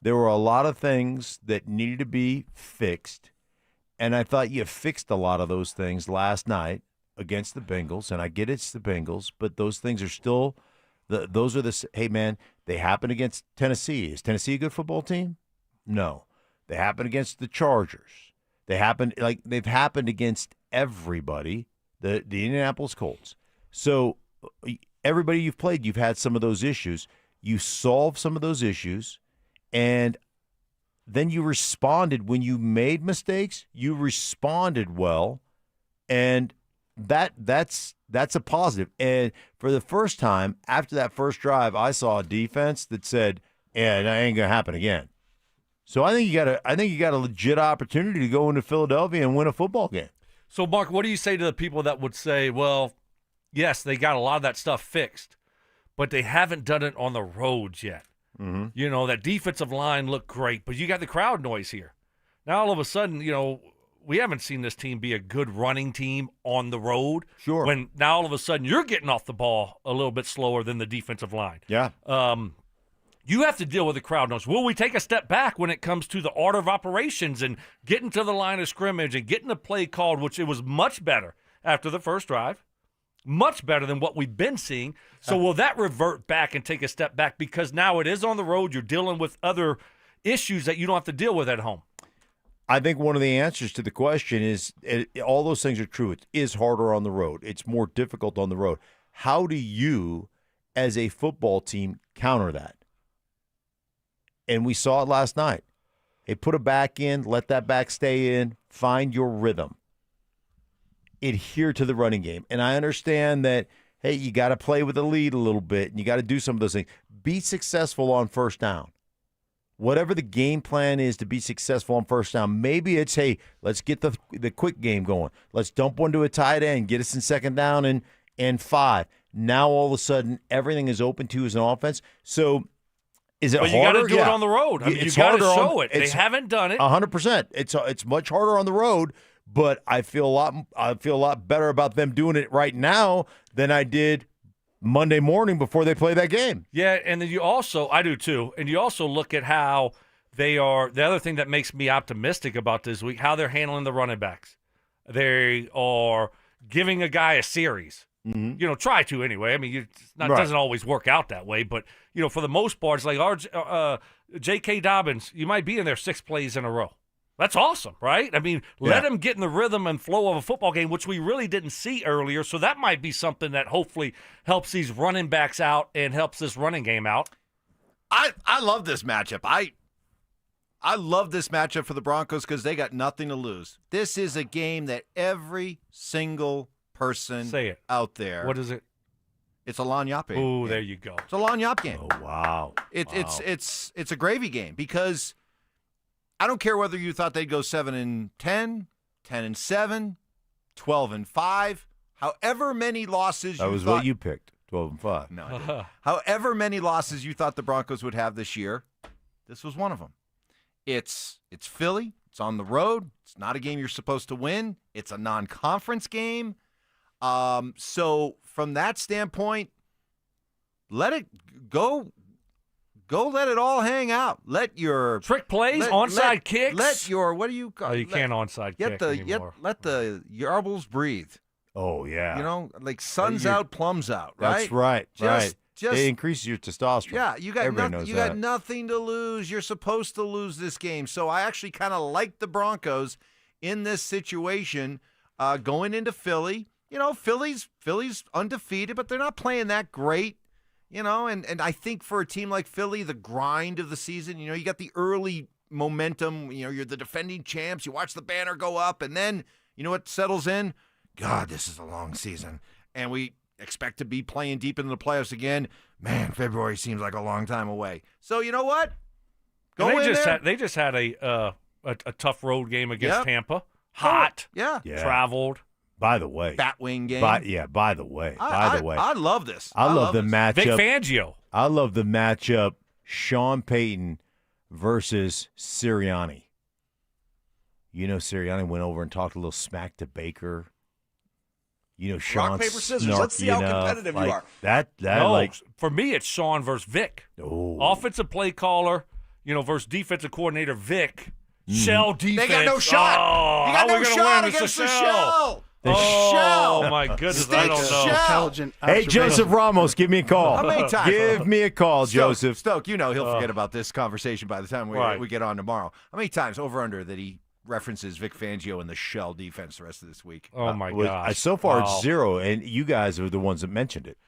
there were a lot of things that needed to be fixed, and I thought you fixed a lot of those things last night against the Bengals, and I get it's the Bengals, but those things are still hey, man, they happen against Tennessee. Is Tennessee a good football team? No. They happen against the Chargers. They've happened against everybody, the Indianapolis Colts. So everybody you've played, you've had some of those issues. You solved some of those issues, and then you responded when you made mistakes. You responded well, and that's a positive. And for the first time after that first drive, I saw a defense that said, "Yeah, that ain't gonna happen again." So I think you got a legit opportunity to go into Philadelphia and win a football game. So, Mark, what do you say to the people that would say, well, yes, they got a lot of that stuff fixed, but they haven't done it on the roads yet? Mm-hmm. You know, that defensive line looked great, but you got the crowd noise here. Now, all of a sudden, we haven't seen this team be a good running team on the road. Sure. When now all of a sudden you're getting off the ball a little bit slower than the defensive line. Yeah. You have to deal with the crowd noise. Will we take a step back when it comes to the order of operations and getting to the line of scrimmage and getting the play called, which it was much better after the first drive, much better than what we've been seeing. So will that revert back and take a step back because now it is on the road, you're dealing with other issues that you don't have to deal with at home? I think one of the answers to the question is all those things are true. It is harder on the road. It's more difficult on the road. How do you, as a football team, counter that? And we saw it last night. Hey, put a back in, let that back stay in, find your rhythm. Adhere to the running game. And I understand that, hey, you got to play with the lead a little bit, and you got to do some of those things. Be successful on first down. Whatever the game plan is to be successful on first down, maybe it's, hey, let's get the quick game going. Let's dump one to a tight end, get us in second down and 5. Now all of a sudden everything is open to you as an offense. So is it harder? You got to do it on the road. I mean, you got to show it. They haven't done it. 100%. It's much harder on the road, but I feel a lot better about them doing it right now than I did Monday morning before they play that game. Yeah, and then I do too, and you also look at how they are, the other thing that makes me optimistic about this week, how they're handling the running backs. They are giving a guy a series. Mm-hmm. Try to anyway. I mean, it Right. doesn't always work out that way, but, for the most part, it's like J.K. Dobbins, you might be in there 6 plays in a row. That's awesome, right? I mean, let him get in the rhythm and flow of a football game, which we really didn't see earlier. So that might be something that hopefully helps these running backs out and helps this running game out. I love this matchup. I love this matchup for the Broncos because they got nothing to lose. This is a game that every single person Say it. out there. What is it? It's a lagniappe game. Oh, there you go. It's a lagniappe game. Oh, wow. It's a gravy game because I don't care whether you thought they'd go 7-10, 10-7, 12-5, however many losses That was what you picked, 12-5. No, I didn't. However many losses you thought the Broncos would have this year, this was one of them. It's Philly. It's on the road. It's not a game you're supposed to win. It's a non-conference game. So from that standpoint, let it go. Go let it all hang out. Let your trick plays, onside kicks. Let your what do you call? Oh, you can't onside kick anymore. Let the yarbles breathe. Oh yeah. You know, like sun's out, plums out. Right. That's right. Just it increases your testosterone. Yeah, you got Everybody knows you that. got nothing to lose. You're supposed to lose this game. So I actually kind of like the Broncos in this situation going into Philly. You know, Philly's undefeated, but they're not playing that great. You know, and I think for a team like Philly, the grind of the season, you know, you got the early momentum. You know, you're the defending champs. You watch the banner go up, and then, you know what settles in? God, this is a long season. And we expect to be playing deep into the playoffs again. Man, February seems like a long time away. So, you know what? They just had a tough road game against Tampa. Hot. Yeah. Traveled. By the way. Batwing game. By the way. I love this. I love the matchup. Vic Fangio. I love the matchup Sean Payton versus Sirianni. You know, Sirianni went over and talked a little smack to Baker. You know, Sean. Rock, paper, scissors. Let's see how competitive you are. For me, it's Sean versus Vic. Oh. Offensive play caller, versus defensive coordinator Vic. Shell defense. They got no shot. Oh, you got no shot win? against the shell. Oh, my goodness. I don't know. Intelligent. Hey, Joseph Ramos, give me a call. How many times? Give me a call, Joseph. Stoke, you know he'll forget about this conversation by the time we get on tomorrow. How many times, over under, that he references Vic Fangio and the shell defense the rest of this week? Oh, my gosh. So far, it's 0, and you guys are the ones that mentioned it,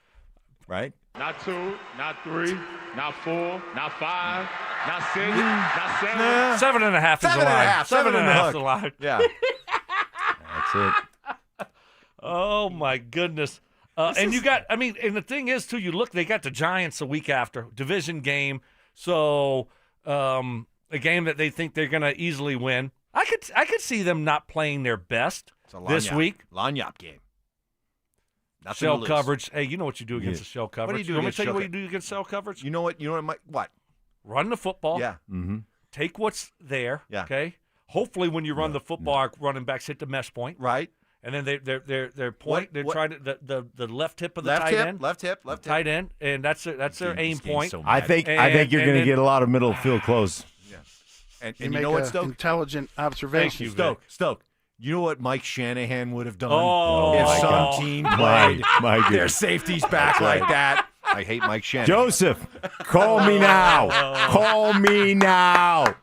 right? Not 2, not 3, not 4, not 5, not 6, not 7. 7.5 is the line. 7.5 is the line. Yeah. That's it. Oh, my goodness. And the thing is, too, you look, they got the Giants a week after, division game. So a game that they think they're going to easily win. I could see them not playing their best this week. Lagniappe game. Nothing shell to lose. coverage. Hey, you know what you do against the shell coverage. What do you do? Let me against tell you shell what you do against shell coverage. You know what? What? Run the football. Yeah. Mm-hmm. Take what's there. Yeah. Okay. Hopefully, when you run the football, our running backs hit the mesh point. Right. And then they're trying to the left hip of the left tight hip, end. Left hip. Tight end, and that's their aim point. So I think you're going to get a lot of middle field close. Yeah. And you you know what, Stoke? Intelligent observation. Stoke. You know what Mike Shanahan would have done if some team played their goodness. safeties back like that? I hate Mike Shanahan. Joseph, call me now. Call me now.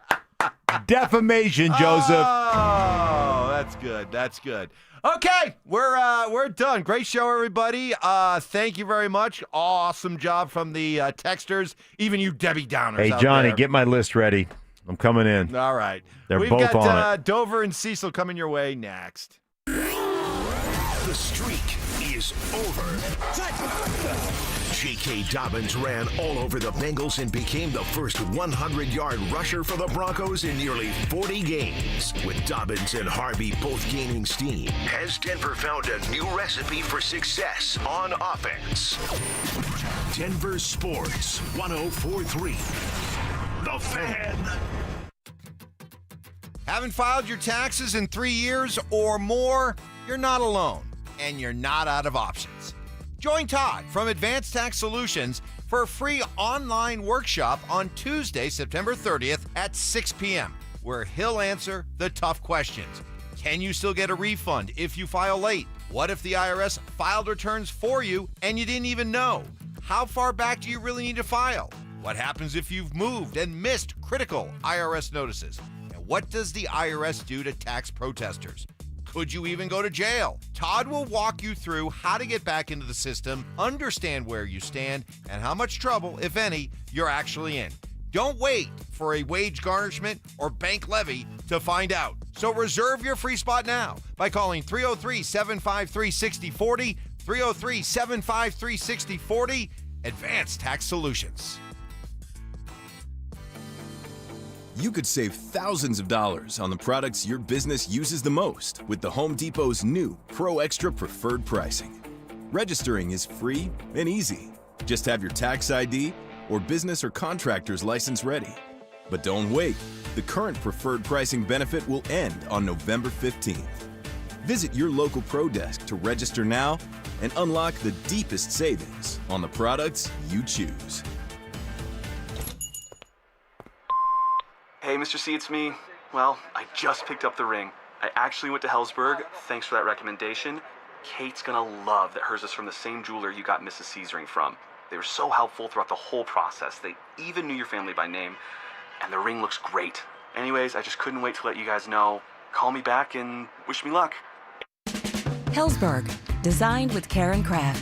Defamation, Joseph. Oh, that's good. That's good. Okay, we're done. Great show, everybody. Thank you very much. Awesome job from the texters, even you Debbie Downers. Hey, out Johnny, there. get my list ready. I'm coming in. All right. They're both on got it. Dover and Cecil coming your way next. The streak is over. J.K. Dobbins ran all over the Bengals and became the first 100-yard rusher for the Broncos in nearly 40 games. With Dobbins and Harvey both gaining steam, has Denver found a new recipe for success on offense? Denver Sports 104.3. The Fan. Haven't filed your taxes in 3 years or more? You're not alone, and you're not out of options. Join Todd from Advanced Tax Solutions for a free online workshop on Tuesday, September 30th at 6 p.m., where he'll answer the tough questions. Can you still get a refund if you file late? What if the IRS filed returns for you and you didn't even know? How far back do you really need to file? What happens if you've moved and missed critical IRS notices? And what does the IRS do to tax protesters? Could you even go to jail? Todd will walk you through how to get back into the system, understand where you stand, and how much trouble, if any, you're actually in. Don't wait for a wage garnishment or bank levy to find out. So reserve your free spot now by calling 303-753-6040, 303-753-6040, Advanced Tax Solutions. You could save thousands of dollars on the products your business uses the most with the Home Depot's new Pro Extra Preferred Pricing. Registering is free and easy. Just have your tax ID or business or contractor's license ready. But don't wait. The current preferred pricing benefit will end on November 15th. Visit your local Pro Desk to register now and unlock the deepest savings on the products you choose. Hey, Mr. C, it's me. Well, I just picked up the ring. I actually went to Hellsberg. Thanks for that recommendation. Kate's gonna love that hers is from the same jeweler you got Mrs. C's ring from. They were so helpful throughout the whole process. They even knew your family by name, and the ring looks great. Anyways, I just couldn't wait to let you guys know. Call me back and wish me luck. Hellsberg, designed with care and craft.